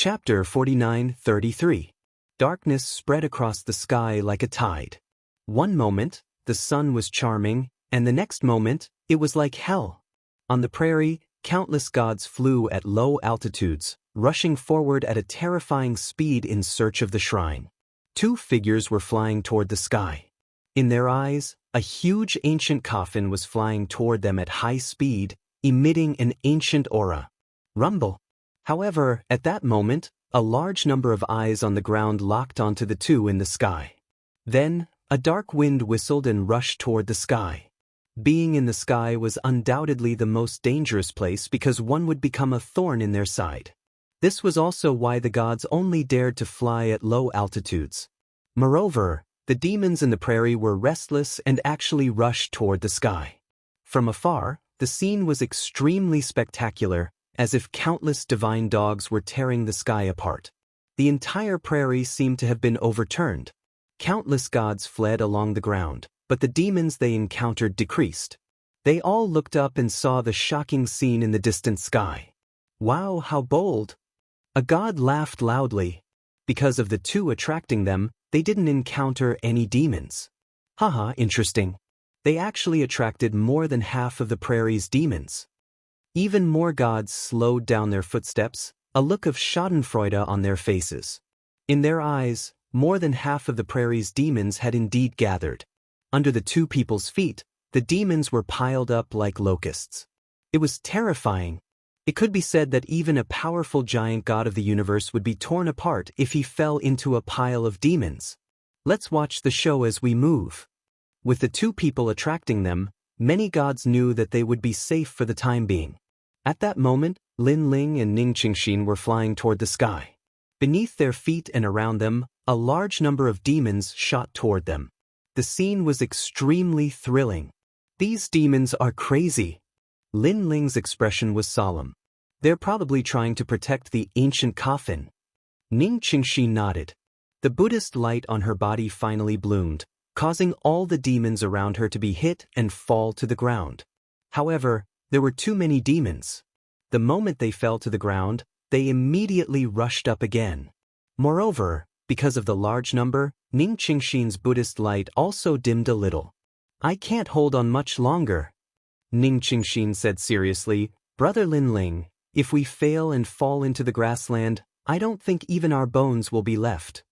Chapter 49:33. Darkness spread across the sky like a tide. One moment, the sun was charming, and the next moment, it was like hell. On the prairie, countless gods flew at low altitudes, rushing forward at a terrifying speed in search of the shrine. Two figures were flying toward the sky. In their eyes, a huge ancient coffin was flying toward them at high speed, emitting an ancient aura. Rumble. However, at that moment, a large number of eyes on the ground locked onto the two in the sky. Then, a dark wind whistled and rushed toward the sky. Being in the sky was undoubtedly the most dangerous place because one would become a thorn in their side. This was also why the gods only dared to fly at low altitudes. Moreover, the demons in the prairie were restless and actually rushed toward the sky. From afar, the scene was extremely spectacular, as if countless divine dogs were tearing the sky apart. The entire prairie seemed to have been overturned. Countless gods fled along the ground, but the demons they encountered decreased. They all looked up and saw the shocking scene in the distant sky. Wow, how bold! A god laughed loudly. Because of the two attracting them, they didn't encounter any demons. Haha, interesting. They actually attracted more than half of the prairie's demons. Even more gods slowed down their footsteps, a look of schadenfreude on their faces. In their eyes, more than half of the prairie's demons had indeed gathered. Under the two people's feet, the demons were piled up like locusts. It was terrifying. It could be said that even a powerful giant god of the universe would be torn apart if he fell into a pile of demons. Let's watch the show as we move. With the two people attracting them, many gods knew that they would be safe for the time being. At that moment, Lin Ling and Ning Qingxin were flying toward the sky. Beneath their feet and around them, a large number of demons shot toward them. The scene was extremely thrilling. These demons are crazy. Lin Ling's expression was solemn. They're probably trying to protect the ancient coffin. Ning Qingxin nodded. The Buddhist light on her body finally bloomed, causing all the demons around her to be hit and fall to the ground. However, there were too many demons. The moment they fell to the ground, they immediately rushed up again. Moreover, because of the large number, Ning Qingxin's Buddhist light also dimmed a little. I can't hold on much longer. Ning Qingxin said seriously, Brother Lin Ling, if we fail and fall into the grassland, I don't think even our bones will be left.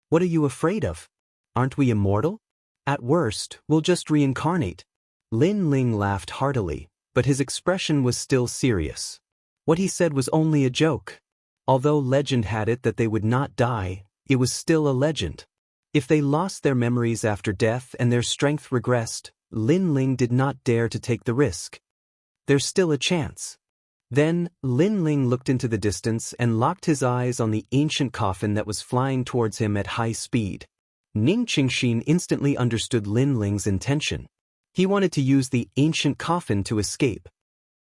What are you afraid of? Aren't we immortal? At worst, we'll just reincarnate. Lin Ling laughed heartily, but his expression was still serious. What he said was only a joke. Although legend had it that they would not die, it was still a legend. If they lost their memories after death and their strength regressed, Lin Ling did not dare to take the risk. There's still a chance. Then, Lin Ling looked into the distance and locked his eyes on the ancient coffin that was flying towards him at high speed. Ning Qingxin instantly understood Lin Ling's intention. He wanted to use the ancient coffin to escape.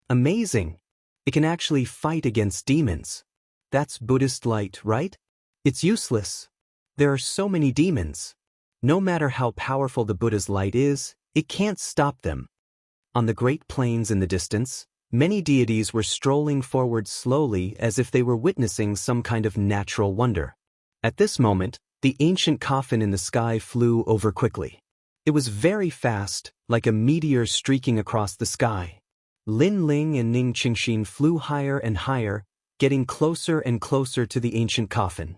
Amazing! It can actually fight against demons. That's Buddhist light, right? It's useless. There are so many demons. No matter how powerful the Buddha's light is, it can't stop them. On the great plains in the distance, many deities were strolling forward slowly as if they were witnessing some kind of natural wonder. At this moment, the ancient coffin in the sky flew over quickly. It was very fast, like a meteor streaking across the sky. Lin Ling and Ning Qingxin flew higher and higher, getting closer and closer to the ancient coffin.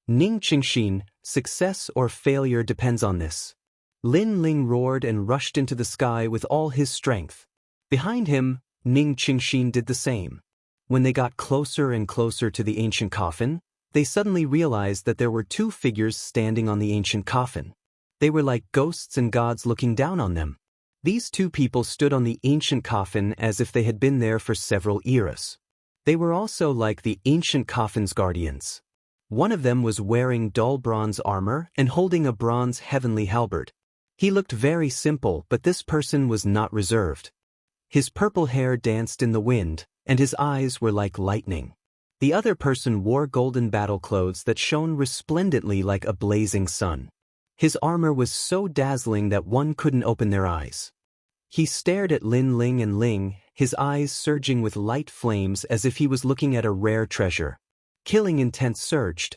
Ning Qingxin, success or failure depends on this. Lin Ling roared and rushed into the sky with all his strength. Behind him, Ning Qingxin did the same. When they got closer and closer to the ancient coffin, they suddenly realized that there were two figures standing on the ancient coffin. They were like ghosts and gods looking down on them. These two people stood on the ancient coffin as if they had been there for several eras. They were also like the ancient coffin's guardians. One of them was wearing dull bronze armor and holding a bronze heavenly halberd. He looked very simple, but this person was not reserved. His purple hair danced in the wind, and his eyes were like lightning. The other person wore golden battle clothes that shone resplendently like a blazing sun. His armor was so dazzling that one couldn't open their eyes. He stared at Lin Ling and Ling, his eyes surging with light flames as if he was looking at a rare treasure. Killing intent surged.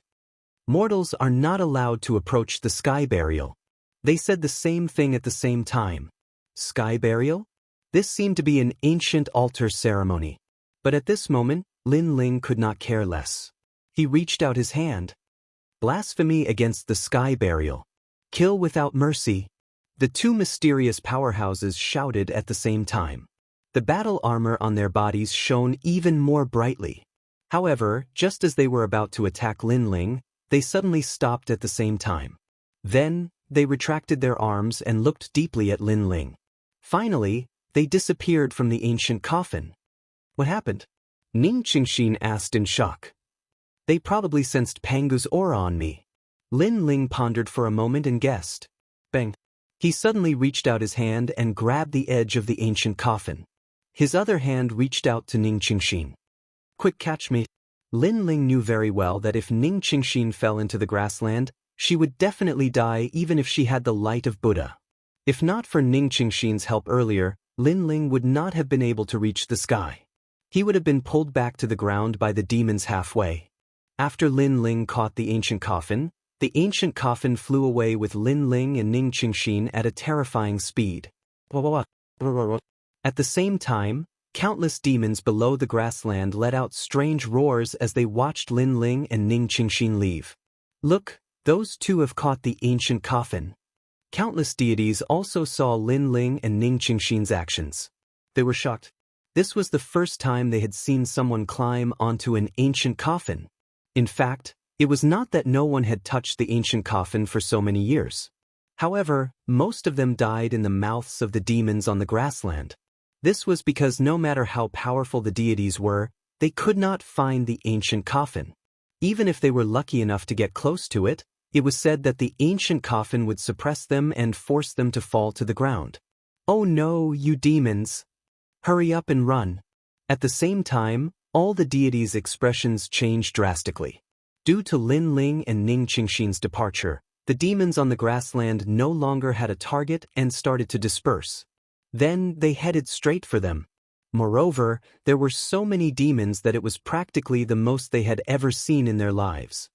Mortals are not allowed to approach the sky burial. They said the same thing at the same time. Sky burial? This seemed to be an ancient altar ceremony. But at this moment, Lin Ling could not care less. He reached out his hand. Blasphemy against the sky burial. Kill without mercy. The two mysterious powerhouses shouted at the same time. The battle armor on their bodies shone even more brightly. However, just as they were about to attack Lin Ling, they suddenly stopped at the same time. Then, they retracted their arms and looked deeply at Lin Ling. Finally, they disappeared from the ancient coffin. What happened? Ning Qingxin asked in shock. They probably sensed Pangu's aura on me. Lin Ling pondered for a moment and guessed. Bang! He suddenly reached out his hand and grabbed the edge of the ancient coffin. His other hand reached out to Ning Qingxin. Quick, catch me. Lin Ling knew very well that if Ning Qingxin fell into the grassland, she would definitely die even if she had the light of Buddha. If not for Ning Qingxin's help earlier, Lin Ling would not have been able to reach the sky. He would have been pulled back to the ground by the demons halfway. After Lin Ling caught the ancient coffin flew away with Lin Ling and Ning Qingxin at a terrifying speed. At the same time, countless demons below the grassland let out strange roars as they watched Lin Ling and Ning Qingxin leave. Look, those two have caught the ancient coffin. Countless deities also saw Lin Ling and Ning Qingxin's actions. They were shocked. This was the first time they had seen someone climb onto an ancient coffin. In fact, it was not that no one had touched the ancient coffin for so many years. However, most of them died in the mouths of the demons on the grassland. This was because no matter how powerful the deities were, they could not find the ancient coffin. Even if they were lucky enough to get close to it, it was said that the ancient coffin would suppress them and force them to fall to the ground. Oh no, you demons! Hurry up and run. At the same time, all the deities' expressions changed drastically. Due to Lin Ling and Ning Qingxin's departure, the demons on the grassland no longer had a target and started to disperse. Then they headed straight for them. Moreover, there were so many demons that it was practically the most they had ever seen in their lives.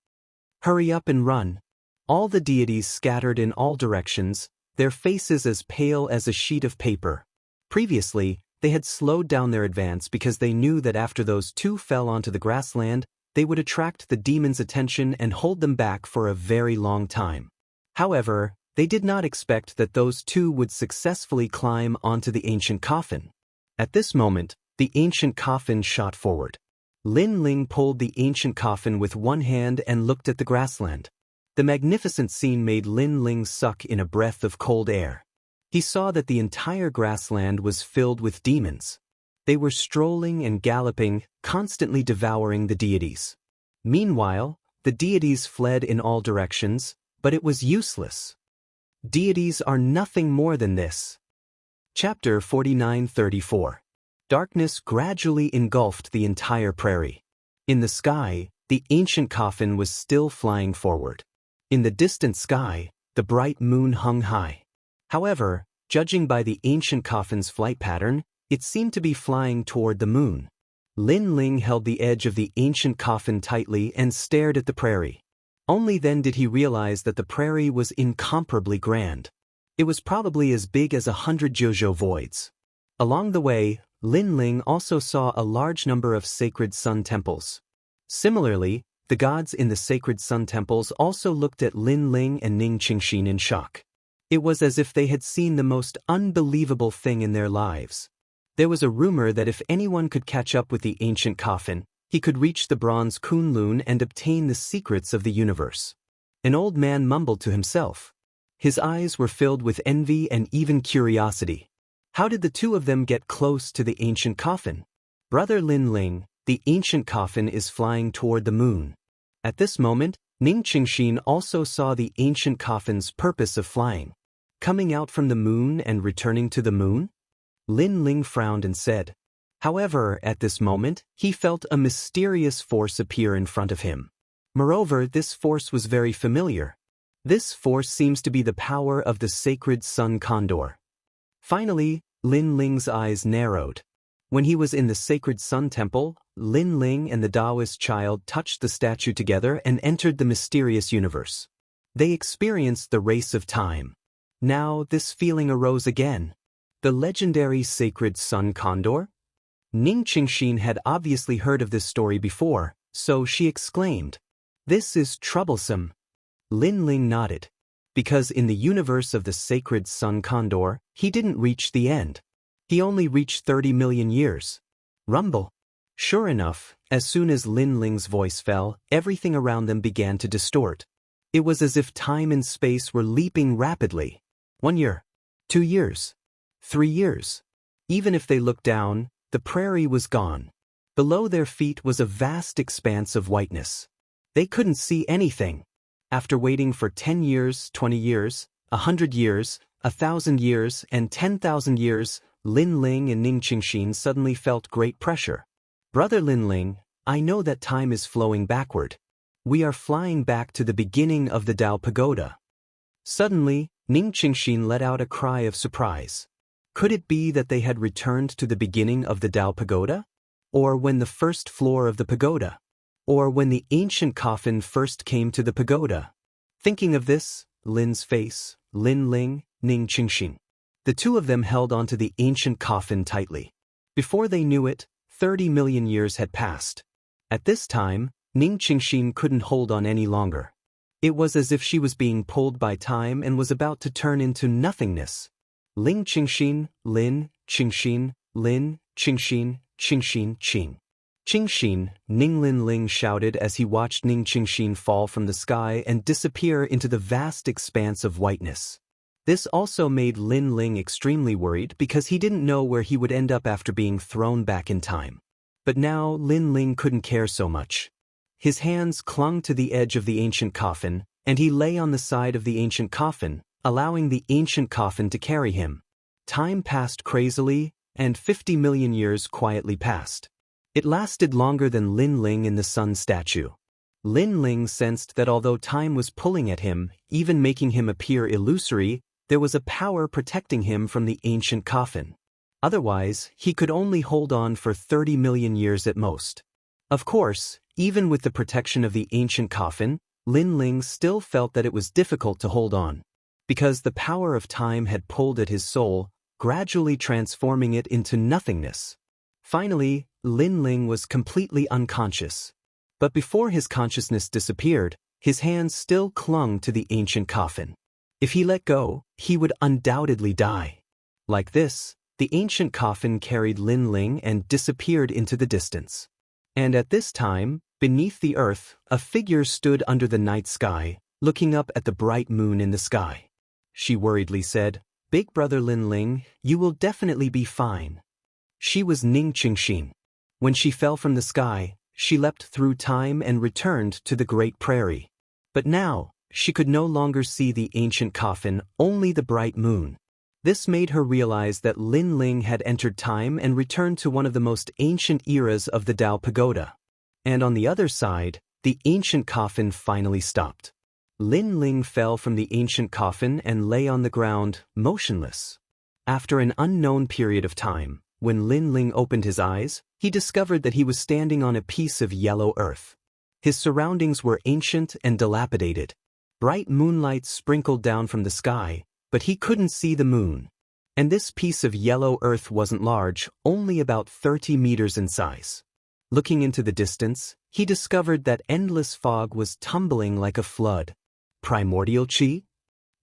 Hurry up and run. All the deities scattered in all directions, their faces as pale as a sheet of paper. Previously, they had slowed down their advance because they knew that after those two fell onto the grassland, they would attract the demons' attention and hold them back for a very long time. However, they did not expect that those two would successfully climb onto the ancient coffin. At this moment, the ancient coffin shot forward. Lin Ling pulled the ancient coffin with one hand and looked at the grassland. The magnificent scene made Lin Ling suck in a breath of cold air. He saw that the entire grassland was filled with demons. They were strolling and galloping, constantly devouring the deities. Meanwhile, the deities fled in all directions, but it was useless. Deities are nothing more than this. Chapter 49-34. Darkness gradually engulfed the entire prairie. In the sky, the ancient coffin was still flying forward. In the distant sky, the bright moon hung high. However, judging by the ancient coffin's flight pattern, it seemed to be flying toward the moon. Lin Ling held the edge of the ancient coffin tightly and stared at the prairie. Only then did he realize that the prairie was incomparably grand. It was probably as big as 100 Jojo voids. Along the way, Lin Ling also saw a large number of sacred sun temples. Similarly, the gods in the sacred sun temples also looked at Lin Ling and Ning Qingxin in shock. It was as if they had seen the most unbelievable thing in their lives. There was a rumor that if anyone could catch up with the ancient coffin, he could reach the bronze Kunlun and obtain the secrets of the universe. An old man mumbled to himself. His eyes were filled with envy and even curiosity. How did the two of them get close to the ancient coffin? Brother Lin Ling, the ancient coffin is flying toward the moon. At this moment, Ning Qingxin also saw the ancient coffin's purpose of flying. Coming out from the moon and returning to the moon? Lin Ling frowned and said. However, at this moment, he felt a mysterious force appear in front of him. Moreover, this force was very familiar. This force seems to be the power of the sacred sun condor. Finally, Lin Ling's eyes narrowed. When he was in the sacred Sun Temple, Lin Ling and the Taoist child touched the statue together and entered the mysterious universe. They experienced the race of time. Now this feeling arose again. The legendary sacred sun condor? Ning Qingxin had obviously heard of this story before, so she exclaimed, "This is troublesome." Lin Ling nodded. Because in the universe of the sacred sun condor, he didn't reach the end. He only reached 30 million years. Rumble. Sure enough, as soon as Lin Ling's voice fell, everything around them began to distort. It was as if time and space were leaping rapidly. 1 year. 2 years. 3 years. Even if they looked down, the prairie was gone. Below their feet was a vast expanse of whiteness. They couldn't see anything. After waiting for 10 years, 20 years, 100 years, 1,000 years, and 10,000 years, Lin Ling and Ning Qingxin suddenly felt great pressure. "Brother Lin Ling, I know that time is flowing backward. We are flying back to the beginning of the Tao Pagoda." Suddenly, Ning Qingxin let out a cry of surprise. Could it be that they had returned to the beginning of the Tao Pagoda? Or when the first floor of the pagoda? Or when the ancient coffin first came to the pagoda? Thinking of this, Lin's face, Lin Ling, Ning Qingxin. The two of them held onto the ancient coffin tightly. Before they knew it, 30 million years had passed. At this time, Ning Qingxin couldn't hold on any longer. It was as if she was being pulled by time and was about to turn into nothingness. Ling Qingxin, Lin, Qingxin, Lin, Qingxin, Qingxin, Qing. Qingxin, Ning Lin Ling shouted as he watched Ning Qingxin fall from the sky and disappear into the vast expanse of whiteness. This also made Lin Ling extremely worried because he didn't know where he would end up after being thrown back in time. But now Lin Ling couldn't care so much. His hands clung to the edge of the ancient coffin, and he lay on the side of the ancient coffin, allowing the ancient coffin to carry him. Time passed crazily, and 50 million years quietly passed. It lasted longer than Lin Ling in the sun statue. Lin Ling sensed that although time was pulling at him, even making him appear illusory, there was a power protecting him from the ancient coffin. Otherwise, he could only hold on for 30 million years at most. Of course, even with the protection of the ancient coffin, Lin Ling still felt that it was difficult to hold on. Because the power of time had pulled at his soul, gradually transforming it into nothingness. Finally, Lin Ling was completely unconscious. But before his consciousness disappeared, his hands still clung to the ancient coffin. If he let go, he would undoubtedly die. Like this, the ancient coffin carried Lin Ling and disappeared into the distance. And at this time, beneath the earth, a figure stood under the night sky, looking up at the bright moon in the sky. She worriedly said, "Big brother Lin Ling, you will definitely be fine." She was Ning Qingxin. When she fell from the sky, she leapt through time and returned to the great prairie. But now, she could no longer see the ancient coffin, only the bright moon. This made her realize that Lin Ling had entered time and returned to one of the most ancient eras of the Tao Pagoda. And on the other side, the ancient coffin finally stopped. Lin Ling fell from the ancient coffin and lay on the ground, motionless. After an unknown period of time, when Lin Ling opened his eyes, he discovered that he was standing on a piece of yellow earth. His surroundings were ancient and dilapidated. Bright moonlight sprinkled down from the sky, but he couldn't see the moon. And this piece of yellow earth wasn't large, only about 30 meters in size. Looking into the distance, he discovered that endless fog was tumbling like a flood. Primordial qi?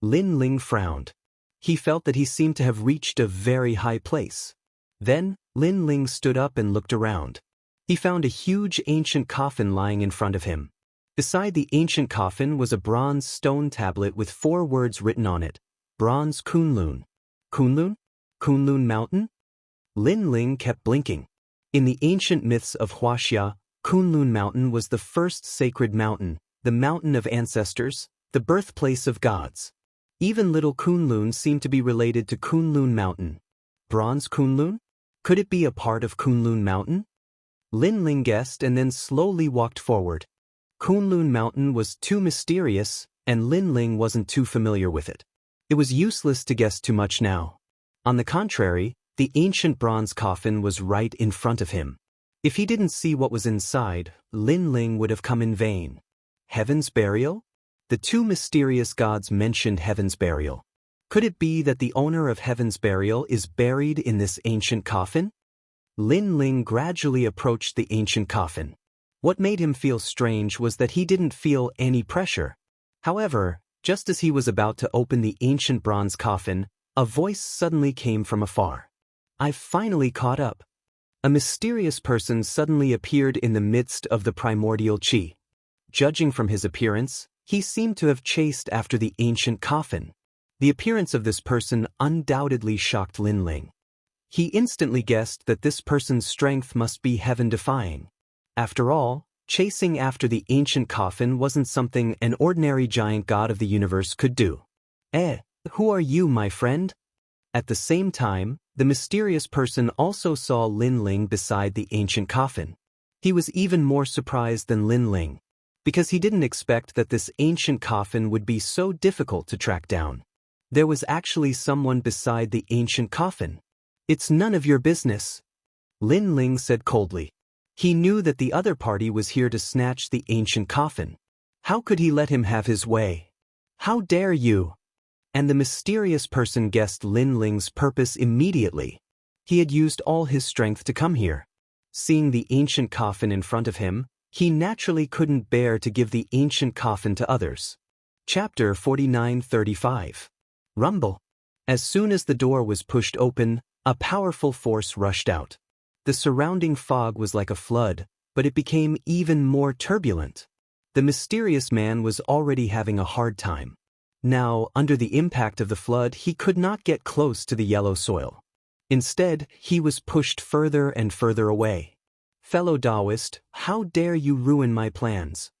Lin Ling frowned. He felt that he seemed to have reached a very high place. Then, Lin Ling stood up and looked around. He found a huge ancient coffin lying in front of him. Beside the ancient coffin was a bronze stone tablet with 4 words written on it. Bronze Kunlun. Kunlun? Kunlun Mountain? Lin Ling kept blinking. In the ancient myths of Wuxia, Kunlun Mountain was the first sacred mountain, the mountain of ancestors, the birthplace of gods. Even little Kunlun seemed to be related to Kunlun Mountain. Bronze Kunlun? Could it be a part of Kunlun Mountain? Lin Ling guessed and then slowly walked forward. Kunlun Mountain was too mysterious, and Lin Ling wasn't too familiar with it. It was useless to guess too much now. On the contrary, The ancient bronze coffin was right in front of him. If he didn't see what was inside, Lin Ling would have come in vain. Heaven's burial? The two mysterious gods mentioned heaven's burial. Could it be that the owner of heaven's burial is buried in this ancient coffin? Lin Ling gradually approached the ancient coffin. What made him feel strange was that he didn't feel any pressure. However, just as he was about to open the ancient bronze coffin, a voice suddenly came from afar. "I've finally caught up." A mysterious person suddenly appeared in the midst of the primordial qi. Judging from his appearance, he seemed to have chased after the ancient coffin. The appearance of this person undoubtedly shocked Lin Ling. He instantly guessed that this person's strength must be heaven-defying. After all, chasing after the ancient coffin wasn't something an ordinary giant god of the universe could do. Who are you, my friend?" At the same time, the mysterious person also saw Lin Ling beside the ancient coffin. He was even more surprised than Lin Ling, because he didn't expect that this ancient coffin would be so difficult to track down. There was actually someone beside the ancient coffin. "It's none of your business," Lin Ling said coldly. He knew that the other party was here to snatch the ancient coffin. How could he let him have his way? "How dare you?" And the mysterious person guessed Lin Ling's purpose immediately. He had used all his strength to come here. Seeing the ancient coffin in front of him, he naturally couldn't bear to give the ancient coffin to others. Chapter 49-35. Rumble. As soon as the door was pushed open, a powerful force rushed out. The surrounding fog was like a flood, but it became even more turbulent. The mysterious man was already having a hard time. Now, under the impact of the flood, he could not get close to the yellow soil. Instead, he was pushed further and further away. "Fellow Taoist, how dare you ruin my plans?"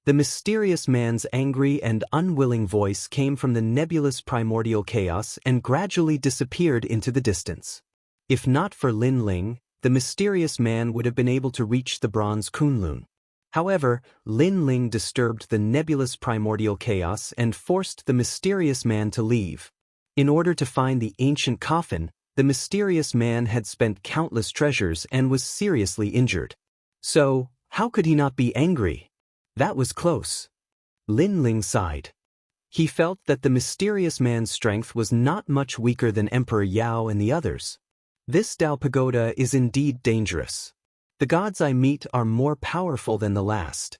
The mysterious man's angry and unwilling voice came from the nebulous primordial chaos and gradually disappeared into the distance. If not for Lin Ling, the mysterious man would have been able to reach the bronze Kunlun. However, Lin Ling disturbed the nebulous primordial chaos and forced the mysterious man to leave. In order to find the ancient coffin, the mysterious man had spent countless treasures and was seriously injured. So, how could he not be angry? That was close. Lin Ling sighed. He felt that the mysterious man's strength was not much weaker than Emperor Yao and the others. This Dao Pagoda is indeed dangerous. The gods I meet are more powerful than the last.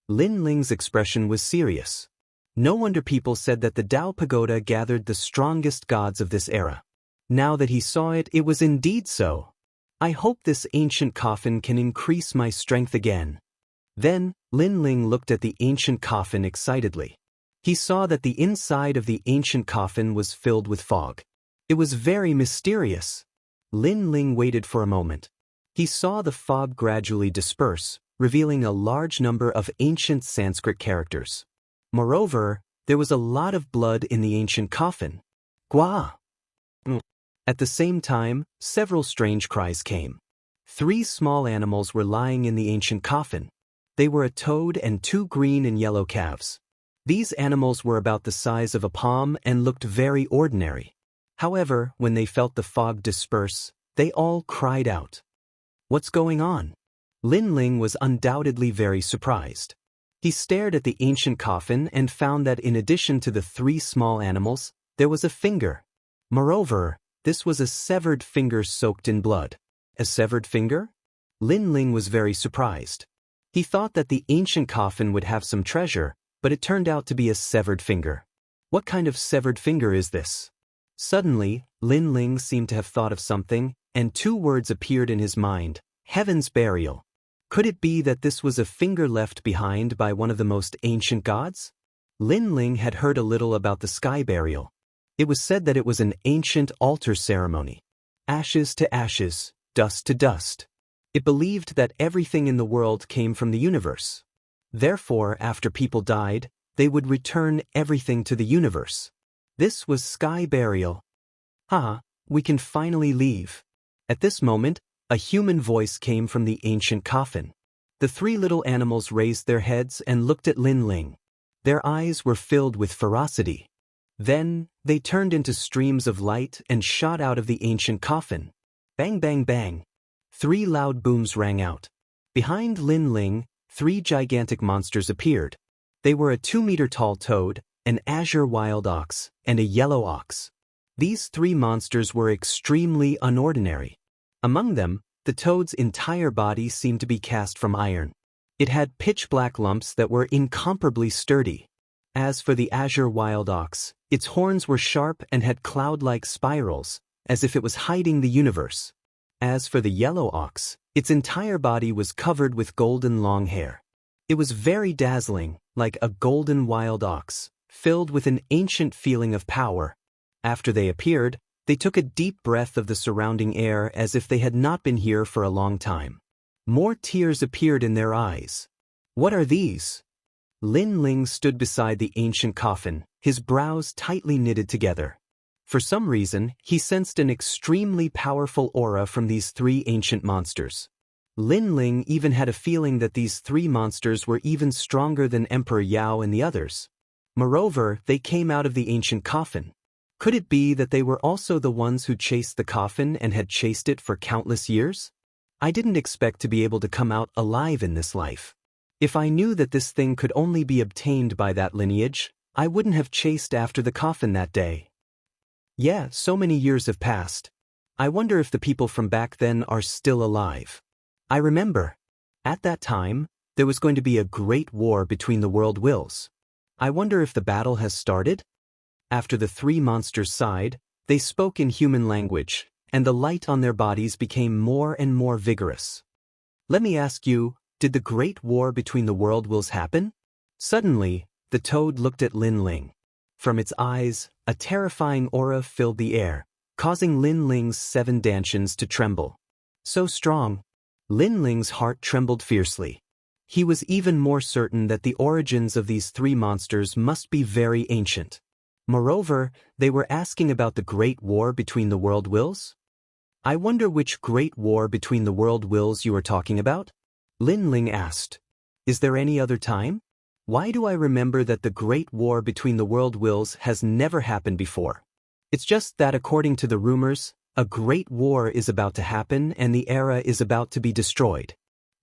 Lin Ling's expression was serious. No wonder people said that the Dao Pagoda gathered the strongest gods of this era. Now that he saw it, it was indeed so. "I hope this ancient coffin can increase my strength again." Then, Lin Ling looked at the ancient coffin excitedly. He saw that the inside of the ancient coffin was filled with fog. It was very mysterious. Lin Ling waited for a moment. He saw the fog gradually disperse, revealing a large number of ancient Sanskrit characters. Moreover, there was a lot of blood in the ancient coffin. Gua! At the same time, several strange cries came. 3 small animals were lying in the ancient coffin. They were a toad and 2 green and yellow calves. These animals were about the size of a palm and looked very ordinary. However, when they felt the fog disperse, they all cried out. "What's going on?" Lin Ling was undoubtedly very surprised. He stared at the ancient coffin and found that in addition to the 3 small animals, there was a finger. Moreover, this was a severed finger soaked in blood. A severed finger? Lin Ling was very surprised. He thought that the ancient coffin would have some treasure, but it turned out to be a severed finger. What kind of severed finger is this? Suddenly, Lin Ling seemed to have thought of something, and 2 words appeared in his mind: heaven's burial. Could it be that this was a finger left behind by one of the most ancient gods? Lin Ling had heard a little about the sky burial. It was said that it was an ancient altar ceremony. Ashes to ashes, dust to dust. It believed that everything in the world came from the universe. Therefore, after people died, they would return everything to the universe. This was sky burial. We can finally leave. At this moment, a human voice came from the ancient coffin. The 3 little animals raised their heads and looked at Lin Ling. Their eyes were filled with ferocity. Then, they turned into streams of light and shot out of the ancient coffin. Bang bang bang. 3 loud booms rang out. Behind Lin Ling, 3 gigantic monsters appeared. They were a 2-meter-tall toad, an azure wild ox, and a yellow ox. These 3 monsters were extremely unordinary. Among them, the toad's entire body seemed to be cast from iron. It had pitch-black lumps that were incomparably sturdy. As for the azure wild ox, its horns were sharp and had cloud-like spirals, as if it was hiding the universe. As for the yellow ox, its entire body was covered with golden long hair. It was very dazzling, like a golden wild ox, filled with an ancient feeling of power. After they appeared, they took a deep breath of the surrounding air as if they had not been here for a long time. More tears appeared in their eyes. What are these? Lin Ling stood beside the ancient coffin, his brows tightly knitted together. For some reason, he sensed an extremely powerful aura from these 3 ancient monsters. Lin Ling even had a feeling that these 3 monsters were even stronger than Emperor Yao and the others. Moreover, they came out of the ancient coffin. Could it be that they were also the ones who chased the coffin and had chased it for countless years? I didn't expect to be able to come out alive in this life. If I knew that this thing could only be obtained by that lineage, I wouldn't have chased after the coffin that day. Yeah, so many years have passed. I wonder if the people from back then are still alive. I remember. At that time, there was going to be a great war between the world wills. I wonder if the battle has started? After the 3 monsters sighed, they spoke in human language, and the light on their bodies became more and more vigorous. Let me ask you, did the great war between the world wills happen? Suddenly, the toad looked at Lin Ling. From its eyes, a terrifying aura filled the air, causing Lin Ling's 7 dantians to tremble. So strong. Lin Ling's heart trembled fiercely. He was even more certain that the origins of these 3 monsters must be very ancient. Moreover, they were asking about the great war between the world wills? I wonder which great war between the world wills you are talking about? Lin Ling asked. Is there any other time? Why do I remember that the great war between the world wills has never happened before? It's just that according to the rumors, a great war is about to happen and the era is about to be destroyed.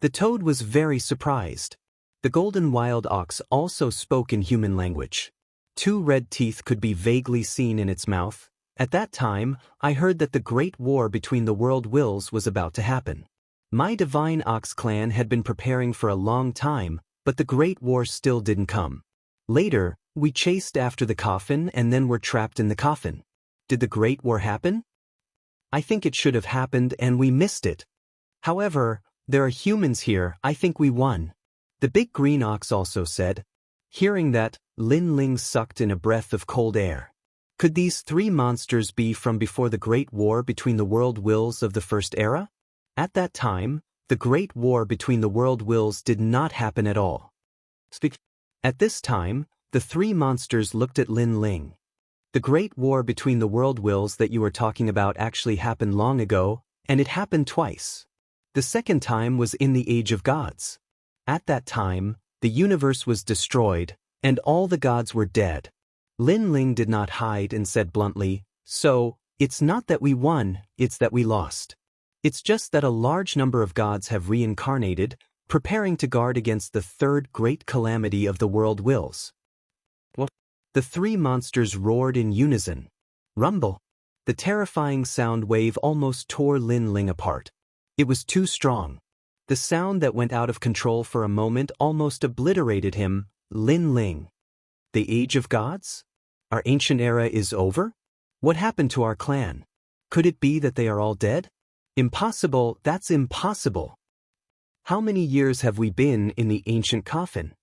The toad was very surprised. The golden wild ox also spoke in human language. 2 red teeth could be vaguely seen in its mouth. At that time, I heard that the great war between the world wills was about to happen. My divine ox clan had been preparing for a long time, but the great war still didn't come. Later, we chased after the coffin and then were trapped in the coffin. Did the great war happen? I think it should have happened and we missed it. However, there are humans here, I think we won. The big green ox also said. Hearing that, Lin Ling sucked in a breath of cold air. Could these 3 monsters be from before the great war between the world wills of the first era? At that time, the great war between the world wills did not happen at all. At this time, the 3 monsters looked at Lin Ling. The great war between the world wills that you are talking about actually happened long ago, and it happened twice. The second time was in the Age of Gods. At that time, the universe was destroyed, and all the gods were dead. Lin Ling did not hide and said bluntly, so, it's not that we won, it's that we lost. It's just that a large number of gods have reincarnated, preparing to guard against the 3rd great calamity of the world wills. The 3 monsters roared in unison. Rumble. The terrifying sound wave almost tore Lin Ling apart. It was too strong. The sound that went out of control for a moment almost obliterated him. Lin Ling. The Age of Gods? Our ancient era is over? What happened to our clan? Could it be that they are all dead? Impossible, that's impossible. How many years have we been in the ancient coffin?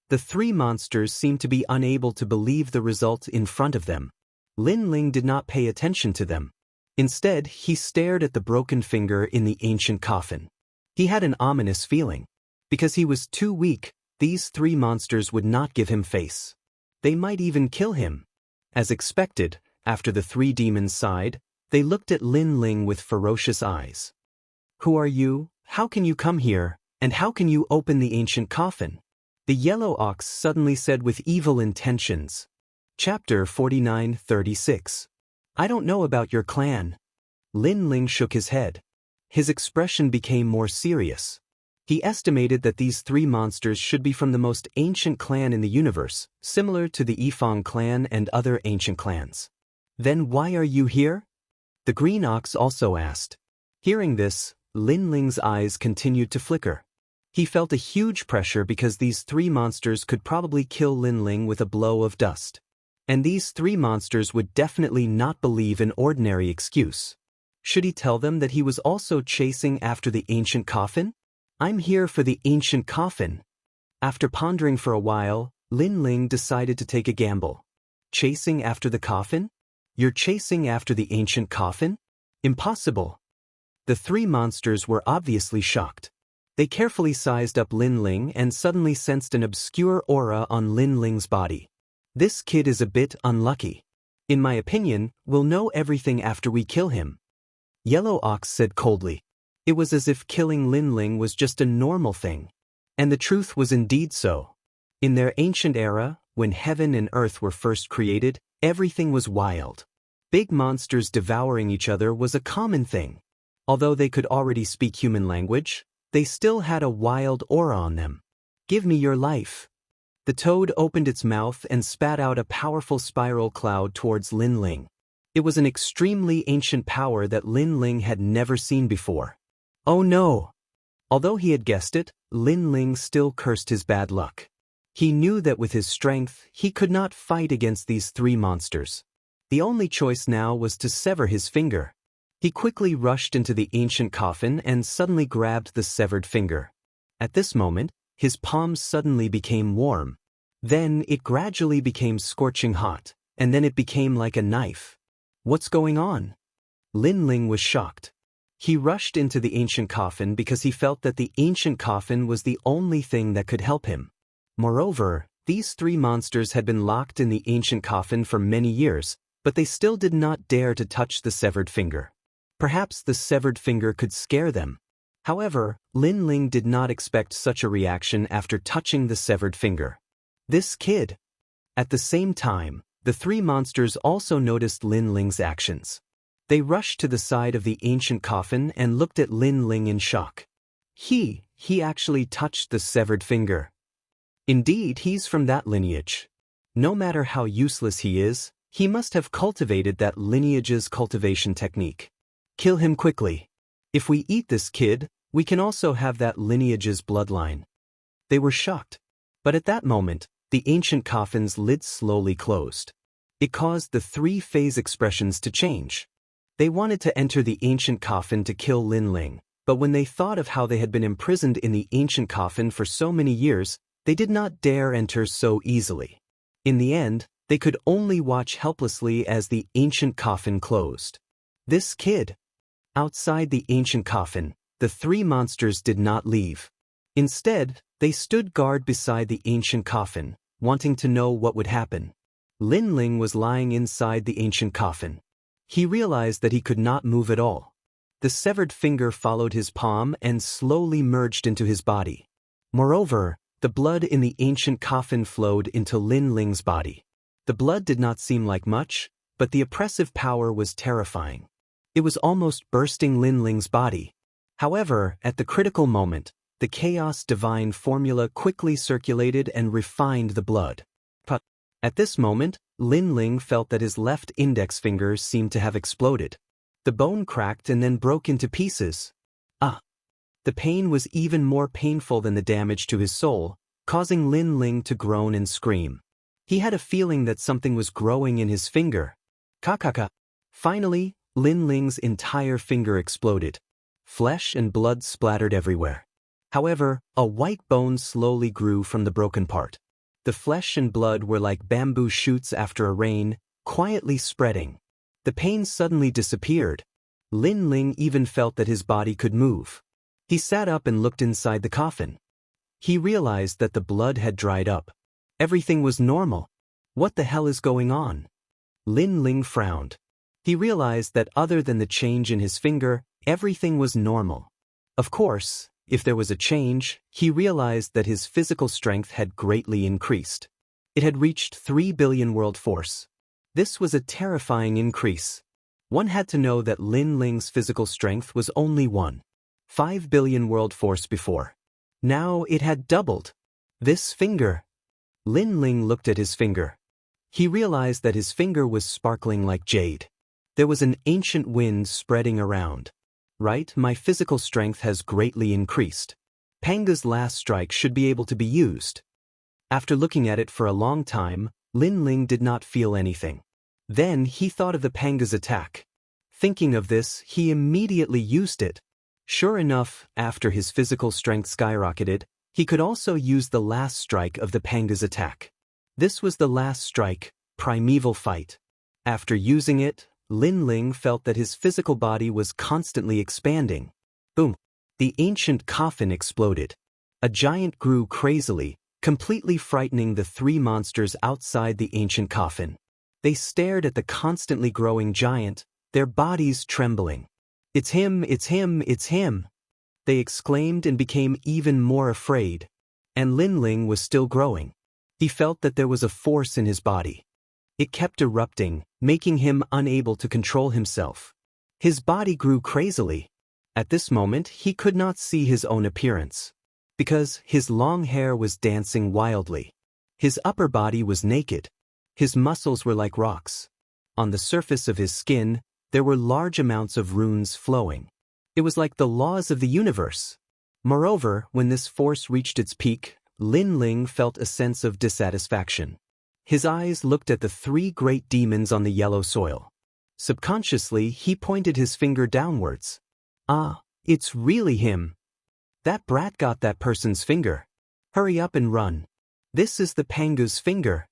The 3 monsters seemed to be unable to believe the result in front of them. Lin Ling did not pay attention to them. Instead, he stared at the broken finger in the ancient coffin. He had an ominous feeling. Because he was too weak, these 3 monsters would not give him face. They might even kill him. As expected, after the 3 demons sighed, they looked at Lin Ling with ferocious eyes. Who are you? How can you come here? And how can you open the ancient coffin? The yellow ox suddenly said with evil intentions. Chapter 49-36. I don't know about your clan. Lin Ling shook his head. His expression became more serious. He estimated that these three monsters should be from the most ancient clan in the universe, similar to the Yifang clan and other ancient clans. Then why are you here? The green ox also asked. Hearing this, Lin Ling's eyes continued to flicker. He felt a huge pressure because these three monsters could probably kill Lin Ling with a blow of dust. And these three monsters would definitely not believe an ordinary excuse. Should he tell them that he was also chasing after the ancient coffin? I'm here for the ancient coffin. After pondering for a while, Lin Ling decided to take a gamble. Chasing after the coffin? You're chasing after the ancient coffin? Impossible. The three monsters were obviously shocked. They carefully sized up Lin Ling and suddenly sensed an obscure aura on Lin Ling's body. This kid is a bit unlucky. In my opinion, we'll know everything after we kill him. Yellow Ox said coldly. It was as if killing Lin Ling was just a normal thing. And the truth was indeed so. In their ancient era, when heaven and earth were first created, everything was wild. Big monsters devouring each other was a common thing. Although they could already speak human language, they still had a wild aura on them. Give me your life. The toad opened its mouth and spat out a powerful spiral cloud towards Lin Ling. It was an extremely ancient power that Lin Ling had never seen before. Oh no! Although he had guessed it, Lin Ling still cursed his bad luck. He knew that with his strength, he could not fight against these three monsters. The only choice now was to sever his finger. He quickly rushed into the ancient coffin and suddenly grabbed the severed finger. At this moment, his palms suddenly became warm. Then it gradually became scorching hot, and then it became like a knife. What's going on? Lin Ling was shocked. He rushed into the ancient coffin because he felt that the ancient coffin was the only thing that could help him. Moreover, these three monsters had been locked in the ancient coffin for many years, but they still did not dare to touch the severed finger. Perhaps the severed finger could scare them. However, Lin Ling did not expect such a reaction after touching the severed finger. This kid. At the same time, the three monsters also noticed Lin Ling's actions. They rushed to the side of the ancient coffin and looked at Lin Ling in shock. He actually touched the severed finger. Indeed, he's from that lineage. No matter how useless he is, he must have cultivated that lineage's cultivation technique. Kill him quickly. If we eat this kid, we can also have that lineage's bloodline. They were shocked. But at that moment, the ancient coffin's lid slowly closed. It caused the three-phase expressions to change. They wanted to enter the ancient coffin to kill Lin Ling, but when they thought of how they had been imprisoned in the ancient coffin for so many years, they did not dare enter so easily. In the end, they could only watch helplessly as the ancient coffin closed. This kid. Outside the ancient coffin, the three monsters did not leave. Instead, they stood guard beside the ancient coffin, wanting to know what would happen. Lin Ling was lying inside the ancient coffin. He realized that he could not move at all. The severed finger followed his palm and slowly merged into his body. Moreover, the blood in the ancient coffin flowed into Lin Ling's body. The blood did not seem like much, but the oppressive power was terrifying. It was almost bursting Lin Ling's body. However, at the critical moment, the chaos divine formula quickly circulated and refined the blood. But at this moment, Lin Ling felt that his left index finger seemed to have exploded. The bone cracked and then broke into pieces. The pain was even more painful than the damage to his soul, causing Lin Ling to groan and scream. He had a feeling that something was growing in his finger. Finally, Lin Ling's entire finger exploded. Flesh and blood splattered everywhere. However, a white bone slowly grew from the broken part. The flesh and blood were like bamboo shoots after a rain, quietly spreading. The pain suddenly disappeared. Lin Ling even felt that his body could move. He sat up and looked inside the coffin. He realized that the blood had dried up. Everything was normal. What the hell is going on? Lin Ling frowned. He realized that other than the change in his finger, everything was normal. Of course, if there was a change, he realized that his physical strength had greatly increased. It had reached 3 billion world force. This was a terrifying increase. One had to know that Lin Ling's physical strength was only 1.5 billion world force before. Now it had doubled. This finger. Lin Ling looked at his finger. He realized that his finger was sparkling like jade. There was an ancient wind spreading around. Right, my physical strength has greatly increased. Panga's last strike should be able to be used. After looking at it for a long time, Lin Ling did not feel anything. Then he thought of the Panga's attack. Thinking of this, he immediately used it. Sure enough, after his physical strength skyrocketed, he could also use the last strike of the Panga's attack. This was the last strike, primeval fight. After using it, Lin Ling felt that his physical body was constantly expanding. Boom! The ancient coffin exploded. A giant grew crazily, completely frightening the three monsters outside the ancient coffin. They stared at the constantly growing giant, their bodies trembling. "It's him, it's him, it's him!" They exclaimed and became even more afraid. And Lin Ling was still growing. He felt that there was a force in his body. It kept erupting, making him unable to control himself. His body grew crazily. At this moment, he could not see his own appearance, because his long hair was dancing wildly. His upper body was naked. His muscles were like rocks. On the surface of his skin, there were large amounts of runes flowing. It was like the laws of the universe. Moreover, when this force reached its peak, Lin Ling felt a sense of dissatisfaction. His eyes looked at the three great demons on the yellow soil. Subconsciously, he pointed his finger downwards. "Ah, it's really him. That brat got that person's finger. Hurry up and run. This is the Pangu's finger."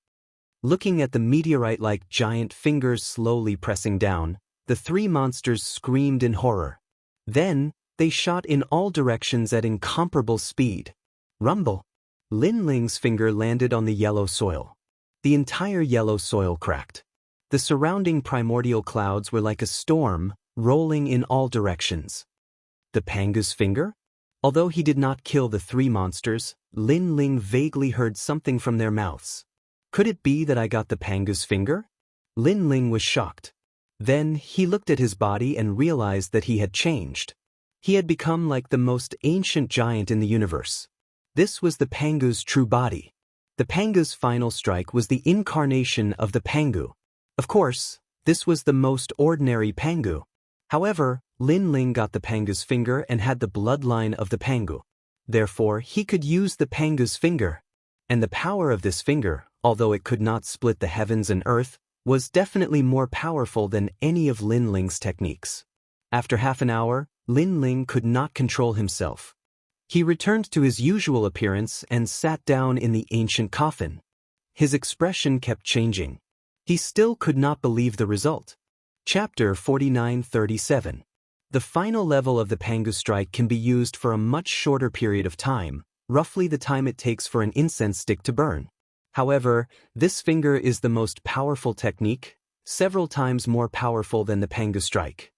Looking at the meteorite-like giant fingers slowly pressing down, the three monsters screamed in horror. Then, they shot in all directions at incomparable speed. Rumble! Lin Ling's finger landed on the yellow soil. The entire yellow soil cracked. The surrounding primordial clouds were like a storm, rolling in all directions. The Panga's finger? Although he did not kill the three monsters, Lin Ling vaguely heard something from their mouths. Could it be that I got the Panga's finger? Lin Ling was shocked. Then he looked at his body and realized that he had changed. He had become like the most ancient giant in the universe. This was the Pangu's true body. The Panga's final strike was the incarnation of the Pangu. Of course, this was the most ordinary Pangu. However, Lin Ling got the Panga's finger and had the bloodline of the Pangu. Therefore, he could use the Panga's finger. And the power of this finger, although it could not split the heavens and earth, was definitely more powerful than any of Lin Ling's techniques. After half an hour, Lin Ling could not control himself. He returned to his usual appearance and sat down in the ancient coffin. His expression kept changing. He still could not believe the result. Chapter 49:37. The final level of the Pangu strike can be used for a much shorter period of time, roughly the time it takes for an incense stick to burn. However, this finger is the most powerful technique, several times more powerful than the Pangu strike.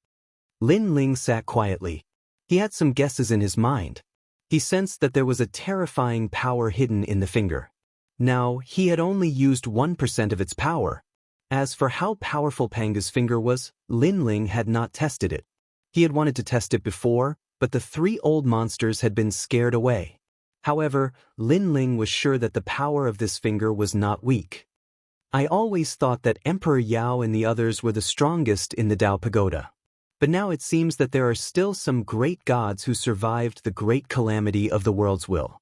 Lin Ling sat quietly. He had some guesses in his mind. He sensed that there was a terrifying power hidden in the finger. Now, he had only used 1% of its power. As for how powerful Panga's finger was, Lin Ling had not tested it. He had wanted to test it before, but the three old monsters had been scared away. However, Lin Ling was sure that the power of this finger was not weak. I always thought that Emperor Yao and the others were the strongest in the Dao Pagoda. But now it seems that there are still some great gods who survived the great calamity of the world's will.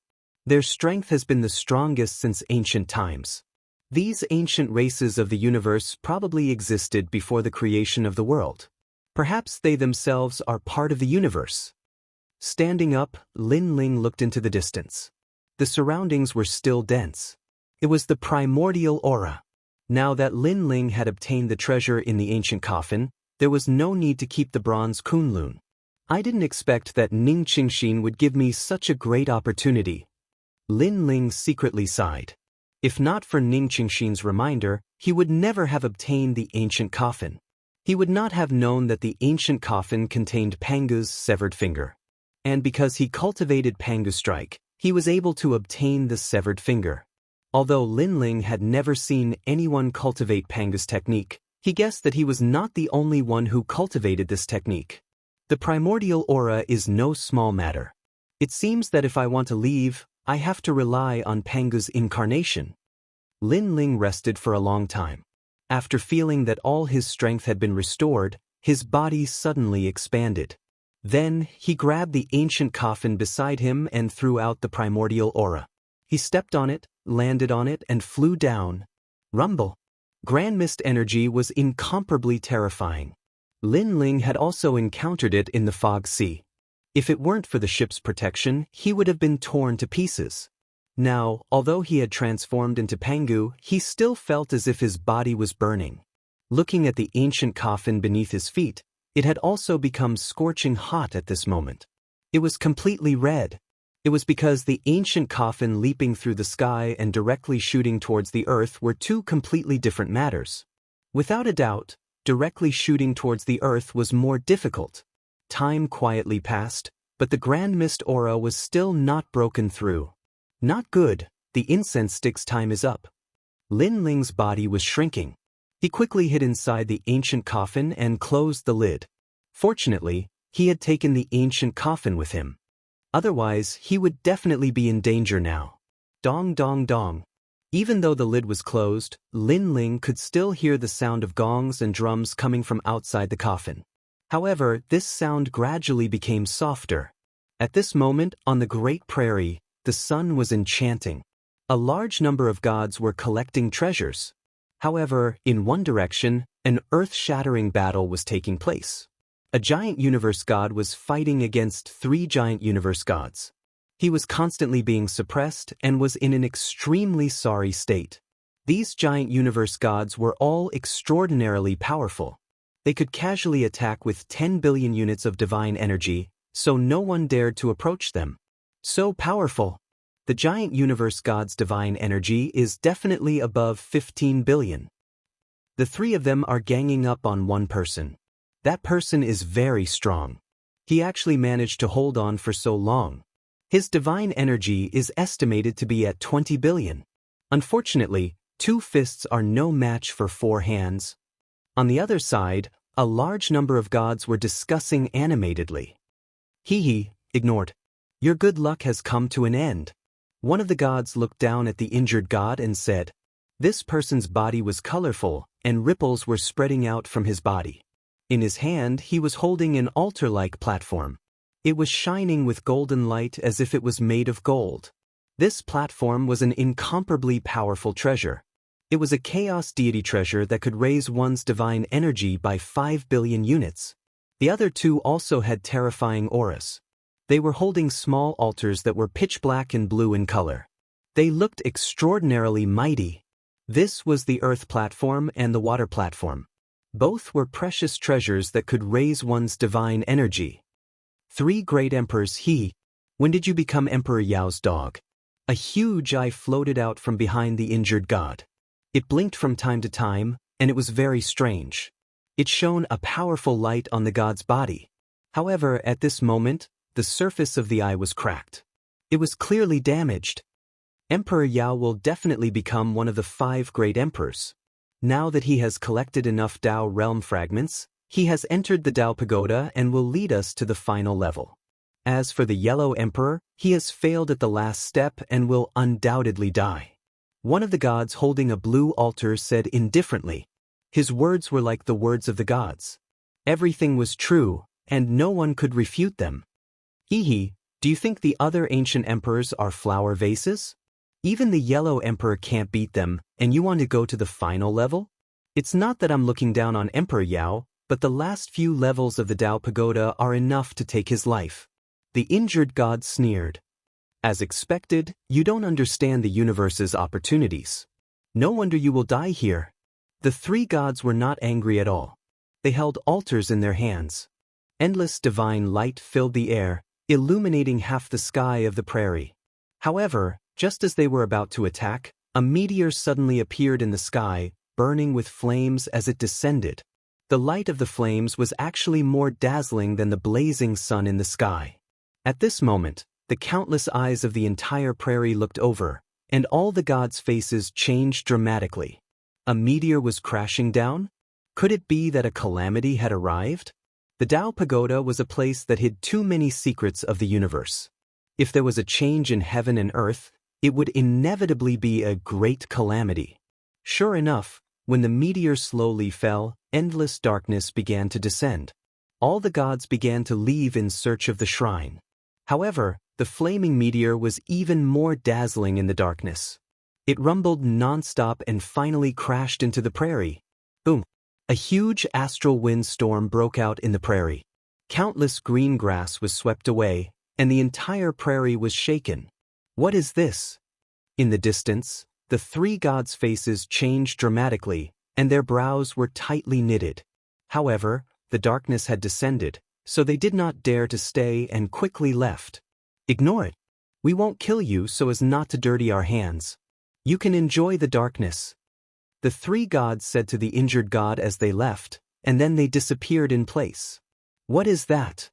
Their strength has been the strongest since ancient times. These ancient races of the universe probably existed before the creation of the world. Perhaps they themselves are part of the universe. Standing up, Lin Ling looked into the distance. The surroundings were still dense. It was the primordial aura. Now that Lin Ling had obtained the treasure in the ancient coffin, there was no need to keep the bronze kunlun. I didn't expect that Ning Qingxin would give me such a great opportunity. Lin Ling secretly sighed. If not for Ning Qingxin's reminder, he would never have obtained the ancient coffin. He would not have known that the ancient coffin contained Pangu's severed finger. And because he cultivated Pangu's strike, he was able to obtain the severed finger. Although Lin Ling had never seen anyone cultivate Panga's technique, he guessed that he was not the only one who cultivated this technique. The primordial aura is no small matter. It seems that if I want to leave, I have to rely on Panga's incarnation. Lin Ling rested for a long time. After feeling that all his strength had been restored, his body suddenly expanded. Then, he grabbed the ancient coffin beside him and threw out the primordial aura. He stepped on it, landed on it, and flew down. Rumble. Grand mist energy was incomparably terrifying. Lin Ling had also encountered it in the fog sea. If it weren't for the ship's protection, he would have been torn to pieces. Now, although he had transformed into Pangu, he still felt as if his body was burning. Looking at the ancient coffin beneath his feet, it had also become scorching hot at this moment. It was completely red. It was because the ancient coffin leaping through the sky and directly shooting towards the earth were two completely different matters. Without a doubt, directly shooting towards the earth was more difficult. Time quietly passed, but the grand mist aura was still not broken through. Not good, the incense stick's time is up. Lin Ling's body was shrinking. He quickly hid inside the ancient coffin and closed the lid. Fortunately, he had taken the ancient coffin with him. Otherwise, he would definitely be in danger now. Dong dong dong. Even though the lid was closed, Lin Ling could still hear the sound of gongs and drums coming from outside the coffin. However, this sound gradually became softer. At this moment, on the Great Prairie, the sun was enchanting. A large number of gods were collecting treasures. However, in one direction, an earth-shattering battle was taking place. A giant universe god was fighting against 3 giant universe gods. He was constantly being suppressed and was in an extremely sorry state. These giant universe gods were all extraordinarily powerful. They could casually attack with 10 billion units of divine energy, so no one dared to approach them. So powerful. The giant universe god's divine energy is definitely above 15 billion. The 3 of them are ganging up on one person. That person is very strong. He actually managed to hold on for so long. His divine energy is estimated to be at 20 billion. Unfortunately, 2 fists are no match for 4 hands. On the other side, a large number of gods were discussing animatedly. He ignored. Your good luck has come to an end. One of the gods looked down at the injured god and said, this person's body was colorful, and ripples were spreading out from his body. In his hand, he was holding an altar-like platform. It was shining with golden light as if it was made of gold. This platform was an incomparably powerful treasure. It was a chaos deity treasure that could raise one's divine energy by 5 billion units. The other 2 also had terrifying auras. They were holding small altars that were pitch black and blue in color. They looked extraordinarily mighty. This was the earth platform and the water platform. Both were precious treasures that could raise one's divine energy. 3 great emperors. When did you become Emperor Yao's dog? A huge eye floated out from behind the injured god. It blinked from time to time, and it was very strange. It shone a powerful light on the god's body. However, at this moment, the surface of the eye was cracked. It was clearly damaged. Emperor Yao will definitely become one of the 5 great emperors. Now that he has collected enough Dao realm fragments, he has entered the Dao pagoda and will lead us to the final level. As for the Yellow Emperor, he has failed at the last step and will undoubtedly die. One of the gods holding a blue altar said indifferently. His words were like the words of the gods. Everything was true, and no one could refute them. Do you think the other ancient emperors are flower vases? Even the Yellow Emperor can't beat them, and you want to go to the final level? It's not that I'm looking down on Emperor Yao, but the last few levels of the Dao Pagoda are enough to take his life. The injured god sneered. As expected, you don't understand the universe's opportunities. No wonder you will die here. The 3 gods were not angry at all. They held altars in their hands. Endless divine light filled the air, illuminating half the sky of the prairie. However, just as they were about to attack, a meteor suddenly appeared in the sky, burning with flames as it descended. The light of the flames was actually more dazzling than the blazing sun in the sky. At this moment, the countless eyes of the entire prairie looked over, and all the gods' faces changed dramatically. A meteor was crashing down? Could it be that a calamity had arrived? The Tao Pagoda was a place that hid too many secrets of the universe. If there was a change in heaven and earth, it would inevitably be a great calamity. Sure enough, when the meteor slowly fell, endless darkness began to descend. All the gods began to leave in search of the shrine. However, the flaming meteor was even more dazzling in the darkness. It rumbled non-stop and finally crashed into the prairie. Boom! A huge astral windstorm broke out in the prairie. Countless green grass was swept away, and the entire prairie was shaken. What is this? In the distance, the three gods' faces changed dramatically, and their brows were tightly knitted. However, the darkness had descended, so they did not dare to stay and quickly left. Ignore it. We won't kill you so as not to dirty our hands. You can enjoy the darkness. The three gods said to the injured god as they left, and then they disappeared in place. What is that?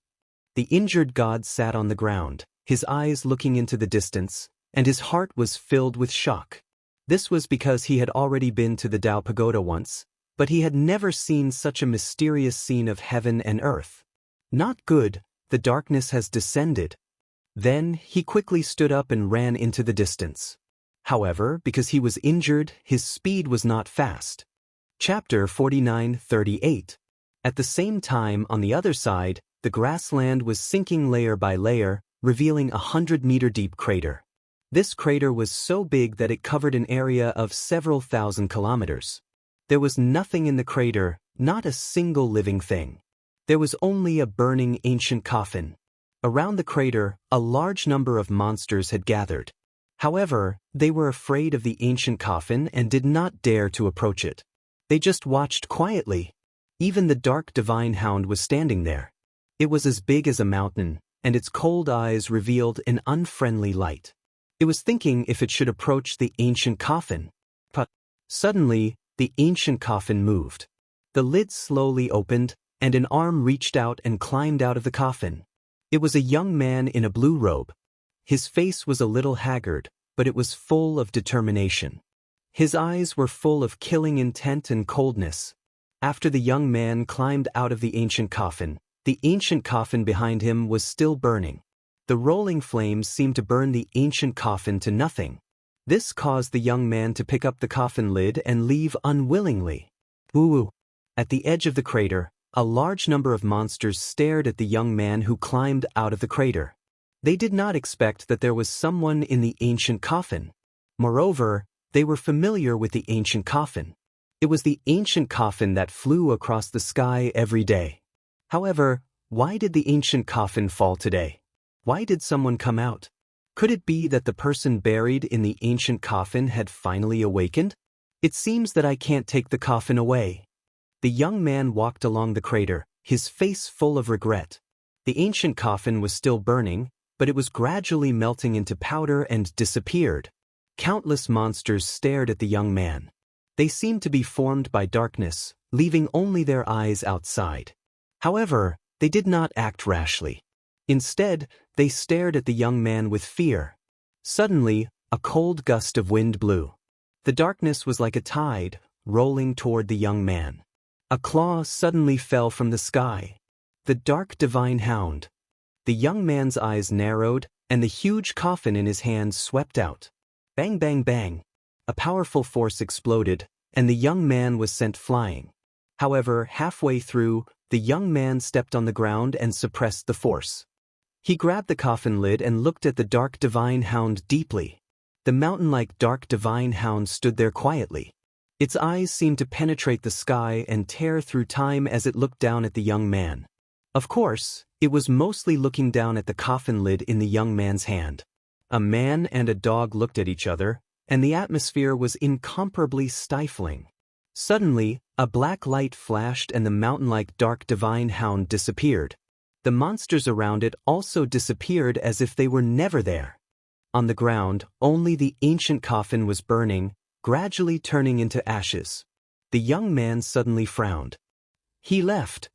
The injured god sat on the ground, his eyes looking into the distance, and his heart was filled with shock. This was because he had already been to the Tao Pagoda once, but he had never seen such a mysterious scene of heaven and earth. Not good, the darkness has descended. Then he quickly stood up and ran into the distance. However, because he was injured, his speed was not fast. Chapter 49:38. At the same time, on the other side, the grassland was sinking layer by layer, revealing a 100-meter-deep crater. This crater was so big that it covered an area of several thousand kilometers. There was nothing in the crater, not a single living thing. There was only a burning ancient coffin. Around the crater, a large number of monsters had gathered. However, they were afraid of the ancient coffin and did not dare to approach it. They just watched quietly. Even the dark divine hound was standing there. It was as big as a mountain, and its cold eyes revealed an unfriendly light. It was thinking if it should approach the ancient coffin. But suddenly, the ancient coffin moved. The lid slowly opened, and an arm reached out and climbed out of the coffin. It was a young man in a blue robe. His face was a little haggard, but it was full of determination. His eyes were full of killing intent and coldness. After the young man climbed out of the ancient coffin behind him was still burning. The rolling flames seemed to burn the ancient coffin to nothing. This caused the young man to pick up the coffin lid and leave unwillingly. Ooh! At the edge of the crater, a large number of monsters stared at the young man who climbed out of the crater. They did not expect that there was someone in the ancient coffin. Moreover, they were familiar with the ancient coffin. It was the ancient coffin that flew across the sky every day. However, why did the ancient coffin fall today? Why did someone come out? Could it be that the person buried in the ancient coffin had finally awakened? It seems that I can't take the coffin away. The young man walked along the crater, his face full of regret. The ancient coffin was still burning, but it was gradually melting into powder and disappeared. Countless monsters stared at the young man. They seemed to be formed by darkness, leaving only their eyes outside. However, they did not act rashly. Instead, they stared at the young man with fear. Suddenly, a cold gust of wind blew. The darkness was like a tide, rolling toward the young man. A claw suddenly fell from the sky. The dark divine hound. The young man's eyes narrowed, and the huge coffin in his hand swept out. Bang, bang, bang. A powerful force exploded, and the young man was sent flying. However, halfway through, the young man stepped on the ground and suppressed the force. He grabbed the coffin lid and looked at the dark divine hound deeply. The mountain-like dark divine hound stood there quietly. Its eyes seemed to penetrate the sky and tear through time as it looked down at the young man. Of course, it was mostly looking down at the coffin lid in the young man's hand. A man and a dog looked at each other, and the atmosphere was incomparably stifling. Suddenly, a black light flashed and the mountain-like dark divine hound disappeared. The monsters around it also disappeared as if they were never there. On the ground, only the ancient coffin was burning, gradually turning into ashes. The young man suddenly frowned. He left.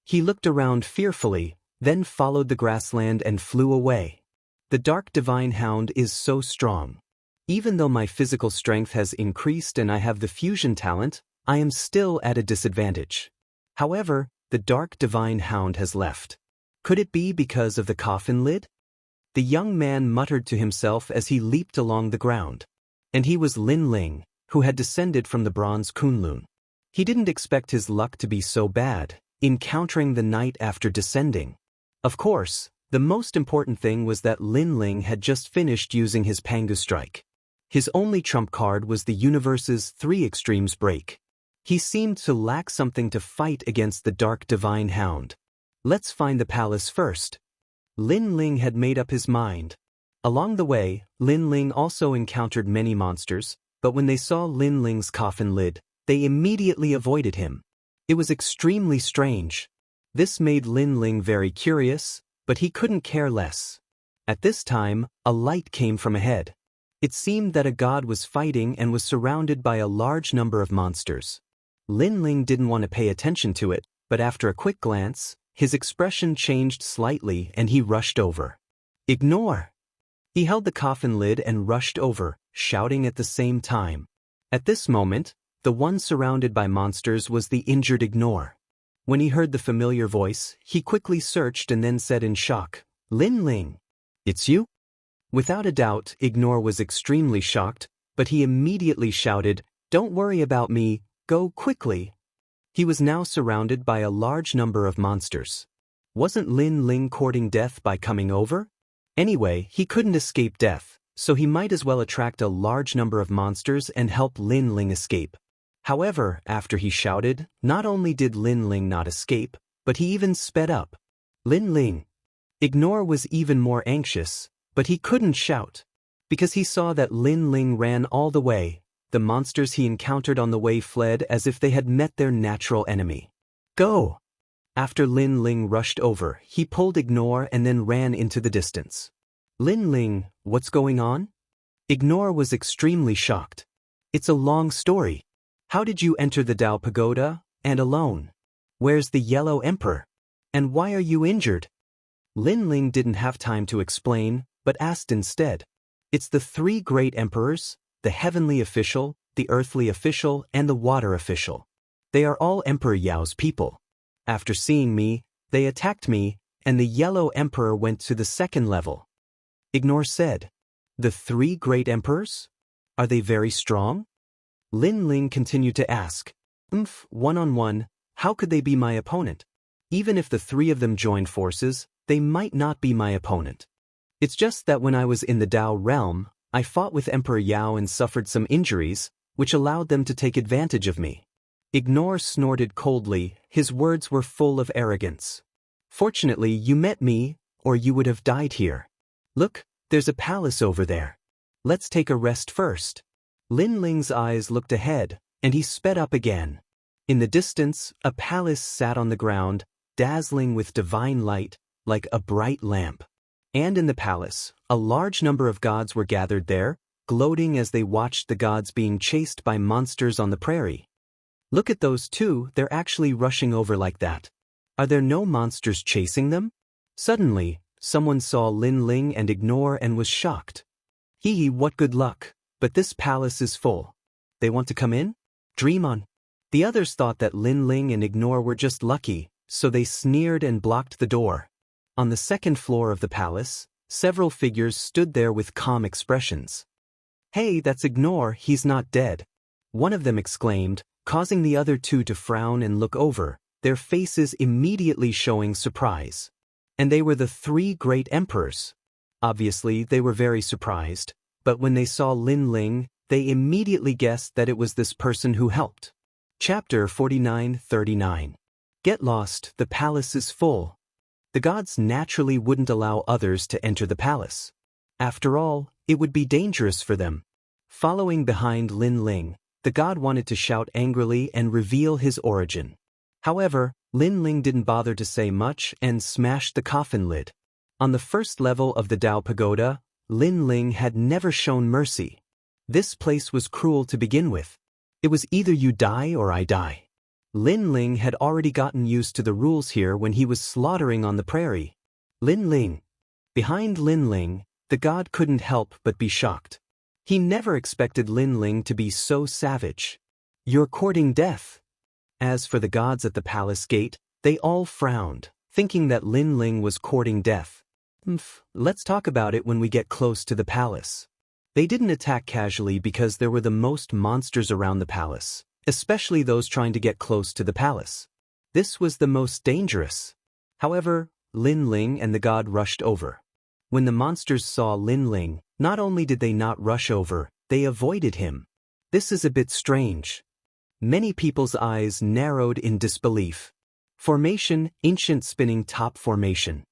He looked around fearfully, then followed the grassland and flew away. The dark divine hound is so strong. Even though my physical strength has increased and I have the fusion talent, I am still at a disadvantage. However, the dark divine hound has left. Could it be because of the coffin lid? The young man muttered to himself as he leaped along the ground. And he was Lin Ling, who had descended from the bronze Kunlun. He didn't expect his luck to be so bad, encountering the knight after descending. Of course, the most important thing was that Lin Ling had just finished using his Pangu strike. His only trump card was the universe's 3 extremes break. He seemed to lack something to fight against the dark divine hound. Let's find the palace first. Lin Ling had made up his mind. Along the way, Lin Ling also encountered many monsters, but when they saw Lin Ling's coffin lid, they immediately avoided him. It was extremely strange. This made Lin Ling very curious, but he couldn't care less. At this time, a light came from ahead. It seemed that a god was fighting and was surrounded by a large number of monsters. Lin Ling didn't want to pay attention to it, but after a quick glance, his expression changed slightly and he rushed over. Ignore! He held the coffin lid and rushed over, shouting at the same time. At this moment, the one surrounded by monsters was the injured Ignore. When he heard the familiar voice, he quickly searched and then said in shock, Lin Ling, it's you? Without a doubt, Ignore was extremely shocked, but he immediately shouted, don't worry about me, go quickly. He was now surrounded by a large number of monsters. Wasn't Lin Ling courting death by coming over? Anyway, he couldn't escape death, so he might as well attract a large number of monsters and help Lin Ling escape. However, after he shouted, not only did Lin Ling not escape, but he even sped up. Lin Ling. Ignore was even more anxious, but he couldn't shout. Because he saw that Lin Ling ran all the way, the monsters he encountered on the way fled as if they had met their natural enemy. Go! After Lin Ling rushed over, he pulled Ignore and then ran into the distance. Lin Ling, what's going on? Ignore was extremely shocked. It's a long story. How did you enter the Dao Pagoda, and alone? Where's the Yellow Emperor? And why are you injured? Lin Ling didn't have time to explain, but asked instead. It's the 3 great emperors, the heavenly official, the earthly official, and the water official. They are all Emperor Yao's people. After seeing me, they attacked me, and the Yellow Emperor went to the 2nd level. Ignore said, the 3 great emperors? Are they very strong? Lin Ling continued to ask, one-on-one, how could they be my opponent? Even if the 3 of them joined forces, they might not be my opponent. It's just that when I was in the Dao realm, I fought with Emperor Yao and suffered some injuries, which allowed them to take advantage of me. Ignore snorted coldly, his words were full of arrogance. Fortunately, you met me, or you would have died here. Look, there's a palace over there. Let's take a rest first. Lin Ling's eyes looked ahead, and he sped up again. In the distance, a palace sat on the ground, dazzling with divine light, like a bright lamp. And in the palace, a large number of gods were gathered there, gloating as they watched the gods being chased by monsters on the prairie. Look at those 2, they're actually rushing over like that. Are there no monsters chasing them? Suddenly, someone saw Lin Ling and Ignore and was shocked. Hee, what good luck, but this palace is full. They want to come in? Dream on. The others thought that Lin Ling and Ignore were just lucky, so they sneered and blocked the door. On the 2nd floor of the palace, several figures stood there with calm expressions. Hey, that's Ignore, he's not dead. One of them exclaimed, causing the other 2 to frown and look over, their faces immediately showing surprise. And they were the 3 great emperors. Obviously, they were very surprised, but when they saw Lin Ling, they immediately guessed that it was this person who helped. Chapter 49-39. Get lost, the palace is full. The gods naturally wouldn't allow others to enter the palace. After all, it would be dangerous for them. Following behind Lin Ling, the god wanted to shout angrily and reveal his origin. However, Lin Ling didn't bother to say much and smashed the coffin lid. On the 1st level of the Dao Pagoda, Lin Ling had never shown mercy. This place was cruel to begin with. It was either you die or I die. Lin Ling had already gotten used to the rules here when he was slaughtering on the prairie. Lin Ling. Behind Lin Ling, the god couldn't help but be shocked. He never expected Lin Ling to be so savage. "You're courting death." As for the gods at the palace gate, they all frowned, thinking that Lin Ling was courting death. Let's talk about it when we get close to the palace. They didn't attack casually because there were the most monsters around the palace, especially those trying to get close to the palace. This was the most dangerous. However, Lin Ling and the god rushed over. When the monsters saw Lin Ling, not only did they not rush over, they avoided him. This is a bit strange. Many people's eyes narrowed in disbelief. Formation, ancient spinning top formation.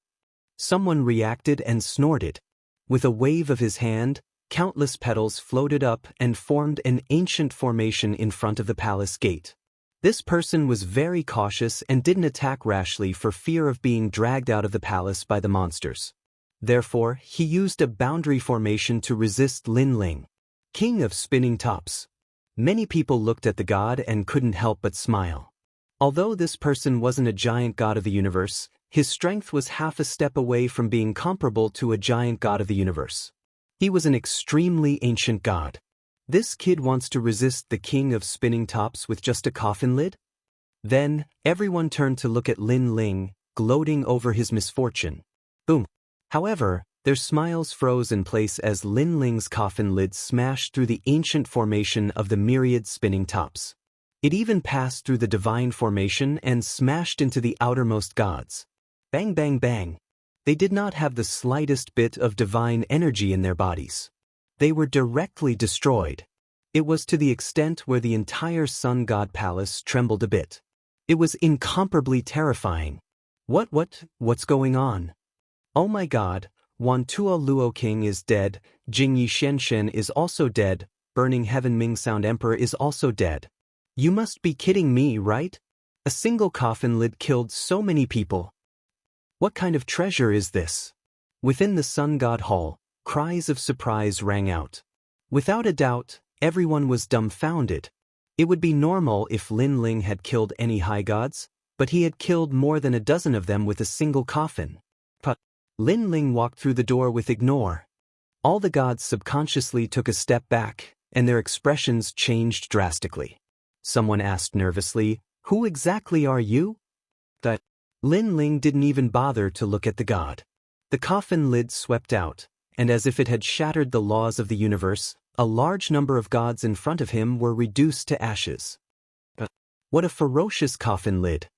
Someone reacted and snorted. With a wave of his hand, countless petals floated up and formed an ancient formation in front of the palace gate. This person was very cautious and didn't attack rashly for fear of being dragged out of the palace by the monsters. Therefore, he used a boundary formation to resist Lin Ling, king of spinning tops. Many people looked at the god and couldn't help but smile. Although this person wasn't a giant god of the universe, his strength was half a step away from being comparable to a giant god of the universe. He was an extremely ancient god. This kid wants to resist the king of spinning tops with just a coffin lid? Then, everyone turned to look at Lin Ling, gloating over his misfortune. Boom. However, their smiles froze in place as Lin Ling's coffin lid smashed through the ancient formation of the myriad spinning tops. It even passed through the divine formation and smashed into the outermost gods. Bang bang bang. They did not have the slightest bit of divine energy in their bodies. They were directly destroyed. It was to the extent where the entire sun god palace trembled a bit. It was incomparably terrifying. What's going on? Oh my god, Wan Tuo Luo King is dead, Jingyi Xianxia is also dead, Burning Heaven Ming Sound Emperor is also dead. You must be kidding me, right? A single coffin lid killed so many people. What kind of treasure is this? Within the sun god hall, cries of surprise rang out. Without a doubt, everyone was dumbfounded. It would be normal if Lin Ling had killed any high gods, but he had killed more than a dozen of them with a single coffin. Lin Ling walked through the door with ignore. All the gods subconsciously took a step back, and their expressions changed drastically. Someone asked nervously, "Who exactly are you?" Lin Ling didn't even bother to look at the god. The coffin lid swept out, and as if it had shattered the laws of the universe, a large number of gods in front of him were reduced to ashes. What a ferocious coffin lid!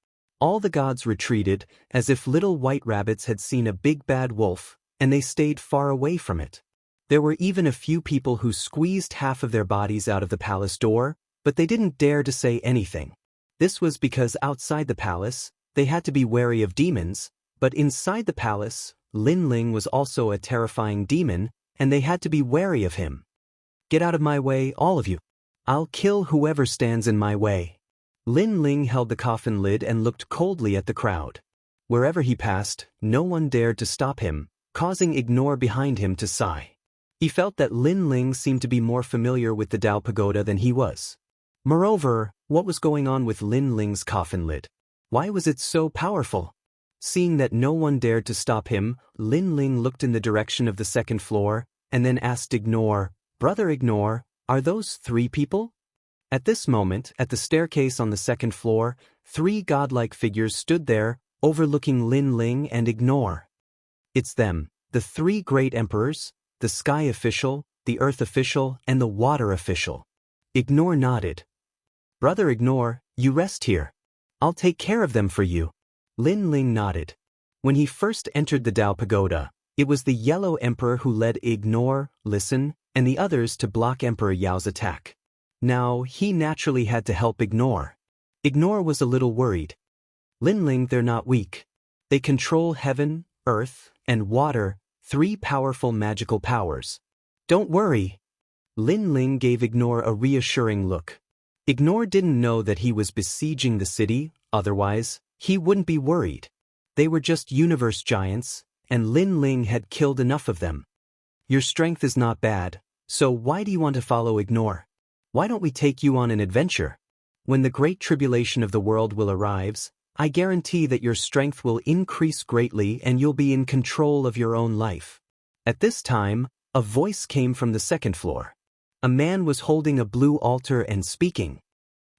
All the gods retreated, as if little white rabbits had seen a big bad wolf, and they stayed far away from it. There were even a few people who squeezed half of their bodies out of the palace door, but they didn't dare to say anything. This was because outside the palace, they had to be wary of demons, but inside the palace, Lin Ling was also a terrifying demon, and they had to be wary of him. "Get out of my way, all of you. I'll kill whoever stands in my way." Lin Ling held the coffin lid and looked coldly at the crowd. Wherever he passed, no one dared to stop him, causing Ignore behind him to sigh. He felt that Lin Ling seemed to be more familiar with the Tao Pagoda than he was. Moreover, what was going on with Lin Ling's coffin lid? Why was it so powerful? Seeing that no one dared to stop him, Lin Ling looked in the direction of the second floor, and then asked Ignore, "Brother Ignore, are those 3 people?" At this moment, at the staircase on the second floor, 3 godlike figures stood there, overlooking Lin Ling and Ignore. It's them, the 3 great emperors, the sky official, the earth official, and the water official. Ignore nodded. "Brother Ignore, you rest here. I'll take care of them for you." Lin Ling nodded. When he first entered the Tao Pagoda, it was the Yellow Emperor who led Ignore, Listen, and the others to block Emperor Yao's attack. Now, he naturally had to help Ignore. Ignore was a little worried. Lin Ling, they're not weak. They control heaven, earth, and water, 3 powerful magical powers. Don't worry. Lin Ling gave Ignore a reassuring look. Ignore didn't know that he was besieging the city, otherwise, he wouldn't be worried. They were just universe giants, and Lin Ling had killed enough of them. Your strength is not bad, so why do you want to follow Ignore? Why don't we take you on an adventure? When the great tribulation of the world will arrive, I guarantee that your strength will increase greatly and you'll be in control of your own life. At this time, a voice came from the second floor. A man was holding a blue altar and speaking.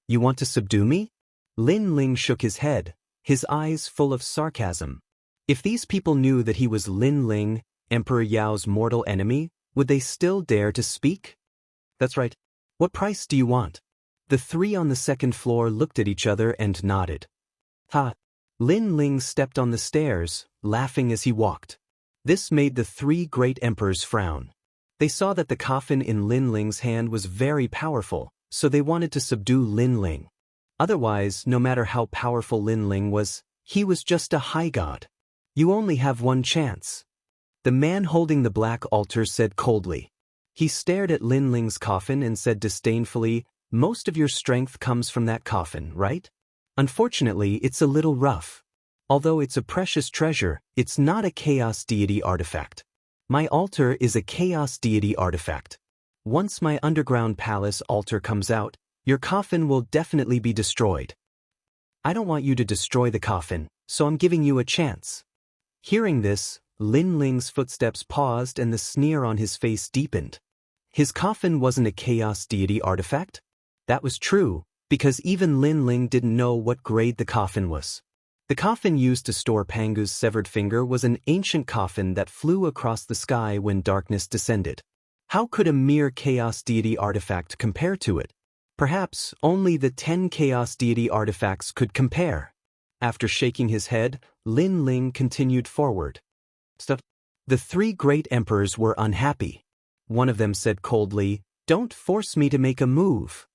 You want to subdue me? Lin Ling shook his head, his eyes full of sarcasm. If these people knew that he was Lin Ling, Emperor Yao's mortal enemy, would they still dare to speak? That's right. What price do you want? The three on the second floor looked at each other and nodded. Ha! Lin Ling stepped on the stairs, laughing as he walked. This made the three great emperors frown. They saw that the coffin in Lin Ling's hand was very powerful, so they wanted to subdue Lin Ling. Otherwise, no matter how powerful Lin Ling was, he was just a high god. You only have one chance. The man holding the black altar said coldly. He stared at Lin Ling's coffin and said disdainfully, most of your strength comes from that coffin, right? Unfortunately, it's a little rough. Although it's a precious treasure, it's not a chaos deity artifact. My altar is a chaos deity artifact. Once my underground palace altar comes out, your coffin will definitely be destroyed. I don't want you to destroy the coffin, so I'm giving you a chance. Hearing this, Lin Ling's footsteps paused and the sneer on his face deepened. His coffin wasn't a chaos deity artifact? That was true, because even Lin Ling didn't know what grade the coffin was. The coffin used to store Pangu's severed finger was an ancient coffin that flew across the sky when darkness descended. How could a mere chaos deity artifact compare to it? Perhaps only the 10 chaos deity artifacts could compare. After shaking his head, Lin Ling continued forward. The three great emperors were unhappy. One of them said coldly, "Don't force me to make a move."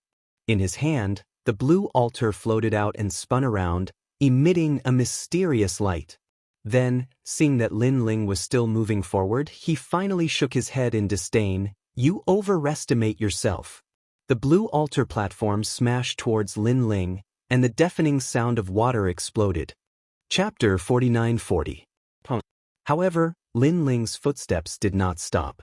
In his hand, the blue altar floated out and spun around, emitting a mysterious light. Then, seeing that Lin Ling was still moving forward, he finally shook his head in disdain. You overestimate yourself. The blue altar platform smashed towards Lin Ling, and the deafening sound of water exploded. Chapter 4940. However, Lin Ling's footsteps did not stop.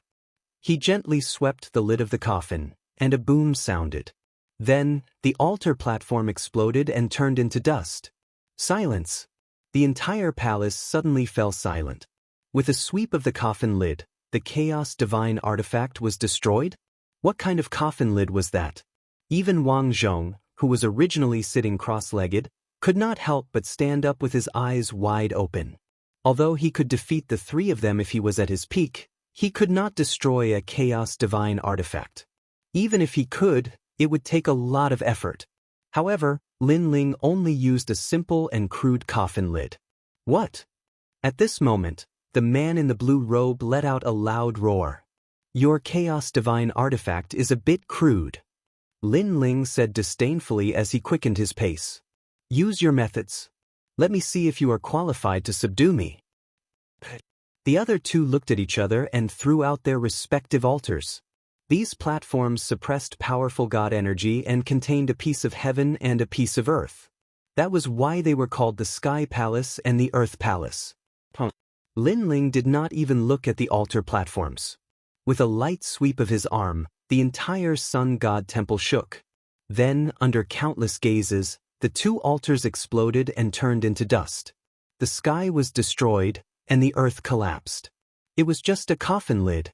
He gently swept the lid of the coffin, and a boom sounded. Then, the altar platform exploded and turned into dust. Silence. The entire palace suddenly fell silent. With a sweep of the coffin lid, the Chaos Divine artifact was destroyed? What kind of coffin lid was that? Even Wang Zhong, who was originally sitting cross-legged, could not help but stand up with his eyes wide open. Although he could defeat the three of them if he was at his peak, he could not destroy a Chaos Divine artifact. Even if he could, it would take a lot of effort. However, Lin Ling only used a simple and crude coffin lid. What? At this moment, the man in the blue robe let out a loud roar. Your Chaos Divine artifact is a bit crude. Lin Ling said disdainfully as he quickened his pace. Use your methods. Let me see if you are qualified to subdue me. The other two looked at each other and threw out their respective altars. These platforms suppressed powerful god energy and contained a piece of heaven and a piece of earth. That was why they were called the Sky Palace and the Earth Palace. Lin Ling did not even look at the altar platforms. With a light sweep of his arm, the entire sun god temple shook. Then, under countless gazes, the two altars exploded and turned into dust. The sky was destroyed, and the earth collapsed. It was just a coffin lid.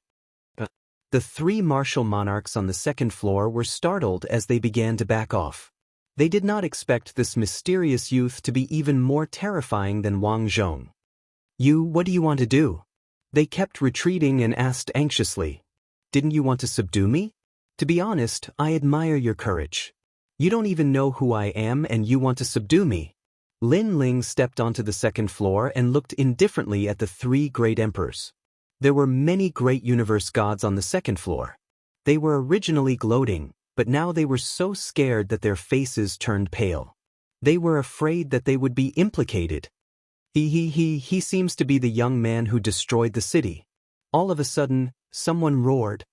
The three martial monarchs on the second floor were startled as they began to back off. They did not expect this mysterious youth to be even more terrifying than Wang Zhong. What do you want to do? They kept retreating and asked anxiously. Didn't you want to subdue me? To be honest, I admire your courage. You don't even know who I am and you want to subdue me. Lin Ling stepped onto the second floor and looked indifferently at the three great emperors. There were many great universe gods on the second floor. They were originally gloating, but now they were so scared that their faces turned pale. They were afraid that they would be implicated. He seems to be the young man who destroyed the city. All of a sudden, someone roared.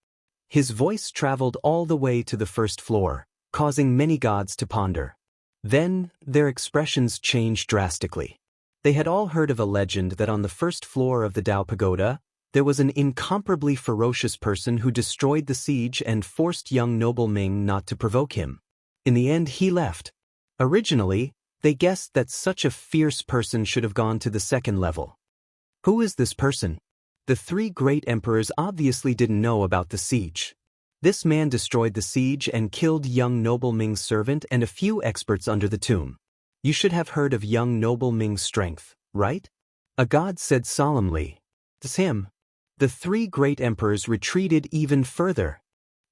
His voice traveled all the way to the first floor, causing many gods to ponder. Then, their expressions changed drastically. They had all heard of a legend that on the first floor of the Dao Pagoda, there was an incomparably ferocious person who destroyed the siege and forced young noble Ming not to provoke him. In the end, he left. Originally, they guessed that such a fierce person should have gone to the second level. Who is this person? The three great emperors obviously didn't know about the siege. This man destroyed the siege and killed young noble Ming's servant and a few experts under the tomb. You should have heard of young noble Ming's strength, right? A god said solemnly. To him. The three great emperors retreated even further.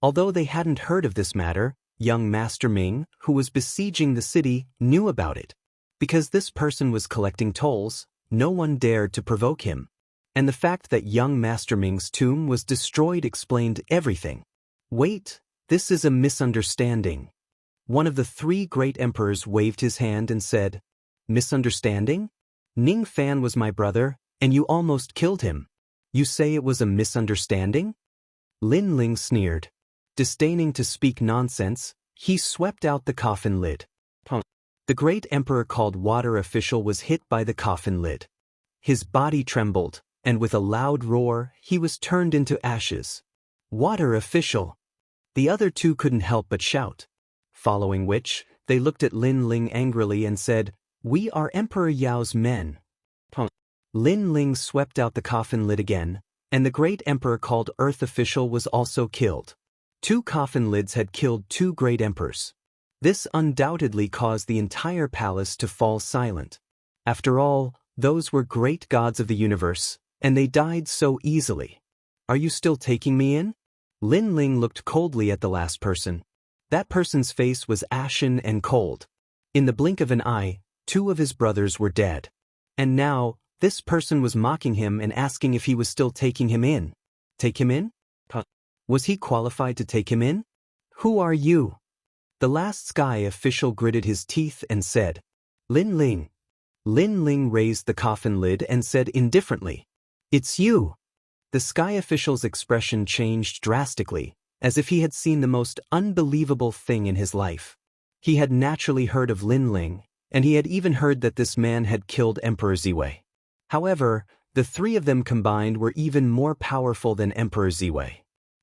Although they hadn't heard of this matter, young Master Ming, who was besieging the city, knew about it. Because this person was collecting tolls, no one dared to provoke him. And the fact that young Master Ming's tomb was destroyed explained everything. Wait, this is a misunderstanding. One of the three great emperors waved his hand and said, Misunderstanding? Ning Fan was my brother, and you almost killed him. You say it was a misunderstanding? Lin Ling sneered. Disdaining to speak nonsense, he swept out the coffin lid. The great emperor called Water Official was hit by the coffin lid. His body trembled, and with a loud roar, he was turned into ashes. Water Official! The other two couldn't help but shout. Following which, they looked at Lin Ling angrily and said, We are Emperor Yao's men. Lin Ling swept out the coffin lid again, and the great emperor called Earth Official was also killed. 2 coffin lids had killed 2 great emperors. This undoubtedly caused the entire palace to fall silent. After all, those were great gods of the universe, and they died so easily. Are you still taking me in? Lin Ling looked coldly at the last person. That person's face was ashen and cold. In the blink of an eye, 2 of his brothers were dead. And now, this person was mocking him and asking if he was still taking him in. Take him in? Was he qualified to take him in? Who are you? The last sky official gritted his teeth and said, Lin Ling. Lin Ling raised the coffin lid and said indifferently, It's you. The sky official's expression changed drastically, as if he had seen the most unbelievable thing in his life. He had naturally heard of Lin Ling, and he had even heard that this man had killed Emperor Ziwei. However, the 3 of them combined were even more powerful than Emperor Ziwei.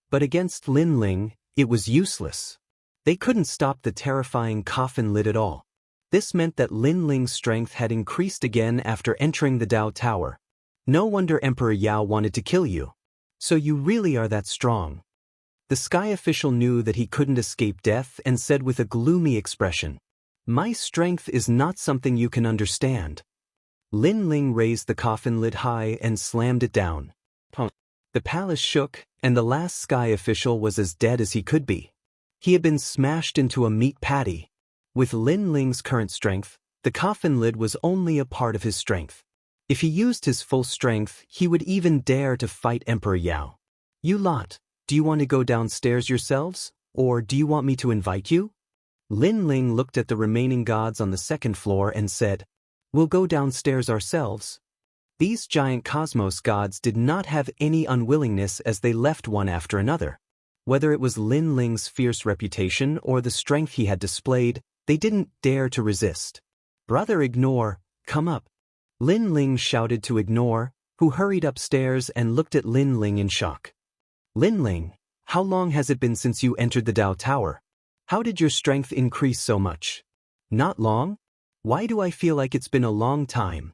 But against Lin Ling, it was useless. They couldn't stop the terrifying coffin lid at all. This meant that Lin Ling's strength had increased again after entering the Dao Tower. No wonder Emperor Yao wanted to kill you. So you really are that strong. The sky official knew that he couldn't escape death and said with a gloomy expression, My strength is not something you can understand. Lin Ling raised the coffin lid high and slammed it down. The palace shook, and the last sky official was as dead as he could be. He had been smashed into a meat patty. With Lin Ling's current strength, the coffin lid was only a part of his strength. If he used his full strength, he would even dare to fight Emperor Yao. You lot, do you want to go downstairs yourselves, or do you want me to invite you? Lin Ling looked at the remaining gods on the 2nd floor and said, We'll go downstairs ourselves. These giant cosmos gods did not have any unwillingness as they left one after another. Whether it was Lin Ling's fierce reputation or the strength he had displayed, they didn't dare to resist. Brother Ignore, come up. Lin Ling shouted to Ignore, who hurried upstairs and looked at Lin Ling in shock. Lin Ling, how long has it been since you entered the Dao Tower? How did your strength increase so much? Not long? Why do I feel like it's been a long time?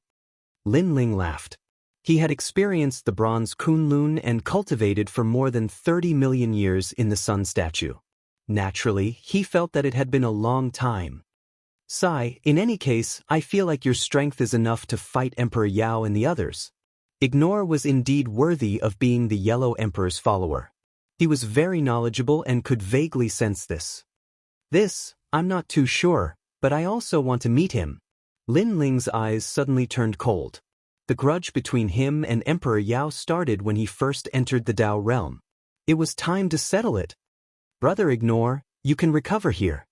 Lin Ling laughed. He had experienced the bronze Kunlun and cultivated for more than 30 million years in the sun statue. Naturally, he felt that it had been a long time. Sai, in any case, I feel like your strength is enough to fight Emperor Yao and the others. Ignore was indeed worthy of being the Yellow Emperor's follower. He was very knowledgeable and could vaguely sense this. This, I'm not too sure, but I also want to meet him. Lin Ling's eyes suddenly turned cold. The grudge between him and Emperor Yao started when he first entered the Dao realm. It was time to settle it. Brother Ignore, you can recover here.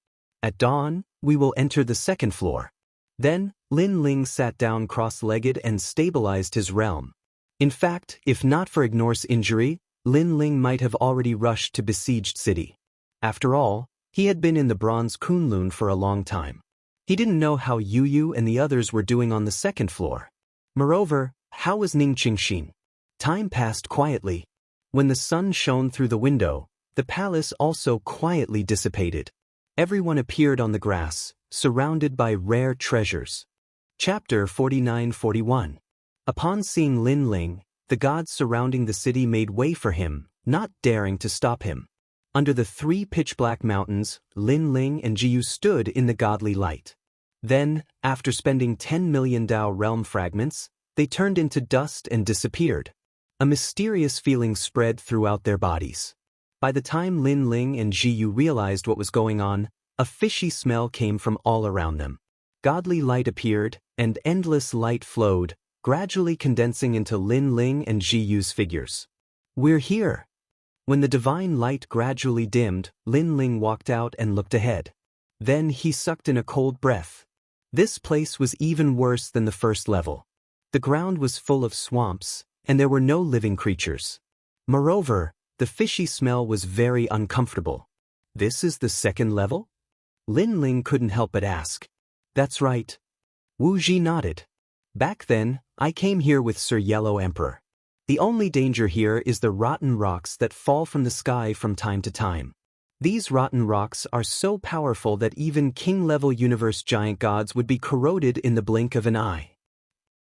At dawn, we will enter the 2nd floor. Then, Lin Ling sat down cross-legged and stabilized his realm. In fact, if not for Ignore's injury, Lin Ling might have already rushed to besieged city. After all, he had been in the bronze Kunlun for a long time. He didn't know how Yu Yu and the others were doing on the 2nd floor. Moreover, how was Ning Qingxin? Time passed quietly. When the sun shone through the window, the palace also quietly dissipated. Everyone appeared on the grass, surrounded by rare treasures. Chapter 49-41. Upon seeing Lin Ling, the gods surrounding the city made way for him, not daring to stop him. Under the 3 pitch-black mountains, Lin Ling and Jiyu stood in the godly light. Then, after spending 10 million Dao realm fragments, they turned into dust and disappeared. A mysterious feeling spread throughout their bodies. By the time Lin Ling and Jiyu realized what was going on, a fishy smell came from all around them. Godly light appeared, and endless light flowed, gradually condensing into Lin Ling and Jiyu's figures. "We're here." When the divine light gradually dimmed, Lin Ling walked out and looked ahead. Then he sucked in a cold breath. This place was even worse than the first level. The ground was full of swamps, and there were no living creatures. Moreover, the fishy smell was very uncomfortable. "This is the second level?" Lin Ling couldn't help but ask. "That's right." Wu Ji nodded. "Back then, I came here with Sir Yellow Emperor. The only danger here is the rotten rocks that fall from the sky from time to time. These rotten rocks are so powerful that even king-level universe giant gods would be corroded in the blink of an eye.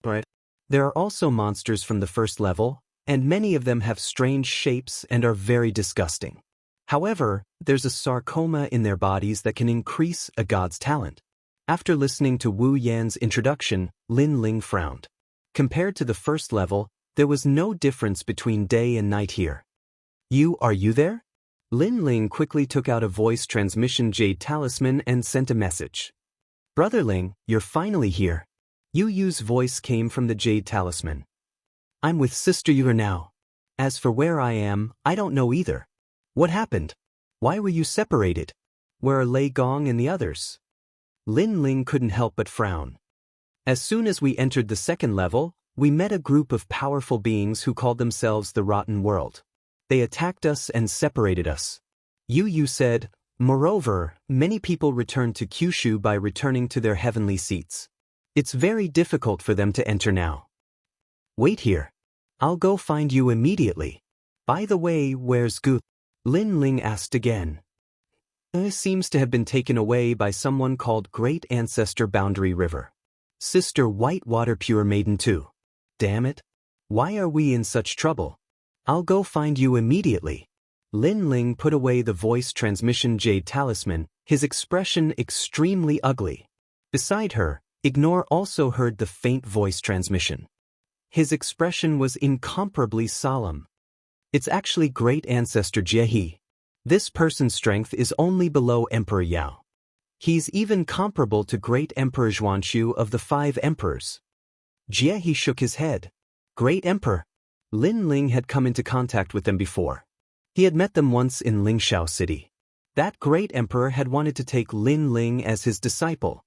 But there are also monsters from the first level, and many of them have strange shapes and are very disgusting. However, there's a sarcoma in their bodies that can increase a god's talent." After listening to Wu Yan's introduction, Lin Ling frowned. Compared to the first level, there was no difference between day and night here. Are you there?" Lin Ling quickly took out a voice transmission jade talisman and sent a message. "Brother Ling, you're finally here." Yu's voice came from the jade talisman. "I'm with Sister Yu now. As for where I am, I don't know either. What happened? Why were you separated? Where are Lei Gong and the others?" Lin Ling couldn't help but frown. "As soon as we entered the second level, we met a group of powerful beings who called themselves the Rotten World. They attacked us and separated us." Yu said, "Moreover, many people returned to Kyushu by returning to their heavenly seats. It's very difficult for them to enter now." "Wait here. I'll go find you immediately. By the way, where's Gu?" Lin Ling asked again. "Seems to have been taken away by someone called Great Ancestor Boundary River. Sister Whitewater Pure Maiden too. Damn it. Why are we in such trouble? I'll go find you immediately." Lin Ling put away the voice transmission jade talisman, his expression extremely ugly. Beside her, Ignore also heard the faint voice transmission. His expression was incomparably solemn. "It's actually Great Ancestor Jiehe. This person's strength is only below Emperor Yao. He's even comparable to Great Emperor Xuanxu of the 5 emperors." Jiehe shook his head. "Great Emperor?" Lin Ling had come into contact with them before. He had met them once in Lingxiao City. That Great Emperor had wanted to take Lin Ling as his disciple.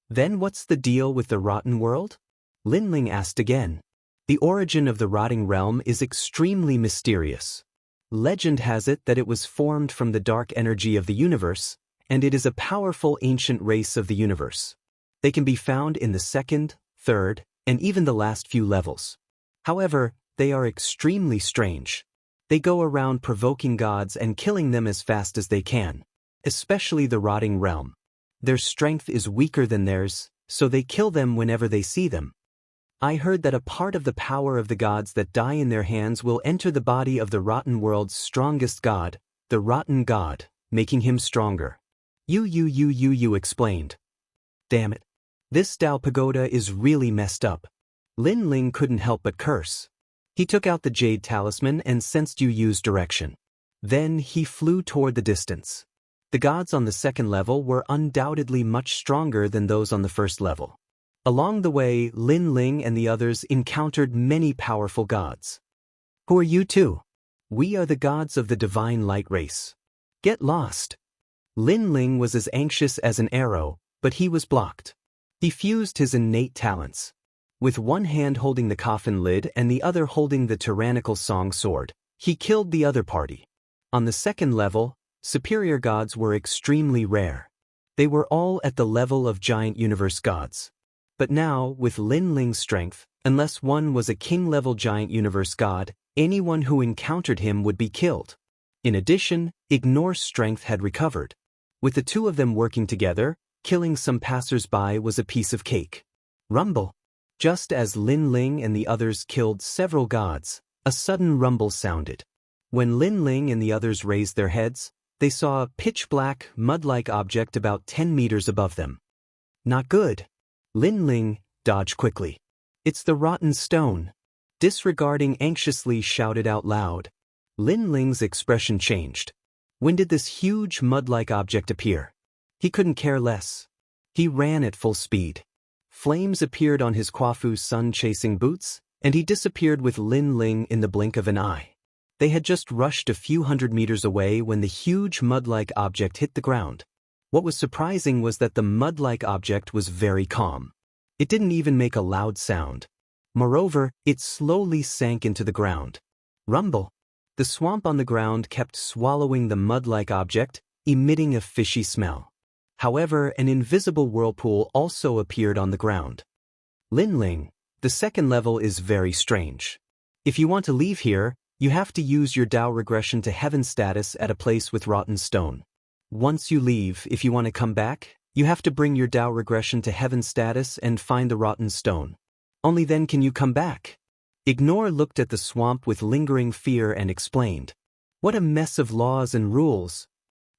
"Then what's the deal with the Rotten World?" Lin Ling asked again. "The origin of the rotting realm is extremely mysterious. Legend has it that it was formed from the dark energy of the universe, and it is a powerful ancient race of the universe. They can be found in the 2nd, 3rd, and even the last few levels. However, they are extremely strange. They go around provoking gods and killing them as fast as they can, especially the rotting realm. Their strength is weaker than theirs, so they kill them whenever they see them. I heard that a part of the power of the gods that die in their hands will enter the body of the rotten world's strongest god, the rotten god, making him stronger." You explained. "Damn it. This Dao Pagoda is really messed up." Lin Ling couldn't help but curse. He took out the jade talisman and sensed Yu's direction. Then he flew toward the distance. The gods on the 2nd level were undoubtedly much stronger than those on the 1st level. Along the way, Lin Ling and the others encountered many powerful gods. "Who are you two?" "We are the gods of the divine light race." "Get lost." Lin Ling was as anxious as an arrow, but he was blocked. He fused his innate talents. With one hand holding the coffin lid and the other holding the tyrannical song sword, he killed the other party. On the 2nd level, superior gods were extremely rare. They were all at the level of giant universe gods. But now, with Lin Ling's strength, unless one was a king-level giant universe god, anyone who encountered him would be killed. In addition, Ignore's strength had recovered. With the two of them working together, killing some passers-by was a piece of cake. Rumble. Just as Lin Ling and the others killed several gods, a sudden rumble sounded. When Lin Ling and the others raised their heads, they saw a pitch-black, mud-like object about 10 meters above them. Not good. Lin Ling dodged quickly. It's the rotten stone. Disregarding anxiously shouted out loud. Lin Ling's expression changed. When did this huge mud-like object appear? He couldn't care less. He ran at full speed. Flames appeared on his Quafu sun-chasing boots, and he disappeared with Lin Ling in the blink of an eye. They had just rushed a few hundred meters away when the huge mud-like object hit the ground. What was surprising was that the mud-like object was very calm. It didn't even make a loud sound. Moreover, it slowly sank into the ground. Rumble. The swamp on the ground kept swallowing the mud-like object, emitting a fishy smell. However, an invisible whirlpool also appeared on the ground. Lin Ling, the second level is very strange. If you want to leave here, you have to use your Dao regression to heaven status at a place with rotten stone. Once you leave, if you want to come back, you have to bring your Dao regression to heaven status and find the rotten stone. Only then can you come back. Ignore looked at the swamp with lingering fear and explained. What a mess of laws and rules.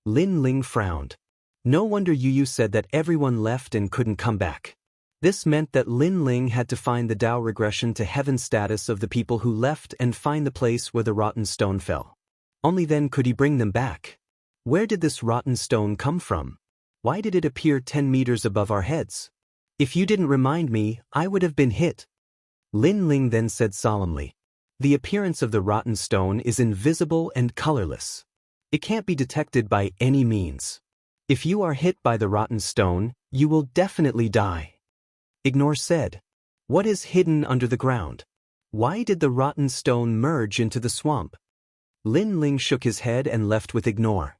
Lin Ling frowned. No wonder Yu said that everyone left and couldn't come back. This meant that Lin Ling had to find the Dao regression to heaven status of the people who left and find the place where the rotten stone fell. Only then could he bring them back. Where did this rotten stone come from? Why did it appear 10 meters above our heads? If you didn't remind me, I would have been hit. Lin Ling then said solemnly. The appearance of the rotten stone is invisible and colorless. It can't be detected by any means. If you are hit by the rotten stone, you will definitely die. Ignore said. What is hidden under the ground? Why did the rotten stone merge into the swamp? Lin Ling shook his head and left with Ignore.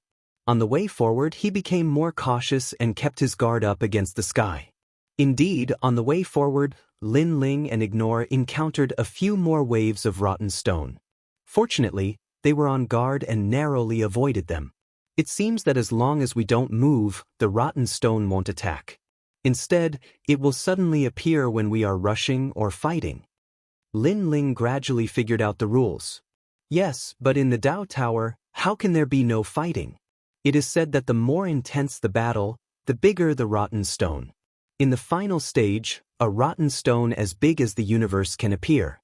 On the way forward, he became more cautious and kept his guard up against the sky. Indeed, on the way forward, Lin Ling and Ignore encountered a few more waves of rotten stone. Fortunately, they were on guard and narrowly avoided them. It seems that as long as we don't move, the rotten stone won't attack. Instead, it will suddenly appear when we are rushing or fighting. Lin Ling gradually figured out the rules. Yes, but in the Dao Tower, how can there be no fighting? It is said that the more intense the battle, the bigger the rotten stone. In the final stage, a rotten stone as big as the universe can appear.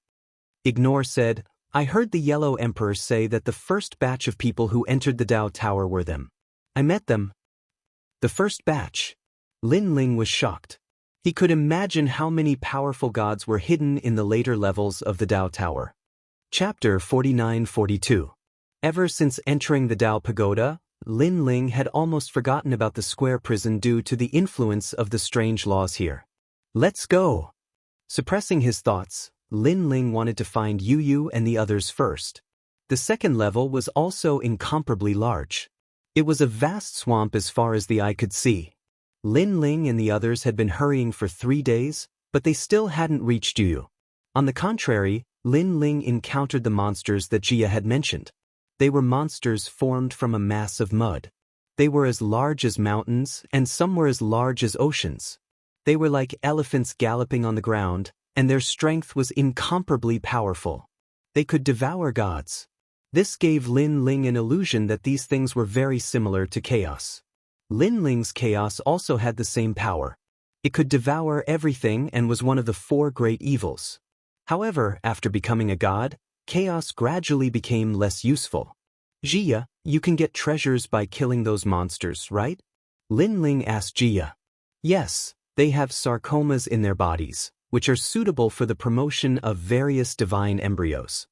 Ignore said, I heard the Yellow Emperor say that the first batch of people who entered the Dao Tower were them. I met them. The first batch. Lin Ling was shocked. He could imagine how many powerful gods were hidden in the later levels of the Dao Tower. Chapter 49-42. Ever since entering the Dao Pagoda, Lin Ling had almost forgotten about the square prison due to the influence of the strange laws here. Let's go. Suppressing his thoughts, Lin Ling wanted to find Yu and the others first. The second level was also incomparably large. It was a vast swamp as far as the eye could see. Lin Ling and the others had been hurrying for 3 days, but they still hadn't reached Yu. On the contrary, Lin Ling encountered the monsters that Jia had mentioned. They were monsters formed from a mass of mud. They were as large as mountains, and some were as large as oceans. They were like elephants galloping on the ground, and their strength was incomparably powerful. They could devour gods. This gave Lin Ling an illusion that these things were very similar to chaos. Lin Ling's chaos also had the same power. It could devour everything and was one of the 4 great evils. However, after becoming a god, chaos gradually became less useful. Jia, you can get treasures by killing those monsters, right? Lin Ling asked Jia. Yes, they have sarcomas in their bodies, which are suitable for the promotion of various divine embryos.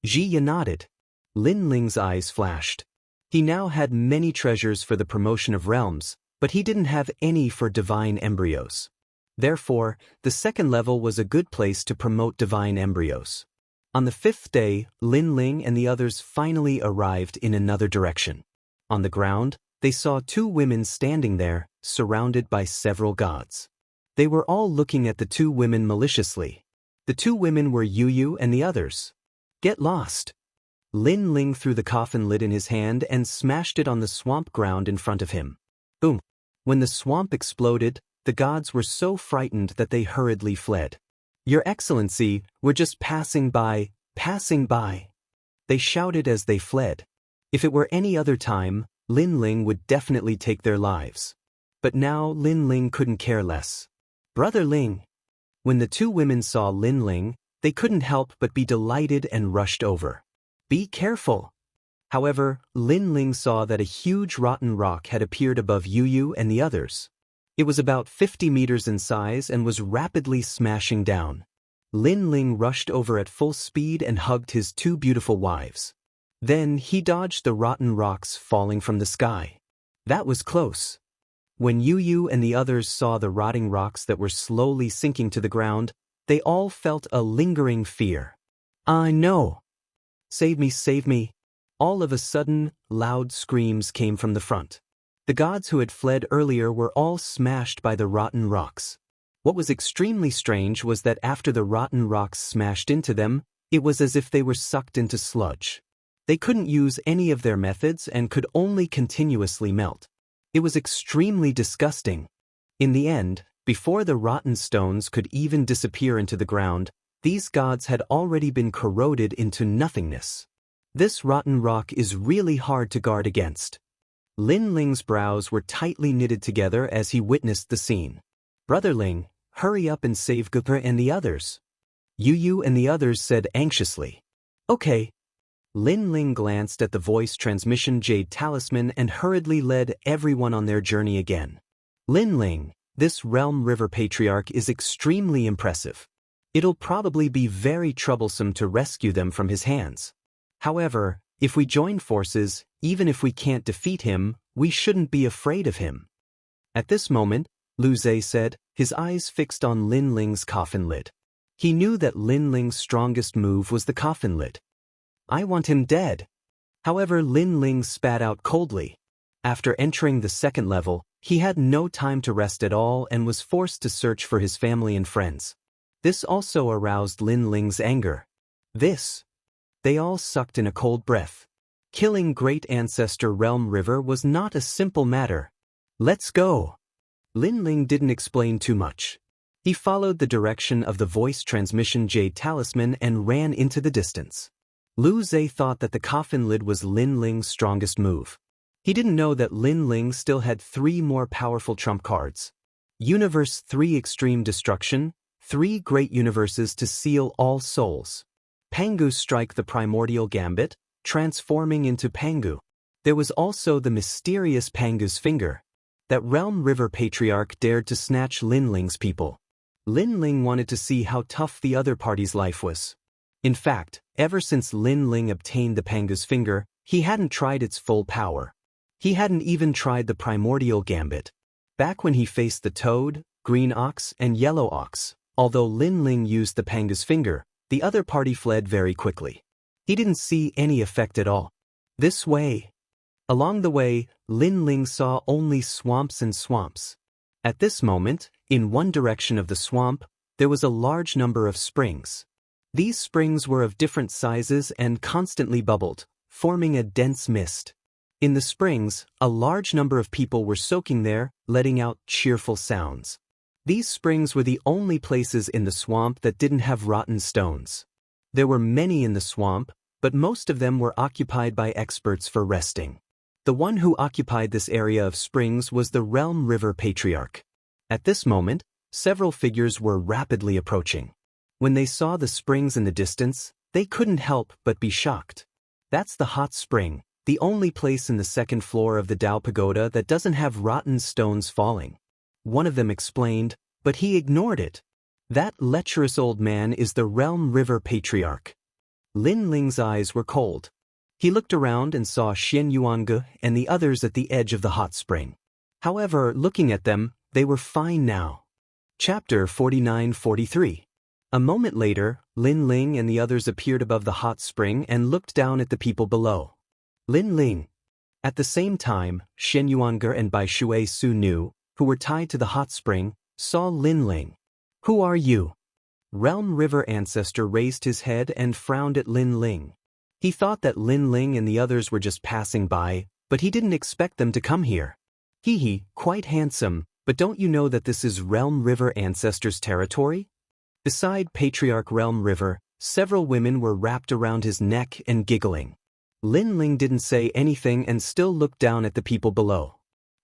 Jia nodded. Lin Ling's eyes flashed. He now had many treasures for the promotion of realms, but he didn't have any for divine embryos. Therefore, the second level was a good place to promote divine embryos. On the 5th day, Lin Ling and the others finally arrived in another direction. On the ground, they saw 2 women standing there, surrounded by several gods. They were all looking at the 2 women maliciously. The 2 women were Yu and the others. Get lost. Lin Ling threw the coffin lid in his hand and smashed it on the swamp ground in front of him. Boom! When the swamp exploded, the gods were so frightened that they hurriedly fled. Your Excellency, we're just passing by, passing by. They shouted as they fled. If it were any other time, Lin Ling would definitely take their lives. But now Lin Ling couldn't care less. Brother Ling. When the two women saw Lin Ling, they couldn't help but be delighted and rushed over. Be careful. However, Lin Ling saw that a huge rotten rock had appeared above Yu and the others. It was about 50 meters in size and was rapidly smashing down. Lin Ling rushed over at full speed and hugged his two beautiful wives. Then he dodged the rotten rocks falling from the sky. That was close. When Yu and the others saw the rotting rocks that were slowly sinking to the ground, they all felt a lingering fear. "I know. Save me, save me." All of a sudden, loud screams came from the front. The gods who had fled earlier were all smashed by the rotten rocks. What was extremely strange was that after the rotten rocks smashed into them, it was as if they were sucked into sludge. They couldn't use any of their methods and could only continuously melt. It was extremely disgusting. In the end, before the rotten stones could even disappear into the ground, these gods had already been corroded into nothingness. This rotten rock is really hard to guard against. Lin Ling's brows were tightly knitted together as he witnessed the scene. Brother Ling, hurry up and save Gupa and the others. Yu and the others said anxiously. Okay. Lin Ling glanced at the voice transmission jade talisman and hurriedly led everyone on their journey again. Lin Ling, this Realm River Patriarch is extremely impressive. It'll probably be very troublesome to rescue them from his hands. However, if we join forces, even if we can't defeat him, we shouldn't be afraid of him. At this moment, Lu Zhe said, his eyes fixed on Lin Ling's coffin lid. He knew that Lin Ling's strongest move was the coffin lid. I want him dead. However, Lin Ling spat out coldly. After entering the second level, he had no time to rest at all and was forced to search for his family and friends. This also aroused Lin Ling's anger. They all sucked in a cold breath. Killing Great Ancestor Realm River was not a simple matter. Let's go. Lin Ling didn't explain too much. He followed the direction of the voice transmission jade talisman and ran into the distance. Lu Zhe thought that the coffin lid was Lin Ling's strongest move. He didn't know that Lin Ling still had 3 more powerful trump cards. Universe 3 Extreme Destruction, 3 Great Universes to Seal All Souls. Pangu Strike the Primordial Gambit, transforming into Pangu. There was also the mysterious Pangu's Finger. That Realm River Patriarch dared to snatch Lin Ling's people. Lin Ling wanted to see how tough the other party's life was. In fact, ever since Lin Ling obtained the Pangu's Finger, he hadn't tried its full power. He hadn't even tried the Primordial Gambit. Back when he faced the Toad, Green Ox, and Yellow Ox, although Lin Ling used the Pangu's Finger, the other party fled very quickly. He didn't see any effect at all. This way. Along the way, Lin Ling saw only swamps and swamps. At this moment, in one direction of the swamp, there was a large number of springs. These springs were of different sizes and constantly bubbled, forming a dense mist. In the springs, a large number of people were soaking there, letting out cheerful sounds. These springs were the only places in the swamp that didn't have rotten stones. There were many in the swamp, but most of them were occupied by experts for resting. The one who occupied this area of springs was the Realm River Patriarch. At this moment, several figures were rapidly approaching. When they saw the springs in the distance, they couldn't help but be shocked. That's the hot spring, the only place in the second floor of the Dao Pagoda that doesn't have rotten stones falling. One of them explained, but he ignored it. That lecherous old man is the Realm River Patriarch. Lin Ling's eyes were cold. He looked around and saw Xianxia and the others at the edge of the hot spring. However, looking at them, they were fine now. Chapter 49-43. A moment later, Lin Ling and the others appeared above the hot spring and looked down at the people below. Lin Ling. At the same time, Xianxia and Bai Shui Su Nu, who were tied to the hot spring, saw Lin Ling. Who are you? Realm River Ancestor raised his head and frowned at Lin Ling. He thought that Lin Ling and the others were just passing by, but he didn't expect them to come here. Quite handsome, but don't you know that this is Realm River Ancestor's territory? Beside Patriarch Realm River, several women were wrapped around his neck and giggling. Lin Ling didn't say anything and still looked down at the people below.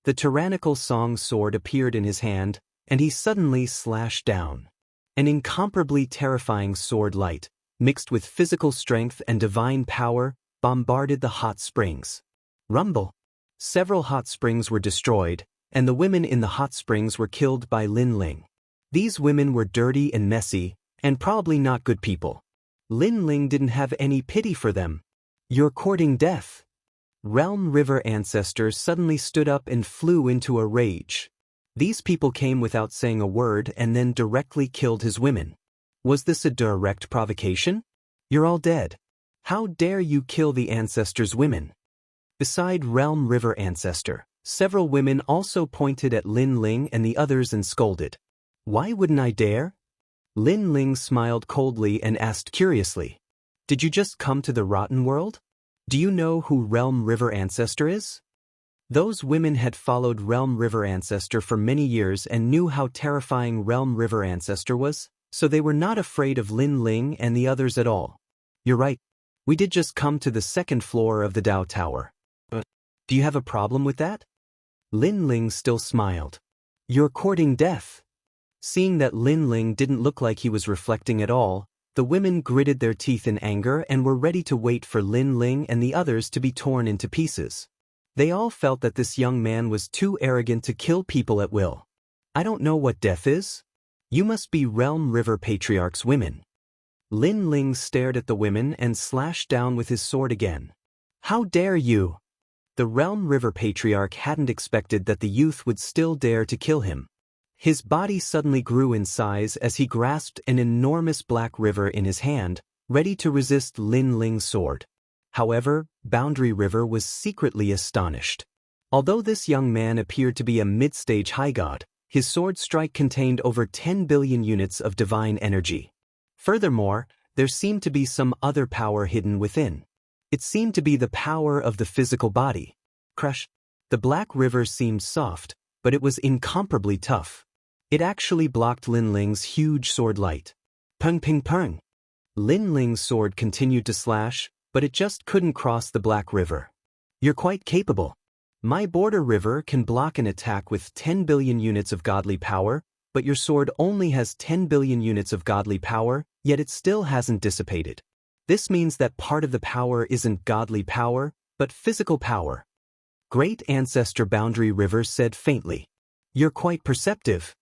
The tyrannical song sword appeared in his hand, and he suddenly slashed down. An incomparably terrifying sword light, mixed with physical strength and divine power, bombarded the hot springs. Rumble! Several hot springs were destroyed, and the women in the hot springs were killed by Lin Ling. These women were dirty and messy, and probably not good people. Lin Ling didn't have any pity for them. "You're courting death." Realm River Ancestor suddenly stood up and flew into a rage. These people came without saying a word and then directly killed his women. Was this a direct provocation? "You're all dead. How dare you kill the Ancestor's women?" Beside Realm River Ancestor, several women also pointed at Lin Ling and the others and scolded. "Why wouldn't I dare?" Lin Ling smiled coldly and asked curiously, "Did you just come to the rotten world? Do you know who Realm River Ancestor is?" Those women had followed Realm River Ancestor for many years and knew how terrifying Realm River Ancestor was, so they were not afraid of Lin Ling and the others at all. "You're right. We did just come to the second floor of the Dao Tower. Do you have a problem with that?" Lin Ling still smiled. "You're courting death." Seeing that Lin Ling didn't look like he was reflecting at all, the women gritted their teeth in anger and were ready to wait for Lin Ling and the others to be torn into pieces. They all felt that this young man was too arrogant to kill people at will. "I don't know what death is. You must be Realm River Patriarch's women." Lin Ling stared at the women and slashed down with his sword again. "How dare you!" The Realm River Patriarch hadn't expected that the youth would still dare to kill him. His body suddenly grew in size as he grasped an enormous black river in his hand, ready to resist Lin Ling's sword. However, Boundary River was secretly astonished. Although this young man appeared to be a mid-stage high god, his sword strike contained over 10 billion units of divine energy. Furthermore, there seemed to be some other power hidden within. It seemed to be the power of the physical body. Crush. The black river seemed soft, but it was incomparably tough. It actually blocked Lin Ling's huge sword light. Pung ping pung. Lin Ling's sword continued to slash, but it just couldn't cross the black river. "You're quite capable. My border river can block an attack with 10 billion units of godly power, but your sword only has 10 billion units of godly power, yet it still hasn't dissipated. This means that part of the power isn't godly power, but physical power." Great Ancestor Boundary River said faintly. "You're quite perceptive."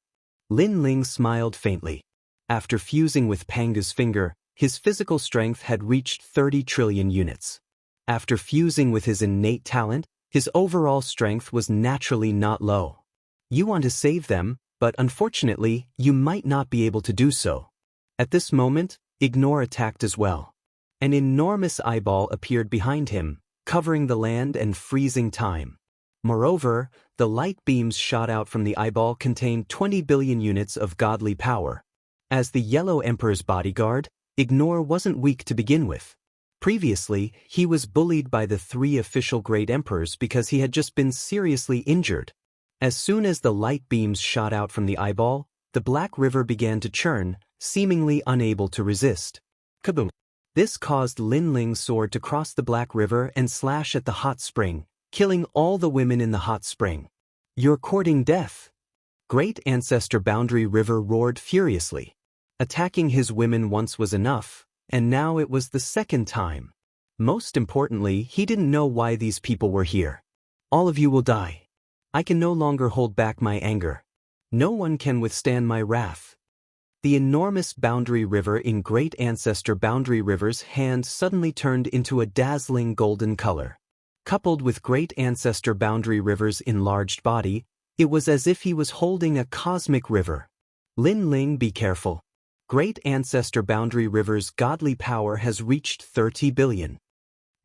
Lin Ling smiled faintly. After fusing with Panga's finger, his physical strength had reached 30 trillion units. After fusing with his innate talent, his overall strength was naturally not low. You want to save them, but unfortunately, you might not be able to do so. At this moment, Ignore attacked as well. An enormous eyeball appeared behind him, covering the land and freezing time. Moreover, the light beams shot out from the eyeball contained 20 billion units of godly power. As the Yellow Emperor's bodyguard, Ignore wasn't weak to begin with. Previously, he was bullied by the 3 official Great Emperors because he had just been seriously injured. As soon as the light beams shot out from the eyeball, the Black River began to churn, seemingly unable to resist. Kaboom! This caused Lin Ling's sword to cross the Black River and slash at the hot spring, killing all the women in the hot spring. "You're courting death!" Great Ancestor Boundary River roared furiously. Attacking his women once was enough, and now it was the second time. Most importantly, he didn't know why these people were here. "All of you will die. I can no longer hold back my anger. No one can withstand my wrath." The enormous Boundary River in Great Ancestor Boundary River's hand suddenly turned into a dazzling golden color. Coupled with Great Ancestor Boundary River's enlarged body, it was as if he was holding a cosmic river. "Lin Ling, be careful. Great Ancestor Boundary River's godly power has reached 30 billion.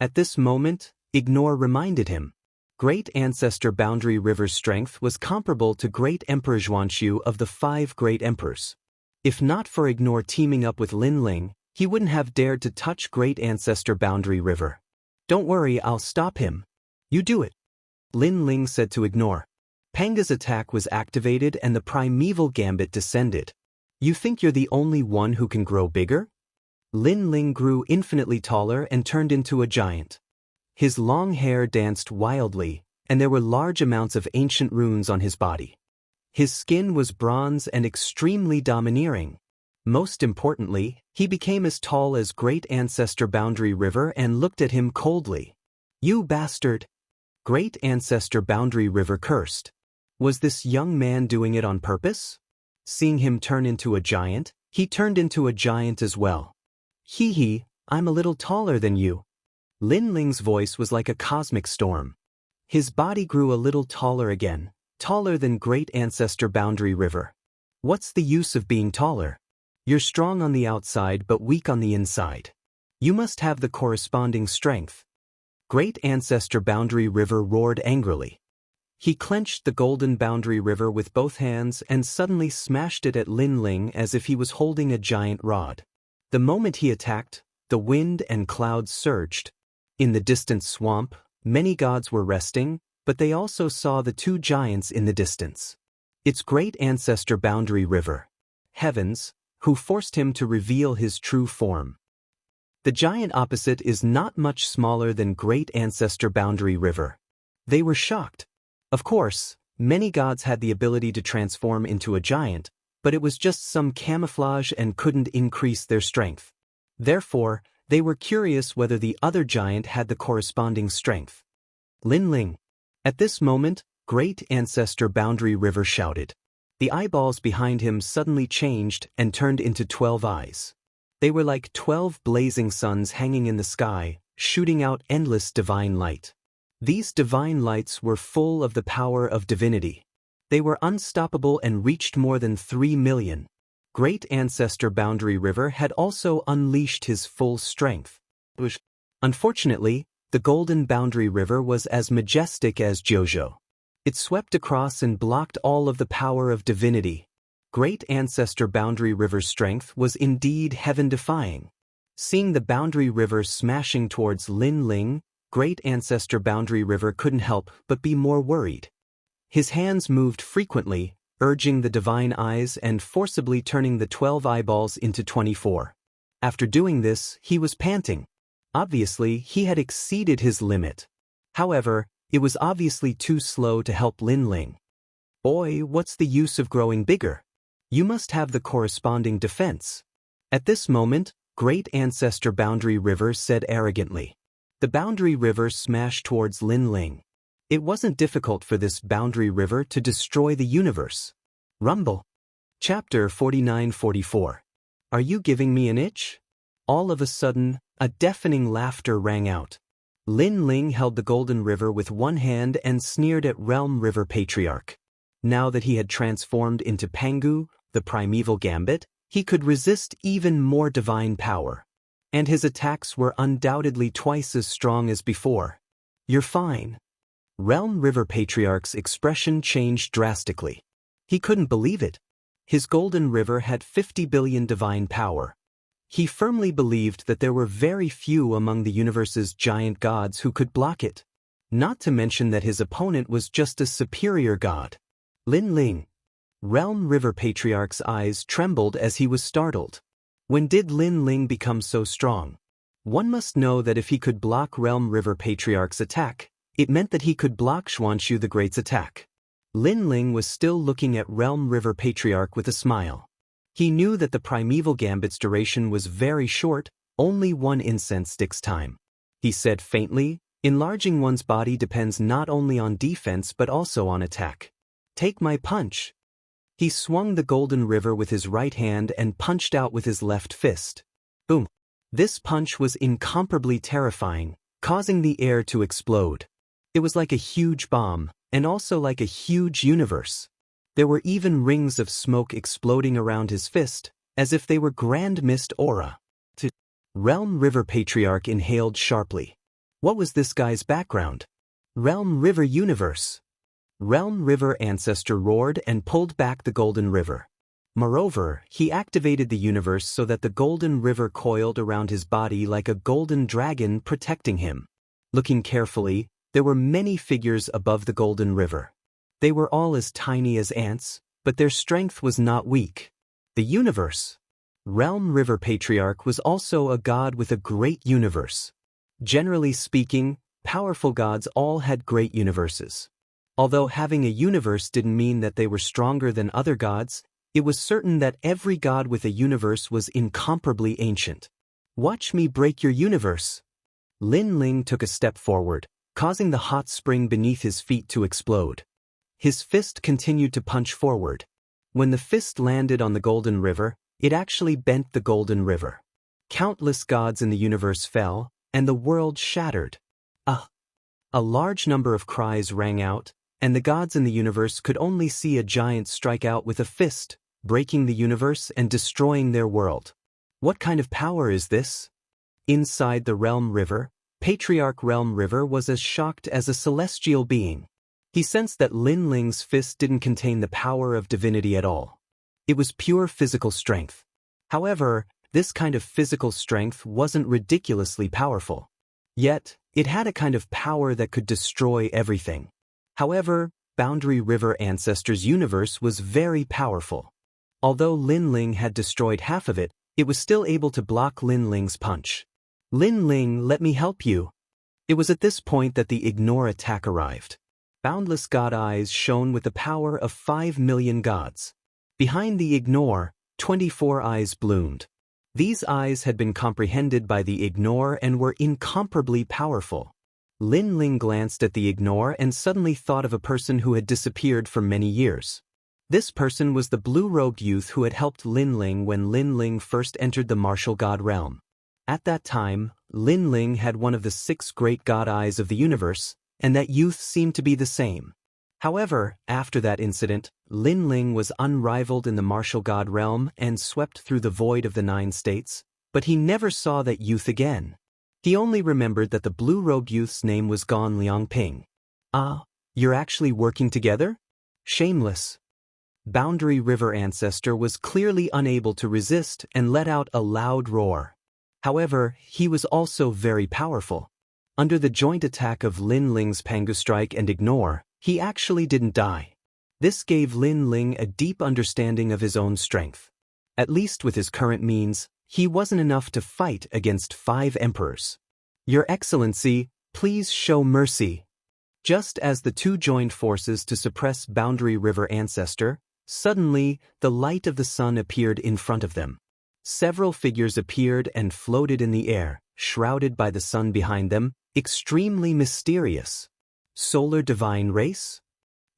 At this moment, Ignore reminded him. Great Ancestor Boundary River's strength was comparable to Great Emperor Xianxia of the 5 Great Emperors. If not for Ignore teaming up with Lin Ling, he wouldn't have dared to touch Great Ancestor Boundary River. "Don't worry, I'll stop him." "You do it," Lin Ling said to Ignore. Panga's attack was activated and the primeval gambit descended. "You think you're the only one who can grow bigger?" Lin Ling grew infinitely taller and turned into a giant. His long hair danced wildly, and there were large amounts of ancient runes on his body. His skin was bronze and extremely domineering. Most importantly, he became as tall as Great Ancestor Boundary River and looked at him coldly. "You bastard!" Great Ancestor Boundary River cursed. Was this young man doing it on purpose? Seeing him turn into a giant, he turned into a giant as well. "Hee hee, I'm a little taller than you." Lin Ling's voice was like a cosmic storm. His body grew a little taller again, taller than Great Ancestor Boundary River. "What's the use of being taller? You're strong on the outside but weak on the inside. You must have the corresponding strength." Great Ancestor Boundary River roared angrily. He clenched the golden boundary river with both hands and suddenly smashed it at Lin Ling as if he was holding a giant rod. The moment he attacked, the wind and clouds surged. In the distant swamp, many gods were resting, but they also saw the two giants in the distance. It's Great Ancestor Boundary River, Heavens, who forced him to reveal his true form. The giant opposite is not much smaller than Great Ancestor Boundary River. They were shocked. Of course, many gods had the ability to transform into a giant, but it was just some camouflage and couldn't increase their strength. Therefore, they were curious whether the other giant had the corresponding strength. Lin Ling. At this moment, Great Ancestor Boundary River shouted. The eyeballs behind him suddenly changed and turned into 12 eyes. They were like 12 blazing suns hanging in the sky, shooting out endless divine light. These divine lights were full of the power of divinity. They were unstoppable and reached more than 3 million. Great Ancestor Boundary River had also unleashed his full strength. Unfortunately, the Golden Boundary River was as majestic as Jojo. It swept across and blocked all of the power of divinity. Great Ancestor Boundary River's strength was indeed heaven-defying. Seeing the Boundary River smashing towards Lin Ling, Great Ancestor Boundary River couldn't help but be more worried. His hands moved frequently, urging the divine eyes and forcibly turning the 12 eyeballs into 24. After doing this, he was panting. Obviously, he had exceeded his limit. However, it was obviously too slow to help Lin Ling. "Boy, what's the use of growing bigger? You must have the corresponding defense." At this moment, Great Ancestor Boundary River said arrogantly. The Boundary River smashed towards Lin Ling. It wasn't difficult for this Boundary River to destroy the universe. Rumble. Chapter 49-44. Are you giving me an itch? All of a sudden, a deafening laughter rang out. Lin Ling held the Golden River with one hand and sneered at Realm River Patriarch. Now that he had transformed into Pangu, the primeval gambit, he could resist even more divine power. And his attacks were undoubtedly twice as strong as before. "You're fine." Realm River Patriarch's expression changed drastically. He couldn't believe it. His Golden River had 50 billion divine power. He firmly believed that there were very few among the universe's giant gods who could block it. Not to mention that his opponent was just a superior god. Lin Ling. Realm River Patriarch's eyes trembled as he was startled. When did Lin Ling become so strong? One must know that if he could block Realm River Patriarch's attack, it meant that he could block Xianxia the Great's attack. Lin Ling was still looking at Realm River Patriarch with a smile. He knew that the primeval gambit's duration was very short, only one incense stick's time. He said faintly, enlarging one's body depends not only on defense but also on attack. "Take my punch." He swung the Golden River with his right hand and punched out with his left fist. Boom. This punch was incomparably terrifying, causing the air to explode. It was like a huge bomb, and also like a huge universe. There were even rings of smoke exploding around his fist, as if they were grand mist aura. Realm River Patriarch inhaled sharply. What was this guy's background? Realm River Universe. Realm River Ancestor roared and pulled back the Golden River. Moreover, he activated the universe so that the Golden River coiled around his body like a golden dragon protecting him. Looking carefully, there were many figures above the Golden River. They were all as tiny as ants, but their strength was not weak. The universe. Realm River Patriarch was also a god with a great universe. Generally speaking, powerful gods all had great universes. Although having a universe didn't mean that they were stronger than other gods, it was certain that every god with a universe was incomparably ancient. Watch me break your universe. Lin Ling took a step forward, causing the hot spring beneath his feet to explode. His fist continued to punch forward. When the fist landed on the Golden River, it actually bent the Golden River. Countless gods in the universe fell, and the world shattered. A large number of cries rang out, and the gods in the universe could only see a giant strike out with a fist, breaking the universe and destroying their world. What kind of power is this? Inside the Realm River, Patriarch Realm River was as shocked as a celestial being. He sensed that Lin Ling's fist didn't contain the power of divinity at all. It was pure physical strength. However, this kind of physical strength wasn't ridiculously powerful. Yet, it had a kind of power that could destroy everything. However, Boundary River Ancestor's universe was very powerful. Although Lin Ling had destroyed half of it, it was still able to block Lin Ling's punch. Lin Ling, let me help you. It was at this point that the Ignore attack arrived. Boundless God eyes shone with the power of 5 million gods. Behind the Ignore, 24 eyes bloomed. These eyes had been comprehended by the Ignore and were incomparably powerful. Lin Ling glanced at the Ignore and suddenly thought of a person who had disappeared for many years. This person was the blue-robed youth who had helped Lin Ling when Lin Ling first entered the martial god realm. At that time, Lin Ling had one of the 6 great god eyes of the universe, and that youth seemed to be the same. However, after that incident, Lin Ling was unrivaled in the martial god realm and swept through the void of the 9 states, but he never saw that youth again. He only remembered that the blue-robed youth's name was Gan Liangping. Ah, you're actually working together? Shameless. Boundary River Ancestor was clearly unable to resist and let out a loud roar. However, he was also very powerful. Under the joint attack of Lin Ling's Pangu Strike and Ignore, he actually didn't die. This gave Lin Ling a deep understanding of his own strength. At least with his current means, he wasn't enough to fight against 5 emperors. Your Excellency, please show mercy. Just as the 2 joined forces to suppress Boundary River Ancestor, suddenly, the light of the sun appeared in front of them. Several figures appeared and floated in the air, shrouded by the sun behind them, extremely mysterious. Solar Divine Race?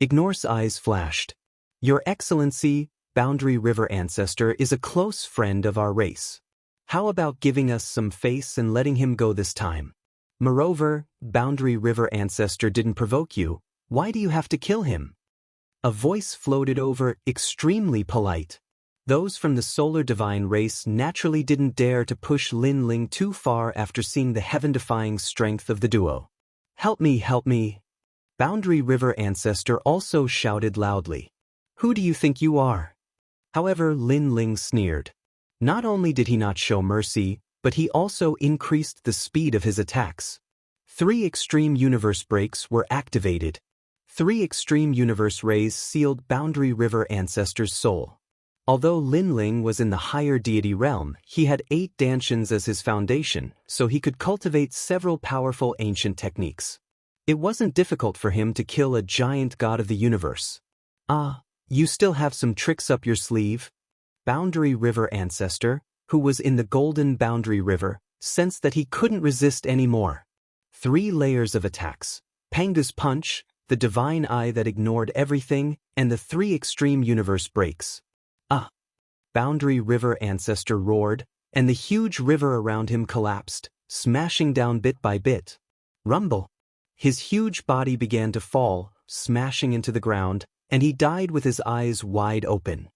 Ignore's eyes flashed. Your Excellency, Boundary River Ancestor is a close friend of our race. How about giving us some face and letting him go this time? Moreover, Boundary River Ancestor didn't provoke you. Why do you have to kill him? A voice floated over, extremely polite. Those from the Solar Divine Race naturally didn't dare to push Lin Ling too far after seeing the heaven-defying strength of the duo. Help me, help me. Boundary River Ancestor also shouted loudly. Who do you think you are? However, Lin Ling sneered. Not only did he not show mercy, but he also increased the speed of his attacks. 3 extreme universe breaks were activated. 3 extreme universe rays sealed Boundary River Ancestor's soul. Although Lin Ling was in the higher deity realm, he had 8 Danshians as his foundation, so he could cultivate several powerful ancient techniques. It wasn't difficult for him to kill a giant god of the universe. Ah, you still have some tricks up your sleeve? Boundary River Ancestor, who was in the Golden Boundary River, sensed that he couldn't resist anymore. 3 layers of attacks. Pangu's Punch, the Divine Eye that ignored everything, and the 3 extreme universe breaks. Ah! Boundary River Ancestor roared, and the huge river around him collapsed, smashing down bit by bit. Rumble! His huge body began to fall, smashing into the ground, and he died with his eyes wide open.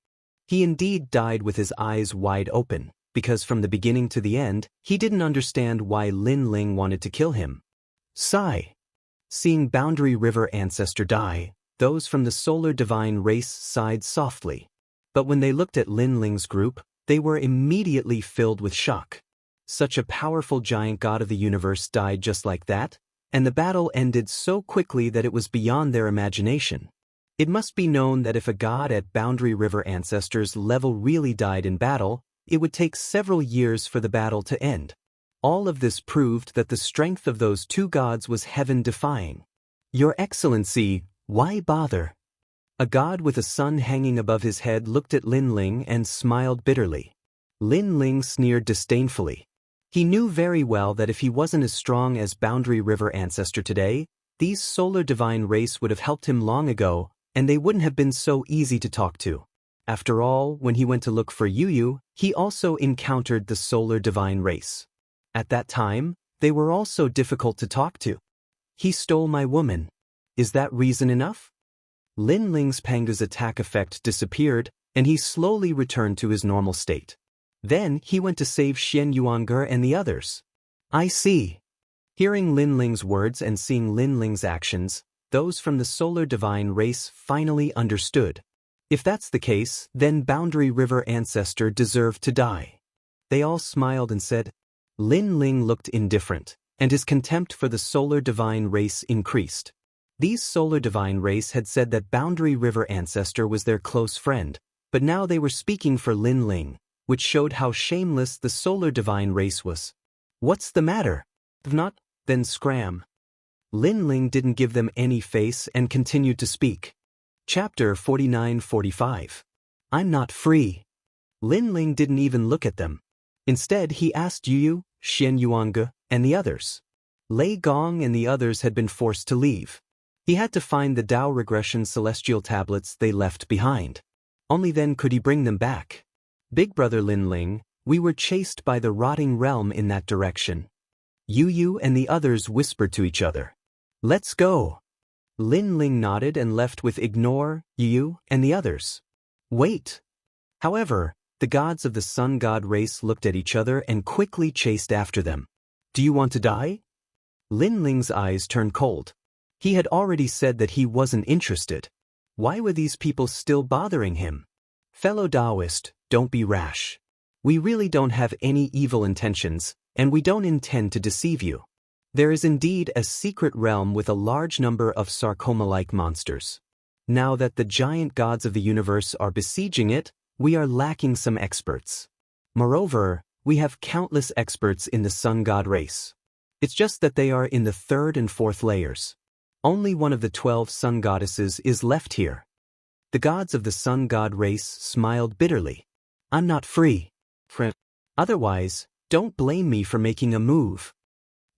He indeed died with his eyes wide open, because from the beginning to the end, he didn't understand why Lin Ling wanted to kill him. Sigh. Seeing Boundary River Ancestor die, those from the Solar Divine Race sighed softly. But when they looked at Lin Ling's group, they were immediately filled with shock. Such a powerful giant god of the universe died just like that, and the battle ended so quickly that it was beyond their imagination. It must be known that if a god at Boundary River Ancestor's level really died in battle, it would take several years for the battle to end. All of this proved that the strength of those two gods was heaven-defying. Your Excellency, why bother? A god with a sun hanging above his head looked at Lin Ling and smiled bitterly. Lin Ling sneered disdainfully. He knew very well that if he wasn't as strong as Boundary River Ancestor today, these Solar Divine race would have helped him long ago, and they wouldn't have been so easy to talk to. After all, when he went to look for Yu, he also encountered the Solar Divine race. At that time, they were also difficult to talk to. He stole my woman. Is that reason enough? Lin Ling's Panga's attack effect disappeared, and he slowly returned to his normal state. Then he went to save Xianxia and the others. I see. Hearing Lin Ling's words and seeing Lin Ling's actions, those from the Solar Divine race finally understood. If that's the case, then Boundary River Ancestor deserved to die. They all smiled and said. Lin Ling looked indifferent, and his contempt for the Solar Divine race increased. These Solar Divine race had said that Boundary River Ancestor was their close friend, but now they were speaking for Lin Ling, which showed how shameless the Solar Divine race was. What's the matter? If not, then scram. Lin Ling didn't give them any face and continued to speak. Chapter 49-45. I'm not free. Lin Ling didn't even look at them. Instead, he asked Yu, Xianxia, and the others. Lei Gong and the others had been forced to leave. He had to find the Tao Regression Celestial Tablets they left behind. Only then could he bring them back. Big Brother Lin Ling, we were chased by the rotting realm in that direction. Yu and the others whispered to each other. Let's go. Lin Ling nodded and left with Ignore, Yu, and the others. Wait. However, the gods of the Sun God race looked at each other and quickly chased after them. Do you want to die? Lin Ling's eyes turned cold. He had already said that he wasn't interested. Why were these people still bothering him? Fellow Taoist, don't be rash. We really don't have any evil intentions, and we don't intend to deceive you. There is indeed a secret realm with a large number of sarcoma-like monsters. Now that the giant gods of the universe are besieging it, we are lacking some experts. Moreover, we have countless experts in the Sun God race. It's just that they are in the 3rd and 4th layers. Only one of the 12 sun goddesses is left here. The gods of the Sun God race smiled bitterly. I'm not free. Otherwise, don't blame me for making a move.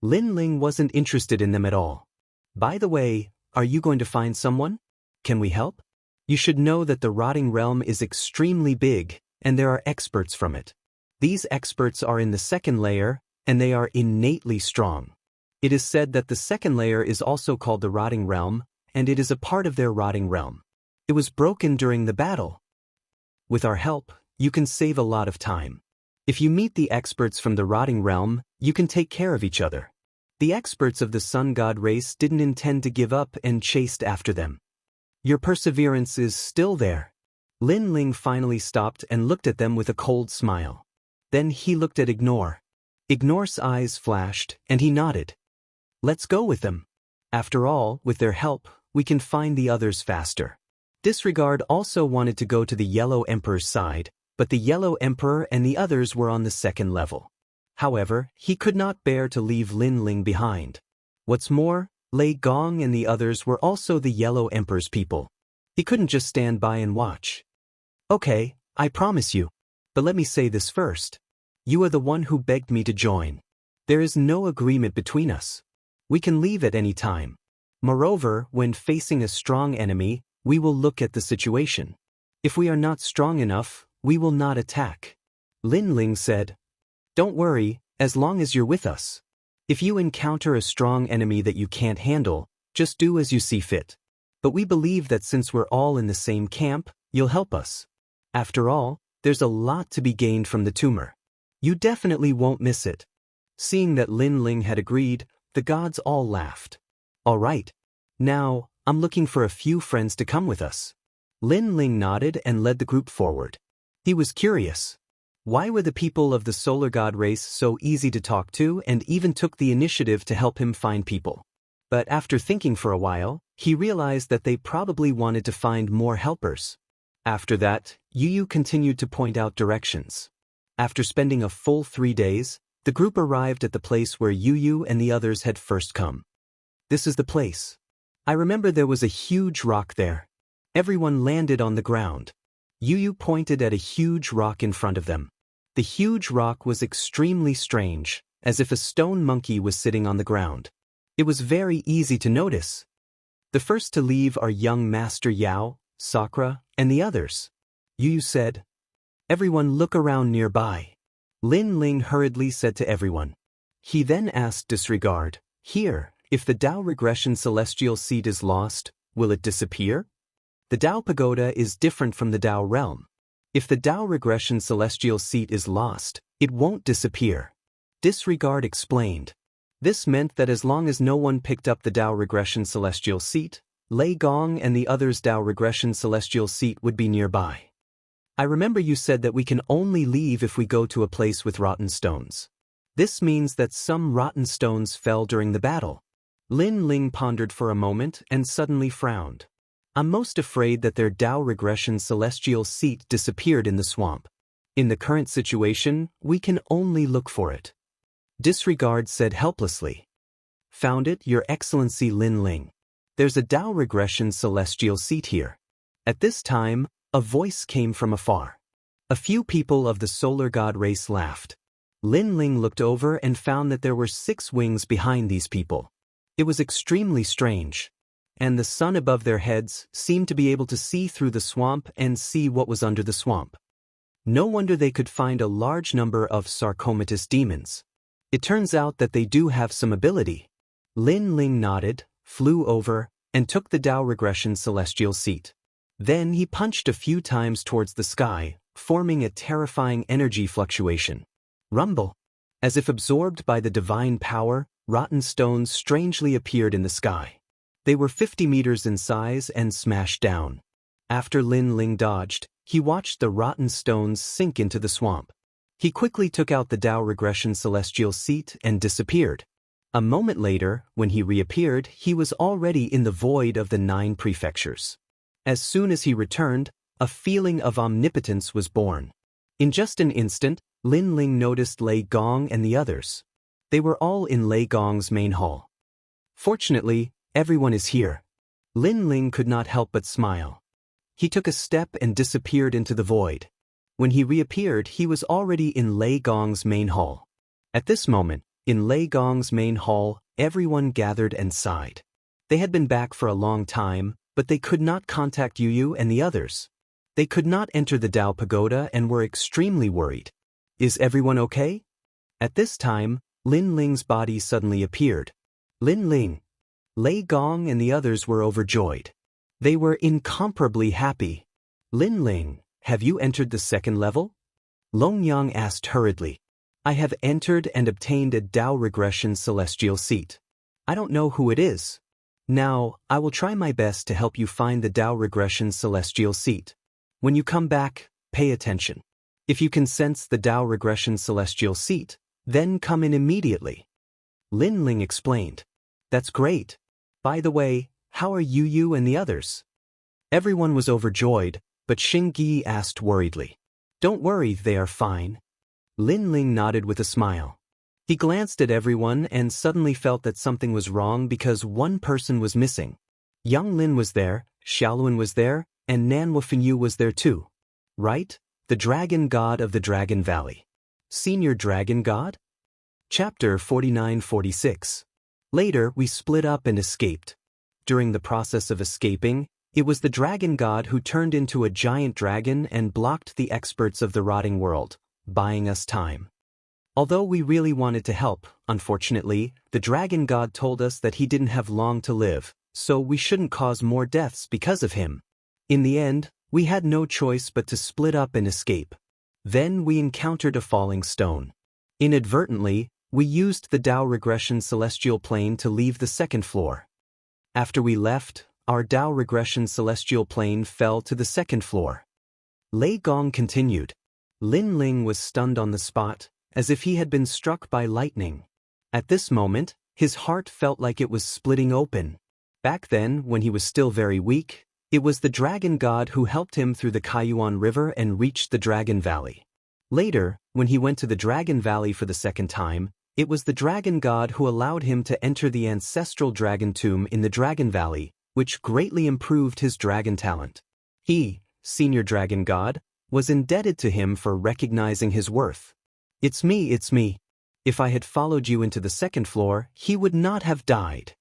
Lin Ling wasn't interested in them at all. By the way, are you going to find someone? Can we help? You should know that the rotting realm is extremely big, and there are experts from it. These experts are in the 2nd layer, and they are innately strong. It is said that the 2nd layer is also called the rotting realm, and it is a part of their rotting realm. It was broken during the battle. With our help, you can save a lot of time. If you meet the experts from the rotting realm, you can take care of each other. The experts of the Sun God race didn't intend to give up and chased after them. Your perseverance is still there. Lin Ling finally stopped and looked at them with a cold smile. Then he looked at Ignore. Ignore's eyes flashed, and he nodded. Let's go with them. After all, with their help, we can find the others faster. Disregard also wanted to go to the Yellow Emperor's side, but the Yellow Emperor and the others were on the 2nd level. However, he could not bear to leave Lin Ling behind. What's more, Lei Gong and the others were also the Yellow Emperor's people. He couldn't just stand by and watch. Okay, I promise you. But let me say this first. You are the one who begged me to join. There is no agreement between us. We can leave at any time. Moreover, when facing a strong enemy, we will look at the situation. If we are not strong enough, we will not attack. Lin Ling said. Don't worry, as long as you're with us. If you encounter a strong enemy that you can't handle, just do as you see fit. But we believe that since we're all in the same camp, you'll help us. After all, there's a lot to be gained from the tumor. You definitely won't miss it. Seeing that Lin Ling had agreed, the gods all laughed. All right. Now, I'm looking for a few friends to come with us. Lin Ling nodded and led the group forward. He was curious. Why were the people of the Solar God race so easy to talk to and even took the initiative to help him find people? But after thinking for a while, he realized that they probably wanted to find more helpers. After that, Yu continued to point out directions. After spending a full 3 days, The group arrived at the place where Yu and the others had first come. This is the place. I remember there was a huge rock there. Everyone landed on the ground. Yu pointed at a huge rock in front of them. The huge rock was extremely strange, as if a stone monkey was sitting on the ground. It was very easy to notice. The first to leave are young Master Yao, Sakura, and the others. Yu said. Everyone look around nearby. Lin Ling hurriedly said to everyone. He then asked Disregard, here, if the Tao Regression Celestial Seat is lost, will it disappear? The Tao Pagoda is different from the Tao Realm. If the Tao Regression Celestial Seat is lost, it won't disappear. Disregard explained. This meant that as long as no one picked up the Tao Regression Celestial Seat, Lei Gong and the others' Tao Regression Celestial Seat would be nearby. I remember you said that we can only leave if we go to a place with rotten stones. This means that some rotten stones fell during the battle. Lin Ling pondered for a moment and suddenly frowned. I'm most afraid that their Tao Regression Celestial Seat disappeared in the swamp. In the current situation, we can only look for it. Disregard said helplessly. Found it, Your Excellency Lin Ling. There's a Tao Regression Celestial Seat here. At this time, a voice came from afar. A few people of the solar god race laughed. Lin Ling looked over and found that there were 6 wings behind these people. It was extremely strange. And the sun above their heads seemed to be able to see through the swamp and see what was under the swamp. No wonder they could find a large number of sarcomatous demons. It turns out that they do have some ability. Lin Ling nodded, flew over, and took the Tao Regression Celestial Seat. Then he punched a few times towards the sky, forming a terrifying energy fluctuation. Rumble. As if absorbed by the divine power, rotten stones strangely appeared in the sky. They were 50 meters in size and smashed down. After Lin Ling dodged, he watched the rotten stones sink into the swamp. He quickly took out the Tao Regression Celestial Seat and disappeared. A moment later, when he reappeared, he was already in the void of the 9 prefectures. As soon as he returned, a feeling of omnipotence was born. In just an instant, Lin Ling noticed Lei Gong and the others. They were all in Lei Gong's main hall. Fortunately, everyone is here. Lin Ling could not help but smile. He took a step and disappeared into the void. When he reappeared, he was already in Lei Gong's main hall. At this moment, in Lei Gong's main hall, everyone gathered and sighed. They had been back for a long time, but they could not contact Yu and the others. They could not enter the Tao Pagoda and were extremely worried. Is everyone okay? At this time, Lin Ling's body suddenly appeared. Lin Ling, Lei Gong and the others were overjoyed. They were incomparably happy. Lin Ling, have you entered the 2nd level? Long Yang asked hurriedly. I have entered and obtained a Tao Regression Celestial Seat. I don't know who it is. Now, I will try my best to help you find the Tao Regression Celestial Seat. When you come back, pay attention. If you can sense the Tao Regression Celestial Seat, then come in immediately. Lin Ling explained. That's great. By the way, how are Yu and the others? Everyone was overjoyed, but Xingyi asked worriedly. Don't worry, they are fine. Lin Ling nodded with a smile. He glanced at everyone and suddenly felt that something was wrong because one person was missing. Yang Lin was there, Xiaoluan was there, and Nan Wufenyu was there too. Right? The dragon god of the Dragon Valley. Senior Dragon God? Chapter 49-46. Later, we split up and escaped. During the process of escaping, it was the dragon god who turned into a giant dragon and blocked the experts of the rotting world, buying us time. Although we really wanted to help, unfortunately, the dragon god told us that he didn't have long to live, so we shouldn't cause more deaths because of him. In the end, we had no choice but to split up and escape. Then we encountered a falling stone. Inadvertently, we used the Tao Regression Celestial Plane to leave the 2nd floor. After we left, our Tao Regression Celestial Plane fell to the 2nd floor. Lei Gong continued. Lin Ling was stunned on the spot, as if he had been struck by lightning. At this moment, his heart felt like it was splitting open. Back then, when he was still very weak, it was the dragon god who helped him through the Kaiyuan River and reached the Dragon Valley. Later, when he went to the Dragon Valley for the second time, it was the dragon god who allowed him to enter the ancestral dragon tomb in the Dragon Valley, which greatly improved his dragon talent. He, senior dragon god, was indebted to him for recognizing his worth. It's me, it's me. If I had followed you into the second floor, he would not have died.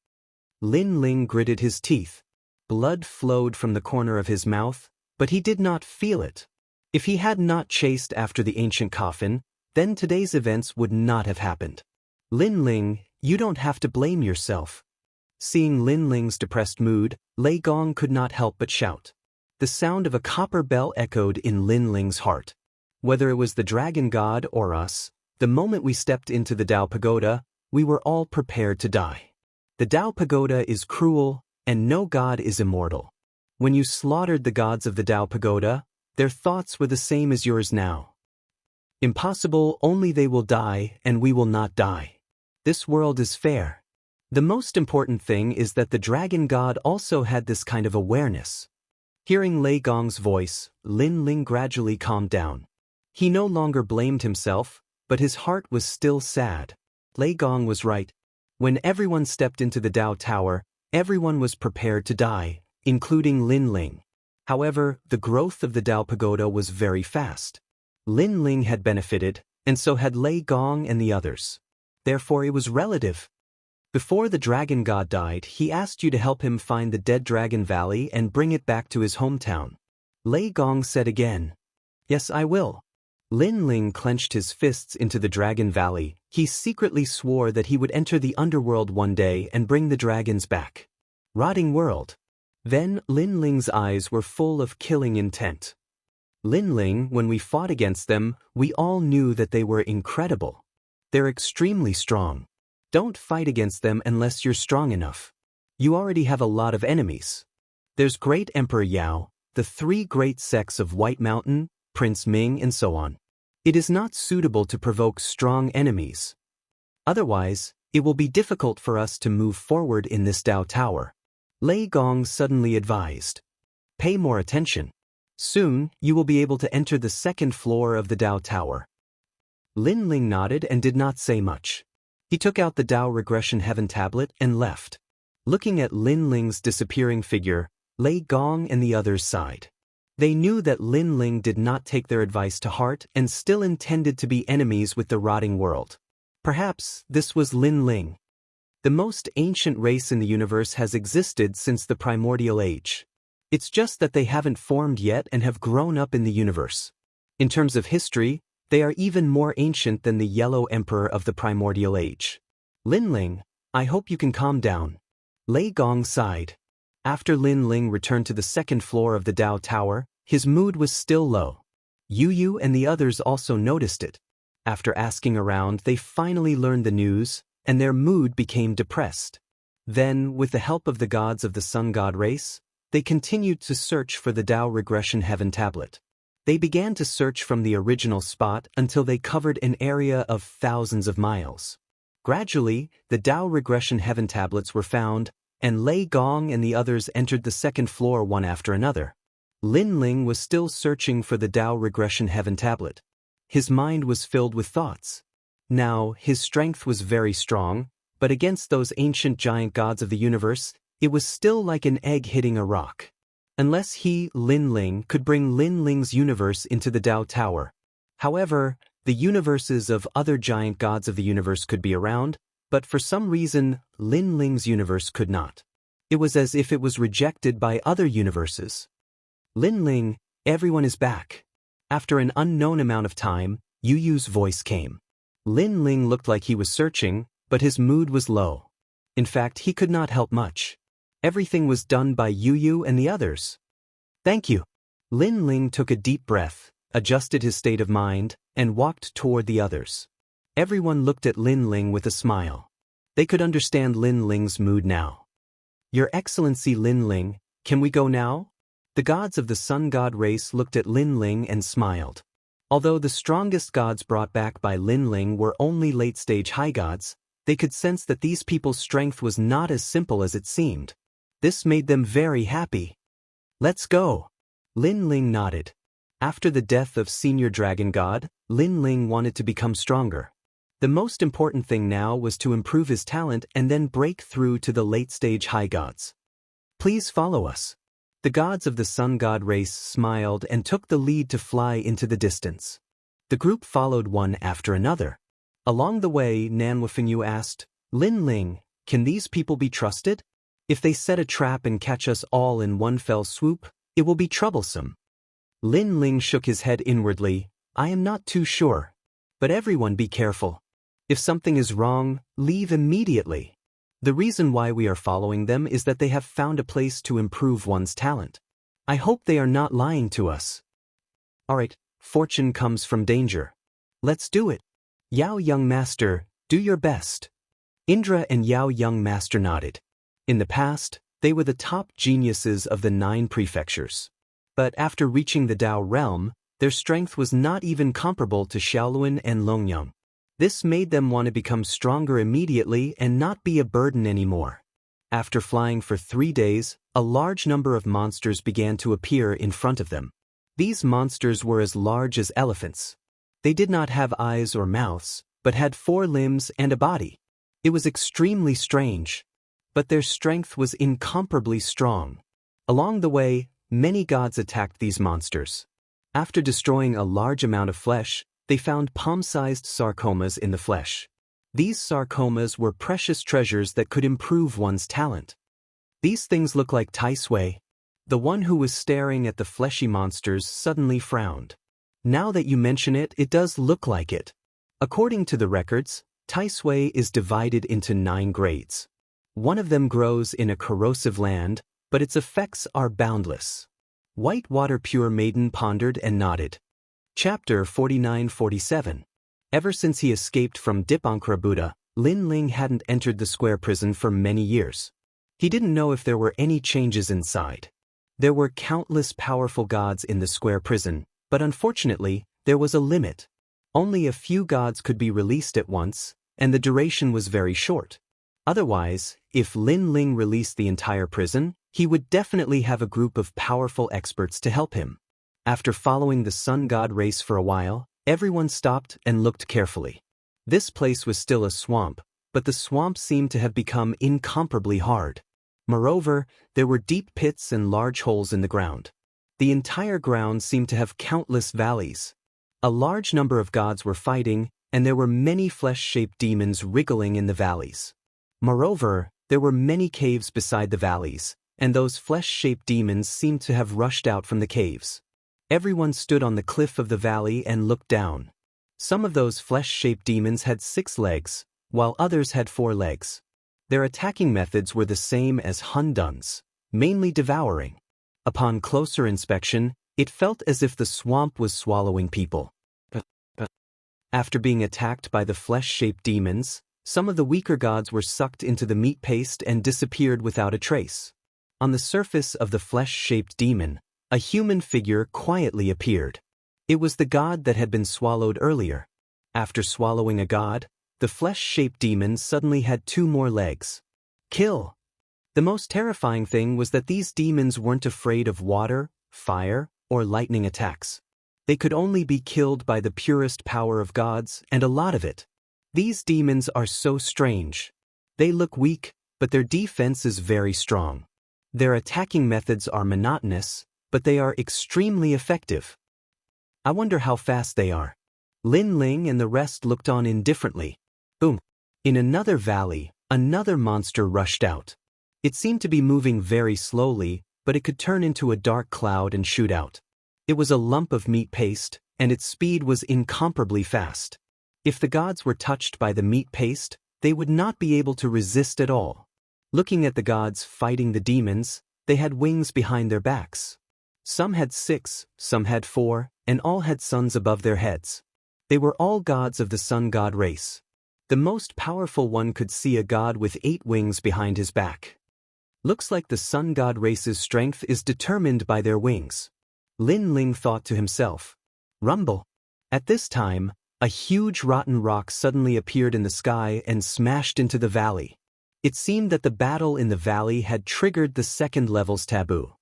Lin Ling gritted his teeth. Blood flowed from the corner of his mouth, but he did not feel it. If he had not chased after the ancient coffin, then today's events would not have happened. Lin Ling, you don't have to blame yourself. Seeing Lin Ling's depressed mood, Lei Gong could not help but shout. The sound of a copper bell echoed in Lin Ling's heart. Whether it was the dragon god or us, the moment we stepped into the Dao Pagoda, we were all prepared to die. The Dao Pagoda is cruel, and no god is immortal. When you slaughtered the gods of the Dao Pagoda, their thoughts were the same as yours now. Impossible, only they will die, and we will not die. This world is fair. The most important thing is that the dragon god also had this kind of awareness. Hearing Lei Gong's voice, Lin Ling gradually calmed down. He no longer blamed himself, but his heart was still sad. Lei Gong was right. When everyone stepped into the Dao Tower, everyone was prepared to die, including Lin Ling. However, the growth of the Dao Pagoda was very fast. Lin Ling had benefited, and so had Lei Gong and the others. Therefore it was relative. Before the dragon god died, he asked you to help him find the dead Dragon Valley and bring it back to his hometown. Lei Gong said again, "Yes, I will." Lin Ling clenched his fists into the Dragon Valley. He secretly swore that he would enter the underworld one day and bring the dragons back. Rotting world. Then Lin Ling's eyes were full of killing intent. Lin Ling, when we fought against them, we all knew that they were incredible. They're extremely strong. Don't fight against them unless you're strong enough. You already have a lot of enemies. There's Great Emperor Yao, the 3 great sects of White Mountain, Prince Ming, and so on. It is not suitable to provoke strong enemies. Otherwise, it will be difficult for us to move forward in this Dao Tower. Lei Gong suddenly advised. Pay more attention. Soon, you will be able to enter the second floor of the Dao Tower. Lin Ling nodded and did not say much. He took out the Dao Regression Heaven tablet and left. Looking at Lin Ling's disappearing figure, Lei Gong and the others sighed. They knew that Lin Ling did not take their advice to heart and still intended to be enemies with the rotting world. Perhaps this was Lin Ling. The most ancient race in the universe has existed since the primordial age. It's just that they haven't formed yet and have grown up in the universe. In terms of history, they are even more ancient than the Yellow Emperor of the primordial age. Lin Ling, I hope you can calm down. Lei Gong sighed. After Lin Ling returned to the second floor of the Dao Tower, his mood was still low. Yu and the others also noticed it. After asking around, they finally learned the news, and their mood became depressed. Then, with the help of the gods of the Sun God race, they continued to search for the Dao Regression Heaven tablet. They began to search from the original spot until they covered an area of thousands of miles. Gradually, the Dao Regression Heaven tablets were found, and Lei Gong and the others entered the second floor one after another. Lin Ling was still searching for the Dao Regression Heaven tablet. His mind was filled with thoughts. Now, his strength was very strong, but against those ancient giant gods of the universe, it was still like an egg hitting a rock. Unless he, Lin Ling, could bring Lin Ling's universe into the Dao Tower. However, the universes of other giant gods of the universe could be around, but for some reason, Lin Ling's universe could not. It was as if it was rejected by other universes. Lin Ling, everyone is back. After an unknown amount of time, Yu's voice came. Lin Ling looked like he was searching, but his mood was low. In fact, he could not help much. Everything was done by Yu and the others. Thank you. Lin Ling took a deep breath, adjusted his state of mind, and walked toward the others. Everyone looked at Lin Ling with a smile. They could understand Lin Ling's mood now. Your Excellency Lin Ling, can we go now? The gods of the Sun God race looked at Lin Ling and smiled. Although the strongest gods brought back by Lin Ling were only late-stage high gods, they could sense that these people's strength was not as simple as it seemed. This made them very happy. Let's go. Lin Ling nodded. After the death of Senior Dragon God, Lin Ling wanted to become stronger. The most important thing now was to improve his talent and then break through to the late-stage high gods. Please follow us. The gods of the sun god race smiled and took the lead to fly into the distance. The group followed one after another. Along the way, Nanwafengyu asked, Lin Ling, can these people be trusted? If they set a trap and catch us all in one fell swoop, it will be troublesome. Lin Ling shook his head inwardly. I am not too sure. But everyone be careful. If something is wrong, leave immediately. The reason why we are following them is that they have found a place to improve one's talent. I hope they are not lying to us. Alright, fortune comes from danger. Let's do it. Yao Young Master, do your best. Indra and Yao Young Master nodded. In the past, they were the top geniuses of the 9 prefectures. But after reaching the Dao realm, their strength was not even comparable to Xiaoluan and Longyang. This made them want to become stronger immediately and not be a burden anymore. After flying for 3 days, a large number of monsters began to appear in front of them. These monsters were as large as elephants. They did not have eyes or mouths, but had 4 limbs and a body. It was extremely strange. But their strength was incomparably strong. Along the way, many gods attacked these monsters. After destroying a large amount of flesh, they found palm-sized sarcomas in the flesh. These sarcomas were precious treasures that could improve one's talent. These things look like Tai Sui. The one who was staring at the fleshy monsters suddenly frowned. Now that you mention it, it does look like it. According to the records, Tai Sui is divided into 9 grades. One of them grows in a corrosive land, but its effects are boundless. Whitewater Pure Maiden pondered and nodded. Chapter 49-47. Ever since he escaped from Dipankara Buddha, Lin Ling hadn't entered the square prison for many years. He didn't know if there were any changes inside. There were countless powerful gods in the square prison, but unfortunately, there was a limit. Only a few gods could be released at once, and the duration was very short. Otherwise, if Lin Ling released the entire prison, he would definitely have a group of powerful experts to help him. After following the sun god race for a while, everyone stopped and looked carefully. This place was still a swamp, but the swamp seemed to have become incomparably hard. Moreover, there were deep pits and large holes in the ground. The entire ground seemed to have countless valleys. A large number of gods were fighting, and there were many flesh-shaped demons wriggling in the valleys. Moreover, there were many caves beside the valleys, and those flesh-shaped demons seemed to have rushed out from the caves. Everyone stood on the cliff of the valley and looked down. Some of those flesh-shaped demons had 6 legs, while others had 4 legs. Their attacking methods were the same as Hun Dun's, mainly devouring. Upon closer inspection, it felt as if the swamp was swallowing people. After being attacked by the flesh-shaped demons, some of the weaker gods were sucked into the meat paste and disappeared without a trace. On the surface of the flesh-shaped demon, a human figure quietly appeared. It was the god that had been swallowed earlier. After swallowing a god, the flesh-shaped demon suddenly had 2 more legs. Kill! The most terrifying thing was that these demons weren't afraid of water, fire, or lightning attacks. They could only be killed by the purest power of gods, and a lot of it. These demons are so strange. They look weak, but their defense is very strong. Their attacking methods are monotonous, but they are extremely effective. I wonder how fast they are. Lin Ling and the rest looked on indifferently. Boom! In another valley, another monster rushed out. It seemed to be moving very slowly, but it could turn into a dark cloud and shoot out. It was a lump of meat paste, and its speed was incomparably fast. If the gods were touched by the meat paste, they would not be able to resist at all. Looking at the gods fighting the demons, they had wings behind their backs. Some had 6, some had 4, and all had suns above their heads. They were all gods of the sun god race. The most powerful one could see a god with 8 wings behind his back. Looks like the sun god race's strength is determined by their wings. Lin Ling thought to himself. Rumble! At this time, a huge rotten rock suddenly appeared in the sky and smashed into the valley. It seemed that the battle in the valley had triggered the 2nd level's taboo.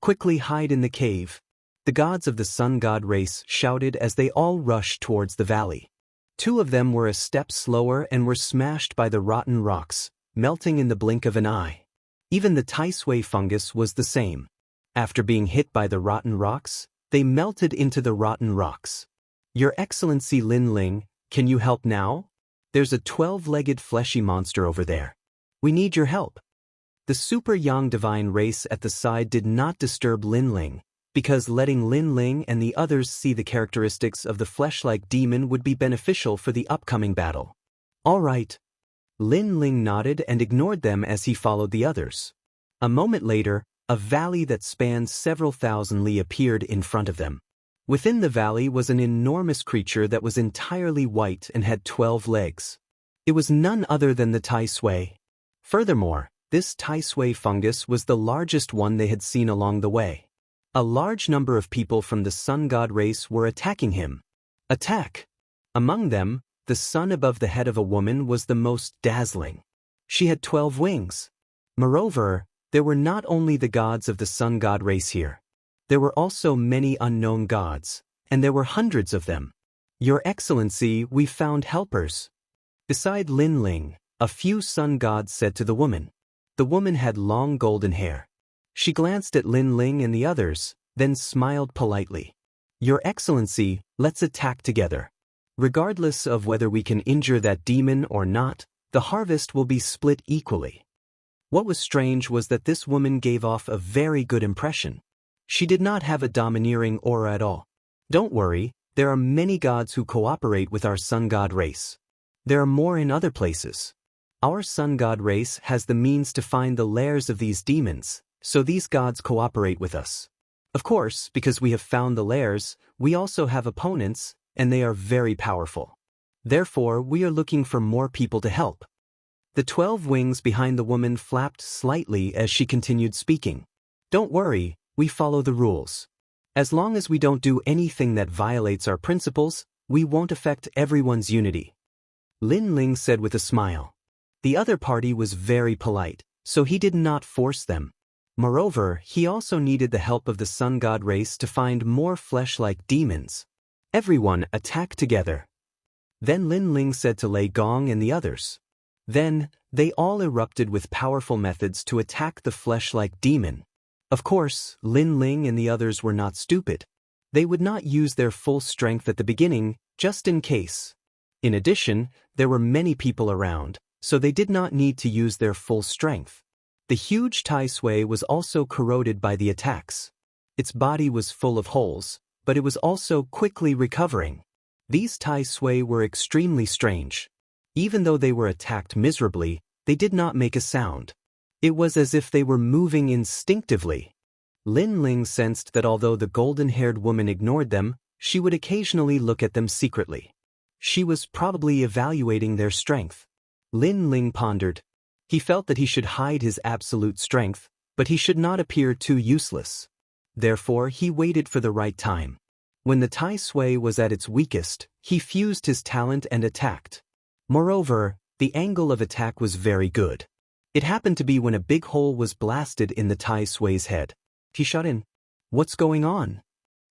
Quickly hide in the cave. The gods of the sun god race shouted as they all rushed towards the valley. Two of them were a step slower and were smashed by the rotten rocks, melting in the blink of an eye. Even the Tai Sui fungus was the same. After being hit by the rotten rocks, they melted into the rotten rocks. Your Excellency Lin Ling, can you help now? There's a 12-legged fleshy monster over there. We need your help. The super young divine race at the side did not disturb Lin Ling, because letting Lin Ling and the others see the characteristics of the flesh-like demon would be beneficial for the upcoming battle. All right. Lin Ling nodded and ignored them as he followed the others. A moment later, a valley that spanned several thousand li appeared in front of them. Within the valley was an enormous creature that was entirely white and had 12 legs. It was none other than the Tai Sui. Furthermore, this Tai Sui fungus was the largest one they had seen along the way. A large number of people from the sun god race were attacking him. Attack! Among them, the sun above the head of a woman was the most dazzling. She had 12 wings. Moreover, there were not only the gods of the sun god race here. There were also many unknown gods, and there were hundreds of them. Your Excellency, we found helpers. Beside Lin Ling, a few sun gods said to the woman. The woman had long golden hair. She glanced at Lin Ling and the others, then smiled politely. Your Excellency, let's attack together. Regardless of whether we can injure that demon or not, the harvest will be split equally. What was strange was that this woman gave off a very good impression. She did not have a domineering aura at all. Don't worry, there are many gods who cooperate with our sun god race. There are more in other places. Our sun god race has the means to find the lairs of these demons, so these gods cooperate with us. Of course, because we have found the lairs, we also have opponents, and they are very powerful. Therefore, we are looking for more people to help. The 12 wings behind the woman flapped slightly as she continued speaking. Don't worry, we follow the rules. As long as we don't do anything that violates our principles, we won't affect everyone's unity. Lin Ling said with a smile. The other party was very polite, so he did not force them. Moreover, he also needed the help of the sun god race to find more flesh-like demons. Everyone attack together. Then Lin Ling said to Lei Gong and the others. Then, they all erupted with powerful methods to attack the flesh-like demon. Of course, Lin Ling and the others were not stupid. They would not use their full strength at the beginning, just in case. In addition, there were many people around, so they did not need to use their full strength. The huge Tai Sui was also corroded by the attacks. Its body was full of holes, but it was also quickly recovering. These Tai Sui were extremely strange. Even though they were attacked miserably, they did not make a sound. It was as if they were moving instinctively. Lin Ling sensed that although the golden-haired woman ignored them, she would occasionally look at them secretly. She was probably evaluating their strength. Lin Ling pondered. He felt that he should hide his absolute strength, but he should not appear too useless. Therefore, he waited for the right time. When the Tai Sui was at its weakest, he fused his talent and attacked. Moreover, the angle of attack was very good. It happened to be when a big hole was blasted in the Tai Sui's head. He shot in. What's going on?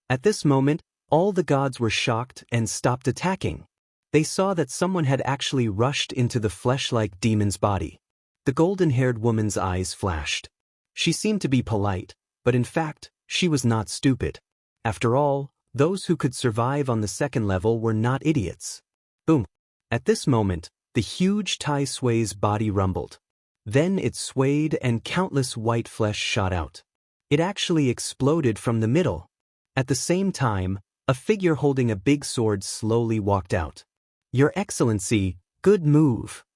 At this moment, all the gods were shocked and stopped attacking. They saw that someone had actually rushed into the flesh-like demon's body. The golden-haired woman's eyes flashed. She seemed to be polite, but in fact, she was not stupid. After all, those who could survive on the second level were not idiots. Boom. At this moment, the huge Tai Sui's body rumbled. Then it swayed and countless white flesh shot out. It actually exploded from the middle. At the same time, a figure holding a big sword slowly walked out. Your Excellency, good move.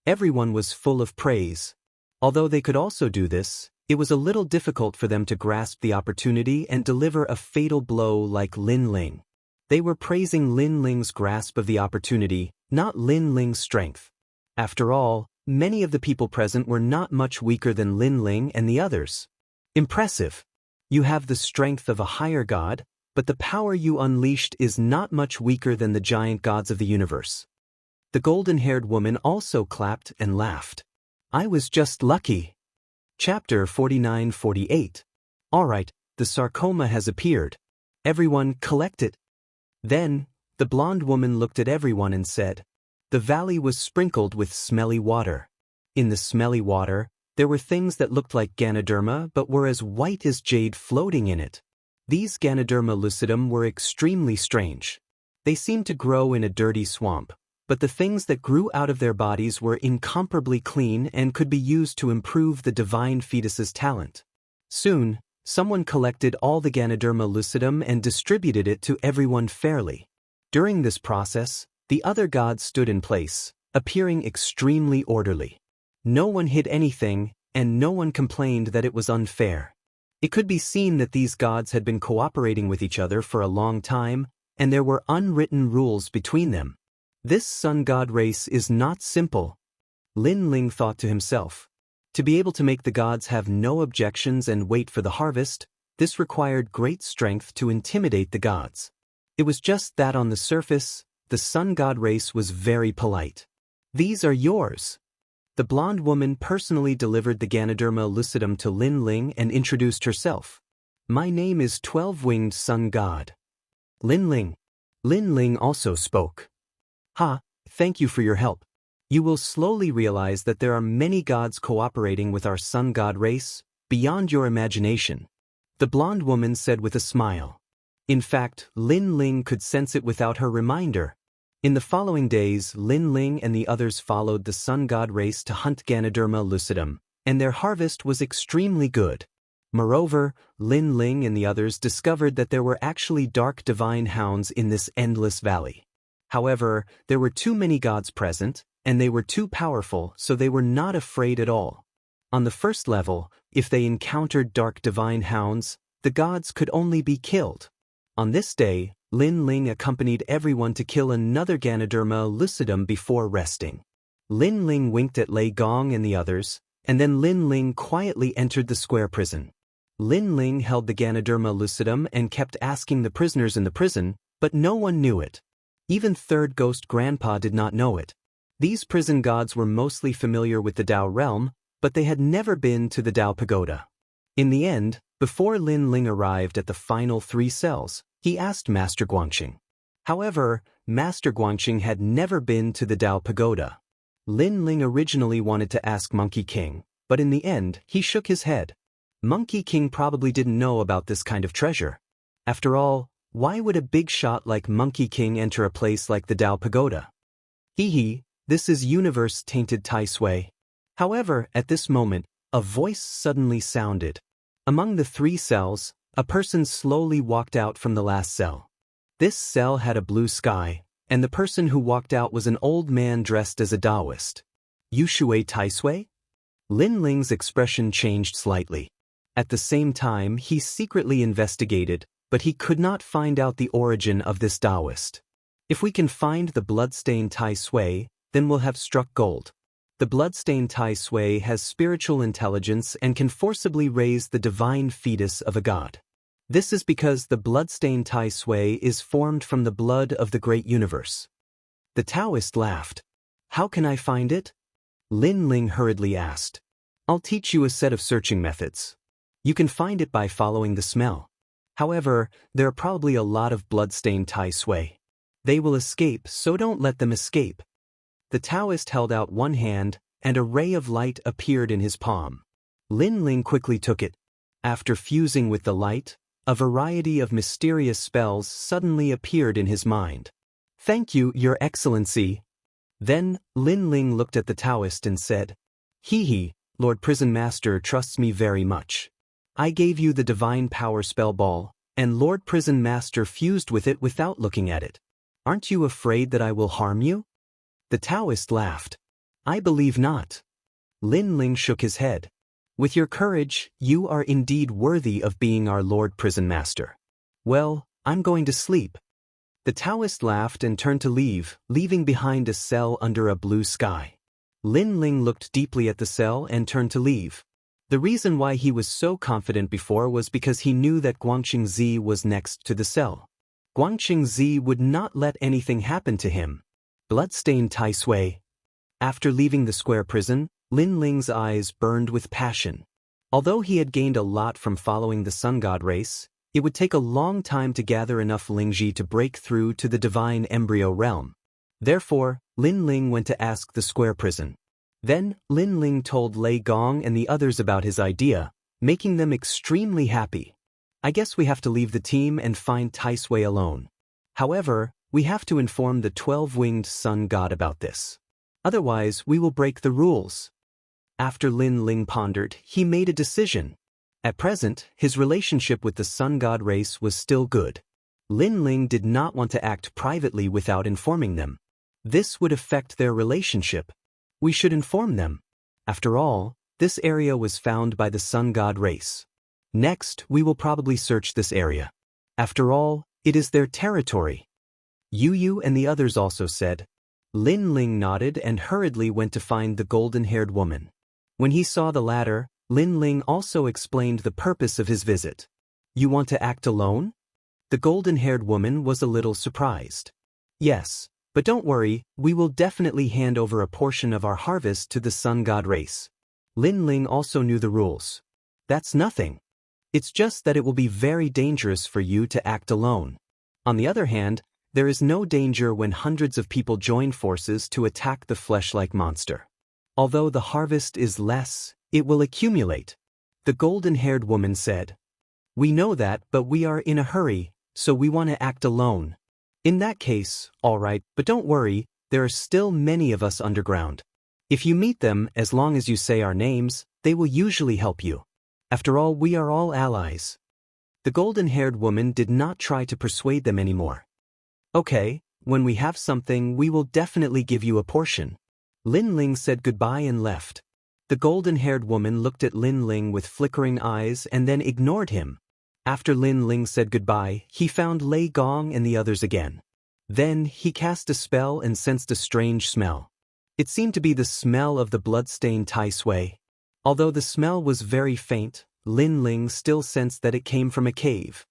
Everyone was full of praise. Although they could also do this, it was a little difficult for them to grasp the opportunity and deliver a fatal blow like Lin Ling. They were praising Lin Ling's grasp of the opportunity, not Lin Ling's strength. After all, many of the people present were not much weaker than Lin Ling and the others. Impressive. You have the strength of a higher god, but the power you unleashed is not much weaker than the giant gods of the universe. The golden-haired woman also clapped and laughed. I was just lucky. Chapter 49-48. Alright, the sarcoma has appeared. Everyone, collect it. Then, the blonde woman looked at everyone and said, the valley was sprinkled with smelly water. In the smelly water, there were things that looked like Ganoderma but were as white as jade floating in it. These Ganoderma lucidum were extremely strange. They seemed to grow in a dirty swamp, but the things that grew out of their bodies were incomparably clean and could be used to improve the divine fetus's talent. Soon, someone collected all the Ganoderma lucidum and distributed it to everyone fairly. During this process, the other gods stood in place, appearing extremely orderly. No one hid anything, and no one complained that it was unfair. It could be seen that these gods had been cooperating with each other for a long time, and there were unwritten rules between them. This sun god race is not simple. Lin Ling thought to himself. To be able to make the gods have no objections and wait for the harvest, this required great strength to intimidate the gods. It was just that on the surface, the sun god race was very polite. These are yours. The blonde woman personally delivered the Ganoderma lucidum to Lin Ling and introduced herself. My name is 12-winged sun god. Lin Ling. Lin Ling also spoke. Thank you for your help. You will slowly realize that there are many gods cooperating with our sun god race, beyond your imagination. The blonde woman said with a smile. In fact, Lin Ling could sense it without her reminder. In the following days, Lin Ling and the others followed the sun god race to hunt Ganoderma lucidum, and their harvest was extremely good. Moreover, Lin Ling and the others discovered that there were actually dark divine hounds in this endless valley. However, there were too many gods present, and they were too powerful, so they were not afraid at all. On the first level, if they encountered dark divine hounds, the gods could only be killed. On this day, Lin Ling accompanied everyone to kill another Ganoderma lucidum before resting. Lin Ling winked at Lei Gong and the others, and then Lin Ling quietly entered the square prison. Lin Ling held the Ganoderma lucidum and kept asking the prisoners in the prison, but no one knew it. Even Third Ghost Grandpa did not know it. These prison gods were mostly familiar with the Dao realm, but they had never been to the Dao Pagoda. In the end, before Lin Ling arrived at the final 3 cells, he asked Master Guangxing. However, Master Guangxing had never been to the Dao Pagoda. Lin Ling originally wanted to ask Monkey King, but in the end, he shook his head. Monkey King probably didn't know about this kind of treasure. After all, why would a big shot like Monkey King enter a place like the Dao Pagoda? This is universe-tainted Tai Sui. However, at this moment, a voice suddenly sounded. Among the 3 cells, a person slowly walked out from the last cell. This cell had a blue sky, and the person who walked out was an old man dressed as a Taoist. Yushui Tai Sui? Lin Ling's expression changed slightly. At the same time, he secretly investigated, but he could not find out the origin of this Taoist. If we can find the bloodstained Tai Sui, then we'll have struck gold. The bloodstained Tai Sui has spiritual intelligence and can forcibly raise the divine fetus of a god. This is because the bloodstained Tai Sui is formed from the blood of the great universe. The Taoist laughed. How can I find it? Lin Ling hurriedly asked. I'll teach you a set of searching methods. You can find it by following the smell. However, there are probably a lot of bloodstained Tai Sui. They will escape, so don't let them escape. The Taoist held out one hand, and a ray of light appeared in his palm. Lin Ling quickly took it. After fusing with the light, a variety of mysterious spells suddenly appeared in his mind. Thank you, Your Excellency. Then, Lin Ling looked at the Taoist and said, Lord Prison Master trusts me very much. I gave you the Divine Power Spell Ball, and Lord Prison Master fused with it without looking at it. Aren't you afraid that I will harm you? The Taoist laughed. I believe not. Lin Ling shook his head. With your courage, you are indeed worthy of being our Lord Prison Master. Well, I'm going to sleep. The Taoist laughed and turned to leave, leaving behind a cell under a blue sky. Lin Ling looked deeply at the cell and turned to leave. The reason why he was so confident before was because he knew that Guangxing Zi was next to the cell. Guangxing Zi would not let anything happen to him. Bloodstained Tai Sui. After leaving the square prison, Lin Ling's eyes burned with passion. Although he had gained a lot from following the sun god race, It would take a long time to gather enough Lingji to break through to the divine embryo realm. Therefore, Lin Ling went to ask the square prison. Then, Lin Ling told Lei Gong and the others about his idea, making them extremely happy. I guess we have to leave the team and find Tai Sui alone. However, we have to inform the 12-winged sun god about this. Otherwise, we will break the rules. After Lin Ling pondered, he made a decision. At present, his relationship with the sun god race was still good. Lin Ling did not want to act privately without informing them. This would affect their relationship. We should inform them. After all, this area was found by the sun god race. Next, we will probably search this area. After all, it is their territory. Yu Yu and the others also said. Lin Ling nodded and hurriedly went to find the golden-haired woman. When he saw the latter, Lin Ling also explained the purpose of his visit. You want to act alone? The golden-haired woman was a little surprised. Yes, but don't worry, we will definitely hand over a portion of our harvest to the sun god race. Lin Ling also knew the rules. That's nothing. It's just that it will be very dangerous for you to act alone. On the other hand, there is no danger when hundreds of people join forces to attack the flesh-like monster. Although the harvest is less, it will accumulate. The golden-haired woman said. We know that, but we are in a hurry, so we want to act alone. In that case, all right, but don't worry, there are still many of us underground. If you meet them, as long as you say our names, they will usually help you. After all, we are all allies. The golden-haired woman did not try to persuade them anymore. Okay, when we have something, we will definitely give you a portion. Lin Ling said goodbye and left. The golden-haired woman looked at Lin Ling with flickering eyes and then ignored him. After Lin Ling said goodbye, he found Lei Gong and the others again. Then, he cast a spell and sensed a strange smell. It seemed to be the smell of the blood-stained Tai Sui. Although the smell was very faint, Lin Ling still sensed that it came from a cave.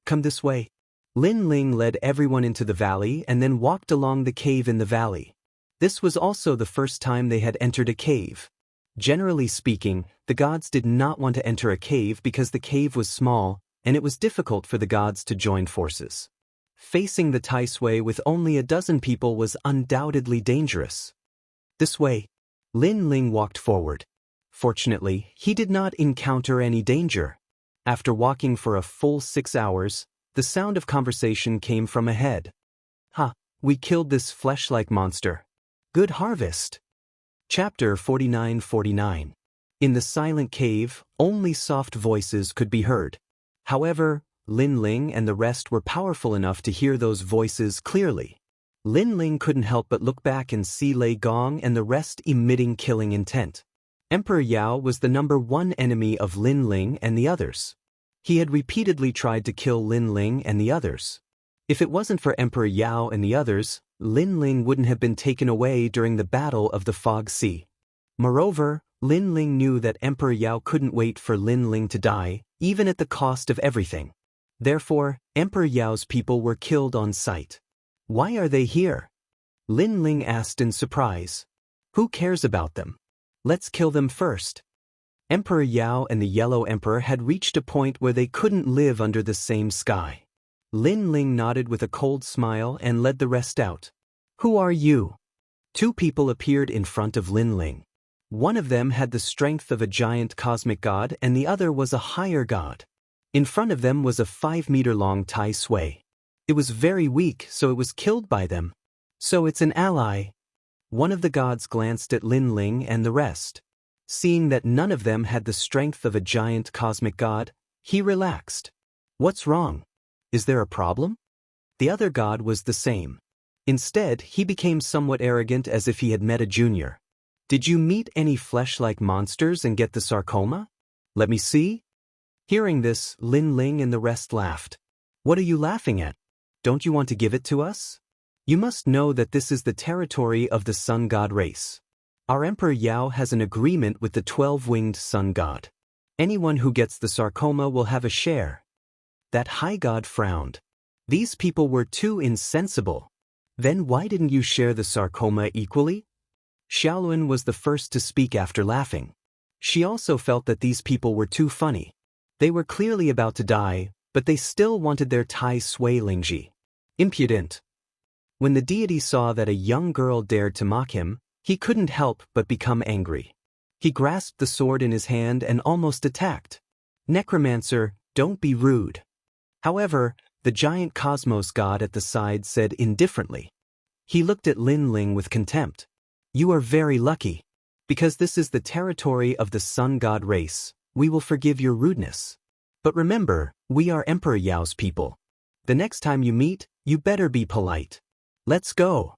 Come this way. Lin Ling led everyone into the valley and then walked along the cave in the valley. This was also the first time they had entered a cave. Generally speaking, the gods did not want to enter a cave because the cave was small, and it was difficult for the gods to join forces. Facing the Tai Sui with only a dozen people was undoubtedly dangerous. This way. Lin Ling walked forward. Fortunately, he did not encounter any danger. After walking for a full 6 hours, the sound of conversation came from ahead. Ha, we killed this flesh-like monster. Good harvest. Chapter 49-49. In the silent cave, only soft voices could be heard. However, Lin Ling and the rest were powerful enough to hear those voices clearly. Lin Ling couldn't help but look back and see Lei Gong and the rest emitting killing intent. Emperor Yao was the #1 enemy of Lin Ling and the others. He had repeatedly tried to kill Lin Ling and the others. If it wasn't for Emperor Yao and the others, Lin Ling wouldn't have been taken away during the Battle of the Fog Sea. Moreover, Lin Ling knew that Emperor Yao couldn't wait for Lin Ling to die, even at the cost of everything. Therefore, Emperor Yao's people were killed on sight. Why are they here? Lin Ling asked in surprise. Who cares about them? Let's kill them first. Emperor Yao and the Yellow Emperor had reached a point where they couldn't live under the same sky. Lin Ling nodded with a cold smile and led the rest out. Who are you? 2 people appeared in front of Lin Ling. One of them had the strength of a giant cosmic god and the other was a higher god. In front of them was a 5-meter-long Tai Sui. It was very weak, so it was killed by them. So it's an ally. One of the gods glanced at Lin Ling and the rest. Seeing that none of them had the strength of a giant cosmic god, he relaxed. What's wrong? Is there a problem? The other god was the same. Instead, he became somewhat arrogant as if he had met a junior. Did you meet any flesh-like monsters and get the sarcoma? Let me see. Hearing this, Lin Ling and the rest laughed. What are you laughing at? Don't you want to give it to us? You must know that this is the territory of the sun god race. Our Emperor Yao has an agreement with the 12-winged sun god. Anyone who gets the sarcoma will have a share. That high god frowned. These people were too insensible. Then why didn't you share the sarcoma equally? Xiaolun was the first to speak after laughing. She also felt that these people were too funny. They were clearly about to die, but they still wanted their Tai Sui Lingji. Impudent. When the deity saw that a young girl dared to mock him, he couldn't help but become angry. He grasped the sword in his hand and almost attacked. Necromancer, don't be rude. However, the giant cosmos god at the side said indifferently. He looked at Lin Ling with contempt. You are very lucky. Because this is the territory of the sun god race, we will forgive your rudeness. But remember, we are Emperor Yao's people. The next time you meet, you better be polite. Let's go.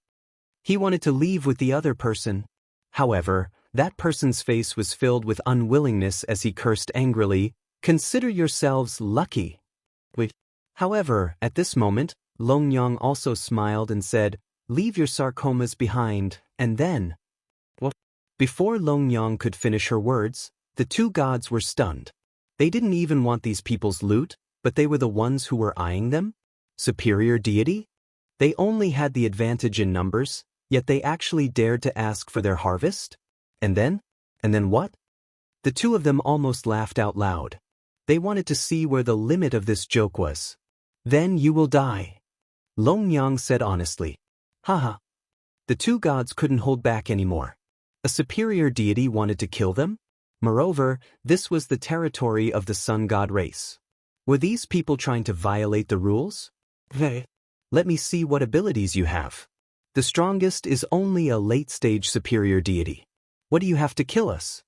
He wanted to leave with the other person. However, that person's face was filled with unwillingness as he cursed angrily, consider yourselves lucky. However, at this moment, Long Yang also smiled and said, leave your sarcomas behind, and then... What? Before Long Yang could finish her words, the two gods were stunned. They didn't even want these people's loot, but they were the ones who were eyeing them? Superior deity? They only had the advantage in numbers, yet they actually dared to ask for their harvest? And then what? The two of them almost laughed out loud. They wanted to see where the limit of this joke was. Then you will die. Long Yang said honestly. Haha. The two gods couldn't hold back anymore. A superior deity wanted to kill them? Moreover, this was the territory of the sun god race. Were these people trying to violate the rules? Let me see what abilities you have. The strongest is only a late-stage superior deity. What do you have to kill us?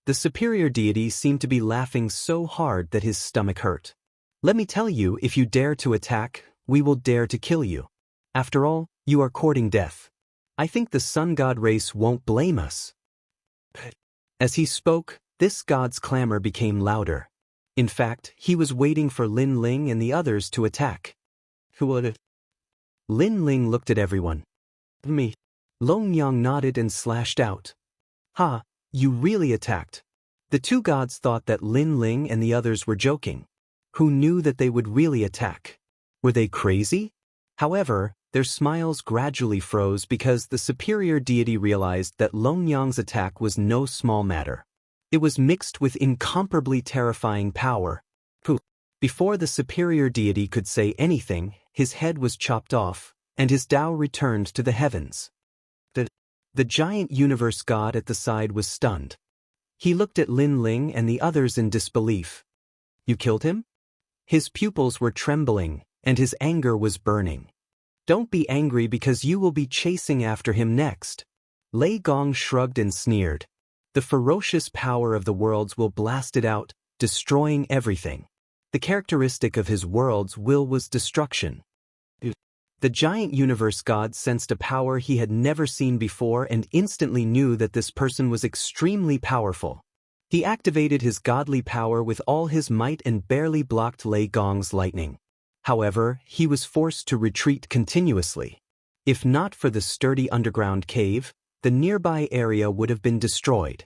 The superior deity seemed to be laughing so hard that his stomach hurt. Let me tell you, if you dare to attack, we will dare to kill you. After all, you are courting death. I think the sun god race won't blame us. As he spoke, this god's clamor became louder. In fact, he was waiting for Lin Ling and the others to attack. Who would it? Lin Ling looked at everyone. Me. Long Yang nodded and slashed out. Ha, you really attacked. The two gods thought that Lin Ling and the others were joking. Who knew that they would really attack? Were they crazy? However, their smiles gradually froze because the superior deity realized that Long Yang's attack was no small matter. It was mixed with incomparably terrifying power. Before the superior deity could say anything, his head was chopped off, and his Tao returned to the heavens. The giant universe god at the side was stunned. He looked at Lin Ling and the others in disbelief. You killed him? His pupils were trembling, and his anger was burning. Don't be angry because you will be chasing after him next. Lei Gong shrugged and sneered. The ferocious power of the worlds will blast it out, destroying everything. The characteristic of his world's will was destruction. The giant universe god sensed a power he had never seen before and instantly knew that this person was extremely powerful. He activated his godly power with all his might and barely blocked Lei Gong's lightning. However, he was forced to retreat continuously. If not for the sturdy underground cave, the nearby area would have been destroyed.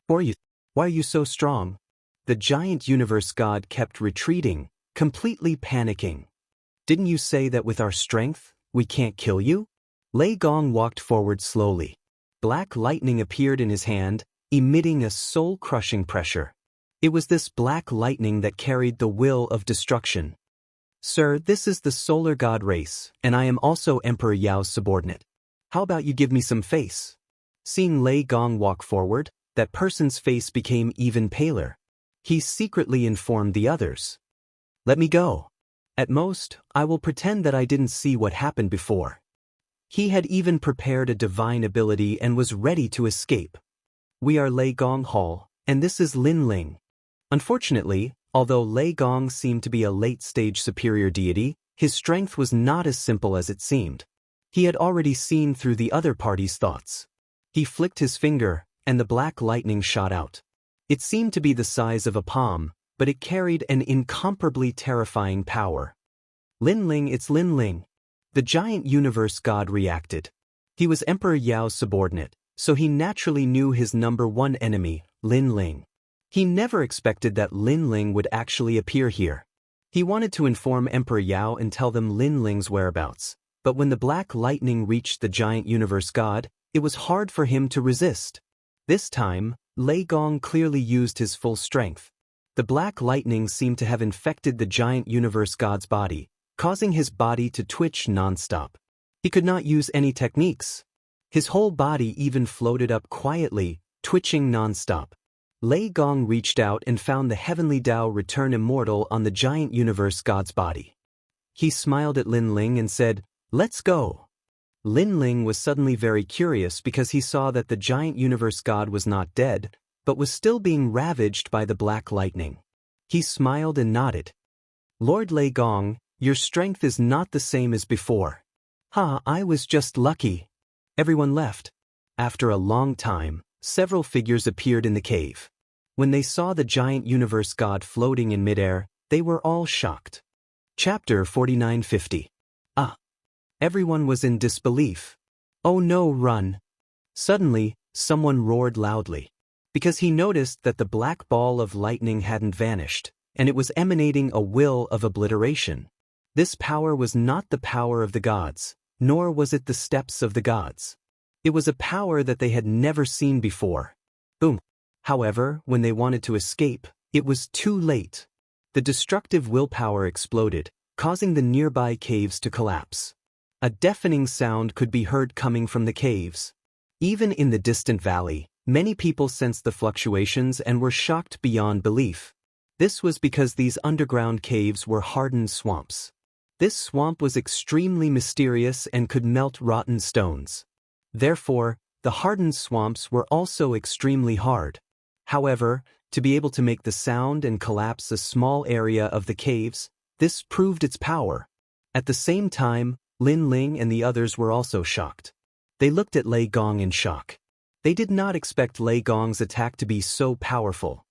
Why are you so strong? The giant universe god kept retreating, completely panicking. Didn't you say that with our strength, we can't kill you? Lei Gong walked forward slowly. Black lightning appeared in his hand, emitting a soul-crushing pressure. It was this black lightning that carried the will of destruction. Sir, this is the solar god race, and I am also Emperor Yao's subordinate. How about you give me some face? Seeing Lei Gong walk forward, that person's face became even paler. He secretly informed the others. Let me go. At most, I will pretend that I didn't see what happened before. He had even prepared a divine ability and was ready to escape. We are Lei Gong Hall, and this is Lin Ling. Unfortunately, although Lei Gong seemed to be a late-stage superior deity, his strength was not as simple as it seemed. He had already seen through the other party's thoughts. He flicked his finger, and the black lightning shot out. It seemed to be the size of a palm, but it carried an incomparably terrifying power. Lin Ling, it's Lin Ling. The giant universe god reacted. He was Emperor Yao's subordinate, so he naturally knew his number one enemy, Lin Ling. He never expected that Lin Ling would actually appear here. He wanted to inform Emperor Yao and tell them Lin Ling's whereabouts, but when the black lightning reached the giant universe god, it was hard for him to resist. This time, Lei Gong clearly used his full strength. The black lightning seemed to have infected the giant universe god's body, causing his body to twitch non-stop. He could not use any techniques. His whole body even floated up quietly, twitching non-stop. Lei Gong reached out and found the heavenly Tao return immortal on the giant universe god's body. He smiled at Lin Ling and said, "Let's go." Lin Ling was suddenly very curious because he saw that the giant universe god was not dead, but was still being ravaged by the black lightning. He smiled and nodded. "Lord Lei Gong, your strength is not the same as before." "Ha, I was just lucky." Everyone left. After a long time, several figures appeared in the cave. When they saw the giant universe god floating in midair, they were all shocked. Chapter 4950. Everyone was in disbelief. "Oh no, run." Suddenly, someone roared loudly. Because he noticed that the black ball of lightning hadn't vanished, and it was emanating a will of obliteration. This power was not the power of the gods, nor was it the steps of the gods. It was a power that they had never seen before. Boom. However, when they wanted to escape, it was too late. The destructive willpower exploded, causing the nearby caves to collapse. A deafening sound could be heard coming from the caves. Even in the distant valley, many people sensed the fluctuations and were shocked beyond belief. This was because these underground caves were hardened swamps. This swamp was extremely mysterious and could melt rotten stones. Therefore, the hardened swamps were also extremely hard. However, to be able to make the sound and collapse a small area of the caves, this proved its power. At the same time, Lin Ling and the others were also shocked. They looked at Lei Gong in shock. They did not expect Lei Gong's attack to be so powerful.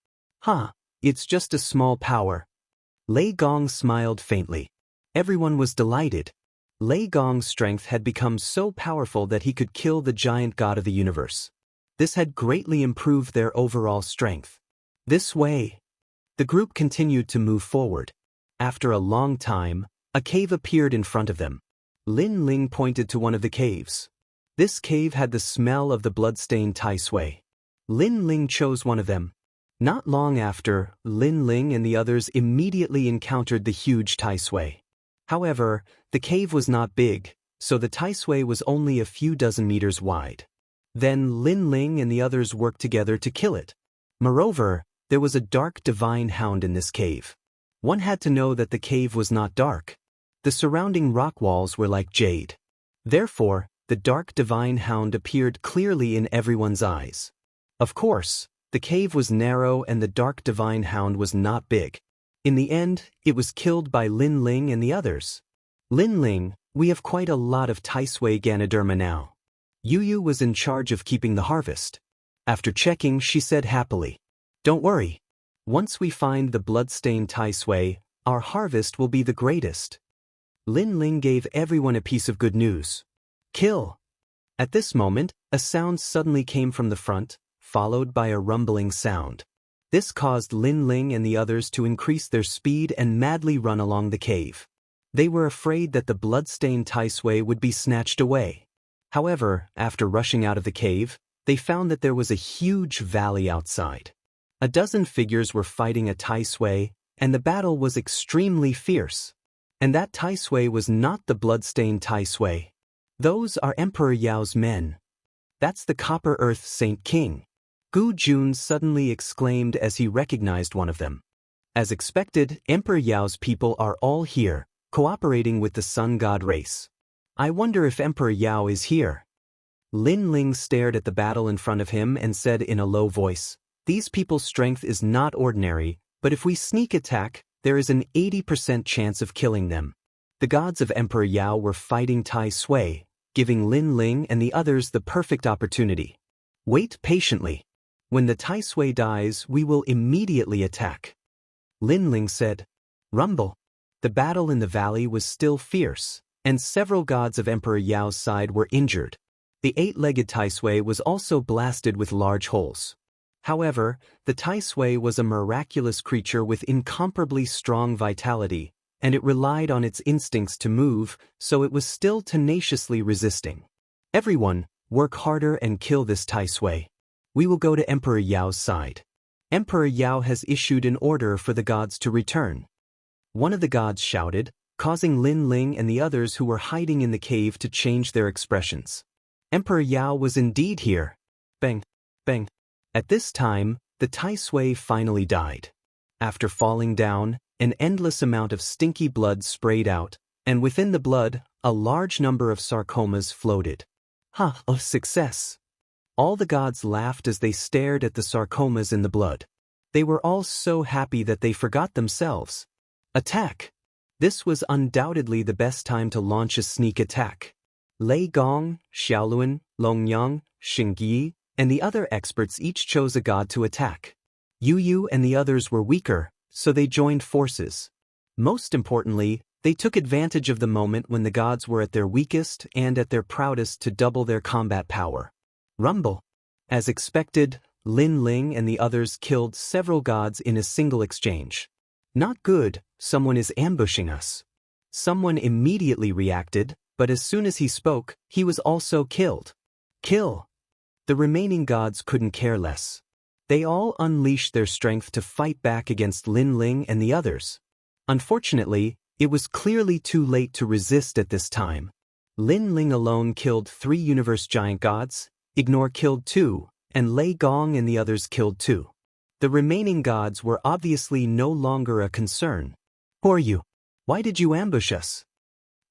It's just a small power. Lei Gong smiled faintly. Everyone was delighted. Lei Gong's strength had become so powerful that he could kill the giant god of the universe. This had greatly improved their overall strength. This way. The group continued to move forward. After a long time, a cave appeared in front of them. Lin Ling pointed to one of the caves. This cave had the smell of the blood-stained Tai Sui. Lin Ling chose one of them. Not long after, Lin Ling and the others immediately encountered the huge Tai Sui. However, the cave was not big, so the Tai Sui was only a few dozen meters wide. Then Lin Ling and the others worked together to kill it. Moreover, there was a dark divine hound in this cave. One had to know that the cave was not dark. The surrounding rock walls were like jade. Therefore, the dark divine hound appeared clearly in everyone's eyes. Of course, the cave was narrow and the dark divine hound was not big. In the end, it was killed by Lin Ling and the others. "Lin Ling, we have quite a lot of Tai Sui Ganoderma now." Yu was in charge of keeping the harvest. After checking, she said happily, "Don't worry. Once we find the blood-stained Tai Sui, our harvest will be the greatest." Lin Ling gave everyone a piece of good news. "Kill." At this moment, a sound suddenly came from the front, followed by a rumbling sound. This caused Lin Ling and the others to increase their speed and madly run along the cave. They were afraid that the blood-stained Tai Sui would be snatched away. However, after rushing out of the cave, they found that there was a huge valley outside. A dozen figures were fighting a Tai Sui, and the battle was extremely fierce. And that Tai Sui was not the blood-stained Tai Sui. Those are Emperor Yao's men. That's the Copper Earth Saint King. Gu Jun suddenly exclaimed as he recognized one of them. As expected, Emperor Yao's people are all here, cooperating with the Sun God race. I wonder if Emperor Yao is here. Lin Ling stared at the battle in front of him and said in a low voice, "These people's strength is not ordinary, but if we sneak attack, there is an 80% chance of killing them." The gods of Emperor Yao were fighting Tai Sui, giving Lin Ling and the others the perfect opportunity. Wait patiently. When the Tai Sui dies, we will immediately attack. Lin Ling said. Rumble. The battle in the valley was still fierce, and several gods of Emperor Yao's side were injured. The eight-legged Tai Sui was also blasted with large holes. However, the Tai Sui was a miraculous creature with incomparably strong vitality, and it relied on its instincts to move, so it was still tenaciously resisting. Everyone, work harder and kill this Tai Sui. We will go to Emperor Yao's side. Emperor Yao has issued an order for the gods to return. One of the gods shouted, causing Lin Ling and the others who were hiding in the cave to change their expressions. Emperor Yao was indeed here. Bang, bang. At this time, the Tai Sui finally died. After falling down, an endless amount of stinky blood sprayed out, and within the blood, a large number of sarcomas floated. Success! All the gods laughed as they stared at the sarcomas in the blood. They were all so happy that they forgot themselves. Attack! This was undoubtedly the best time to launch a sneak attack. Lei Gong, Xiaoluan, Longyang, Xingyi, and the other experts each chose a god to attack. Yu Yu and the others were weaker, so they joined forces. Most importantly, they took advantage of the moment when the gods were at their weakest and at their proudest to double their combat power. Rumble. As expected, Lin Ling and the others killed several gods in a single exchange. Not good, someone is ambushing us. Someone immediately reacted, but as soon as he spoke, he was also killed. Kill! The remaining gods couldn't care less. They all unleashed their strength to fight back against Lin Ling and the others. Unfortunately, it was clearly too late to resist at this time. Lin Ling alone killed 3 universe giant gods, Ignore killed 2, and Lei Gong and the others killed 2. The remaining gods were obviously no longer a concern. Who are you? Why did you ambush us?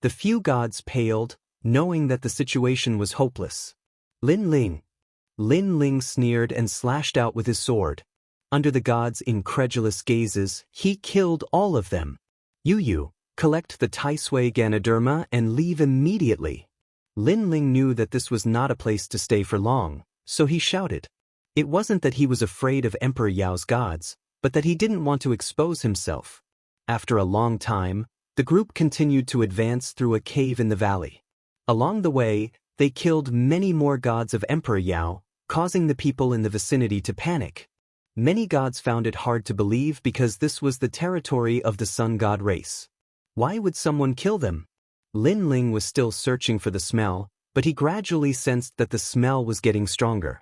The few gods paled, knowing that the situation was hopeless. Lin Ling sneered and slashed out with his sword. Under the gods' incredulous gazes, he killed all of them. Yu Yu, collect the Tai Sui Ganoderma and leave immediately. Lin Ling knew that this was not a place to stay for long, so he shouted. It wasn't that he was afraid of Emperor Yao's gods, but that he didn't want to expose himself. After a long time, the group continued to advance through a cave in the valley. Along the way, they killed many more gods of Emperor Yao, causing the people in the vicinity to panic. Many gods found it hard to believe because this was the territory of the sun god race. Why would someone kill them? Lin Ling was still searching for the smell, but he gradually sensed that the smell was getting stronger.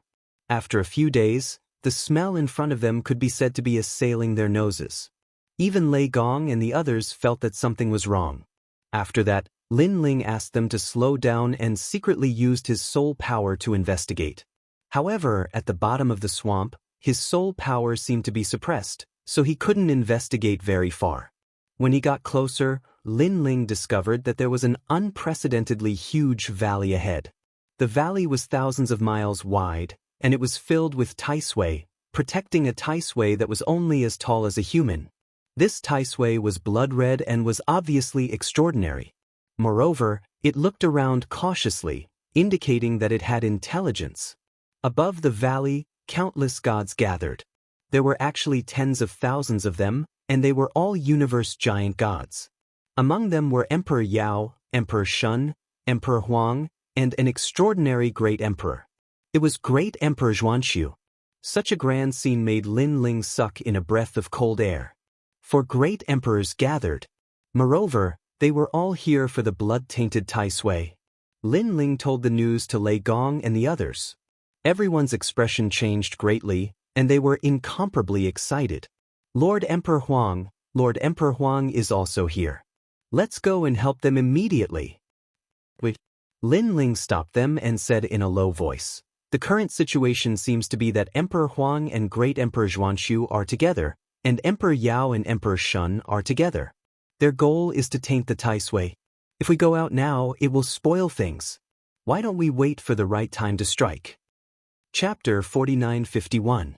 After a few days, the smell in front of them could be said to be assailing their noses. Even Lei Gong and the others felt that something was wrong. After that, Lin Ling asked them to slow down and secretly used his soul power to investigate. However, at the bottom of the swamp, his soul power seemed to be suppressed, so he couldn't investigate very far. When he got closer, Lin Ling discovered that there was an unprecedentedly huge valley ahead. The valley was thousands of miles wide, and it was filled with Tai Sui, protecting a Tai Sui that was only as tall as a human. This Tai Sui was blood red and was obviously extraordinary. Moreover, it looked around cautiously, indicating that it had intelligence. Above the valley, countless gods gathered. There were actually tens of thousands of them, and they were all universe giant gods. Among them were Emperor Yao, Emperor Shun, Emperor Huang, and an extraordinary great emperor. It was Great Emperor Xianxia. Such a grand scene made Lin Ling suck in a breath of cold air. For great emperors gathered. Moreover, they were all here for the blood-tainted Tai Sui. Lin Ling told the news to Lei Gong and the others. Everyone's expression changed greatly, and they were incomparably excited. Lord Emperor Huang is also here. Let's go and help them immediately. Wait. Lin Ling stopped them and said in a low voice, the current situation seems to be that Emperor Huang and Great Emperor Xianxia are together, and Emperor Yao and Emperor Shun are together. Their goal is to taint the Tai Sui. If we go out now, it will spoil things. Why don't we wait for the right time to strike? Chapter 49:51.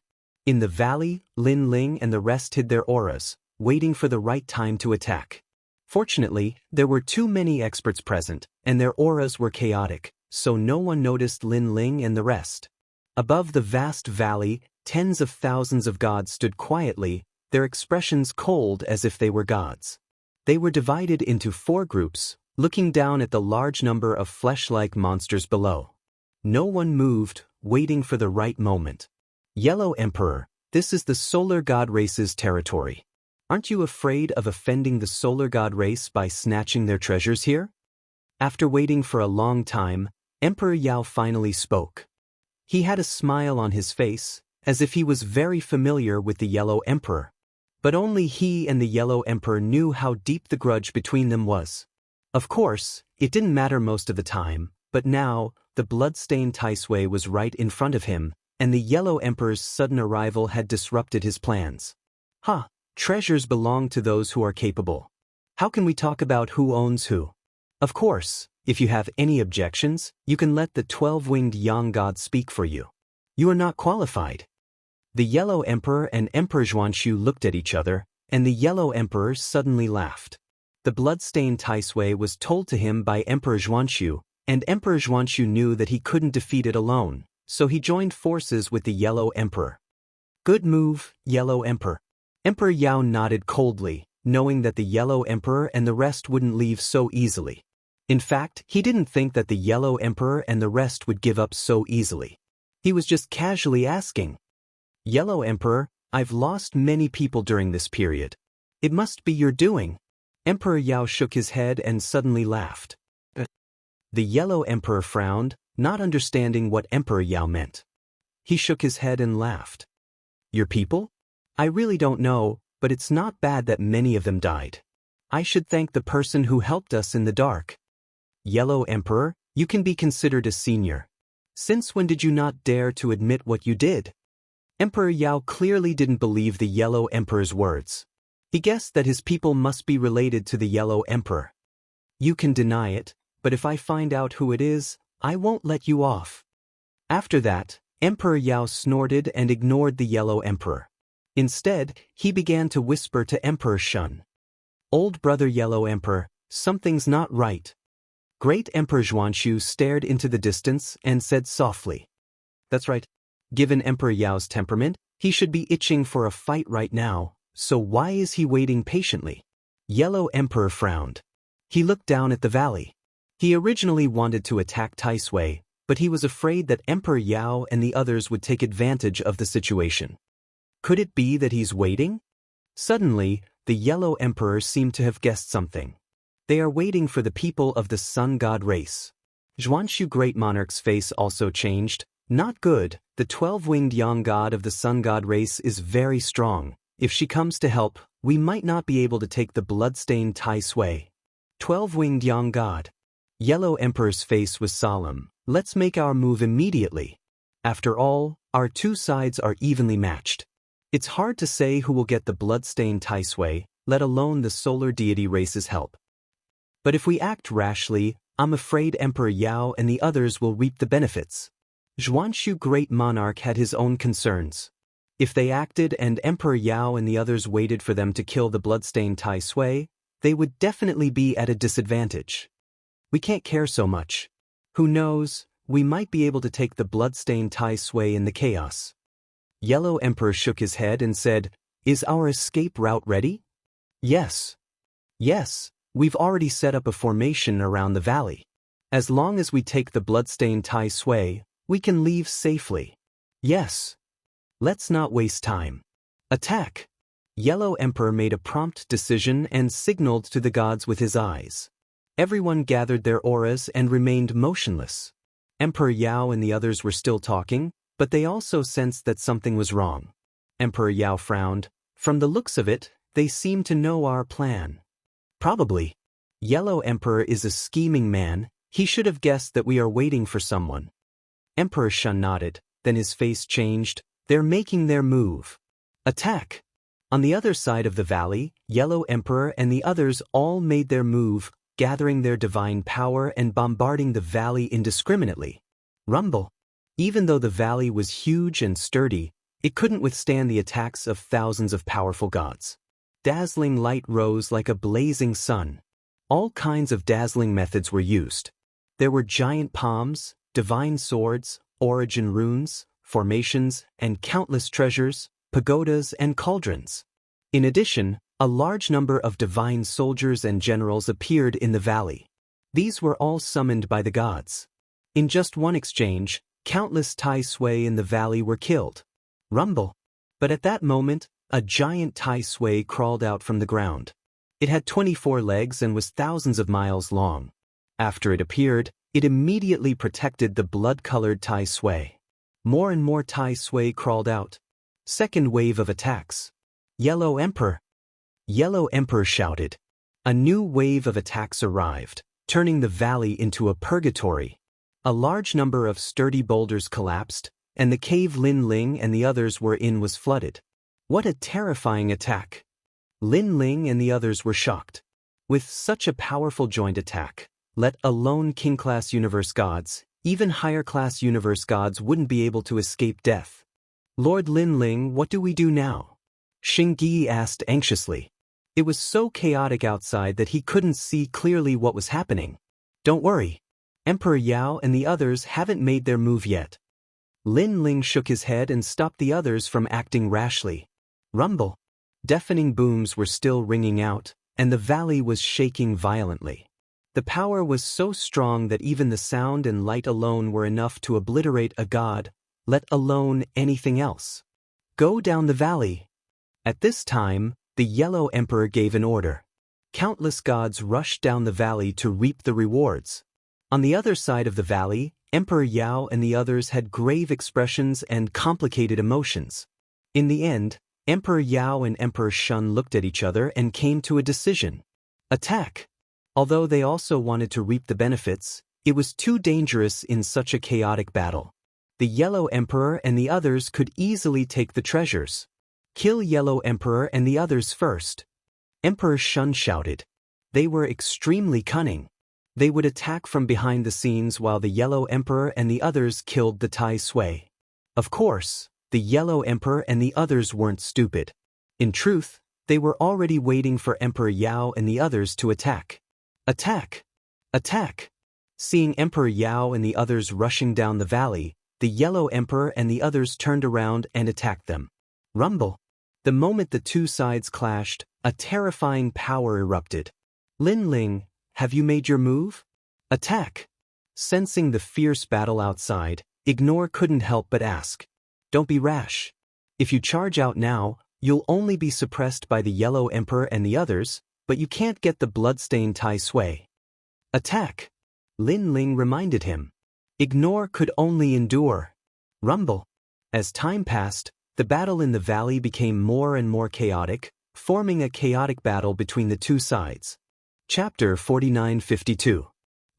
In the valley, Lin Ling and the rest hid their auras, waiting for the right time to attack. Fortunately, there were too many experts present, and their auras were chaotic, so no one noticed Lin Ling and the rest. Above the vast valley, tens of thousands of gods stood quietly, their expressions cold as if they were gods. They were divided into 4 groups, looking down at the large number of flesh-like monsters below. No one moved, waiting for the right moment. Yellow Emperor, this is the solar god race's territory. Aren't you afraid of offending the solar god race by snatching their treasures here? After waiting for a long time, Emperor Yao finally spoke. He had a smile on his face, as if he was very familiar with the Yellow Emperor. But only he and the Yellow Emperor knew how deep the grudge between them was. Of course, it didn't matter most of the time, but now, the blood-stained Taisui was right in front of him, and the Yellow Emperor's sudden arrival had disrupted his plans. Treasures belong to those who are capable. How can we talk about who owns who? Of course, if you have any objections, you can let the 12-winged Yang God speak for you. You are not qualified. The Yellow Emperor and Emperor Xianxia looked at each other, and the Yellow Emperor suddenly laughed. The blood-stained Taisui was told to him by Emperor Xianxia, and Emperor Xianxia knew that he couldn't defeat it alone, so he joined forces with the Yellow Emperor. Good move, Yellow Emperor. Emperor Yao nodded coldly, knowing that the Yellow Emperor and the rest wouldn't leave so easily. In fact, he didn't think that the Yellow Emperor and the rest would give up so easily. He was just casually asking, "Yellow Emperor, I've lost many people during this period. It must be your doing." Emperor Yao shook his head and suddenly laughed. The Yellow Emperor frowned, not understanding what Emperor Yao meant. He shook his head and laughed. "Your people? I really don't know, but it's not bad that many of them died. I should thank the person who helped us in the dark." Yellow Emperor, you can be considered a senior. Since when did you not dare to admit what you did? Emperor Yao clearly didn't believe the Yellow Emperor's words. He guessed that his people must be related to the Yellow Emperor. You can deny it, but if I find out who it is, I won't let you off. After that, Emperor Yao snorted and ignored the Yellow Emperor. Instead, he began to whisper to Emperor Shun. "Old brother Yellow Emperor, something's not right." Great Emperor Xianxia stared into the distance and said softly, "That's right. Given Emperor Yao's temperament, he should be itching for a fight right now, so why is he waiting patiently?" Yellow Emperor frowned. He looked down at the valley. He originally wanted to attack Taisui, but he was afraid that Emperor Yao and the others would take advantage of the situation. Could it be that he's waiting? Suddenly, the Yellow Emperor seemed to have guessed something. They are waiting for the people of the Sun God race. Xianxia Great Monarch's face also changed. Not good, the 12-winged Yang God of the Sun God race is very strong. If she comes to help, we might not be able to take the blood-stained Taisui. 12-winged Yang God. Yellow Emperor's face was solemn. Let's make our move immediately. After all, our two sides are evenly matched. It's hard to say who will get the blood-stained Taisui, let alone the solar deity race's help. But if we act rashly, I'm afraid Emperor Yao and the others will reap the benefits. Xianxia Great Monarch had his own concerns. If they acted and Emperor Yao and the others waited for them to kill the blood-stained Taisui, they would definitely be at a disadvantage. We can't care so much. Who knows, we might be able to take the blood-stained Taisui in the chaos. Yellow Emperor shook his head and said, "Is our escape route ready?" "Yes. Yes, we've already set up a formation around the valley. As long as we take the blood-stained Taisui, we can leave safely." "Yes. Let's not waste time. Attack." Yellow Emperor made a prompt decision and signaled to the gods with his eyes. Everyone gathered their auras and remained motionless. Emperor Yao and the others were still talking, but they also sensed that something was wrong. Emperor Yao frowned. From the looks of it, they seem to know our plan. Probably. Yellow Emperor is a scheming man. He should have guessed that we are waiting for someone. Emperor Shun nodded, then his face changed. They're making their move. Attack. On the other side of the valley, Yellow Emperor and the others all made their move, gathering their divine power and bombarding the valley indiscriminately. Rumble. Even though the valley was huge and sturdy, it couldn't withstand the attacks of thousands of powerful gods. Dazzling light rose like a blazing sun. All kinds of dazzling methods were used. There were giant palms, divine swords, origin runes, formations, and countless treasures, pagodas and cauldrons. In addition, a large number of divine soldiers and generals appeared in the valley. These were all summoned by the gods. In just one exchange, countless Taisui in the valley were killed. Rumble. But at that moment, a giant Taisui crawled out from the ground. It had 24 legs and was thousands of miles long. After it appeared, it immediately protected the blood-colored Taisui. More and more Tai Sui crawled out. Second wave of attacks. Yellow Emperor! Yellow Emperor shouted. A new wave of attacks arrived, turning the valley into a purgatory. A large number of sturdy boulders collapsed, and the cave Lin Ling and the others were in was flooded. What a terrifying attack! Lin Ling and the others were shocked. With such a powerful joint attack, let alone king-class universe gods, even higher-class universe gods wouldn't be able to escape death. Lord Lin Ling, what do we do now? Xing Yi asked anxiously. It was so chaotic outside that he couldn't see clearly what was happening. Don't worry. Emperor Yao and the others haven't made their move yet. Lin Ling shook his head and stopped the others from acting rashly. Rumble. Deafening booms were still ringing out, and the valley was shaking violently. The power was so strong that even the sound and light alone were enough to obliterate a god, let alone anything else. Go down the valley. At this time, the Yellow Emperor gave an order. Countless gods rushed down the valley to reap the rewards. On the other side of the valley, Emperor Yao and the others had grave expressions and complicated emotions. In the end, Emperor Yao and Emperor Shun looked at each other and came to a decision. Attack! Although they also wanted to reap the benefits, it was too dangerous in such a chaotic battle. The Yellow Emperor and the others could easily take the treasures. Kill Yellow Emperor and the others first. Emperor Shun shouted. They were extremely cunning. They would attack from behind the scenes while the Yellow Emperor and the others killed the Tai Sui. Of course, the Yellow Emperor and the others weren't stupid. In truth, they were already waiting for Emperor Yao and the others to attack. Attack! Attack! Seeing Emperor Yao and the others rushing down the valley, the Yellow Emperor and the others turned around and attacked them. Rumble! The moment the two sides clashed, a terrifying power erupted. Lin Ling, have you made your move? Attack! Sensing the fierce battle outside, Ignore couldn't help but ask. Don't be rash. If you charge out now, you'll only be suppressed by the Yellow Emperor and the others, but you can't get the bloodstained Tai Sui. Attack! Lin Ling reminded him. Ignore could only endure. Rumble! As time passed, the battle in the valley became more and more chaotic, forming a chaotic battle between the two sides. Chapter 4952.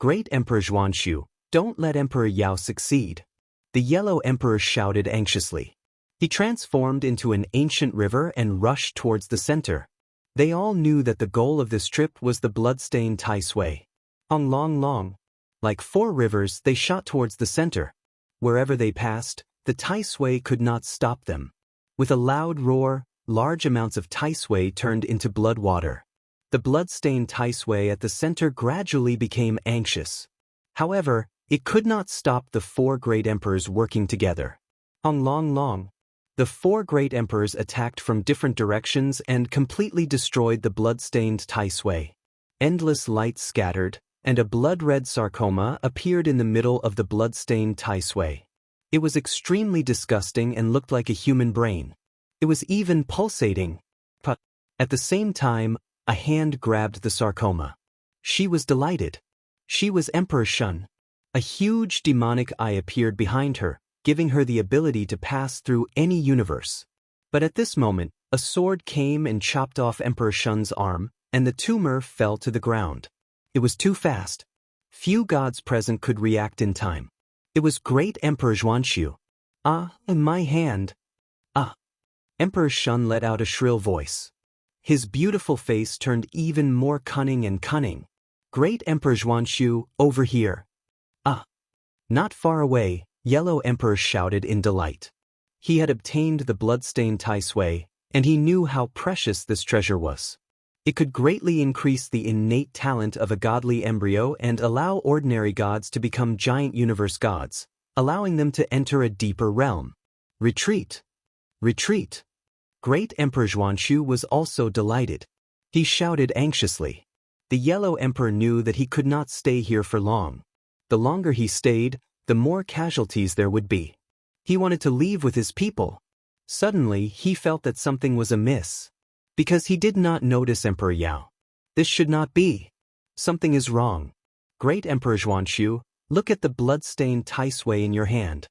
Great Emperor Xianxia, don't let Emperor Yao succeed. The Yellow Emperor shouted anxiously. He transformed into an ancient river and rushed towards the center. They all knew that the goal of this trip was the bloodstained Tai Sui. Long. Like four rivers, they shot towards the center. Wherever they passed, the Tai Sui could not stop them. With a loud roar, large amounts of Tai Sui turned into blood water. The blood-stained Tai Sui at the center gradually became anxious. However, it could not stop the four great emperors working together. Long. The four great emperors attacked from different directions and completely destroyed the blood-stained Tai Sui. Endless light scattered, and a blood-red sarcoma appeared in the middle of the blood-stained Tai Sui. It was extremely disgusting and looked like a human brain. It was even pulsating. But at the same time, a hand grabbed the sarcoma. She was delighted. She was Emperor Shun. A huge demonic eye appeared behind her, giving her the ability to pass through any universe. But at this moment, a sword came and chopped off Emperor Shun's arm, and the tumor fell to the ground. It was too fast. Few gods present could react in time. It was great Emperor Xianxia. In my hand. Emperor Shun let out a shrill voice. His beautiful face turned even more cunning and cunning. Great Emperor Xianxia, over here. Not far away, Yellow Emperor shouted in delight. He had obtained the blood-stained Tai Sui, and he knew how precious this treasure was. It could greatly increase the innate talent of a godly embryo and allow ordinary gods to become giant universe gods, allowing them to enter a deeper realm. Retreat! Retreat! Great Emperor Xianxia was also delighted. He shouted anxiously. The Yellow Emperor knew that he could not stay here for long. The longer he stayed, the more casualties there would be. He wanted to leave with his people. Suddenly, he felt that something was amiss. Because he did not notice Emperor Yao. This should not be. Something is wrong. Great Emperor Xianxia, look at the blood-stained Tai Sui in your hand.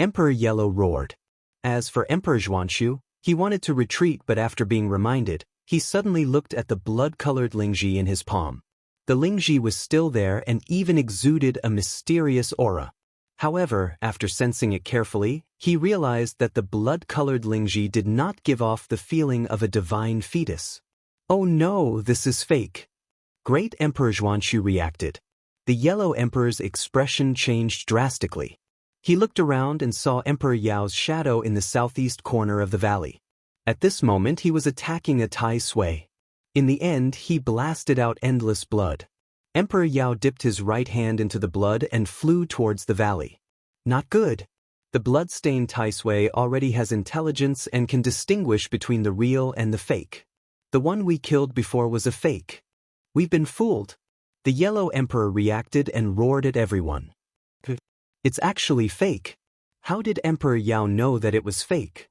Emperor Yellow roared. As for Emperor Xianxia, he wanted to retreat, but after being reminded, he suddenly looked at the blood-colored lingji in his palm. The lingji was still there and even exuded a mysterious aura. However, after sensing it carefully, he realized that the blood-colored lingji did not give off the feeling of a divine fetus. Oh no, this is fake. Great Emperor Xianxia reacted. The Yellow Emperor's expression changed drastically. He looked around and saw Emperor Yao's shadow in the southeast corner of the valley. At this moment he was attacking a Tai Sui. In the end, he blasted out endless blood. Emperor Yao dipped his right hand into the blood and flew towards the valley. Not good. The blood-stained Tai Sui already has intelligence and can distinguish between the real and the fake. The one we killed before was a fake. We've been fooled. The Yellow Emperor reacted and roared at everyone. It's actually fake. How did Emperor Yao know that it was fake?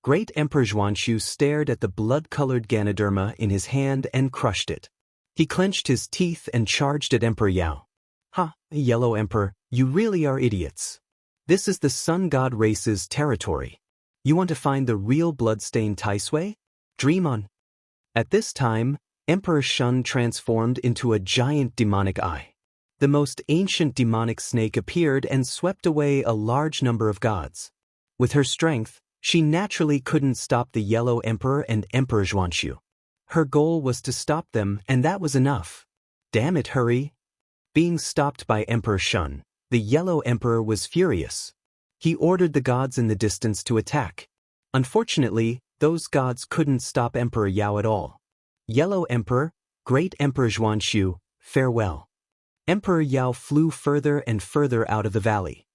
Great Emperor Xianxia stared at the blood-colored Ganoderma in his hand and crushed it. He clenched his teeth and charged at Emperor Yao. Ha, Yellow Emperor, you really are idiots. This is the Sun God race's territory. You want to find the real blood-stained Tai Sui? Dream on. At this time, Emperor Shun transformed into a giant demonic eye. The most ancient demonic snake appeared and swept away a large number of gods. With her strength, she naturally couldn't stop the Yellow Emperor and Emperor Xianxia. Her goal was to stop them, and that was enough. Damn it, hurry. Being stopped by Emperor Shun, the Yellow Emperor was furious. He ordered the gods in the distance to attack. Unfortunately, those gods couldn't stop Emperor Yao at all. Yellow Emperor, Great Emperor Xianxia, farewell. Emperor Yao flew further and further out of the valley.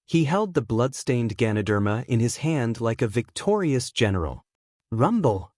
He held the blood-stained Ganoderma in his hand like a victorious general. Rumble!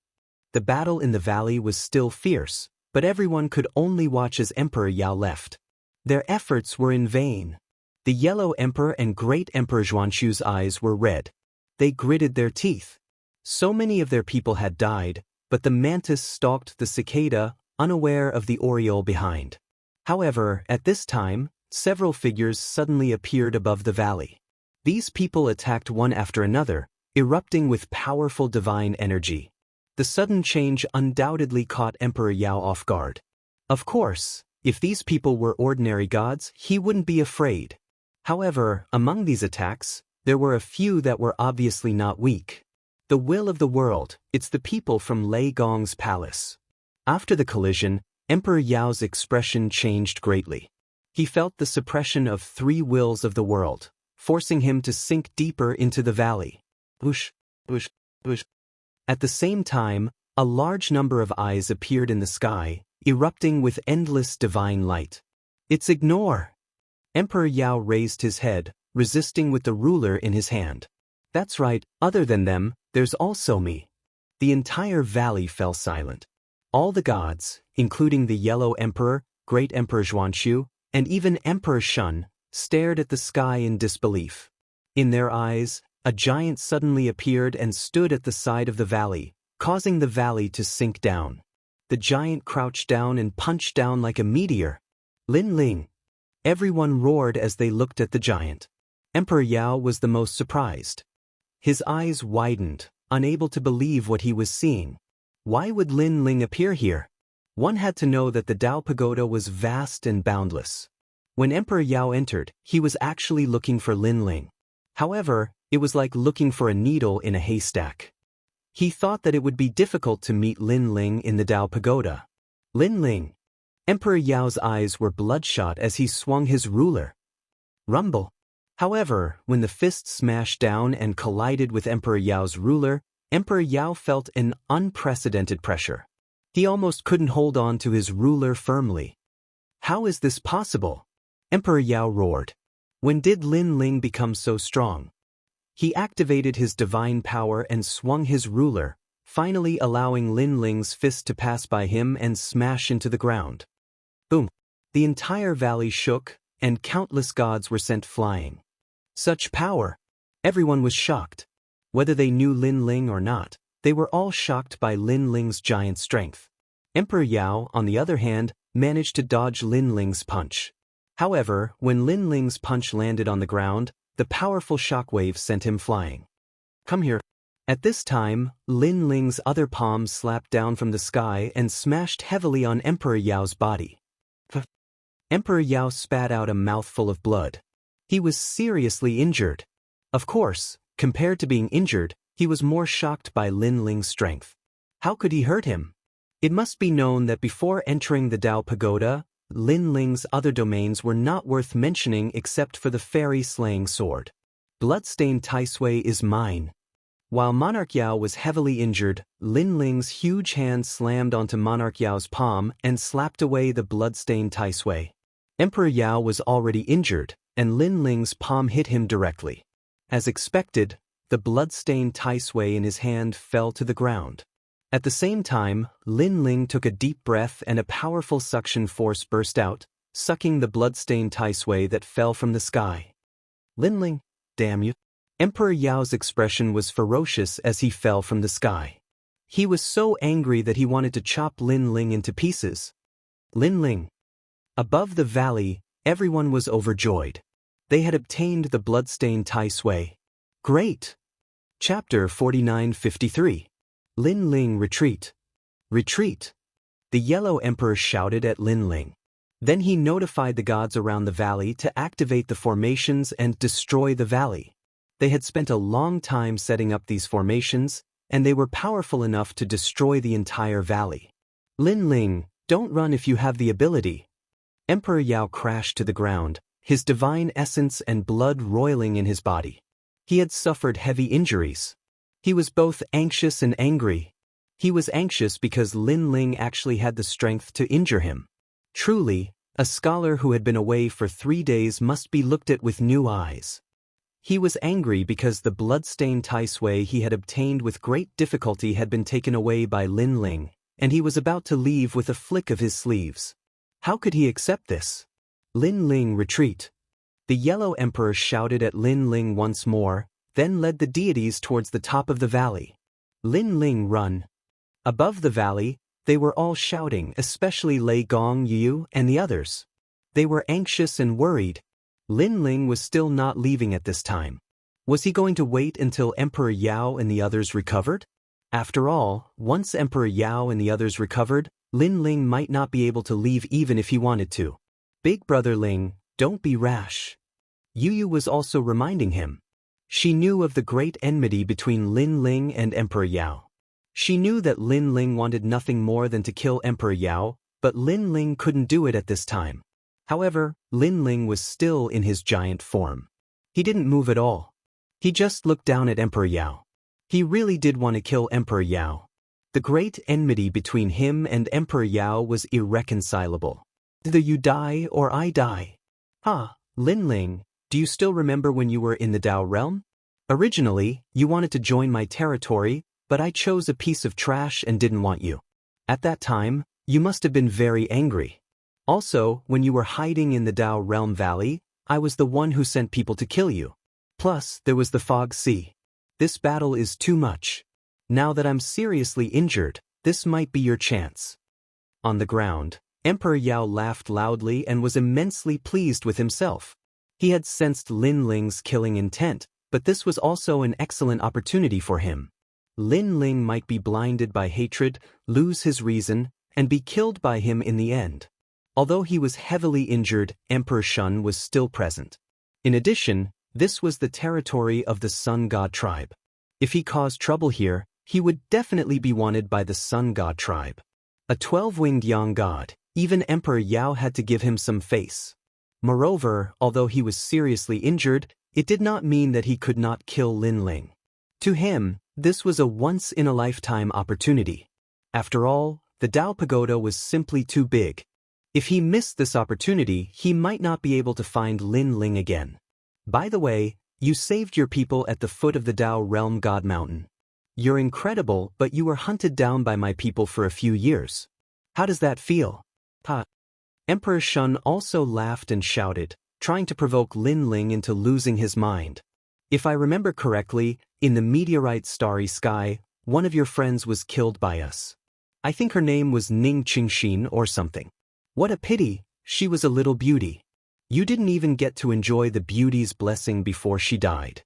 The battle in the valley was still fierce, but everyone could only watch as Emperor Yao left. Their efforts were in vain. The Yellow Emperor and Great Emperor Xianxia's eyes were red. They gritted their teeth. So many of their people had died, but the mantis stalked the cicada, unaware of the oriole behind. However, at this time, several figures suddenly appeared above the valley. These people attacked one after another, erupting with powerful divine energy. The sudden change undoubtedly caught Emperor Yao off guard. Of course, if these people were ordinary gods, he wouldn't be afraid. However, among these attacks, there were a few that were obviously not weak. The will of the world, it's the people from Lei Gong's palace. After the collision, Emperor Yao's expression changed greatly. He felt the suppression of 3 wills of the world, forcing him to sink deeper into the valley. Whoosh, whoosh, whoosh. At the same time, a large number of eyes appeared in the sky, erupting with endless divine light. It's ignore! Emperor Yao raised his head, resisting with the ruler in his hand. That's right, other than them, there's also me. The entire valley fell silent. All the gods, including the Yellow Emperor, Great Emperor Xianxia, and even Emperor Shun, stared at the sky in disbelief. In their eyes, a giant suddenly appeared and stood at the side of the valley, causing the valley to sink down. The giant crouched down and punched down like a meteor. Lin Ling! Everyone roared as they looked at the giant. Emperor Yao was the most surprised. His eyes widened, unable to believe what he was seeing. Why would Lin Ling appear here? One had to know that the Dao Pagoda was vast and boundless. When Emperor Yao entered, he was actually looking for Lin Ling. However, it was like looking for a needle in a haystack. He thought that it would be difficult to meet Lin Ling in the Dao Pagoda. Lin Ling! Emperor Yao's eyes were bloodshot as he swung his ruler. Rumble! However, when the fist smashed down and collided with Emperor Yao's ruler, Emperor Yao felt an unprecedented pressure. He almost couldn't hold on to his ruler firmly. How is this possible? Emperor Yao roared. When did Lin Ling become so strong? He activated his divine power and swung his ruler, finally allowing Lin Ling's fist to pass by him and smash into the ground. Boom! The entire valley shook, and countless gods were sent flying. Such power! Everyone was shocked. Whether they knew Lin Ling or not, they were all shocked by Lin Ling's giant strength. Emperor Yao, on the other hand, managed to dodge Lin Ling's punch. However, when Lin Ling's punch landed on the ground, the powerful shockwave sent him flying. Come here. At this time, Lin Ling's other palm slapped down from the sky and smashed heavily on Emperor Yao's body. Emperor Yao spat out a mouthful of blood. He was seriously injured. Of course, compared to being injured, he was more shocked by Lin Ling's strength. How could he hurt him? It must be known that before entering the Dao Pagoda, Lin Ling's other domains were not worth mentioning except for the fairy-slaying sword. Bloodstained Taisui is mine. While Monarch Yao was heavily injured, Lin Ling's huge hand slammed onto Monarch Yao's palm and slapped away the bloodstained Taisui. Emperor Yao was already injured, and Lin Ling's palm hit him directly. As expected, the blood-stained Taisui in his hand fell to the ground. At the same time, Lin Ling took a deep breath and a powerful suction force burst out, sucking the blood-stained Taisui that fell from the sky. Lin Ling, damn you. Emperor Yao's expression was ferocious as he fell from the sky. He was so angry that he wanted to chop Lin Ling into pieces. Lin Ling. Above the valley, everyone was overjoyed. They had obtained the blood-stained Taisui. Great! Chapter 4953. Lin Ling retreat. Retreat! The Yellow Emperor shouted at Lin Ling. Then he notified the gods around the valley to activate the formations and destroy the valley. They had spent a long time setting up these formations, and they were powerful enough to destroy the entire valley. Lin Ling, don't run if you have the ability. Emperor Yao crashed to the ground, his divine essence and blood roiling in his body. He had suffered heavy injuries. He was both anxious and angry. He was anxious because Lin Ling actually had the strength to injure him. Truly, a scholar who had been away for 3 days must be looked at with new eyes. He was angry because the blood-stained Taisui he had obtained with great difficulty had been taken away by Lin Ling, and he was about to leave with a flick of his sleeves. How could he accept this? Lin Ling retreat. The Yellow Emperor shouted at Lin Ling once more, then led the deities towards the top of the valley. Lin Ling run. Above the valley, they were all shouting, especially Lei Gong Yu and the others. They were anxious and worried. Lin Ling was still not leaving at this time. Was he going to wait until Emperor Yao and the others recovered? After all, once Emperor Yao and the others recovered, Lin Ling might not be able to leave even if he wanted to. Big brother Ling, don't be rash. Yu was also reminding him. She knew of the great enmity between Lin Ling and Emperor Yao. She knew that Lin Ling wanted nothing more than to kill Emperor Yao, but Lin Ling couldn't do it at this time. However, Lin Ling was still in his giant form. He didn't move at all. He just looked down at Emperor Yao. He really did want to kill Emperor Yao. The great enmity between him and Emperor Yao was irreconcilable. Either you die or I die. Lin Ling, do you still remember when you were in the Dao realm? Originally, you wanted to join my territory, but I chose a piece of trash and didn't want you. At that time, you must have been very angry. Also, when you were hiding in the Dao Realm Valley, I was the one who sent people to kill you. Plus, there was the Fog Sea. This battle is too much. Now that I'm seriously injured, this might be your chance. On the ground, Emperor Yao laughed loudly and was immensely pleased with himself. He had sensed Lin Ling's killing intent, but this was also an excellent opportunity for him. Lin Ling might be blinded by hatred, lose his reason, and be killed by him in the end. Although he was heavily injured, Emperor Shun was still present. In addition, this was the territory of the Sun God tribe. If he caused trouble here, he would definitely be wanted by the Sun God tribe. A 12-winged young god, even Emperor Yao had to give him some face. Moreover, although he was seriously injured, it did not mean that he could not kill Lin Ling. To him, this was a once-in-a-lifetime opportunity. After all, the Dao Pagoda was simply too big. If he missed this opportunity, he might not be able to find Lin Ling again. By the way, you saved your people at the foot of the Dao Realm God Mountain. You're incredible, but you were hunted down by my people for a few years. How does that feel? Emperor Shun also laughed and shouted, trying to provoke Lin Ling into losing his mind. If I remember correctly, in the meteorite starry sky, one of your friends was killed by us. I think her name was Ning Qingxin or something. What a pity, she was a little beauty. You didn't even get to enjoy the beauty's blessing before she died.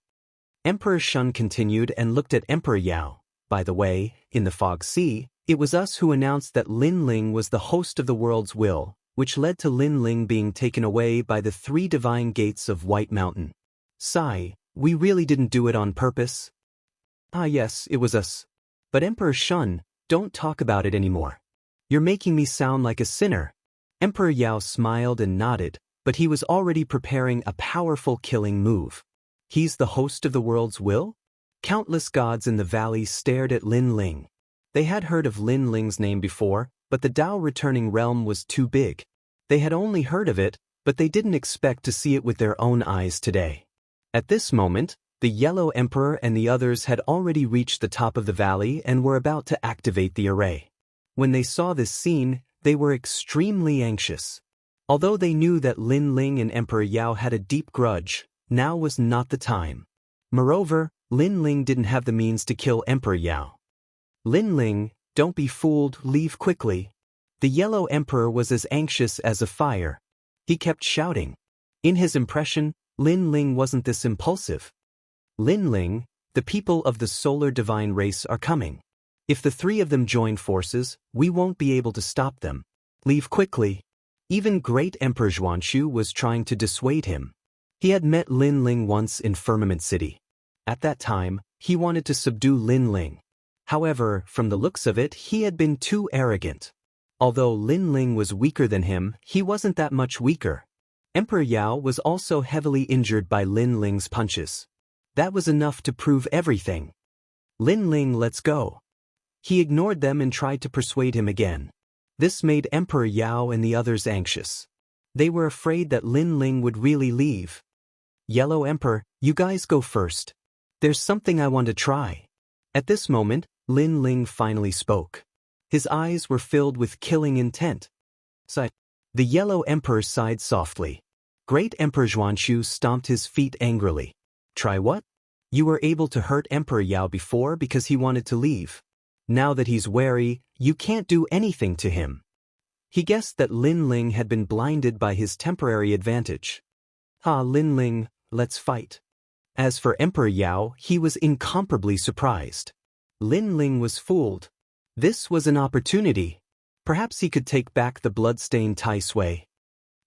Emperor Shun continued and looked at Emperor Yao. By the way, in the Fog Sea, it was us who announced that Lin Ling was the host of the world's will, which led to Lin Ling being taken away by the 3 divine gates of White Mountain. Sigh, we really didn't do it on purpose. Ah yes, it was us. But Emperor Shun, don't talk about it anymore. You're making me sound like a sinner. Emperor Yao smiled and nodded, but he was already preparing a powerful killing move. He's the host of the world's will? Countless gods in the valley stared at Lin Ling. They had heard of Lin Ling's name before, but the Tao returning realm was too big. They had only heard of it, but they didn't expect to see it with their own eyes today. At this moment, the Yellow Emperor and the others had already reached the top of the valley and were about to activate the array. When they saw this scene, they were extremely anxious. Although they knew that Lin Ling and Emperor Yao had a deep grudge, now was not the time. Moreover, Lin Ling didn't have the means to kill Emperor Yao. Lin Ling, don't be fooled, leave quickly. The Yellow Emperor was as anxious as a fire. He kept shouting. In his impression, Lin Ling wasn't this impulsive. Lin Ling, the people of the solar divine race are coming. If the 3 of them join forces, we won't be able to stop them. Leave quickly. Even great Emperor Xuanxu was trying to dissuade him. He had met Lin Ling once in Firmament City. At that time, he wanted to subdue Lin Ling. However, from the looks of it, he had been too arrogant. Although Lin Ling was weaker than him, he wasn't that much weaker. Emperor Yao was also heavily injured by Lin Ling's punches. That was enough to prove everything. Lin Ling, let's go. He ignored them and tried to persuade him again. This made Emperor Yao and the others anxious. They were afraid that Lin Ling would really leave. Yellow Emperor, you guys go first. There's something I want to try. At this moment, Lin Ling finally spoke. His eyes were filled with killing intent. Sigh. The Yellow Emperor sighed softly. Great Emperor Xuanxu stomped his feet angrily. Try what? You were able to hurt Emperor Yao before because he wanted to leave. Now that he's wary, you can't do anything to him. He guessed that Lin Ling had been blinded by his temporary advantage. Lin Ling, let's fight. As for Emperor Yao, he was incomparably surprised. Lin Ling was fooled. This was an opportunity. Perhaps he could take back the blood-stained Tai Sui.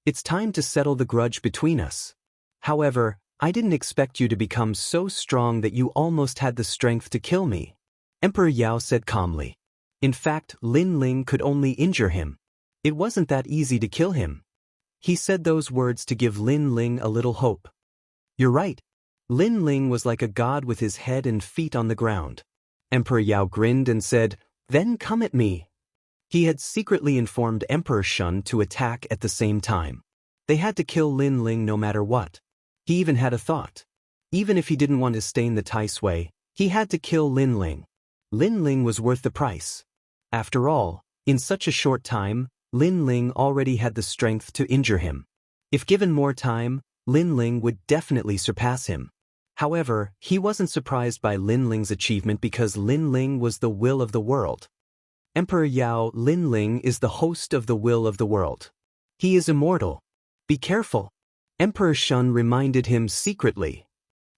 It's time to settle the grudge between us. However, I didn't expect you to become so strong that you almost had the strength to kill me. Emperor Yao said calmly. In fact, Lin Ling could only injure him. It wasn't that easy to kill him. He said those words to give Lin Ling a little hope. You're right. Lin Ling was like a god with his head and feet on the ground. Emperor Yao grinned and said, Then come at me. He had secretly informed Emperor Shun to attack at the same time. They had to kill Lin Ling no matter what. He even had a thought. Even if he didn't want to stain the Tai Sui, he had to kill Lin Ling. Lin Ling was worth the price. After all, in such a short time, Lin Ling already had the strength to injure him. If given more time, Lin Ling would definitely surpass him. However, he wasn't surprised by Lin Ling's achievement because Lin Ling was the will of the world. Emperor Yao, Lin Ling is the host of the will of the world. He is immortal. Be careful. Emperor Shun reminded him secretly.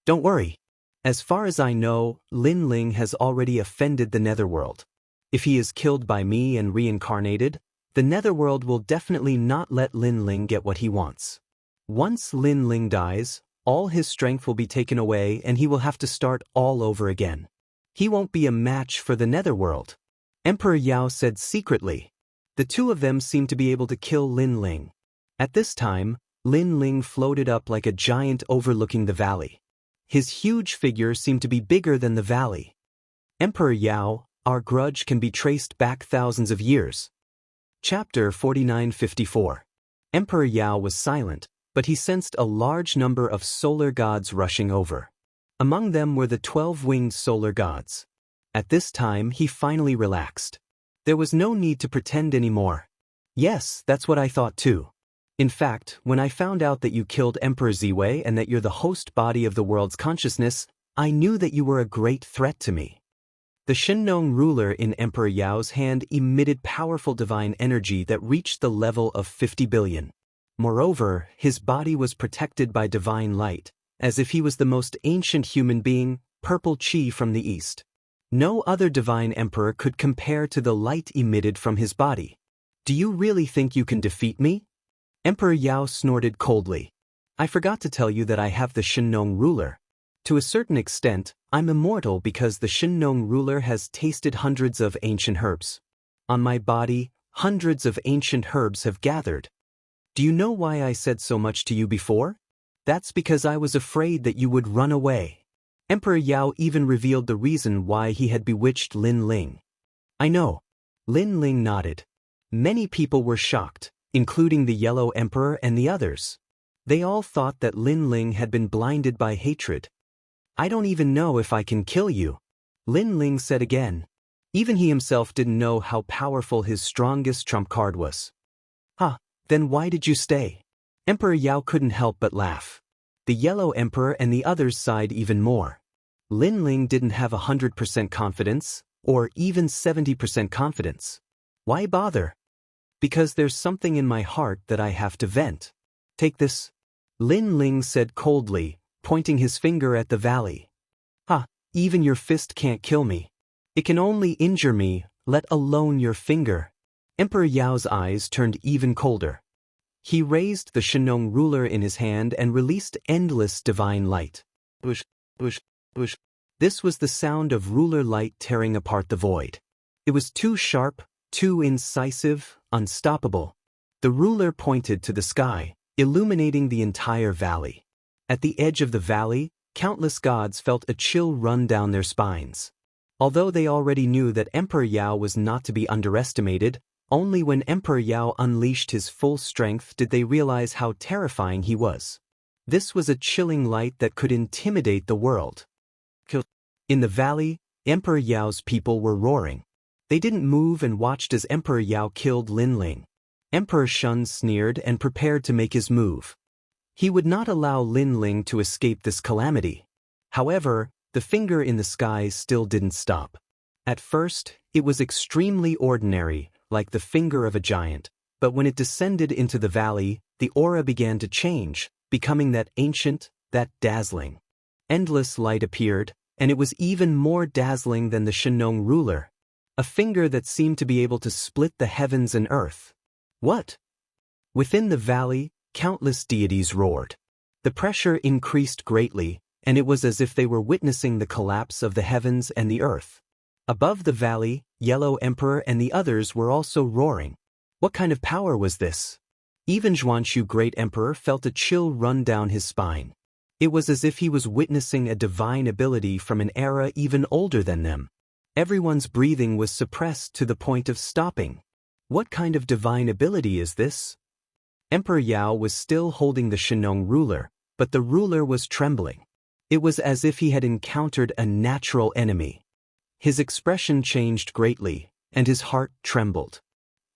Don't worry. As far as I know, Lin Ling has already offended the Netherworld. If he is killed by me and reincarnated, the Netherworld will definitely not let Lin Ling get what he wants. Once Lin Ling dies, all his strength will be taken away and he will have to start all over again. He won't be a match for the Netherworld. Emperor Yao said secretly. The 2 of them seemed to be able to kill Lin Ling. At this time, Lin Ling floated up like a giant overlooking the valley. His huge figure seemed to be bigger than the valley. Emperor Yao, our grudge can be traced back thousands of years. Chapter 4954. Emperor Yao was silent, but he sensed a large number of solar gods rushing over. Among them were the 12-winged solar gods. At this time, he finally relaxed. There was no need to pretend anymore. Yes, that's what I thought too. In fact, when I found out that you killed Emperor Ziwei and that you're the host body of the world's consciousness, I knew that you were a great threat to me. The Shenong ruler in Emperor Yao's hand emitted powerful divine energy that reached the level of 50 billion. Moreover, his body was protected by divine light, as if he was the most ancient human being, purple chi from the east. No other divine emperor could compare to the light emitted from his body. Do you really think you can defeat me? Emperor Yao snorted coldly. I forgot to tell you that I have the Shenong ruler. To a certain extent, I'm immortal because the Shenong ruler has tasted hundreds of ancient herbs. On my body, hundreds of ancient herbs have gathered. Do you know why I said so much to you before? That's because I was afraid that you would run away. Emperor Yao even revealed the reason why he had bewitched Lin Ling. I know. Lin Ling nodded. Many people were shocked, including the Yellow Emperor and the others. They all thought that Lin Ling had been blinded by hatred. I don't even know if I can kill you, Lin Ling said again. Even he himself didn't know how powerful his strongest trump card was. Then why did you stay? Emperor Yao couldn't help but laugh. The Yellow Emperor and the others sighed even more. Lin Ling didn't have 100% confidence, or even 70% confidence. Why bother? Because there's something in my heart that I have to vent. Take this. Lin Ling said coldly, pointing his finger at the valley. Even your fist can't kill me. It can only injure me, let alone your finger. Emperor Yao's eyes turned even colder. He raised the Shenong ruler in his hand and released endless divine light. Bush, bush, bush. This was the sound of ruler light tearing apart the void. It was too sharp, too incisive, unstoppable. The ruler pointed to the sky, illuminating the entire valley. At the edge of the valley, countless gods felt a chill run down their spines. Although they already knew that Emperor Yao was not to be underestimated, only when Emperor Yao unleashed his full strength did they realize how terrifying he was. This was a chilling light that could intimidate the world. In the valley, Emperor Yao's people were roaring. They didn't move and watched as Emperor Yao killed Lin Ling. Emperor Shun sneered and prepared to make his move. He would not allow Lin Ling to escape this calamity. However, the finger in the sky still didn't stop. At first, it was extremely ordinary, like the finger of a giant, but when it descended into the valley, the aura began to change, becoming that ancient, that dazzling. Endless light appeared, and it was even more dazzling than the Shenong ruler. A finger that seemed to be able to split the heavens and earth. What? Within the valley, countless deities roared. The pressure increased greatly, and it was as if they were witnessing the collapse of the heavens and the earth. Above the valley, Yellow Emperor and the others were also roaring. What kind of power was this? Even Xianxia Great Emperor felt a chill run down his spine. It was as if he was witnessing a divine ability from an era even older than them. Everyone's breathing was suppressed to the point of stopping. What kind of divine ability is this? Emperor Yao was still holding the Shenong ruler, but the ruler was trembling. It was as if he had encountered a natural enemy. His expression changed greatly, and his heart trembled.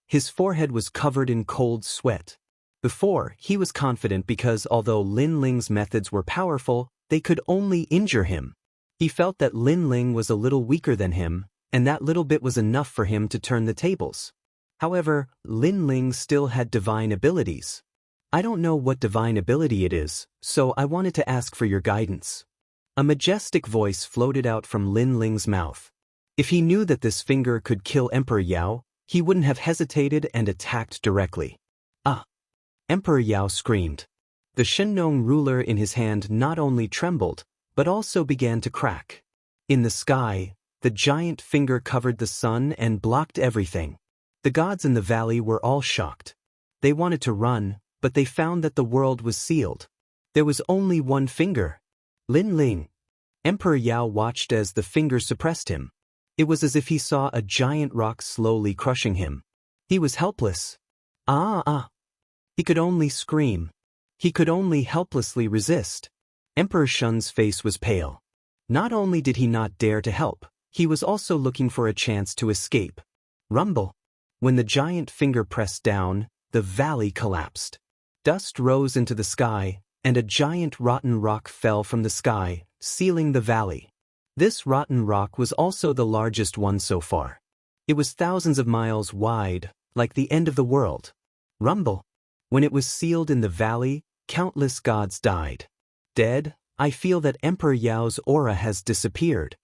His forehead was covered in cold sweat. Before, he was confident because although Lin Ling's methods were powerful, they could only injure him. He felt that Lin Ling was a little weaker than him, and that little bit was enough for him to turn the tables. However, Lin Ling still had divine abilities. I don't know what divine ability it is, so I wanted to ask for your guidance. A majestic voice floated out from Lin Ling's mouth. If he knew that this finger could kill Emperor Yao, he wouldn't have hesitated and attacked directly. Emperor Yao screamed. The Shenong ruler in his hand not only trembled, but also began to crack. In the sky, the giant finger covered the sun and blocked everything. The gods in the valley were all shocked. They wanted to run, but they found that the world was sealed. There was only one finger. Lin Ling. Emperor Yao watched as the finger suppressed him. It was as if he saw a giant rock slowly crushing him. He was helpless. He could only scream. He could only helplessly resist. Emperor Shun's face was pale. Not only did he not dare to help, he was also looking for a chance to escape. Rumble. When the giant finger pressed down, the valley collapsed. Dust rose into the sky, and a giant rotten rock fell from the sky, sealing the valley. This rotten rock was also the largest one so far. It was thousands of miles wide, like the end of the world. Rumble. When it was sealed in the valley, countless gods died. Dead, I feel that Emperor Yao's aura has disappeared.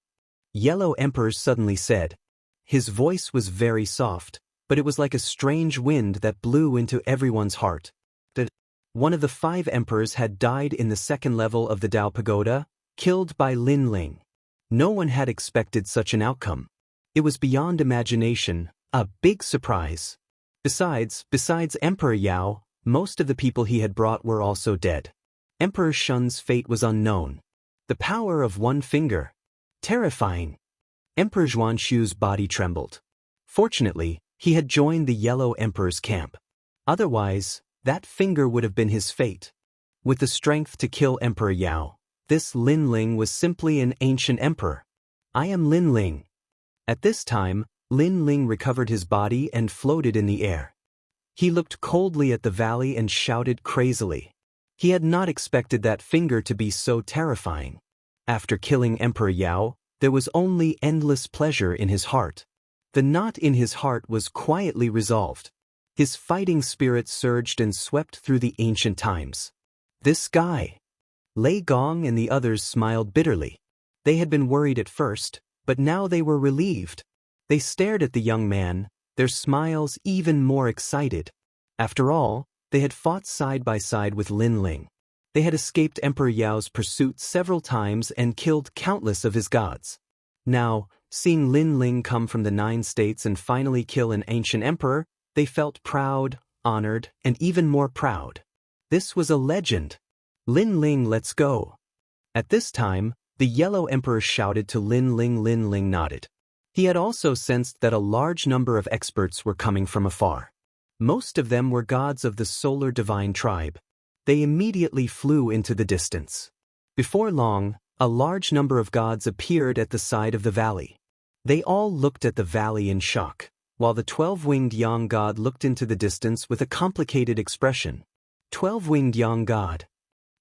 Yellow Emperor suddenly said. His voice was very soft, but it was like a strange wind that blew into everyone's heart. One of the 5 emperors had died in the 2nd level of the Dao Pagoda, killed by Lin Ling. No one had expected such an outcome. It was beyond imagination, a big surprise. Besides Emperor Yao, most of the people he had brought were also dead. Emperor Shun's fate was unknown. The power of one finger. Terrifying. Emperor Xuanxu's body trembled. Fortunately, he had joined the Yellow Emperor's camp. Otherwise, that finger would have been his fate. With the strength to kill Emperor Yao, this Lin Ling was simply an ancient emperor. I am Lin Ling. At this time, Lin Ling recovered his body and floated in the air. He looked coldly at the valley and shouted crazily. He had not expected that finger to be so terrifying. After killing Emperor Yao, there was only endless pleasure in his heart. The knot in his heart was quietly resolved. His fighting spirit surged and swept through the ancient times. This guy. Lei Gong and the others smiled bitterly. They had been worried at first, but now they were relieved. They stared at the young man, their smiles even more excited. After all, they had fought side by side with Lin Ling. They had escaped Emperor Yao's pursuit several times and killed countless of his gods. Now, seeing Lin Ling come from the 9 states and finally kill an ancient emperor, they felt proud, honored, and even more proud. This was a legend. Lin Ling, let's go. At this time, the Yellow Emperor shouted to Lin Ling. Lin Ling nodded. He had also sensed that a large number of experts were coming from afar. Most of them were gods of the Solar Divine Tribe. They immediately flew into the distance. Before long, a large number of gods appeared at the side of the valley. They all looked at the valley in shock, while the 12-winged Yang God looked into the distance with a complicated expression. 12-winged Yang God.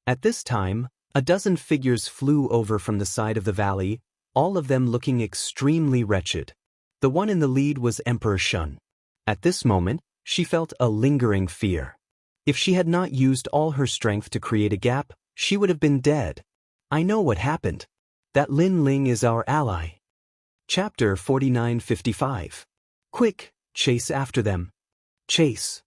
At this time, a dozen figures flew over from the side of the valley, all of them looking extremely wretched. The one in the lead was Emperor Shun. At this moment, she felt a lingering fear. If she had not used all her strength to create a gap, she would have been dead. I know what happened. That Lin Ling is our ally. Chapter 49:55. Quick, chase after them. Chase.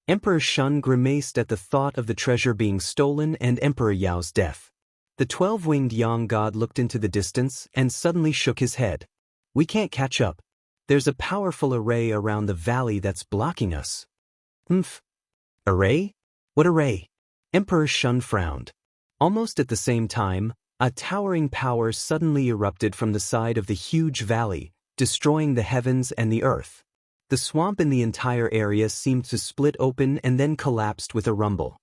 Emperor Shun grimaced at the thought of the treasure being stolen and Emperor Yao's death. The 12-winged Yang God looked into the distance and suddenly shook his head. We can't catch up. There's a powerful array around the valley that's blocking us. Array? What array? Emperor Shun frowned. Almost at the same time, a towering power suddenly erupted from the side of the huge valley, destroying the heavens and the earth. The swamp in the entire area seemed to split open and then collapsed with a rumble.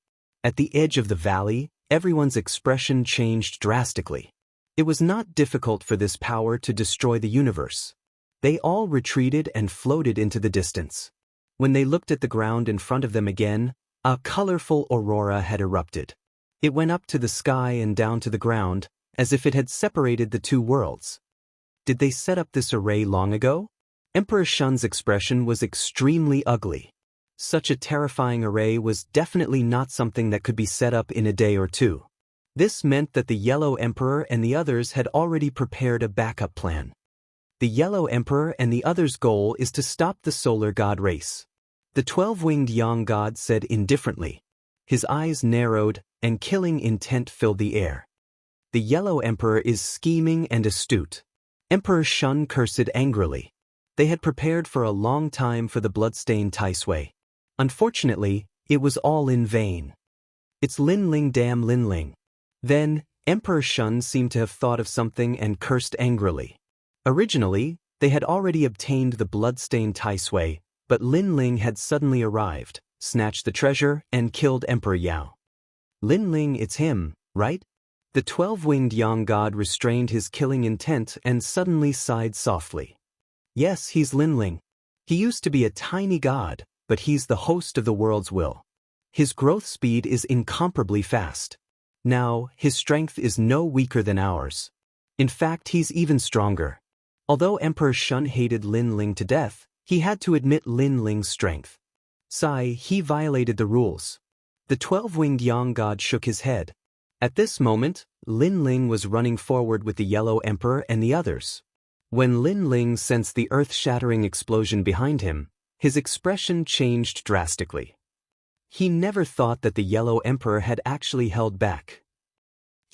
At the edge of the valley, everyone's expression changed drastically. It was not difficult for this power to destroy the universe. They all retreated and floated into the distance. When they looked at the ground in front of them again, a colorful aurora had erupted. It went up to the sky and down to the ground, as if it had separated the two worlds. Did they set up this array long ago? Emperor Shun's expression was extremely ugly. Such a terrifying array was definitely not something that could be set up in a day or two. This meant that the Yellow Emperor and the others had already prepared a backup plan. The Yellow Emperor and the others' goal is to stop the Solar God race. The 12-winged Yang God said indifferently. His eyes narrowed, and killing intent filled the air. The Yellow Emperor is scheming and astute. Emperor Shun cursed angrily. They had prepared for a long time for the bloodstained Tai Sui. Unfortunately, it was all in vain. It's Lin Ling, damn Lin Ling. Then, Emperor Shun seemed to have thought of something and cursed angrily. Originally, they had already obtained the bloodstained Tai Sui, but Lin Ling had suddenly arrived, snatched the treasure, and killed Emperor Yao. Lin Ling, it's him, right? The 12-winged Yang God restrained his killing intent and suddenly sighed softly. Yes, he's Lin Ling. He used to be a tiny god, but he's the host of the world's will. His growth speed is incomparably fast. Now, his strength is no weaker than ours. In fact, he's even stronger. Although Emperor Shun hated Lin Ling to death, he had to admit Lin Ling's strength. He violated the rules. The 12-winged Yang god shook his head. At this moment, Lin Ling was running forward with the Yellow Emperor and the others. When Lin Ling sensed the earth-shattering explosion behind him, his expression changed drastically. He never thought that the Yellow Emperor had actually held back.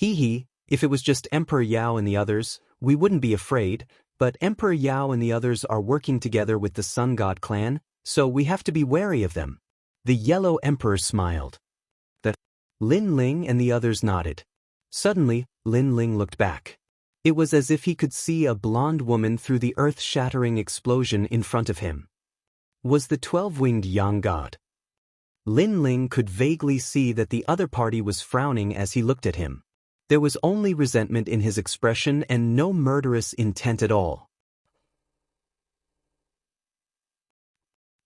If it was just Emperor Yao and the others, we wouldn't be afraid, but Emperor Yao and the others are working together with the Sun God clan, so we have to be wary of them. The Yellow Emperor smiled. Lin Ling and the others nodded. Suddenly, Lin Ling looked back. It was as if he could see a blonde woman through the earth-shattering explosion in front of him. Was the 12-winged Yang god. Lin Ling could vaguely see that the other party was frowning as he looked at him. There was only resentment in his expression and no murderous intent at all.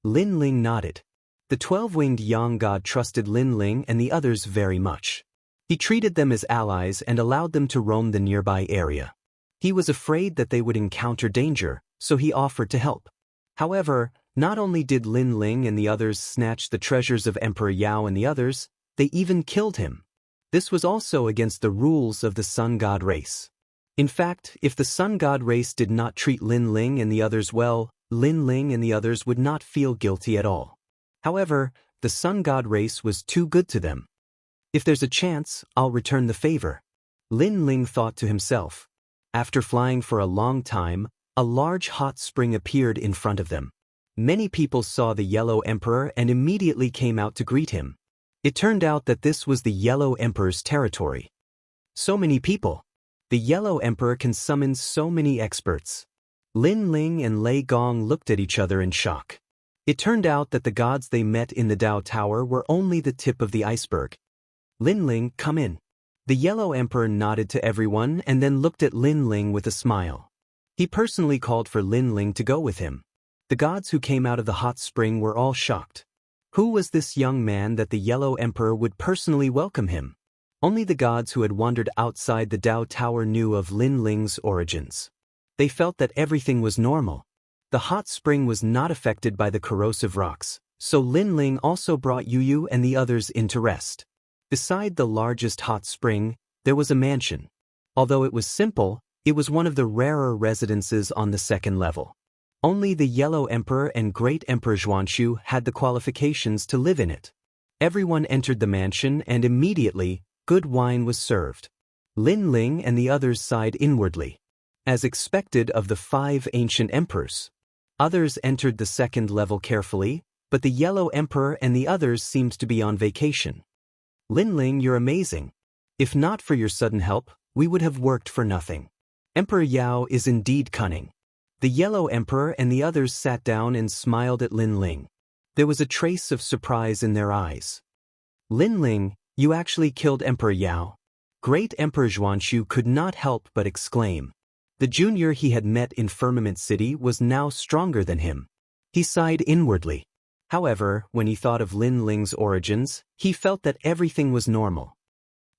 Lin Ling nodded. The 12-winged Yang god trusted Lin Ling and the others very much. He treated them as allies and allowed them to roam the nearby area. He was afraid that they would encounter danger, so he offered to help. However, not only did Lin Ling and the others snatch the treasures of Emperor Yao and the others, they even killed him. This was also against the rules of the Sun God race. In fact, if the Sun God race did not treat Lin Ling and the others well, Lin Ling and the others would not feel guilty at all. However, the Sun God race was too good to them. If there's a chance, I'll return the favor. Lin Ling thought to himself. After flying for a long time, a large hot spring appeared in front of them. Many people saw the Yellow Emperor and immediately came out to greet him. It turned out that this was the Yellow Emperor's territory. So many people. The Yellow Emperor can summon so many experts. Lin Ling and Lei Gong looked at each other in shock. It turned out that the gods they met in the Dao Tower were only the tip of the iceberg. Lin Ling, come in. The Yellow Emperor nodded to everyone and then looked at Lin Ling with a smile. He personally called for Lin Ling to go with him. The gods who came out of the hot spring were all shocked. Who was this young man that the Yellow Emperor would personally welcome him? Only the gods who had wandered outside the Dao Tower knew of Lin Ling's origins. They felt that everything was normal. The hot spring was not affected by the corrosive rocks, so Lin Ling also brought Yu and the others in to rest. Beside the largest hot spring, there was a mansion. Although it was simple, it was one of the rarer residences on the second level. Only the Yellow Emperor and Great Emperor Xianxia had the qualifications to live in it. Everyone entered the mansion and immediately, good wine was served. Lin Ling and the others sighed inwardly. As expected of the 5 ancient emperors. Others entered the second level carefully, but the Yellow Emperor and the others seemed to be on vacation. Lin Ling, you're amazing. If not for your sudden help, we would have worked for nothing. Emperor Yao is indeed cunning. The Yellow Emperor and the others sat down and smiled at Lin Ling. There was a trace of surprise in their eyes. Lin Ling, you actually killed Emperor Yao. Great Emperor Xianxia could not help but exclaim. The junior he had met in Firmament City was now stronger than him. He sighed inwardly. However, when he thought of Lin Ling's origins, he felt that everything was normal.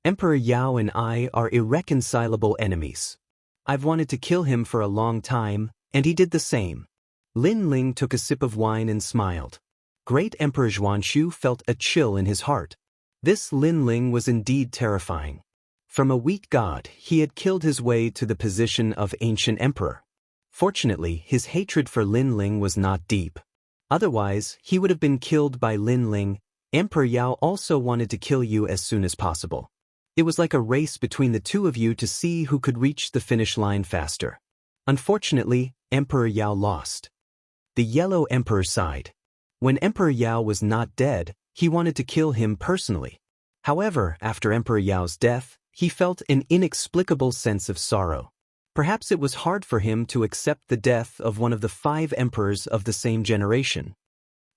Emperor Yao and I are irreconcilable enemies. I've wanted to kill him for a long time, and he did the same. Lin Ling took a sip of wine and smiled. Great Emperor Xianxia felt a chill in his heart. This Lin Ling was indeed terrifying. From a weak god, he had killed his way to the position of ancient emperor. Fortunately, his hatred for Lin Ling was not deep. Otherwise, he would have been killed by Lin Ling. Emperor Yao also wanted to kill you as soon as possible. It was like a race between the two of you to see who could reach the finish line faster. Unfortunately, Emperor Yao lost. The Yellow Emperor sighed. When Emperor Yao was not dead, he wanted to kill him personally. However, after Emperor Yao's death, he felt an inexplicable sense of sorrow. Perhaps it was hard for him to accept the death of one of the 5 emperors of the same generation.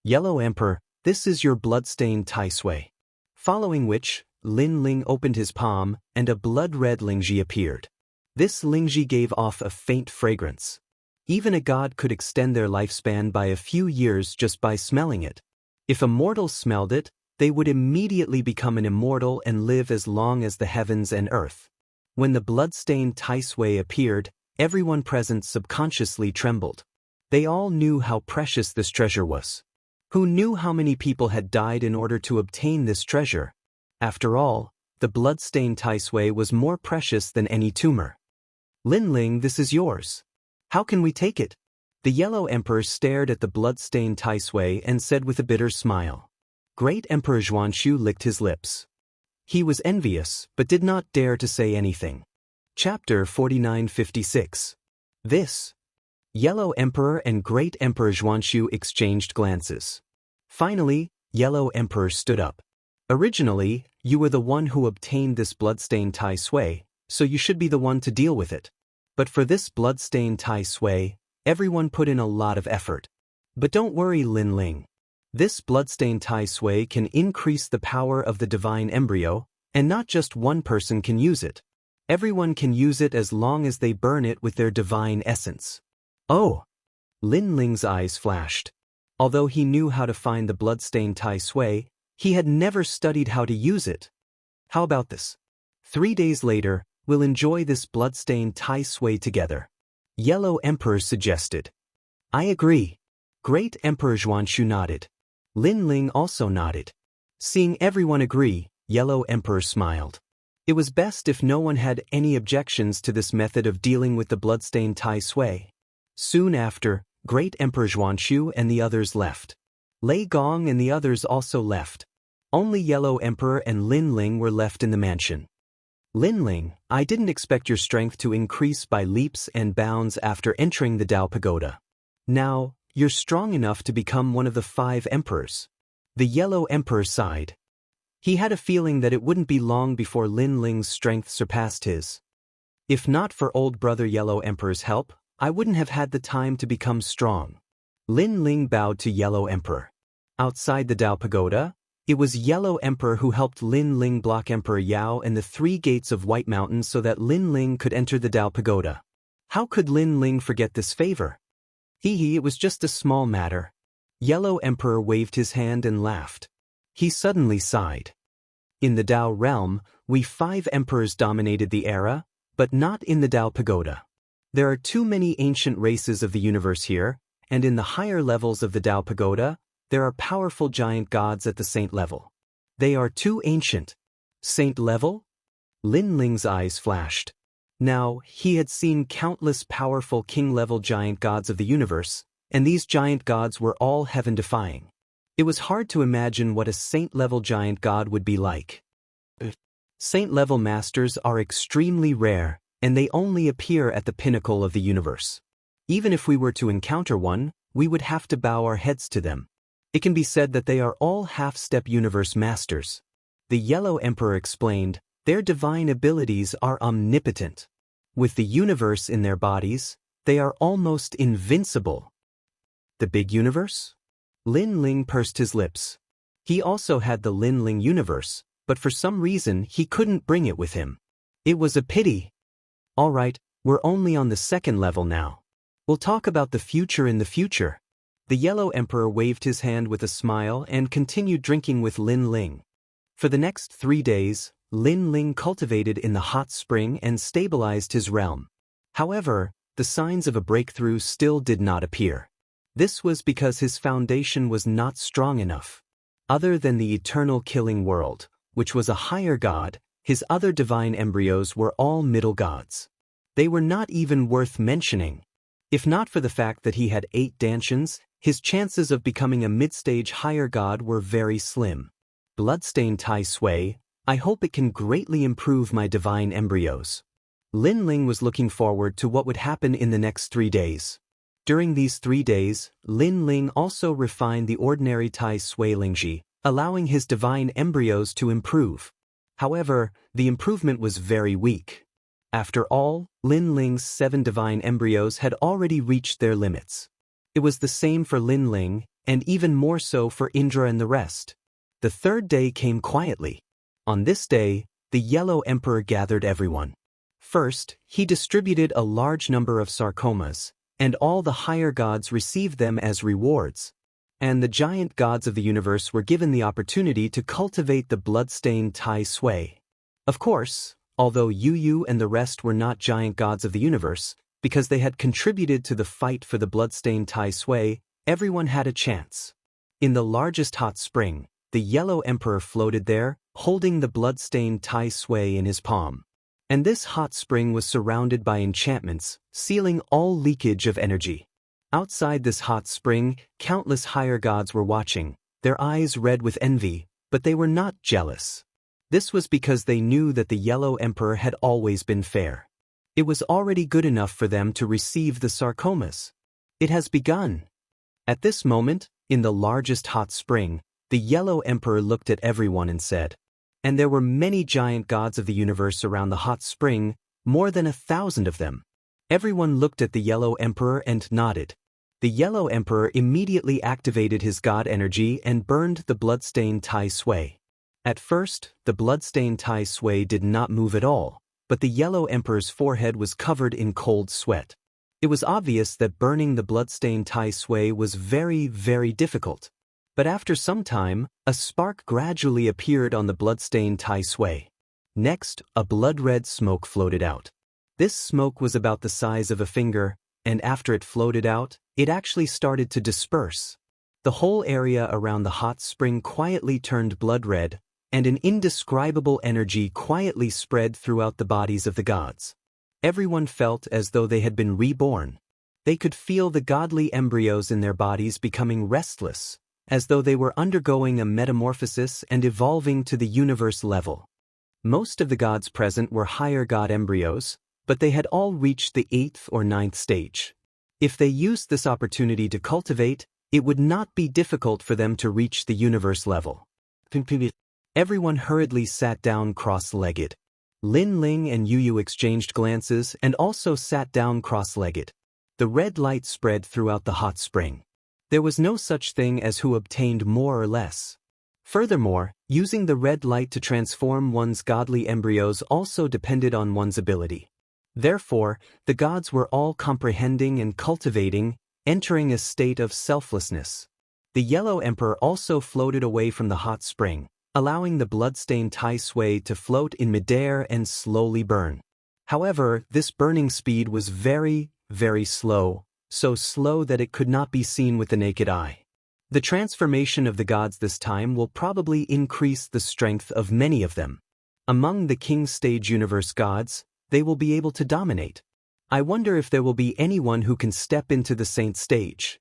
Yellow Emperor, this is your blood-stained Tai Sui. Following which, Lin Ling opened his palm, and a blood-red Lingji appeared. This Lingji gave off a faint fragrance. Even a god could extend their lifespan by a few years just by smelling it. If a mortal smelled it, they would immediately become an immortal and live as long as the heavens and earth. When the blood-stained Tai Sui appeared, everyone present subconsciously trembled. They all knew how precious this treasure was. Who knew how many people had died in order to obtain this treasure? After all, the bloodstained Tai Sui was more precious than any tumor. Linling, this is yours. How can we take it? The Yellow Emperor stared at the blood-stained Tai Sui and said with a bitter smile. Great Emperor Xuanxu licked his lips. He was envious, but did not dare to say anything. Chapter 4956. This. Yellow Emperor and Great Emperor Xuanxu exchanged glances. Finally, Yellow Emperor stood up. Originally, you were the one who obtained this blood-stained Tai Sui, so you should be the one to deal with it. But for this blood-stained Tai Sui, everyone put in a lot of effort. But don't worry, Linling. This blood-stained Tai Sui can increase the power of the divine embryo, and not just one person can use it. Everyone can use it as long as they burn it with their divine essence. Oh! Linling's eyes flashed. Although he knew how to find the blood-stained Tai Sui, he had never studied how to use it. How about this? 3 days later, we'll enjoy this blood-stained Tai Sui together. Yellow Emperor suggested. I agree. Great Emperor Xuanxu nodded. Linling also nodded. Seeing everyone agree, Yellow Emperor smiled. It was best if no one had any objections to this method of dealing with the blood-stained Tai Sui. Soon after, Great Emperor Xuanxu and the others left. Lei Gong and the others also left. Only Yellow Emperor and Linling were left in the mansion. Linling, I didn't expect your strength to increase by leaps and bounds after entering the Dao Pagoda. Now, you're strong enough to become one of the 5 emperors. The Yellow Emperor sighed. He had a feeling that it wouldn't be long before Linling's strength surpassed his. If not for old brother Yellow Emperor's help, I wouldn't have had the time to become strong. Linling bowed to Yellow Emperor. Outside the Dao Pagoda, it was Yellow Emperor who helped Linling block Emperor Yao and the 3 gates of White Mountain so that Linling could enter the Dao Pagoda. How could Linling forget this favor? It was just a small matter. Yellow Emperor waved his hand and laughed. He suddenly sighed. In the Dao realm, we 5 emperors dominated the era, but not in the Dao Pagoda. There are too many ancient races of the universe here, and in the higher levels of the Dao Pagoda, there are powerful giant gods at the saint level. They are too ancient. Saint level? Linling's eyes flashed. Now, he had seen countless powerful king-level giant gods of the universe, and these giant gods were all heaven-defying. It was hard to imagine what a saint-level giant god would be like. Saint-level masters are extremely rare, and they only appear at the pinnacle of the universe. Even if we were to encounter one, we would have to bow our heads to them. It can be said that they are all half-step universe masters. The Yellow Emperor explained, their divine abilities are omnipotent. With the universe in their bodies, they are almost invincible. The big universe? Linling pursed his lips. He also had the Linling universe, but for some reason he couldn't bring it with him. It was a pity. All right, we're only on the 2nd level now. We'll talk about the future in the future. The Yellow Emperor waved his hand with a smile and continued drinking with Linling. For the next 3 days, Linling cultivated in the hot spring and stabilized his realm. However, the signs of a breakthrough still did not appear. This was because his foundation was not strong enough. Other than the eternal killing world, which was a higher god, his other divine embryos were all middle gods. They were not even worth mentioning. If not for the fact that he had 8 dantians, his chances of becoming a mid-stage higher god were very slim. Bloodstained Tai Sui, I hope it can greatly improve my divine embryos. Linling was looking forward to what would happen in the next 3 days. During these 3 days, Linling also refined the ordinary Tai Sui Lingji, allowing his divine embryos to improve. However, the improvement was very weak. After all, Linling's 7 divine embryos had already reached their limits. It was the same for Linling, and even more so for Indra and the rest. The 3rd day came quietly. On this day, the Yellow Emperor gathered everyone. First, he distributed a large number of sarcomas, and all the higher gods received them as rewards. And the giant gods of the universe were given the opportunity to cultivate the blood-stained Tai Sui. Of course, although Yu and the rest were not giant gods of the universe, because they had contributed to the fight for the blood-stained Tai Sui, everyone had a chance. In the largest hot spring, the Yellow Emperor floated there, holding the blood-stained Tai Sui in his palm. And this hot spring was surrounded by enchantments, sealing all leakage of energy. Outside this hot spring, countless higher gods were watching, their eyes red with envy, but they were not jealous. This was because they knew that the Yellow Emperor had always been fair. It was already good enough for them to receive the sarcomas. It has begun. At this moment, in the largest hot spring, the Yellow Emperor looked at everyone and said, and there were many giant gods of the universe around the hot spring, more than 1,000 of them. Everyone looked at the Yellow Emperor and nodded. The Yellow Emperor immediately activated his god energy and burned the bloodstained Tai Sui. At first, the bloodstained Tai Sui did not move at all, but the Yellow Emperor's forehead was covered in cold sweat. It was obvious that burning the bloodstained Tai Sui was very, very difficult. But after some time, a spark gradually appeared on the bloodstained Tai Sui. Next, a blood-red smoke floated out. This smoke was about the size of a finger, and after it floated out, it actually started to disperse. The whole area around the hot spring quietly turned blood-red, and an indescribable energy quietly spread throughout the bodies of the gods. Everyone felt as though they had been reborn. They could feel the godly embryos in their bodies becoming restless, as though they were undergoing a metamorphosis and evolving to the universe level. Most of the gods present were higher god embryos, but they had all reached the 8th or 9th stage. If they used this opportunity to cultivate, it would not be difficult for them to reach the universe level. Everyone hurriedly sat down cross-legged. Lin Ling and Yu Yu exchanged glances and also sat down cross-legged. The red light spread throughout the hot spring. There was no such thing as who obtained more or less. Furthermore, using the red light to transform one's godly embryos also depended on one's ability. Therefore, the gods were all comprehending and cultivating, entering a state of selflessness. The Yellow Emperor also floated away from the hot spring, allowing the blood-stained Tai Sui to float in midair and slowly burn. However, this burning speed was very, very slow, so slow that it could not be seen with the naked eye. The transformation of the gods this time will probably increase the strength of many of them. Among the King Stage Universe gods, they will be able to dominate. I wonder if there will be anyone who can step into the Saint Stage.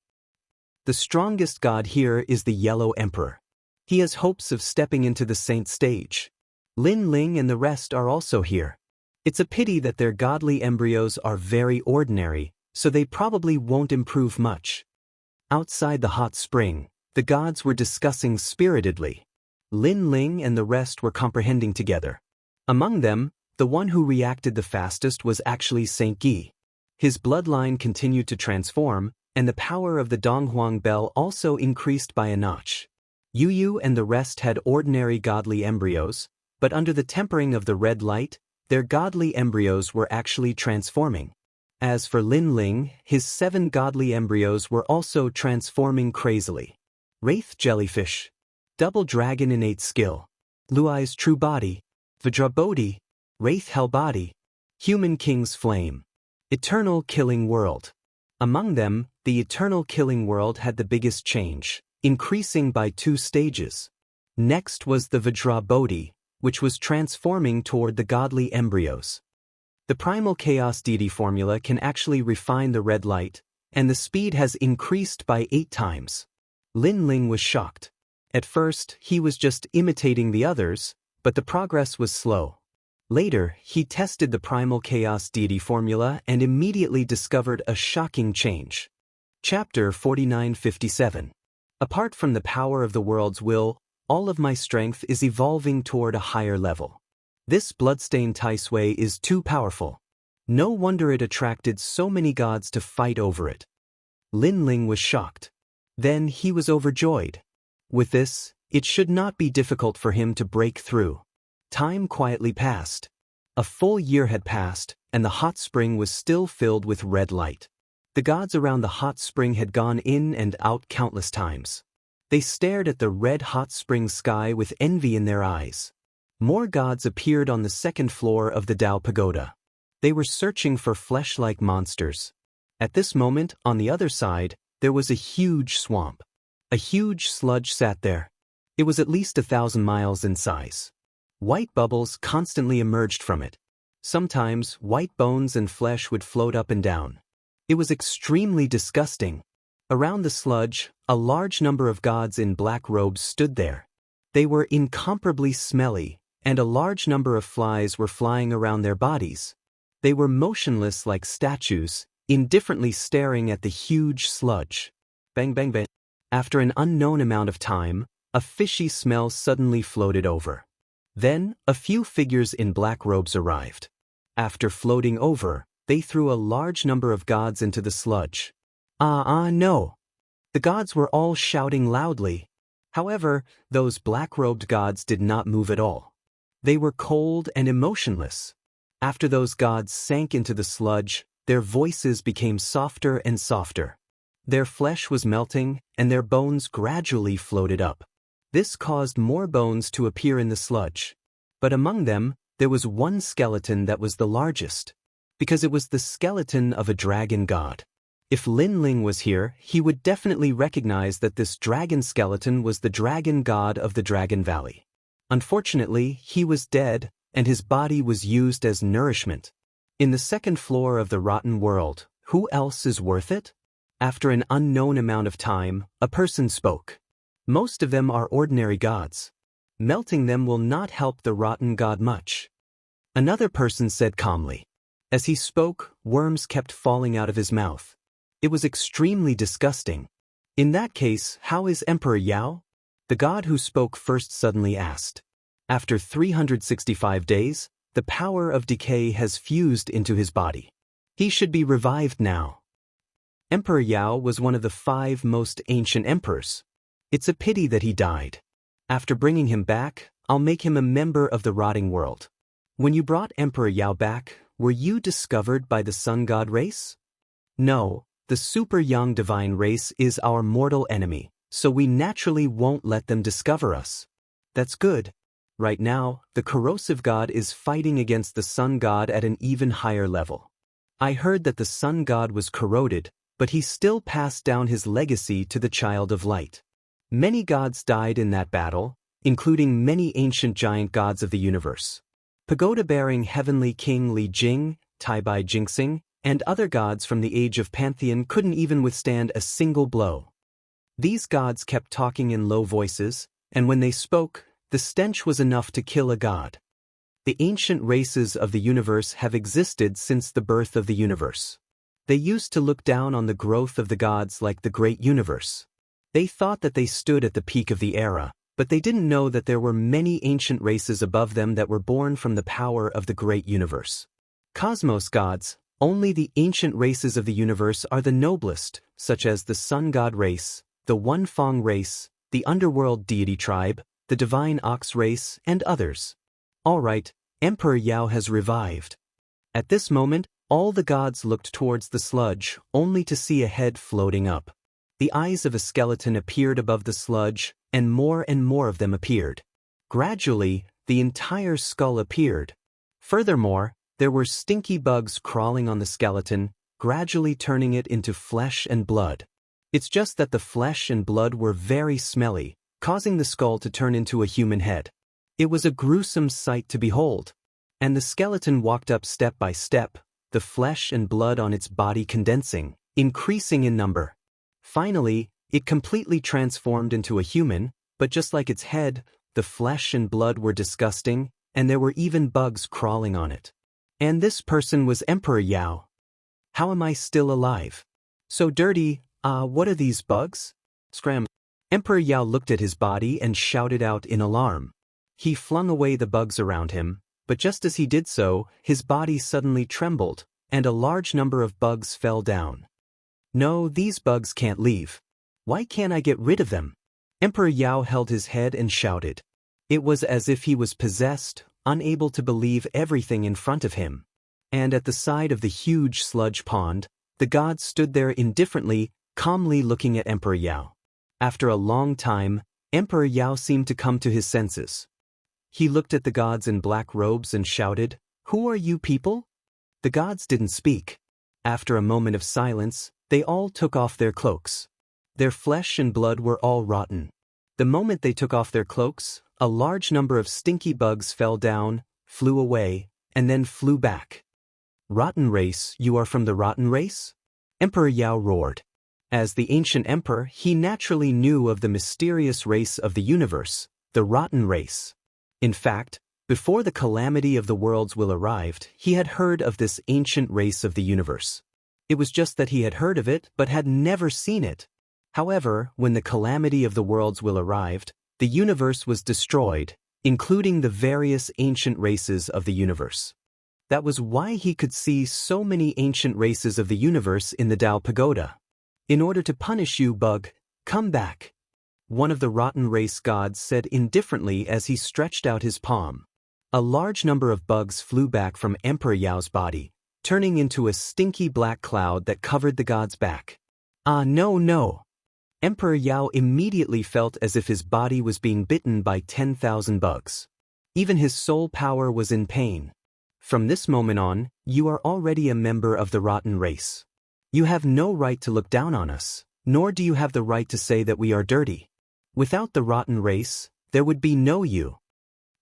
The strongest god here is the Yellow Emperor. He has hopes of stepping into the Saint Stage. Lin Ling and the rest are also here. It's a pity that their godly embryos are very ordinary, so they probably won't improve much. Outside the hot spring, the gods were discussing spiritedly. Lin Ling and the rest were comprehending together. Among them, the one who reacted the fastest was actually Saint Gi. His bloodline continued to transform, and the power of the Donghuang Bell also increased by a notch. Yu Yu and the rest had ordinary godly embryos, but under the tempering of the red light, their godly embryos were actually transforming. As for Lin Ling, his 7 godly embryos were also transforming crazily. Wraith Jellyfish, Double Dragon Innate Skill, Luai's True Body, Vajrabodhi, Wraith Hell Body, Human King's Flame, Eternal Killing World. Among them, the Eternal Killing World had the biggest change, increasing by 2 stages. Next was the Vajrabodhi, which was transforming toward the godly embryos. The Primal Chaos Deity formula can actually refine the red light, and the speed has increased by 8 times. Lin Ling was shocked. At first, he was just imitating the others, but the progress was slow. Later, he tested the Primal Chaos Deity formula and immediately discovered a shocking change. Chapter 4957. Apart from the power of the world's will, all of my strength is evolving toward a higher level. This bloodstained Tai Sui is too powerful. No wonder it attracted so many gods to fight over it. Lin Ling was shocked. Then he was overjoyed. With this, it should not be difficult for him to break through. Time quietly passed. A full year had passed, and the hot spring was still filled with red light. The gods around the hot spring had gone in and out countless times. They stared at the red-hot spring sky with envy in their eyes. More gods appeared on the 2nd floor of the Dao Pagoda. They were searching for flesh-like monsters. At this moment, on the other side, there was a huge swamp. A huge sludge sat there. It was at least 1,000 miles in size. White bubbles constantly emerged from it. Sometimes, white bones and flesh would float up and down. It was extremely disgusting. Around the sludge, a large number of gods in black robes stood there. They were incomparably smelly, and a large number of flies were flying around their bodies. They were motionless like statues, indifferently staring at the huge sludge. Bang bang bang. After an unknown amount of time, a fishy smell suddenly floated over. Then, a few figures in black robes arrived. After floating over, they threw a large number of gods into the sludge. No. The gods were all shouting loudly. However, those black-robed gods did not move at all. They were cold and emotionless. After those gods sank into the sludge, their voices became softer and softer. Their flesh was melting, and their bones gradually floated up. This caused more bones to appear in the sludge. But among them, there was one skeleton that was the largest, because it was the skeleton of a dragon god. If Lin Ling was here, he would definitely recognize that this dragon skeleton was the dragon god of the Dragon Valley. Unfortunately, he was dead, and his body was used as nourishment. In the second floor of the rotten world, who else is worth it? After an unknown amount of time, a person spoke. Most of them are ordinary gods. Melting them will not help the rotten god much. Another person said calmly. As he spoke, worms kept falling out of his mouth. It was extremely disgusting. In that case, how is Emperor Yao? The god who spoke first suddenly asked. After 365 days, the power of decay has fused into his body. He should be revived now. Emperor Yao was one of the 5 most ancient emperors. It's a pity that he died. After bringing him back, I'll make him a member of the rotting world. When you brought Emperor Yao back, were you discovered by the sun god race? No, the super young divine race is our mortal enemy, so we naturally won't let them discover us. That's good. Right now, the corrosive god is fighting against the sun god at an even higher level. I heard that the sun god was corroded, but he still passed down his legacy to the child of light. Many gods died in that battle, including many ancient giant gods of the universe. Pagoda-bearing heavenly king Li Jing, Tai-Bai Jinxing, and other gods from the age of Pantheon couldn't even withstand a single blow. These gods kept talking in low voices, and when they spoke, the stench was enough to kill a god. The ancient races of the universe have existed since the birth of the universe. They used to look down on the growth of the gods like the great universe. They thought that they stood at the peak of the era, but they didn't know that there were many ancient races above them that were born from the power of the great universe. Cosmos gods, only the ancient races of the universe are the noblest, such as the sun god race, the One Fong race, the underworld deity tribe, the divine ox race, and others. Alright, Emperor Yao has revived. At this moment, all the gods looked towards the sludge, only to see a head floating up. The eyes of a skeleton appeared above the sludge, and more of them appeared. Gradually, the entire skull appeared. Furthermore, there were stinky bugs crawling on the skeleton, gradually turning it into flesh and blood. It's just that the flesh and blood were very smelly, causing the skull to turn into a human head. It was a gruesome sight to behold. And the skeleton walked up step by step, the flesh and blood on its body condensing, increasing in number. Finally, it completely transformed into a human, but just like its head, the flesh and blood were disgusting, and there were even bugs crawling on it. And this person was Emperor Yao. How am I still alive? So dirty, what are these bugs? Scram. Emperor Yao looked at his body and shouted out in alarm. He flung away the bugs around him, but just as he did so, his body suddenly trembled, and a large number of bugs fell down. No, these bugs can't leave. Why can't I get rid of them? Emperor Yao held his head and shouted. It was as if he was possessed, unable to believe everything in front of him. And at the side of the huge sludge pond, the gods stood there indifferently, calmly looking at Emperor Yao. After a long time, Emperor Yao seemed to come to his senses. He looked at the gods in black robes and shouted, "Who are you people?" The gods didn't speak. After a moment of silence, they all took off their cloaks. Their flesh and blood were all rotten. The moment they took off their cloaks, a large number of stinky bugs fell down, flew away, and then flew back. Rotten race, you are from the rotten race? Emperor Yao roared. As the ancient emperor, he naturally knew of the mysterious race of the universe, the rotten race. In fact, before the calamity of the worlds will arrived, he had heard of this ancient race of the universe. It was just that he had heard of it but had never seen it. However, when the calamity of the worlds will arrived, the universe was destroyed, including the various ancient races of the universe. That was why he could see so many ancient races of the universe in the Tao Pagoda. In order to punish you, bug, come back. One of the rotten race gods said indifferently as he stretched out his palm. A large number of bugs flew back from Emperor Yao's body, turning into a stinky black cloud that covered the god's back. Ah, no, no. Emperor Yao immediately felt as if his body was being bitten by 10,000 bugs. Even his soul power was in pain. From this moment on, you are already a member of the rotten race. You have no right to look down on us, nor do you have the right to say that we are dirty. Without the rotten race, there would be no you.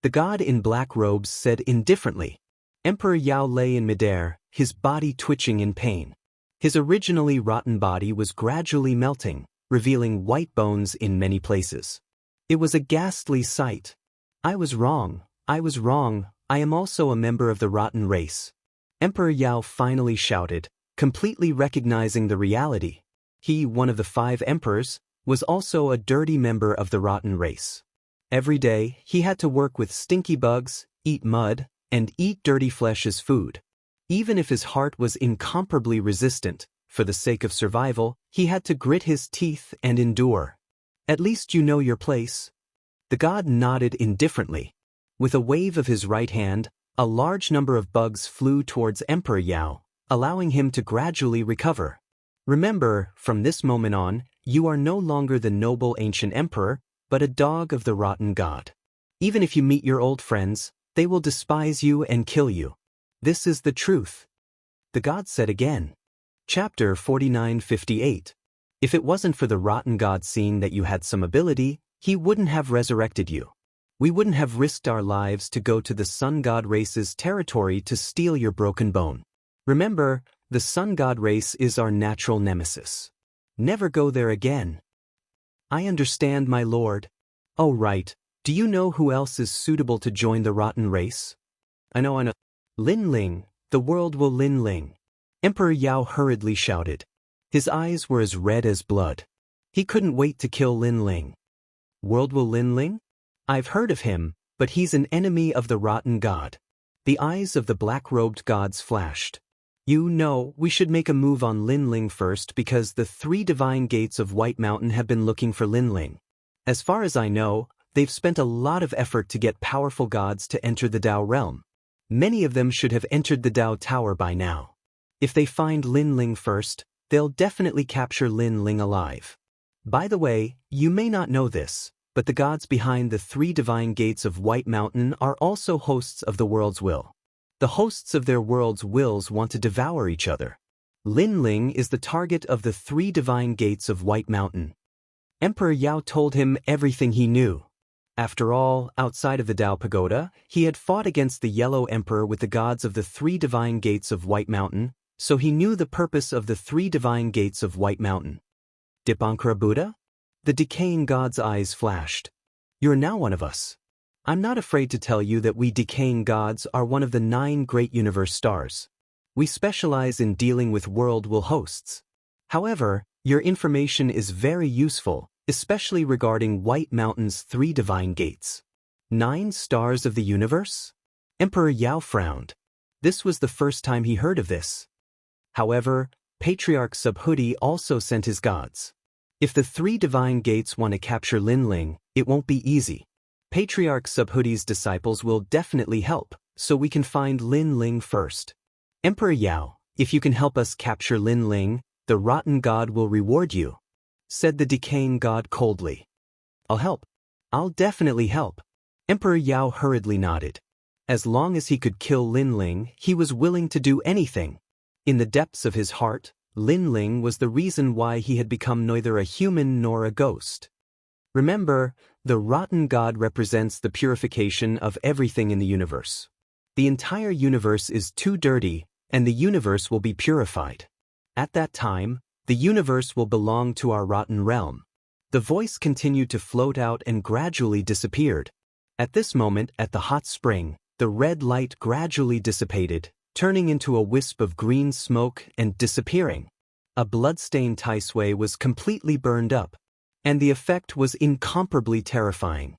The god in black robes said indifferently. Emperor Yao lay in midair, his body twitching in pain. His originally rotten body was gradually melting, revealing white bones in many places. It was a ghastly sight. I was wrong, I was wrong, I am also a member of the rotten race. Emperor Yao finally shouted, completely recognizing the reality. He, one of the 5 emperors, was also a dirty member of the rotten race. Every day, he had to work with stinky bugs, eat mud, and eat dirty flesh as food. Even if his heart was incomparably resistant, for the sake of survival, he had to grit his teeth and endure. At least you know your place. The god nodded indifferently. With a wave of his right hand, a large number of bugs flew towards Emperor Yao, allowing him to gradually recover. Remember, from this moment on, you are no longer the noble ancient emperor, but a dog of the rotten god. Even if you meet your old friends, they will despise you and kill you. This is the truth. The god said again. Chapter 49:58. If it wasn't for the rotten god seeing that you had some ability, he wouldn't have resurrected you. We wouldn't have risked our lives to go to the sun god race's territory to steal your broken bone. Remember, the sun god race is our natural nemesis. Never go there again. I understand, my lord. Oh right, do you know who else is suitable to join the rotten race? I know. Lin Ling, the world will Lin Ling. Emperor Yao hurriedly shouted. His eyes were as red as blood. He couldn't wait to kill Lin Ling. World will Lin Ling? I've heard of him, but he's an enemy of the rotten god. The eyes of the black-robed gods flashed. You know, we should make a move on Lin Ling first because the 3 divine gates of White Mountain have been looking for Lin Ling. As far as I know, they've spent a lot of effort to get powerful gods to enter the Tao realm. Many of them should have entered the Tao Tower by now. If they find Lin Ling first, they'll definitely capture Lin Ling alive. By the way, you may not know this, but the gods behind the 3 divine gates of White Mountain are also hosts of the world's will. The hosts of their world's wills want to devour each other. Lin Ling is the target of the 3 divine gates of White Mountain. Emperor Yao told him everything he knew. After all, outside of the Tao Pagoda, he had fought against the Yellow Emperor with the gods of the 3 divine gates of White Mountain, so he knew the purpose of the 3 divine gates of White Mountain. Dipankara Buddha? The decaying god's eyes flashed. You're now one of us. I'm not afraid to tell you that we decaying gods are one of the 9 great universe stars. We specialize in dealing with world will hosts. However, your information is very useful, especially regarding White Mountain's 3 divine gates. 9 stars of the universe? Emperor Yao frowned. This was the first time he heard of this. However, Patriarch Subhuti also sent his gods. If the 3 divine gates want to capture Lin Ling, it won't be easy. Patriarch Subhuti's disciples will definitely help, so we can find Lin Ling first. Emperor Yao, if you can help us capture Lin Ling, the rotten god will reward you, said the decaying god coldly. I'll help. I'll definitely help. Emperor Yao hurriedly nodded. As long as he could kill Lin Ling, he was willing to do anything. In the depths of his heart, Lin Ling was the reason why he had become neither a human nor a ghost. Remember, the rotten god represents the purification of everything in the universe. The entire universe is too dirty, and the universe will be purified. At that time, the universe will belong to our rotten realm. The voice continued to float out and gradually disappeared. At this moment, at the hot spring, the red light gradually dissipated, turning into a wisp of green smoke and disappearing. A blood-stained Tai Sui was completely burned up, and the effect was incomparably terrifying.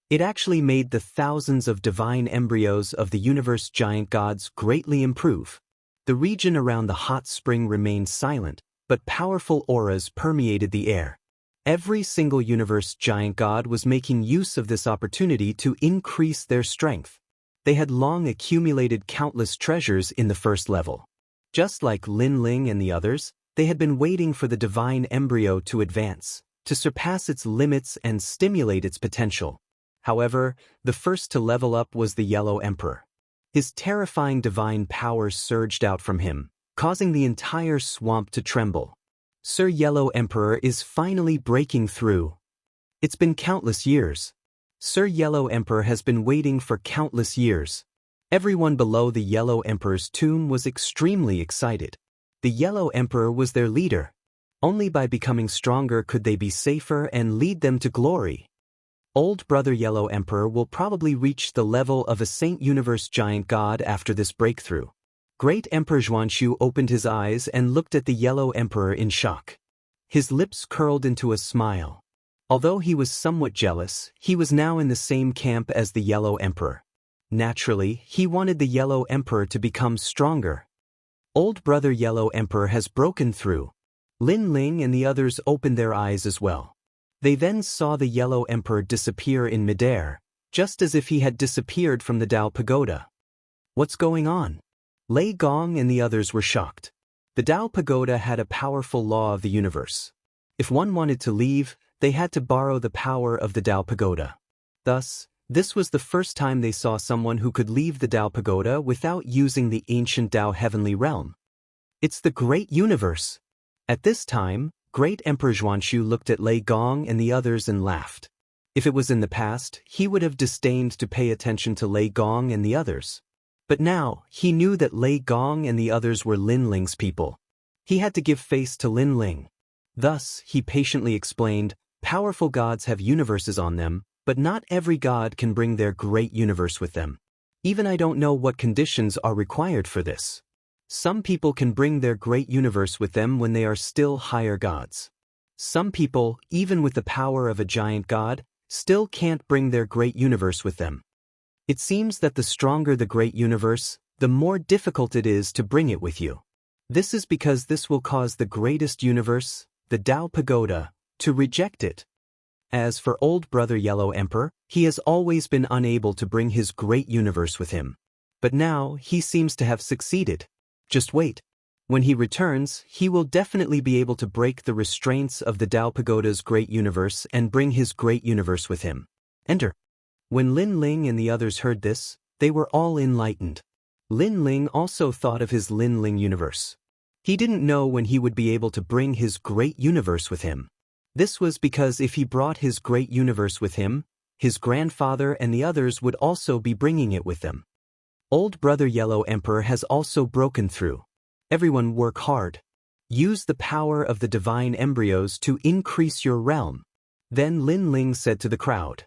It actually made the thousands of divine embryos of the universe giant gods greatly improve. The region around the hot spring remained silent, but powerful auras permeated the air. Every single universe giant god was making use of this opportunity to increase their strength. They had long accumulated countless treasures in the first level. Just like Lin Ling and the others, they had been waiting for the divine embryo to advance, to surpass its limits and stimulate its potential. However, the first to level up was the Yellow Emperor. His terrifying divine power surged out from him, causing the entire swamp to tremble. Sir Yellow Emperor is finally breaking through. It's been countless years. Sir Yellow Emperor has been waiting for countless years. Everyone below the Yellow Emperor's tomb was extremely excited. The Yellow Emperor was their leader. Only by becoming stronger could they be safer and lead them to glory. Old Brother Yellow Emperor will probably reach the level of a Saint Universe giant god after this breakthrough. Great Emperor Xianxia opened his eyes and looked at the Yellow Emperor in shock. His lips curled into a smile. Although he was somewhat jealous, he was now in the same camp as the Yellow Emperor. Naturally, he wanted the Yellow Emperor to become stronger. Old Brother Yellow Emperor has broken through. Lin Ling and the others opened their eyes as well. They then saw the Yellow Emperor disappear in midair, just as if he had disappeared from the Dao Pagoda. What's going on? Lei Gong and the others were shocked. The Dao Pagoda had a powerful law of the universe. If one wanted to leave, they had to borrow the power of the Dao Pagoda. Thus, this was the first time they saw someone who could leave the Dao Pagoda without using the ancient Dao heavenly realm. It's the great universe. At this time, Great Emperor Xianxia looked at Lei Gong and the others and laughed. If it was in the past, he would have disdained to pay attention to Lei Gong and the others. But now, he knew that Lei Gong and the others were Lin Ling's people. He had to give face to Lin Ling. Thus, he patiently explained, powerful gods have universes on them, but not every god can bring their great universe with them. Even I don't know what conditions are required for this. Some people can bring their great universe with them when they are still higher gods. Some people, even with the power of a giant god, still can't bring their great universe with them. It seems that the stronger the great universe, the more difficult it is to bring it with you. This is because this will cause the greatest universe, the Dao Pagoda, to reject it. As for Old Brother Yellow Emperor, he has always been unable to bring his great universe with him. But now, he seems to have succeeded. Just wait. When he returns, he will definitely be able to break the restraints of the Dao Pagoda's great universe and bring his great universe with him. Enter. When Lin Ling and the others heard this, they were all enlightened. Lin Ling also thought of his Lin Ling universe. He didn't know when he would be able to bring his great universe with him. This was because if he brought his great universe with him, his grandfather and the others would also be bringing it with them. Old Brother Yellow Emperor has also broken through. Everyone work hard. Use the power of the divine embryos to increase your realm. Then Lin Ling said to the crowd.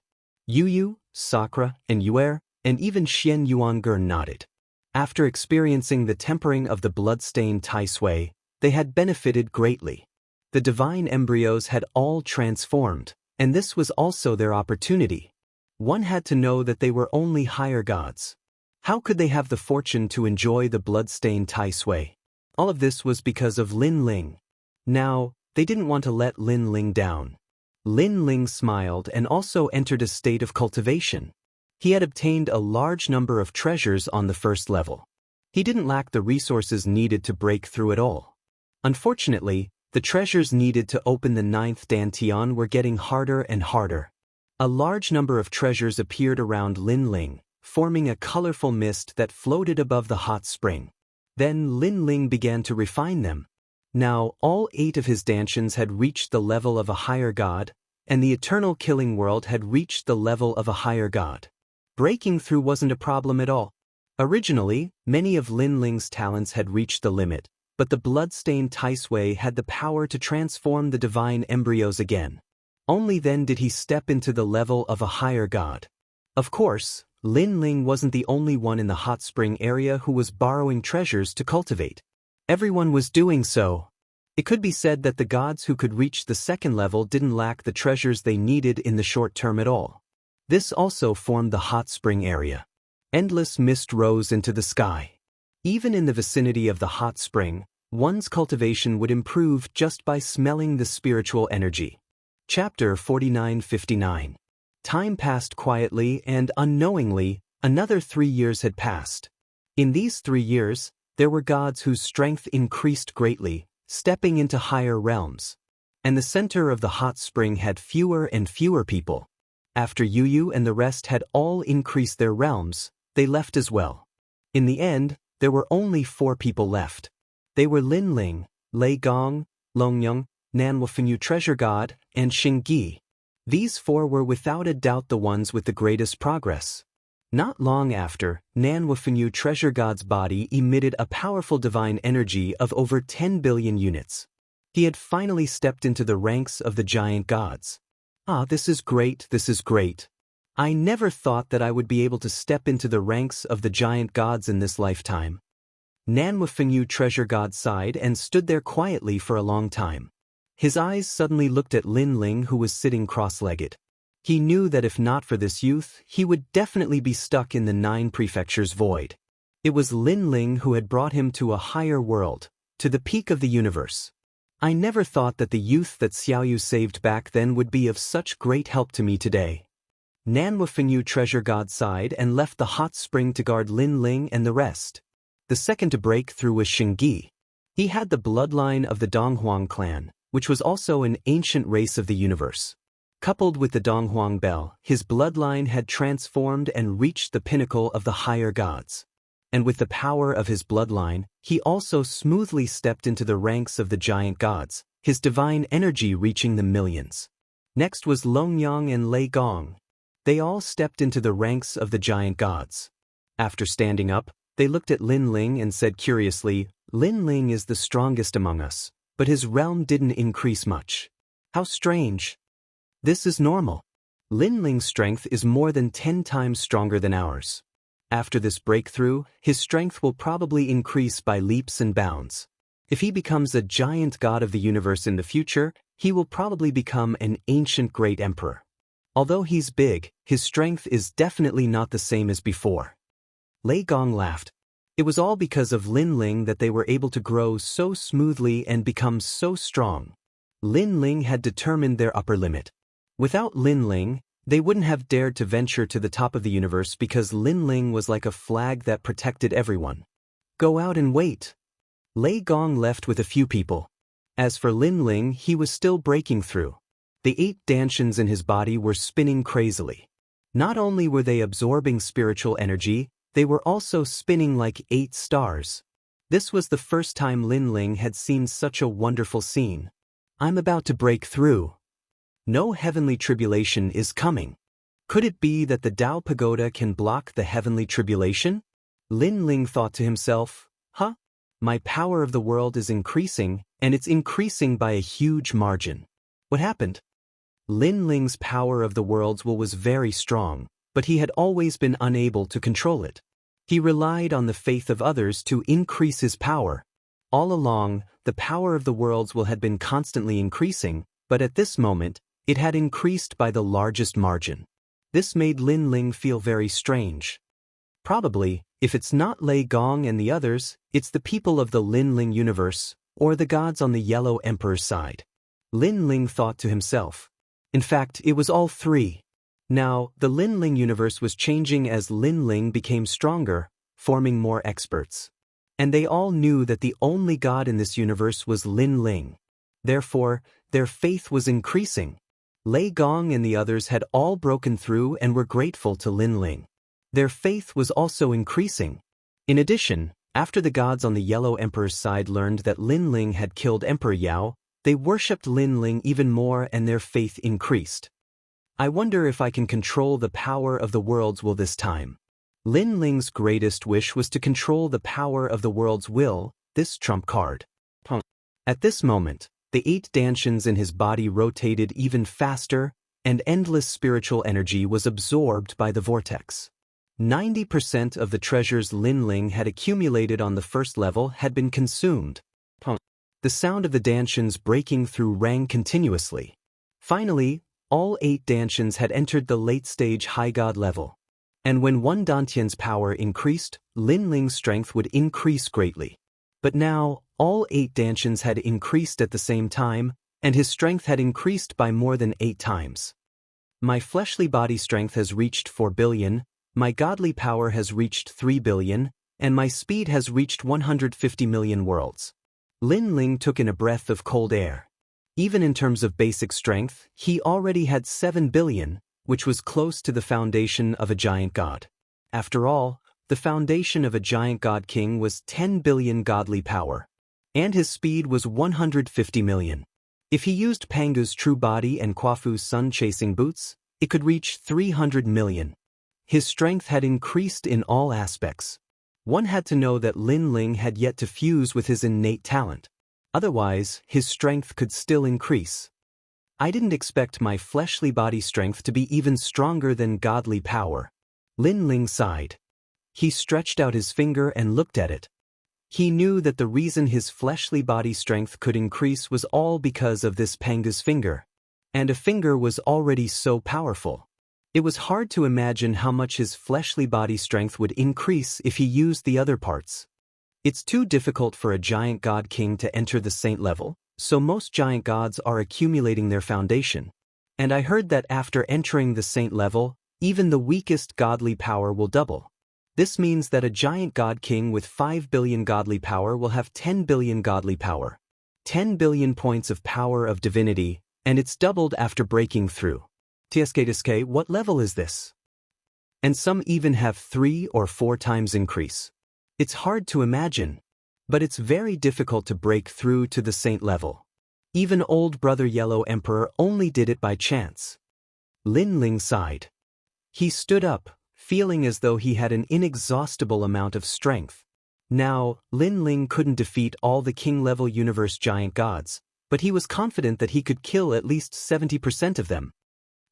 Yu, Sakura, and Yuer, and even Xian Yuangur nodded. After experiencing the tempering of the blood-stained Tai Sui, they had benefited greatly. The divine embryos had all transformed, and this was also their opportunity. One had to know that they were only higher gods. How could they have the fortune to enjoy the blood-stained Tai Sui? All of this was because of Lin Ling. Now, they didn't want to let Lin Ling down. Lin Ling smiled and also entered a state of cultivation. He had obtained a large number of treasures on the first level. He didn't lack the resources needed to break through it all. Unfortunately, the treasures needed to open the 9th Dantian were getting harder and harder. A large number of treasures appeared around Lin Ling, forming a colorful mist that floated above the hot spring. Then Lin Ling began to refine them. Now, all 8 of his Dantians had reached the level of a higher god, and the eternal killing world had reached the level of a higher god. Breaking through wasn't a problem at all. Originally, many of Lin Ling's talents had reached the limit, but the blood-stained Taisui had the power to transform the divine embryos again. Only then did he step into the level of a higher god. Of course, Lin Ling wasn't the only one in the hot spring area who was borrowing treasures to cultivate. Everyone was doing so. It could be said that the gods who could reach the second level didn't lack the treasures they needed in the short term at all. This also formed the hot spring area. Endless mist rose into the sky. Even in the vicinity of the hot spring, one's cultivation would improve just by smelling the spiritual energy. Chapter 49-59. Time passed quietly and unknowingly, another 3 years had passed. In these 3 years, there were gods whose strength increased greatly, stepping into higher realms. And the center of the hot spring had fewer and fewer people. After Yu and the rest had all increased their realms, they left as well. In the end, there were only 4 people left. They were Lin Ling, Lei Gong, Longyang, Nanwufenyu Treasure God, and Xingyi. These 4 were without a doubt the ones with the greatest progress. Not long after, Nanwufenyu Treasure God's body emitted a powerful divine energy of over 10 billion units. He had finally stepped into the ranks of the giant gods. Ah, this is great, this is great. I never thought that I would be able to step into the ranks of the giant gods in this lifetime. Nanwufenyu Treasure God sighed and stood there quietly for a long time. His eyes suddenly looked at Lin Ling, who was sitting cross-legged. He knew that if not for this youth, he would definitely be stuck in the 9 prefectures void. It was Lin Ling who had brought him to a higher world, to the peak of the universe. I never thought that the youth that Xiaoyu saved back then would be of such great help to me today. Nanwufenyu Treasure God sighed and left the hot spring to guard Lin Ling and the rest. The second to break through was Xingyi. He had the bloodline of the Donghuang clan, which was also an ancient race of the universe. Coupled with the Donghuang bell, his bloodline had transformed and reached the pinnacle of the higher gods. And with the power of his bloodline, he also smoothly stepped into the ranks of the giant gods, his divine energy reaching the millions. Next was Longyang and Lei Gong. They all stepped into the ranks of the giant gods. After standing up, they looked at Lin Ling and said curiously, "Lin Ling is the strongest among us, but his realm didn't increase much. How strange. This is normal. Lin Ling's strength is more than 10 times stronger than ours. After this breakthrough, his strength will probably increase by leaps and bounds. If he becomes a giant god of the universe in the future, he will probably become an ancient great emperor. Although he's big, his strength is definitely not the same as before." Lei Gong laughed. It was all because of Lin Ling that they were able to grow so smoothly and become so strong. Lin Ling had determined their upper limit. Without Lin Ling, they wouldn't have dared to venture to the top of the universe because Lin Ling was like a flag that protected everyone. Go out and wait. Lei Gong left with a few people. As for Lin Ling, he was still breaking through. The 8 Dantians in his body were spinning crazily. Not only were they absorbing spiritual energy, they were also spinning like 8 stars. This was the first time Lin Ling had seen such a wonderful scene. I'm about to break through. No heavenly tribulation is coming. Could it be that the Tao Pagoda can block the heavenly tribulation? Lin Ling thought to himself, my power of the world is increasing, and it's increasing by a huge margin. What happened? Lin Ling's power of the world's will was very strong, but he had always been unable to control it. He relied on the faith of others to increase his power. All along, the power of the world's will had been constantly increasing, but at this moment, it had increased by the largest margin. This made Lin Ling feel very strange. Probably, if it's not Lei Gong and the others, it's the people of the Lin Ling universe, or the gods on the Yellow Emperor's side. Lin Ling thought to himself. In fact, it was all 3. Now, the Lin Ling universe was changing as Lin Ling became stronger, forming more experts. And they all knew that the only god in this universe was Lin Ling. Therefore, their faith was increasing. Lei Gong and the others had all broken through and were grateful to Lin Ling. Their faith was also increasing. In addition, After the gods on the Yellow Emperor's side learned that Lin Ling had killed Emperor Yao, they worshipped Lin Ling even more and their faith increased. I wonder if I can control the power of the world's will this time. Lin Ling's greatest wish was to control the power of the world's will, this trump card. At this moment, the 8 dantians in his body rotated even faster, and endless spiritual energy was absorbed by the vortex. 90% of the treasures Lin Ling had accumulated on the first level had been consumed. The sound of the dantians breaking through rang continuously. Finally, all 8 dantians had entered the late-stage high god level. And when one dantian's power increased, Lin Ling's strength would increase greatly. But now, all 8 dantians had increased at the same time, and his strength had increased by more than 8 times. My fleshly body strength has reached 4 billion, my godly power has reached 3 billion, and my speed has reached 150 million worlds. Lin Ling took in a breath of cold air. Even in terms of basic strength, he already had 7 billion, which was close to the foundation of a giant god. After all, the foundation of a giant god king was 10 billion godly power. And his speed was 150 million. If he used Pangu's true body and Quafu's sun-chasing boots, it could reach 300 million. His strength had increased in all aspects. One had to know that Lin Ling had yet to fuse with his innate talent. Otherwise, his strength could still increase. I didn't expect my fleshly body strength to be even stronger than godly power. Lin Ling sighed. He stretched out his finger and looked at it. He knew that the reason his fleshly body strength could increase was all because of this Panga's finger. And a finger was already so powerful. It was hard to imagine how much his fleshly body strength would increase if he used the other parts. It's too difficult for a giant god king to enter the saint level, so most giant gods are accumulating their foundation. And I heard that after entering the saint level, even the weakest godly power will double. This means that a giant god king with 5 billion godly power will have 10 billion godly power. 10 billion points of power of divinity, and it's doubled after breaking through. TSK, what level is this? And some even have 3 or 4 times increase. It's hard to imagine, but it's very difficult to break through to the saint level. Even old brother Yellow Emperor only did it by chance. Lin Ling sighed. He stood up, feeling as though he had an inexhaustible amount of strength. Now, Lin Ling couldn't defeat all the king-level universe giant gods, but he was confident that he could kill at least 70% of them.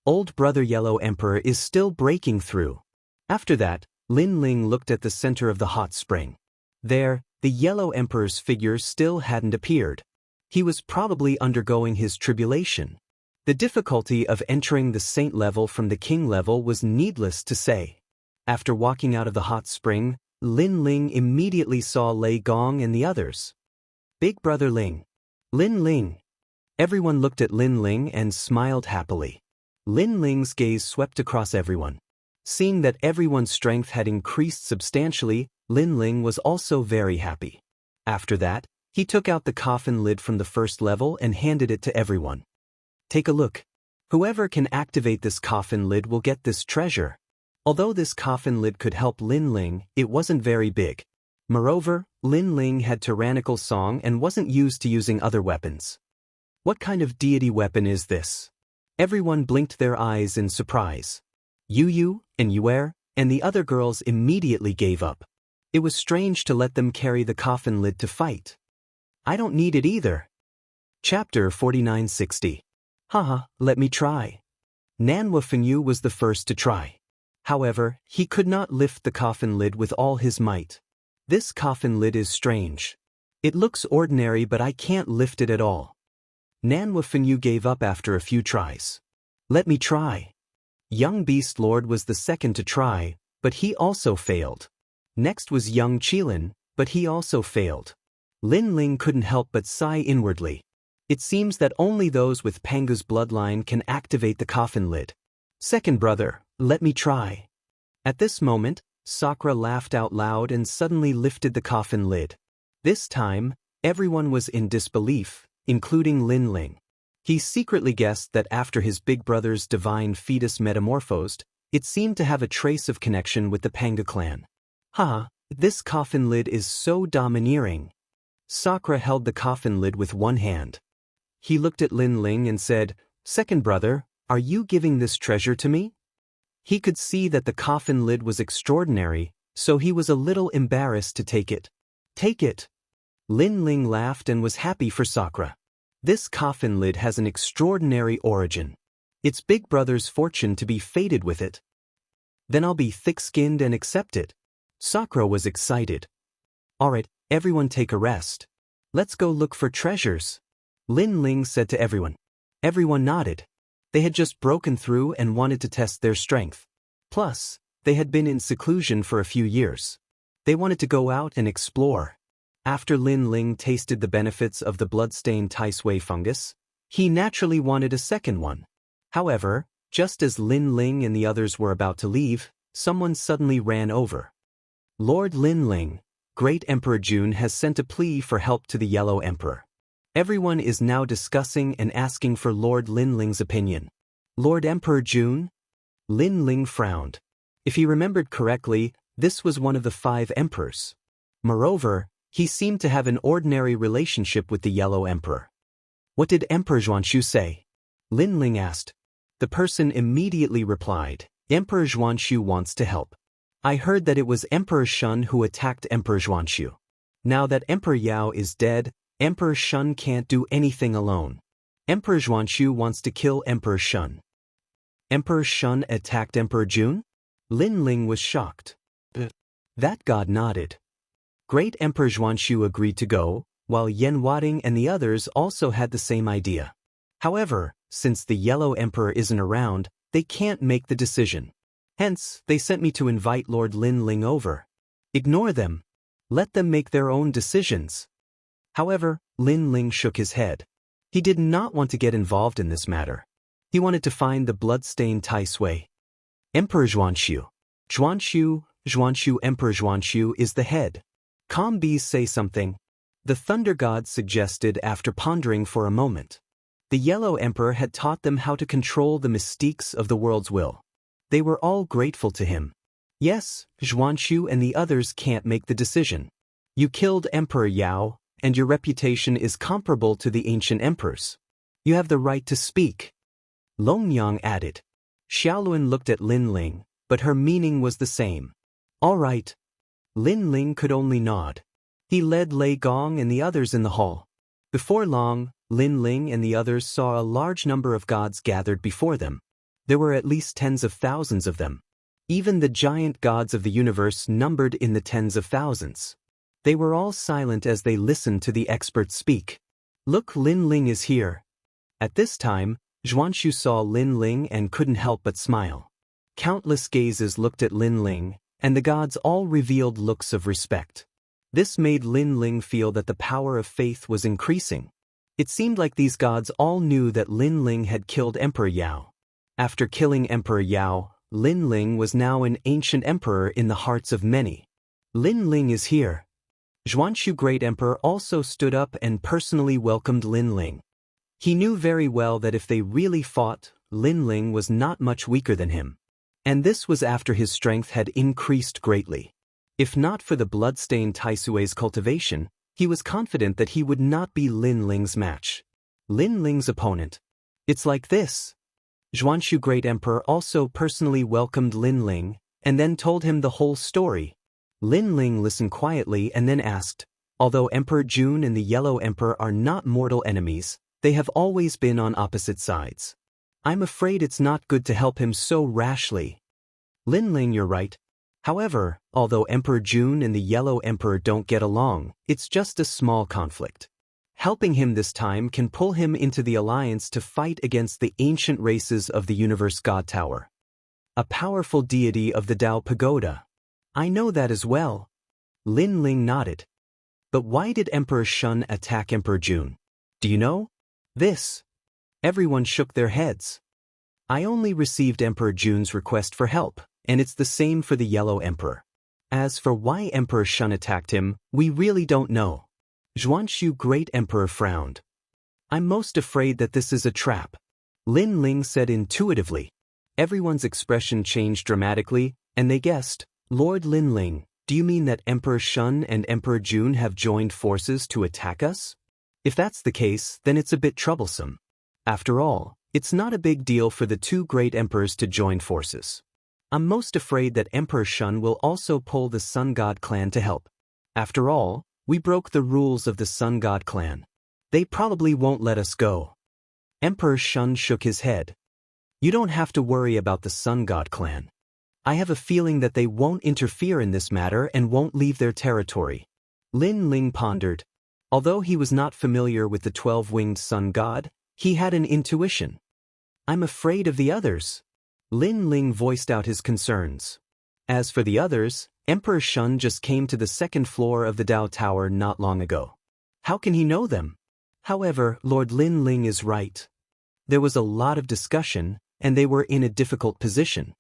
Old brother Yellow Emperor is still breaking through. After that, Lin Ling looked at the center of the hot spring. There, the Yellow Emperor's figure still hadn't appeared. He was probably undergoing his tribulation. The difficulty of entering the saint level from the king level was needless to say. After walking out of the hot spring, Lin Ling immediately saw Lei Gong and the others. Big brother Ling. Lin Ling. Everyone looked at Lin Ling and smiled happily. Lin Ling's gaze swept across everyone. Seeing that everyone's strength had increased substantially, Lin Ling was also very happy. After that, he took out the coffin lid from the first level and handed it to everyone. Take a look. Whoever can activate this coffin lid will get this treasure. Although this coffin lid could help Lin Ling, it wasn't very big. Moreover, Lin Ling had tyrannical song and wasn't used to using other weapons. What kind of deity weapon is this? Everyone blinked their eyes in surprise. Yu and Yuer and the other girls immediately gave up. It was strange to let them carry the coffin lid to fight. I don't need it either. Chapter 4960. Haha, let me try. Nanhua Fengyu was the first to try. However, he could not lift the coffin lid with all his might. This coffin lid is strange. It looks ordinary, but I can't lift it at all. Nanhua Fengyu gave up after a few tries. Let me try. Young Beast Lord was the second to try, but he also failed. Next was Young Qilin, but he also failed. Lin Ling couldn't help but sigh inwardly. It seems that only those with Pangu's bloodline can activate the coffin lid. Second brother, let me try. At this moment, Sakura laughed out loud and suddenly lifted the coffin lid. This time, everyone was in disbelief, including Lin Ling. He secretly guessed that after his big brother's divine fetus metamorphosed, it seemed to have a trace of connection with the Panga clan. Haha, This coffin lid is so domineering. Sakura held the coffin lid with one hand. He looked at Lin Ling and said, "Second brother, are you giving this treasure to me?" He could see that the coffin lid was extraordinary, so he was a little embarrassed to take it. "Take it." Lin Ling laughed and was happy for Sakura. This coffin lid has an extraordinary origin. It's big brother's fortune to be fated with it. Then I'll be thick-skinned and accept it. Sakura was excited. "Alright, everyone take a rest. Let's go look for treasures," Lin Ling said to everyone. Everyone nodded. They had just broken through and wanted to test their strength. Plus, they had been in seclusion for a few years. They wanted to go out and explore. After Lin Ling tasted the benefits of the bloodstained Tai Sui fungus, he naturally wanted a second one. However, just as Lin Ling and the others were about to leave, someone suddenly ran over. "Lord Lin Ling, Great Emperor Jun has sent a plea for help to the Yellow Emperor. Everyone is now discussing and asking for Lord Lin Ling's opinion." "Lord Emperor Jun?" Lin Ling frowned. If he remembered correctly, this was one of the 5 emperors. Moreover, he seemed to have an ordinary relationship with the Yellow Emperor. "What did Emperor Xianxia say?" Lin Ling asked. The person immediately replied, "Emperor Xianxia wants to help. I heard that it was Emperor Shun who attacked Emperor Xianxia. Now that Emperor Yao is dead, Emperor Shun can't do anything alone. Emperor Xianxia wants to kill Emperor Shun." "Emperor Shun attacked Emperor Jun?" Lin Ling was shocked. That god nodded. Great Emperor Xianxia agreed to go, while Yan Wading and the others also had the same idea. However, since the Yellow Emperor isn't around, they can't make the decision. Hence, they sent me to invite Lord Lin Ling over. Ignore them. Let them make their own decisions. However, Lin Ling shook his head. He did not want to get involved in this matter. He wanted to find the blood-stained Tai Sui. "Emperor Xianxia. Xianxia Emperor Xianxia is the head. Calm bees say something," the thunder god suggested after pondering for a moment. The Yellow Emperor had taught them how to control the mystiques of the world's will. They were all grateful to him. "Yes, Xianxia and the others can't make the decision. You killed Emperor Yao, and your reputation is comparable to the ancient emperors. You have the right to speak," Longyang added. Xiaoluan looked at Lin Ling, but her meaning was the same. "All right." Lin Ling could only nod. He led Lei Gong and the others in the hall. Before long, Lin Ling and the others saw a large number of gods gathered before them. There were at least tens of thousands of them. Even the giant gods of the universe numbered in the tens of thousands. They were all silent as they listened to the experts speak. "Look, Lin Ling is here." At this time, Xianxia saw Lin Ling and couldn't help but smile. Countless gazes looked at Lin Ling, and the gods all revealed looks of respect. This made Lin Ling feel that the power of faith was increasing. It seemed like these gods all knew that Lin Ling had killed Emperor Yao. After killing Emperor Yao, Lin Ling was now an ancient emperor in the hearts of many. "Lin Ling is here." Xianxia Great Emperor also stood up and personally welcomed Lin Ling. He knew very well that if they really fought, Lin Ling was not much weaker than him. And this was after his strength had increased greatly. If not for the blood-stained Tai Sui's cultivation, he was confident that he would not be Lin Ling's match. Lin Ling's opponent. "It's like this." Xianxia Great Emperor also personally welcomed Lin Ling, and then told him the whole story. Lin Ling listened quietly and then asked, "Although Emperor Jun and the Yellow Emperor are not mortal enemies, they have always been on opposite sides. I'm afraid it's not good to help him so rashly." "Lin Ling, you're right. However, although Emperor Jun and the Yellow Emperor don't get along, it's just a small conflict. Helping him this time can pull him into the alliance to fight against the ancient races of the Universe God Tower. A powerful deity of the Dao Pagoda. I know that as well." Lin Ling nodded. "But why did Emperor Shun attack Emperor Jun? Do you know?" "This." Everyone shook their heads. "I only received Emperor Jun's request for help, and it's the same for the Yellow Emperor. As for why Emperor Shun attacked him, we really don't know." Xianxia Great Emperor frowned. "I'm most afraid that this is a trap," Lin Ling said intuitively. Everyone's expression changed dramatically, and they guessed, "Lord Lin Ling, Do you mean that Emperor Shun and Emperor Jun have joined forces to attack us? If that's the case, then it's a bit troublesome. After all, it's not a big deal for the two great emperors to join forces. I'm most afraid that Emperor Shun will also pull the Sun God clan to help. After all, we broke the rules of the Sun God clan. They probably won't let us go. Emperor Shun shook his head. You don't have to worry about the Sun God clan. I have a feeling that they won't interfere in this matter and won't leave their territory. Lin Ling pondered. Although he was not familiar with the 12-winged sun god, he had an intuition. I'm afraid of the others. Lin Ling voiced out his concerns. As for the others, Emperor Shun just came to the second floor of the Dao Tower not long ago. How can he know them? However, Lord Lin Ling is right. There was a lot of discussion, and they were in a difficult position.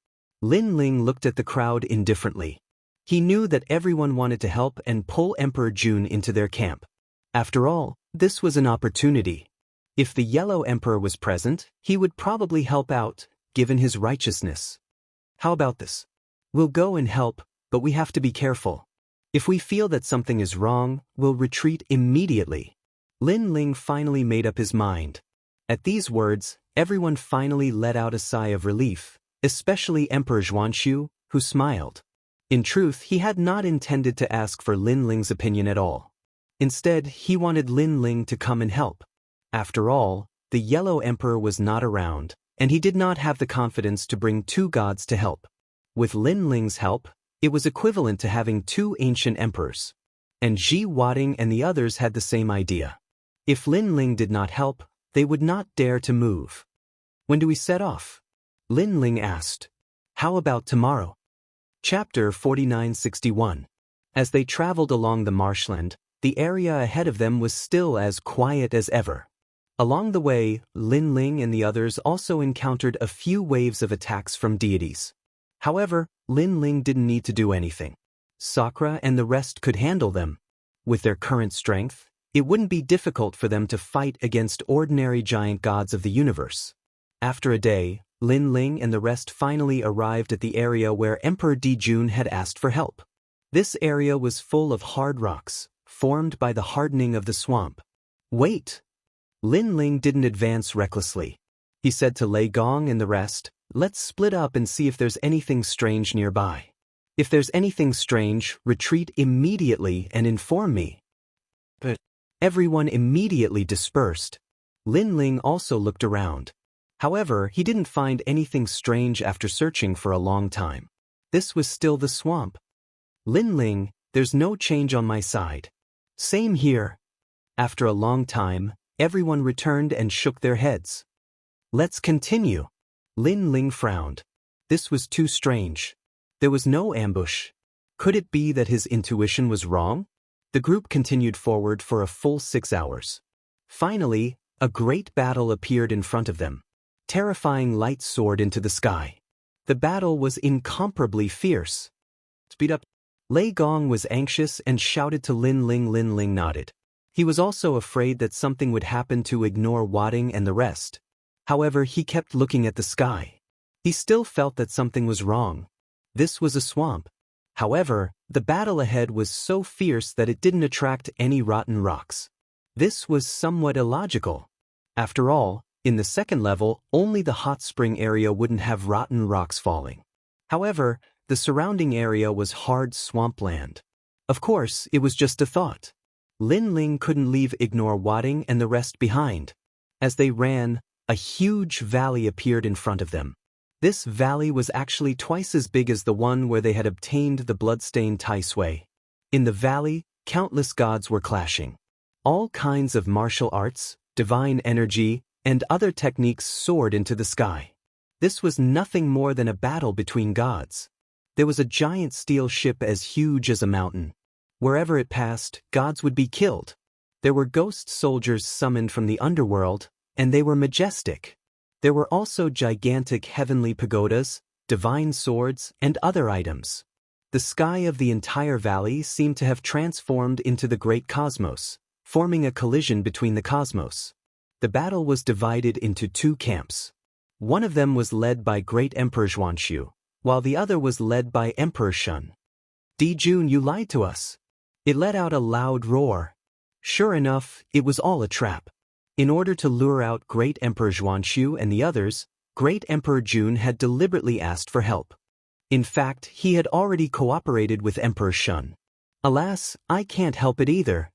Lin Ling looked at the crowd indifferently. He knew that everyone wanted to help and pull Emperor Jun into their camp. After all, this was an opportunity. If the Yellow Emperor was present, he would probably help out, given his righteousness. How about this? We'll go and help, but we have to be careful. If we feel that something is wrong, we'll retreat immediately. Lin Ling finally made up his mind. At these words, everyone finally let out a sigh of relief, especially Emperor Xuanxu, who smiled. In truth, he had not intended to ask for Lin Ling's opinion at all. Instead, he wanted Lin Ling to come and help. After all, the Yellow Emperor was not around, and he did not have the confidence to bring two gods to help. With Lin Ling's help, it was equivalent to having two ancient emperors. And Ji Wading and the others had the same idea. If Lin Ling did not help, they would not dare to move. When do we set off? Lin Ling asked. How about tomorrow? Chapter 4961. As they traveled along the marshland, the area ahead of them was still as quiet as ever. Along the way, Lin Ling and the others also encountered a few waves of attacks from deities. However, Lin Ling didn't need to do anything. Sakura and the rest could handle them. With their current strength, it wouldn't be difficult for them to fight against ordinary giant gods of the universe. After a day, Lin Ling and the rest finally arrived at the area where Emperor Dijun had asked for help. This area was full of hard rocks, formed by the hardening of the swamp. Wait! Lin Ling didn't advance recklessly. He said to Lei Gong and the rest, let's split up and see if there's anything strange nearby. If there's anything strange, retreat immediately and inform me. But everyone immediately dispersed. Lin Ling also looked around. However, he didn't find anything strange after searching for a long time. This was still the swamp. Lin Ling, there's no change on my side. Same here. After a long time, everyone returned and shook their heads. Let's continue. Lin Ling frowned. This was too strange. There was no ambush. Could it be that his intuition was wrong? The group continued forward for a full 6 hours. Finally, a great battle appeared in front of them. Terrifying lights soared into the sky. The battle was incomparably fierce. Speed up. Lei Gong was anxious and shouted to Lin Ling. Lin Ling nodded. He was also afraid that something would happen to ignore Wading and the rest. However, he kept looking at the sky. He still felt that something was wrong. This was a swamp. However, the battle ahead was so fierce that it didn't attract any rotten rocks. This was somewhat illogical. After all, in the second level, only the hot spring area wouldn't have rotten rocks falling. However, the surrounding area was hard swampland. Of course, it was just a thought. Lin Ling couldn't leave Ignore Wading and the rest behind. As they ran, a huge valley appeared in front of them. This valley was actually twice as big as the one where they had obtained the bloodstained Tai Sui. In the valley, countless gods were clashing. All kinds of martial arts, divine energy, and other techniques soared into the sky. This was nothing more than a battle between gods. There was a giant steel ship as huge as a mountain. Wherever it passed, gods would be killed. There were ghost soldiers summoned from the underworld, and they were majestic. There were also gigantic heavenly pagodas, divine swords, and other items. The sky of the entire valley seemed to have transformed into the great cosmos, forming a collision between the cosmos. The battle was divided into two camps. One of them was led by Great Emperor Xuanxu, while the other was led by Emperor Shun. Jun, you lied to us. It let out a loud roar. Sure enough, it was all a trap. In order to lure out Great Emperor Xuanxu and the others, Great Emperor Jun had deliberately asked for help. In fact, he had already cooperated with Emperor Shun. Alas, I can't help it either.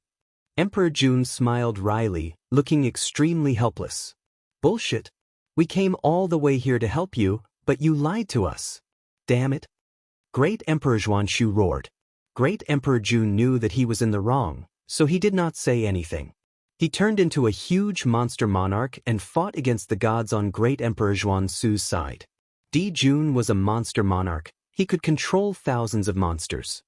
Emperor Jun smiled wryly, looking extremely helpless. Bullshit. We came all the way here to help you, but you lied to us. Damn it. Great Emperor Xuanxu roared. Great Emperor Jun knew that he was in the wrong, so he did not say anything. He turned into a huge monster monarch and fought against the gods on Great Emperor Xuanxu's side. Jun was a monster monarch. He could control thousands of monsters.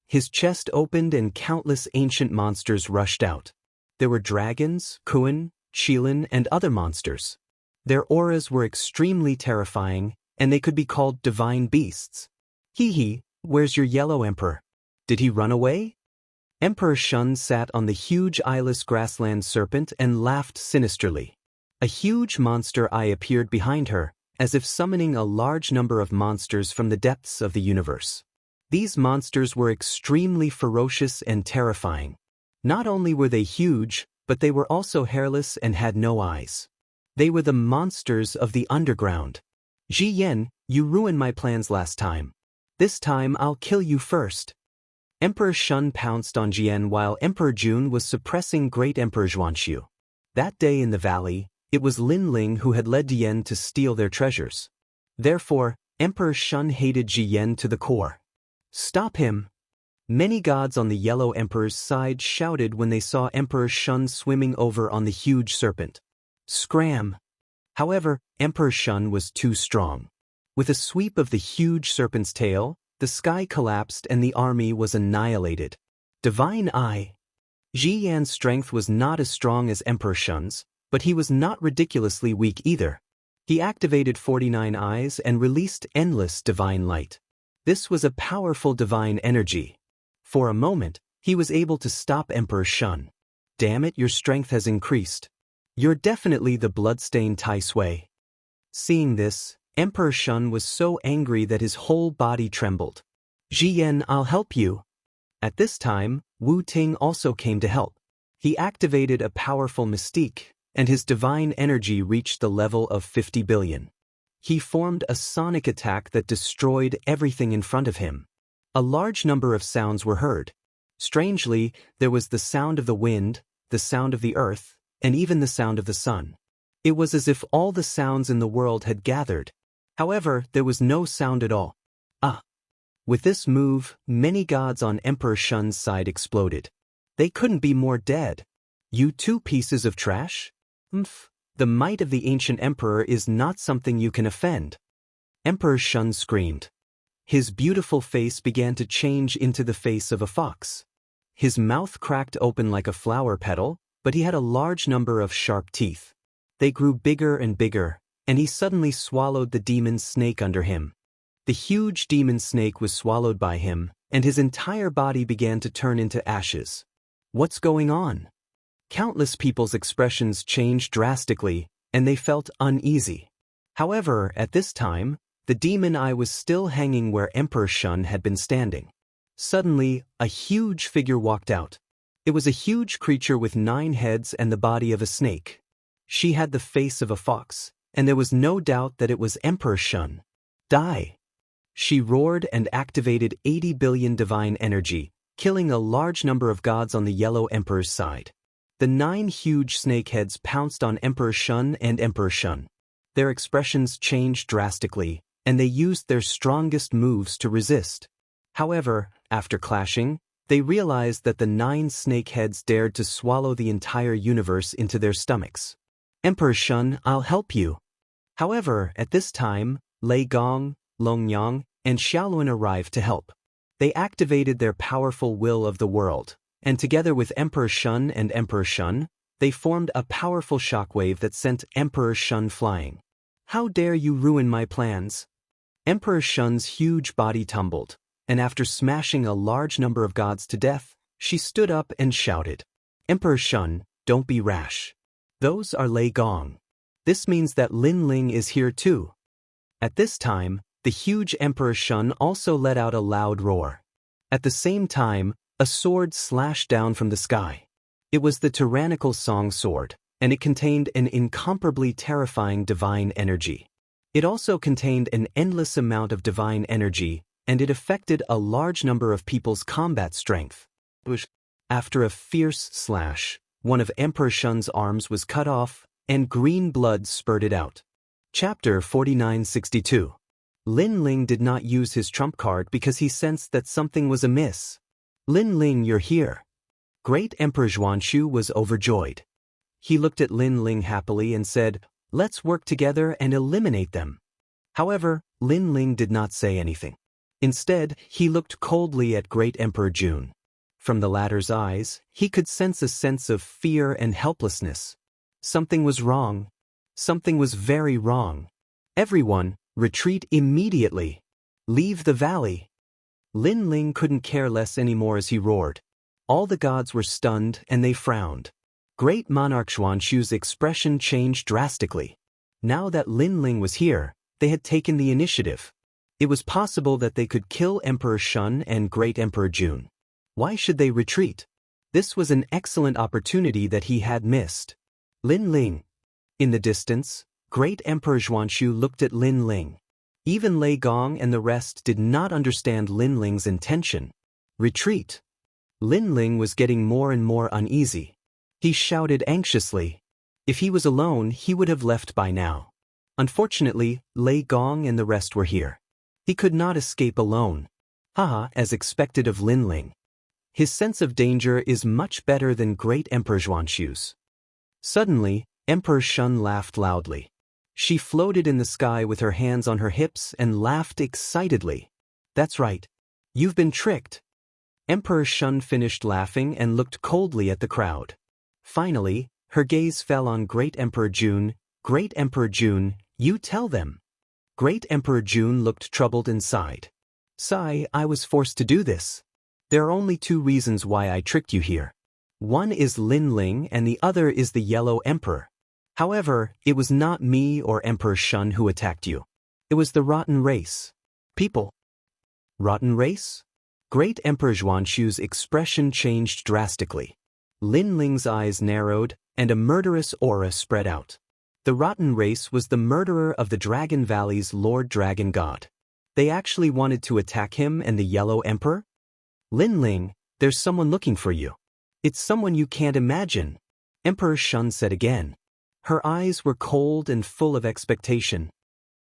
His chest opened and countless ancient monsters rushed out. There were dragons, Kuan, Qilin, and other monsters. Their auras were extremely terrifying, and they could be called divine beasts. Hee, where's your yellow emperor? Did he run away? Emperor Shun sat on the huge eyeless grassland serpent and laughed sinisterly. A huge monster eye appeared behind her, as if summoning a large number of monsters from the depths of the universe. These monsters were extremely ferocious and terrifying. Not only were they huge, but they were also hairless and had no eyes. They were the monsters of the underground. Ji Yan, you ruined my plans last time. This time I'll kill you first. Emperor Shun pounced on Jian while Emperor Jun was suppressing Great Emperor Xuanxu. That day in the valley, it was Lin Ling who had led Jian to steal their treasures. Therefore, Emperor Shun hated Jian to the core. Stop him! Many gods on the Yellow Emperor's side shouted when they saw Emperor Shun swimming over on the huge serpent. Scram! However, Emperor Shun was too strong. With a sweep of the huge serpent's tail, the sky collapsed and the army was annihilated. Divine Eye. Ji Yan's strength was not as strong as Emperor Shun's, but he was not ridiculously weak either. He activated 49 eyes and released endless divine light. This was a powerful divine energy. For a moment, he was able to stop Emperor Shun. Damn it, your strength has increased. You're definitely the bloodstained Tai Sui. Seeing this, Emperor Shun was so angry that his whole body trembled. Ji Yan, I'll help you. At this time, Wu Ting also came to help. He activated a powerful mystique, and his divine energy reached the level of 50 billion. He formed a sonic attack that destroyed everything in front of him. A large number of sounds were heard. Strangely, there was the sound of the wind, the sound of the earth, and even the sound of the sun. It was as if all the sounds in the world had gathered. However, there was no sound at all. With this move, many gods on Emperor Shun's side exploded. They couldn't be more dead. You two pieces of trash? The might of the ancient emperor is not something you can offend. Emperor Shun screamed. His beautiful face began to change into the face of a fox. His mouth cracked open like a flower petal, but he had a large number of sharp teeth. They grew bigger and bigger, and he suddenly swallowed the demon snake under him. The huge demon snake was swallowed by him, and his entire body began to turn into ashes. What's going on? Countless people's expressions changed drastically, and they felt uneasy. However, at this time, the demon eye was still hanging where Emperor Shun had been standing. Suddenly, a huge figure walked out. It was a huge creature with 9 heads and the body of a snake. She had the face of a fox, and there was no doubt that it was Emperor Shun. Die! She roared and activated 80 billion divine energy, killing a large number of gods on the Yellow Emperor's side. The 9 huge snake heads pounced on Emperor Shun and Emperor Shun. Their expressions changed drastically, and they used their strongest moves to resist. However, after clashing, they realized that the 9 snake heads dared to swallow the entire universe into their stomachs. Emperor Shun, I'll help you. However, at this time, Lei Gong, Longyang, and Xiaoluan arrived to help. They activated their powerful will of the world, and together with Emperor Shun and Emperor Shun, they formed a powerful shockwave that sent Emperor Shun flying. How dare you ruin my plans? Emperor Shun's huge body tumbled, and after smashing a large number of gods to death, she stood up and shouted, Emperor Shun, don't be rash. Those are Lei Gong. This means that Lin Ling is here too. At this time, the huge Emperor Shun also let out a loud roar. At the same time, a sword slashed down from the sky. It was the tyrannical Song Sword, and it contained an incomparably terrifying divine energy. It also contained an endless amount of divine energy, and it affected a large number of people's combat strength. After a fierce slash, one of Emperor Shun's arms was cut off, and green blood spurted out. Chapter 4962. Lin Ling did not use his trump card because he sensed that something was amiss. Lin Ling, you're here. Great Emperor Xuanxu was overjoyed. He looked at Lin Ling happily and said, "Let's work together and eliminate them." However, Lin Ling did not say anything. Instead, he looked coldly at Great Emperor Jun. From the latter's eyes, he could sense a sense of fear and helplessness. Something was wrong. Something was very wrong. Everyone, retreat immediately. Leave the valley. Lin Ling couldn't care less anymore as he roared. All the gods were stunned and they frowned. Great Monarch Xuanxu's expression changed drastically. Now that Lin Ling was here, they had taken the initiative. It was possible that they could kill Emperor Shun and Great Emperor Jun. Why should they retreat? This was an excellent opportunity that he had missed. Lin Ling. In the distance, Great Emperor Xuanxu looked at Lin Ling. Even Lei Gong and the rest did not understand Lin Ling's intention. Retreat. Lin Ling was getting more and more uneasy. He shouted anxiously. If he was alone, he would have left by now. Unfortunately, Lei Gong and the rest were here. He could not escape alone. Haha, as expected of Lin Ling. His sense of danger is much better than Great Emperor Xuanxu's. Suddenly, Emperor Shun laughed loudly. She floated in the sky with her hands on her hips and laughed excitedly. That's right. You've been tricked. Emperor Shun finished laughing and looked coldly at the crowd. Finally, her gaze fell on Great Emperor Jun. Great Emperor Jun, you tell them. Great Emperor Jun looked troubled and sighed. Sigh, I was forced to do this. There are only two reasons why I tricked you here. One is Lin Ling and the other is the Yellow Emperor. However, it was not me or Emperor Shun who attacked you. It was the rotten race. People. Rotten race? Great Emperor Xuanxu's expression changed drastically. Lin Ling's eyes narrowed, and a murderous aura spread out. The rotten race was the murderer of the Dragon Valley's Lord Dragon God. They actually wanted to attack him and the Yellow Emperor? Lin Ling, there's someone looking for you. It's someone you can't imagine. Emperor Shun said again. Her eyes were cold and full of expectation.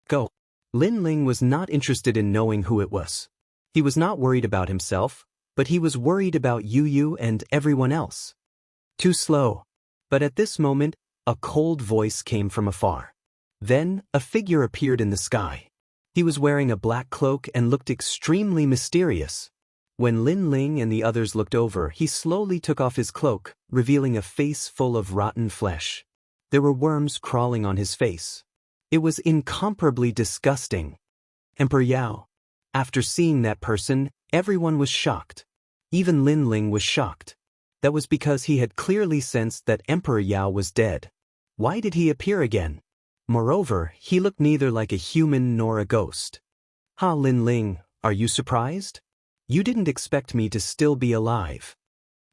Go. Lin Ling was not interested in knowing who it was. He was not worried about himself, but he was worried about Yu and everyone else. Too slow. But at this moment, a cold voice came from afar. Then, a figure appeared in the sky. He was wearing a black cloak and looked extremely mysterious. When Lin Ling and the others looked over, he slowly took off his cloak, revealing a face full of rotten flesh. There were worms crawling on his face. It was incomparably disgusting. Emperor Yao. After seeing that person, everyone was shocked. Even Lin Ling was shocked. That was because he had clearly sensed that Emperor Yao was dead. Why did he appear again? Moreover, he looked neither like a human nor a ghost. Ha, Lin Ling, are you surprised? You didn't expect me to still be alive.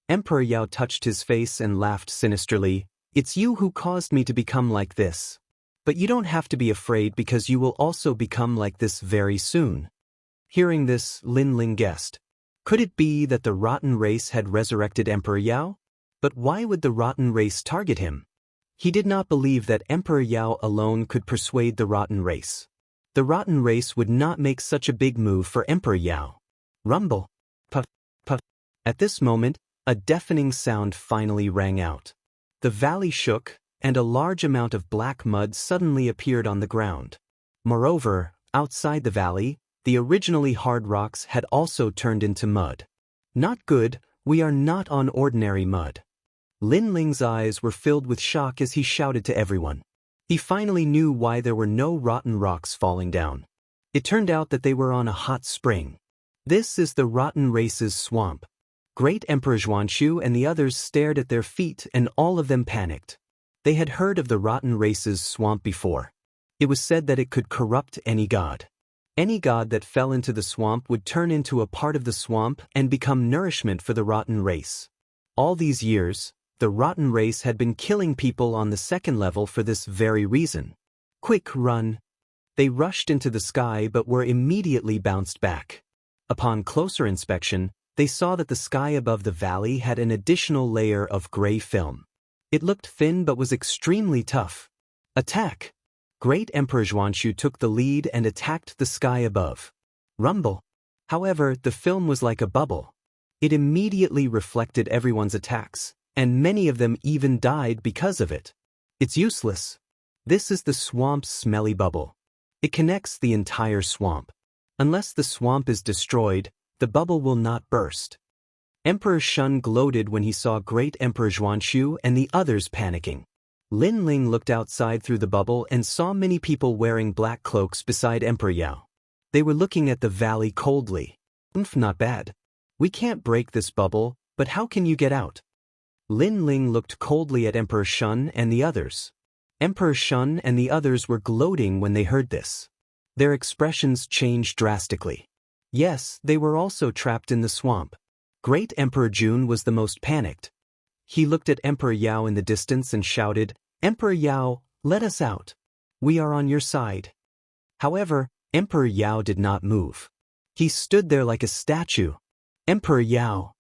Emperor Yao touched his face and laughed sinisterly. It's you who caused me to become like this. But you don't have to be afraid because you will also become like this very soon. Hearing this, Lin Ling guessed. Could it be that the rotten race had resurrected Emperor Yao? But why would the rotten race target him? He did not believe that Emperor Yao alone could persuade the rotten race. The rotten race would not make such a big move for Emperor Yao. Rumble. Puff, puff. At this moment, a deafening sound finally rang out. The valley shook, and a large amount of black mud suddenly appeared on the ground. Moreover, outside the valley, the originally hard rocks had also turned into mud. Not good, we are not on ordinary mud. Lin Ling's eyes were filled with shock as he shouted to everyone. He finally knew why there were no rotten rocks falling down. It turned out that they were on a hot spring. This is the rotten race's swamp. Great Emperor Xuanxu and the others stared at their feet and all of them panicked. They had heard of the rotten race's swamp before. It was said that it could corrupt any god. Any god that fell into the swamp would turn into a part of the swamp and become nourishment for the rotten race. All these years, the rotten race had been killing people on the second level for this very reason. Quick, run! They rushed into the sky but were immediately bounced back. Upon closer inspection, they saw that the sky above the valley had an additional layer of gray film. It looked thin but was extremely tough. Attack! Great Emperor Xianxia took the lead and attacked the sky above. Rumble! However, the film was like a bubble. It immediately reflected everyone's attacks, and many of them even died because of it. It's useless. This is the swamp's smelly bubble. It connects the entire swamp. Unless the swamp is destroyed, the bubble will not burst. Emperor Shun gloated when he saw Great Emperor Xianxia and the others panicking. Lin Ling looked outside through the bubble and saw many people wearing black cloaks beside Emperor Yao. They were looking at the valley coldly. Not bad. We can't break this bubble, but how can you get out? Lin Ling looked coldly at Emperor Shun and the others. Emperor Shun and the others were gloating when they heard this. Their expressions changed drastically. Yes, they were also trapped in the swamp. Great Emperor Jun was the most panicked. He looked at Emperor Yao in the distance and shouted, "Emperor Yao, let us out. We are on your side." However, Emperor Yao did not move. He stood there like a statue. Emperor Yao.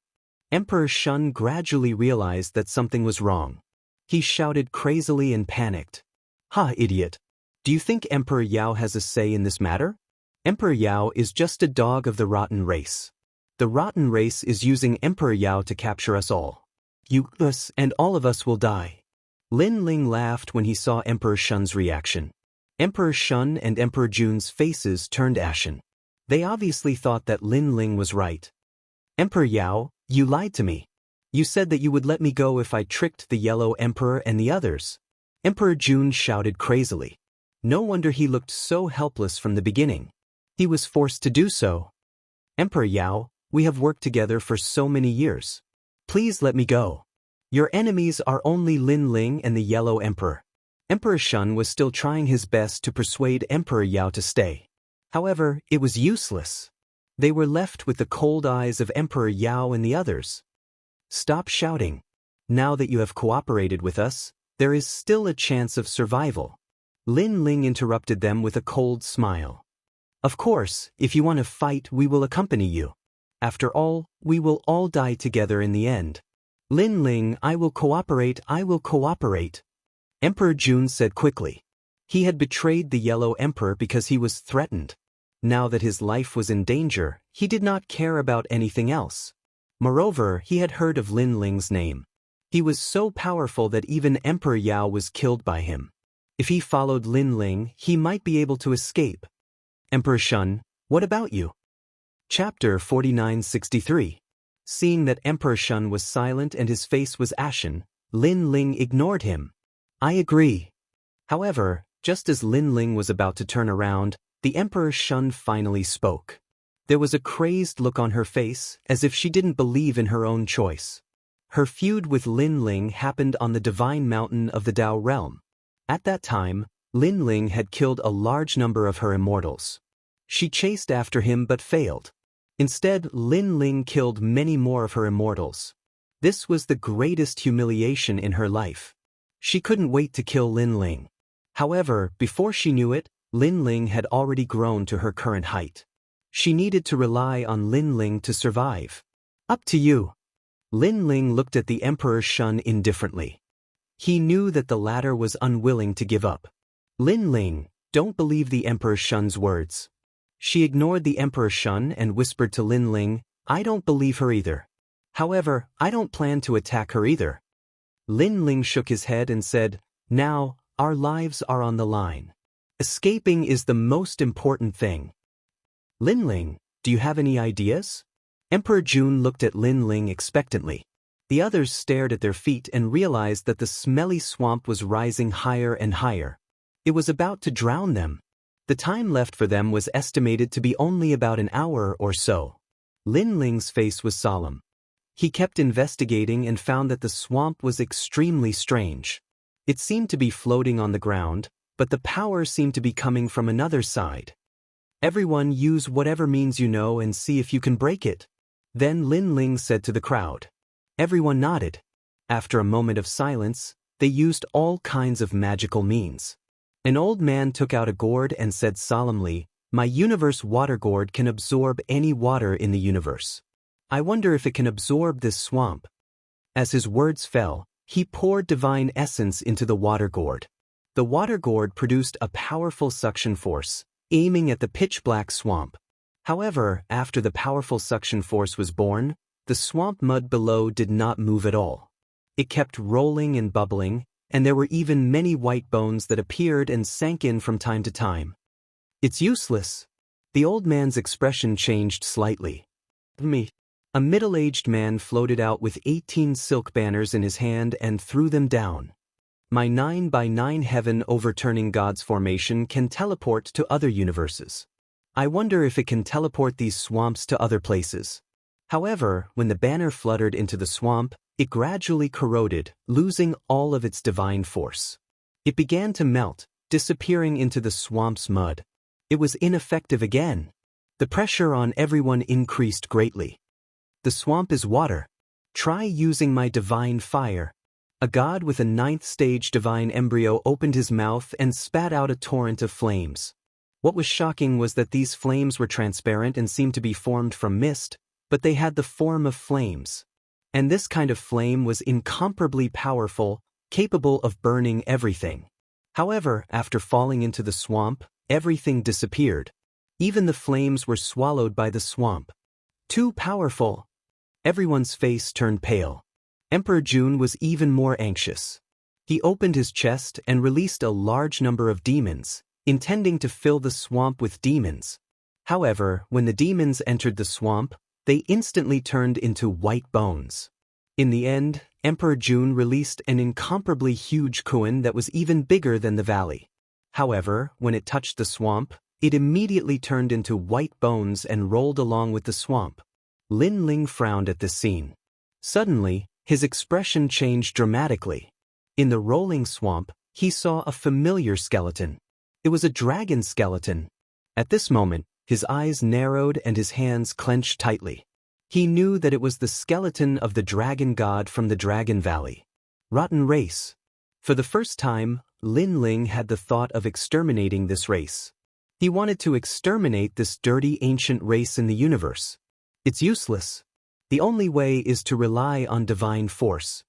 Emperor Shun gradually realized that something was wrong. He shouted crazily and panicked. "Ha, idiot! Do you think Emperor Yao has a say in this matter? Emperor Yao is just a dog of the rotten race. The rotten race is using Emperor Yao to capture us all. Us and all of us will die." Lin Ling laughed when he saw Emperor Shun's reaction. Emperor Shun and Emperor Jun's faces turned ashen. They obviously thought that Lin Ling was right. "Emperor Yao, you lied to me. You said that you would let me go if I tricked the Yellow Emperor and the others." Emperor Jun shouted crazily. No wonder he looked so helpless from the beginning. He was forced to do so. "Emperor Yao, we have worked together for so many years. Please let me go. Your enemies are only Lin Ling and the Yellow Emperor." Emperor Shun was still trying his best to persuade Emperor Yao to stay. However, it was useless. They were left with the cold eyes of Emperor Yao and the others. "Stop shouting. Now that you have cooperated with us, there is still a chance of survival." Lin Ling interrupted them with a cold smile. "Of course, if you want to fight, we will accompany you. After all, we will all die together in the end." "Lin Ling, I will cooperate, I will cooperate," Emperor Jun said quickly. He had betrayed the Yellow Emperor because he was threatened. Now that his life was in danger, he did not care about anything else. Moreover, he had heard of Lin Ling's name. He was so powerful that even Emperor Yao was killed by him. If he followed Lin Ling, he might be able to escape. "Emperor Shun, what about you?" Chapter 4963. Seeing that Emperor Shun was silent and his face was ashen, Lin Ling ignored him. "I agree." However, just as Lin Ling was about to turn around, the Emperor Shun finally spoke. There was a crazed look on her face, as if she didn't believe in her own choice. Her feud with Lin Ling happened on the Divine Mountain of the Dao Realm. At that time, Lin Ling had killed a large number of her immortals. She chased after him but failed. Instead, Lin Ling killed many more of her immortals. This was the greatest humiliation in her life. She couldn't wait to kill Lin Ling. However, before she knew it, Lin Ling had already grown to her current height. She needed to rely on Lin Ling to survive. "Up to you." Lin Ling looked at the Emperor Shun indifferently. He knew that the latter was unwilling to give up. "Lin Ling, don't believe the Emperor Shun's words." She ignored the Emperor Shun and whispered to Lin Ling, "I don't believe her either. However, I don't plan to attack her either." Lin Ling shook his head and said, "Now, our lives are on the line. Escaping is the most important thing." "Lin Ling, do you have any ideas?" Emperor Jun looked at Lin Ling expectantly. The others stared at their feet and realized that the smelly swamp was rising higher and higher. It was about to drown them. The time left for them was estimated to be only about an hour or so. Lin Ling's face was solemn. He kept investigating and found that the swamp was extremely strange. It seemed to be floating on the ground, but the power seemed to be coming from another side. Everyone use whatever means you know and see if you can break it. Then Lin Ling said to the crowd. Everyone nodded. After a moment of silence, they used all kinds of magical means. An old man took out a gourd and said solemnly, "My universe water gourd can absorb any water in the universe. I wonder if it can absorb this swamp." As his words fell, he poured divine essence into the water gourd. The water gourd produced a powerful suction force, aiming at the pitch-black swamp. However, after the powerful suction force was born, the swamp mud below did not move at all. It kept rolling and bubbling, and there were even many white bones that appeared and sank in from time to time. "It's useless." The old man's expression changed slightly. "Me." A middle-aged man floated out with 18 silk banners in his hand and threw them down. "My 9x9 heaven overturning God's formation can teleport to other universes. I wonder if it can teleport these swamps to other places." However, when the banner fluttered into the swamp, it gradually corroded, losing all of its divine force. It began to melt, disappearing into the swamp's mud. It was ineffective again. The pressure on everyone increased greatly. "The swamp is water. Try using my divine fire." A god with a 9th-stage divine embryo opened his mouth and spat out a torrent of flames. What was shocking was that these flames were transparent and seemed to be formed from mist, but they had the form of flames. And this kind of flame was incomparably powerful, capable of burning everything. However, after falling into the swamp, everything disappeared. Even the flames were swallowed by the swamp. Too powerful. Everyone's face turned pale. Emperor Jun was even more anxious. He opened his chest and released a large number of demons, intending to fill the swamp with demons. However, when the demons entered the swamp, they instantly turned into white bones. In the end, Emperor Jun released an incomparably huge koan that was even bigger than the valley. However, when it touched the swamp, it immediately turned into white bones and rolled along with the swamp. Lin Ling frowned at this scene. Suddenly, his expression changed dramatically. In the rolling swamp, he saw a familiar skeleton. It was a dragon skeleton. At this moment, his eyes narrowed and his hands clenched tightly. He knew that it was the skeleton of the dragon god from the Dragon Valley. Rotten race. For the first time, Lin Ling had the thought of exterminating this race. He wanted to exterminate this dirty ancient race in the universe. It's useless. The only way is to rely on divine force.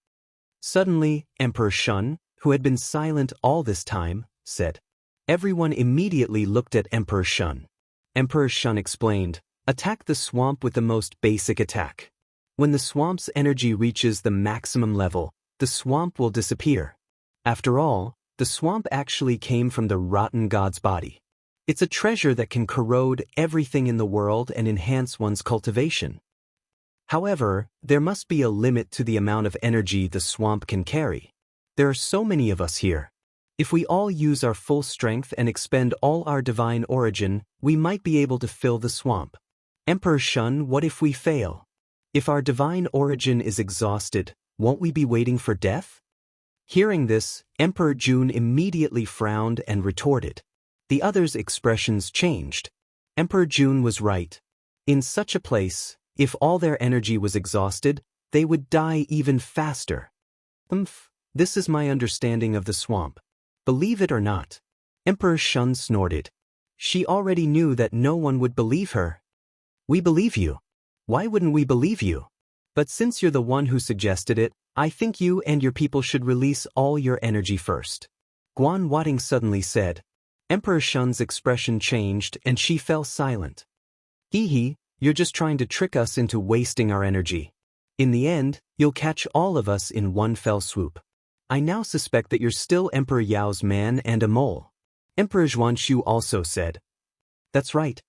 Suddenly, Emperor Shun, who had been silent all this time, said. Everyone immediately looked at Emperor Shun. Emperor Shun explained, "Attack the swamp with the most basic attack. When the swamp's energy reaches the maximum level, the swamp will disappear. After all, the swamp actually came from the rotten god's body. It's a treasure that can corrode everything in the world and enhance one's cultivation. However, there must be a limit to the amount of energy the swamp can carry. There are so many of us here. If we all use our full strength and expend all our divine origin, we might be able to fill the swamp. Emperor Shun, what if we fail? If our divine origin is exhausted, won't we be waiting for death?" Hearing this, Emperor Jun immediately frowned and retorted. The others' expressions changed. Emperor Jun was right. In such a place, if all their energy was exhausted, they would die even faster. This is my understanding of the swamp. Believe it or not." Emperor Shun snorted. She already knew that no one would believe her. "We believe you. Why wouldn't we believe you? But since you're the one who suggested it, I think you and your people should release all your energy first," Guan Wating suddenly said. Emperor Shun's expression changed and she fell silent. "Hee, you're just trying to trick us into wasting our energy. In the end, you'll catch all of us in one fell swoop. I now suspect that you're still Emperor Yao's man and a mole." Emperor Zhuanshu also said. "That's right."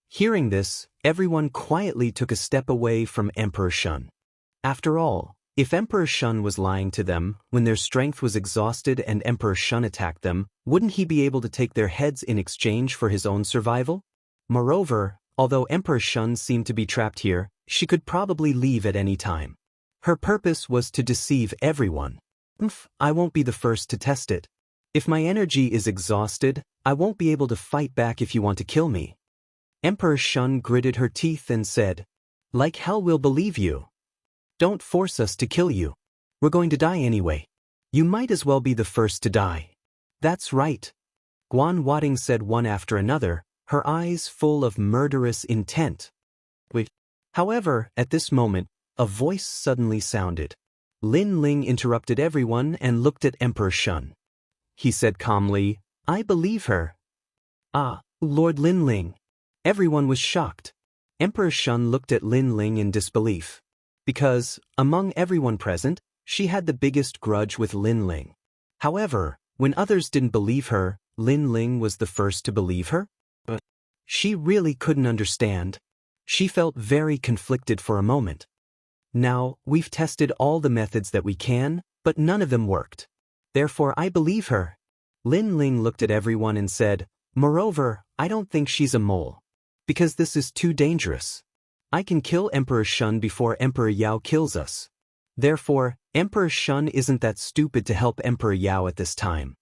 Hearing this, everyone quietly took a step away from Emperor Shun. After all, if Emperor Shun was lying to them when their strength was exhausted and Emperor Shun attacked them, wouldn't he be able to take their heads in exchange for his own survival? Moreover, although Emperor Shun seemed to be trapped here, she could probably leave at any time. Her purpose was to deceive everyone. I won't be the first to test it. If my energy is exhausted, I won't be able to fight back if you want to kill me." Emperor Shun gritted her teeth and said, "Like hell we'll believe you. Don't force us to kill you. We're going to die anyway. You might as well be the first to die." "That's right," Guan Wading said one after another, her eyes full of murderous intent. However, at this moment, a voice suddenly sounded. Lin Ling interrupted everyone and looked at Emperor Shun. He said calmly, "I believe her." "Ah, Lord Lin Ling." Everyone was shocked. Emperor Shun looked at Lin Ling in disbelief. Because, among everyone present, she had the biggest grudge with Lin Ling. However, when others didn't believe her, Lin Ling was the first to believe her? She really couldn't understand. She felt very conflicted for a moment. "Now, we've tested all the methods that we can, but none of them worked. Therefore I believe her." Lin Ling looked at everyone and said, "Moreover, I don't think she's a mole. Because this is too dangerous. I can kill Emperor Shun before Emperor Yao kills us. Therefore, Emperor Shun isn't that stupid to help Emperor Yao at this time.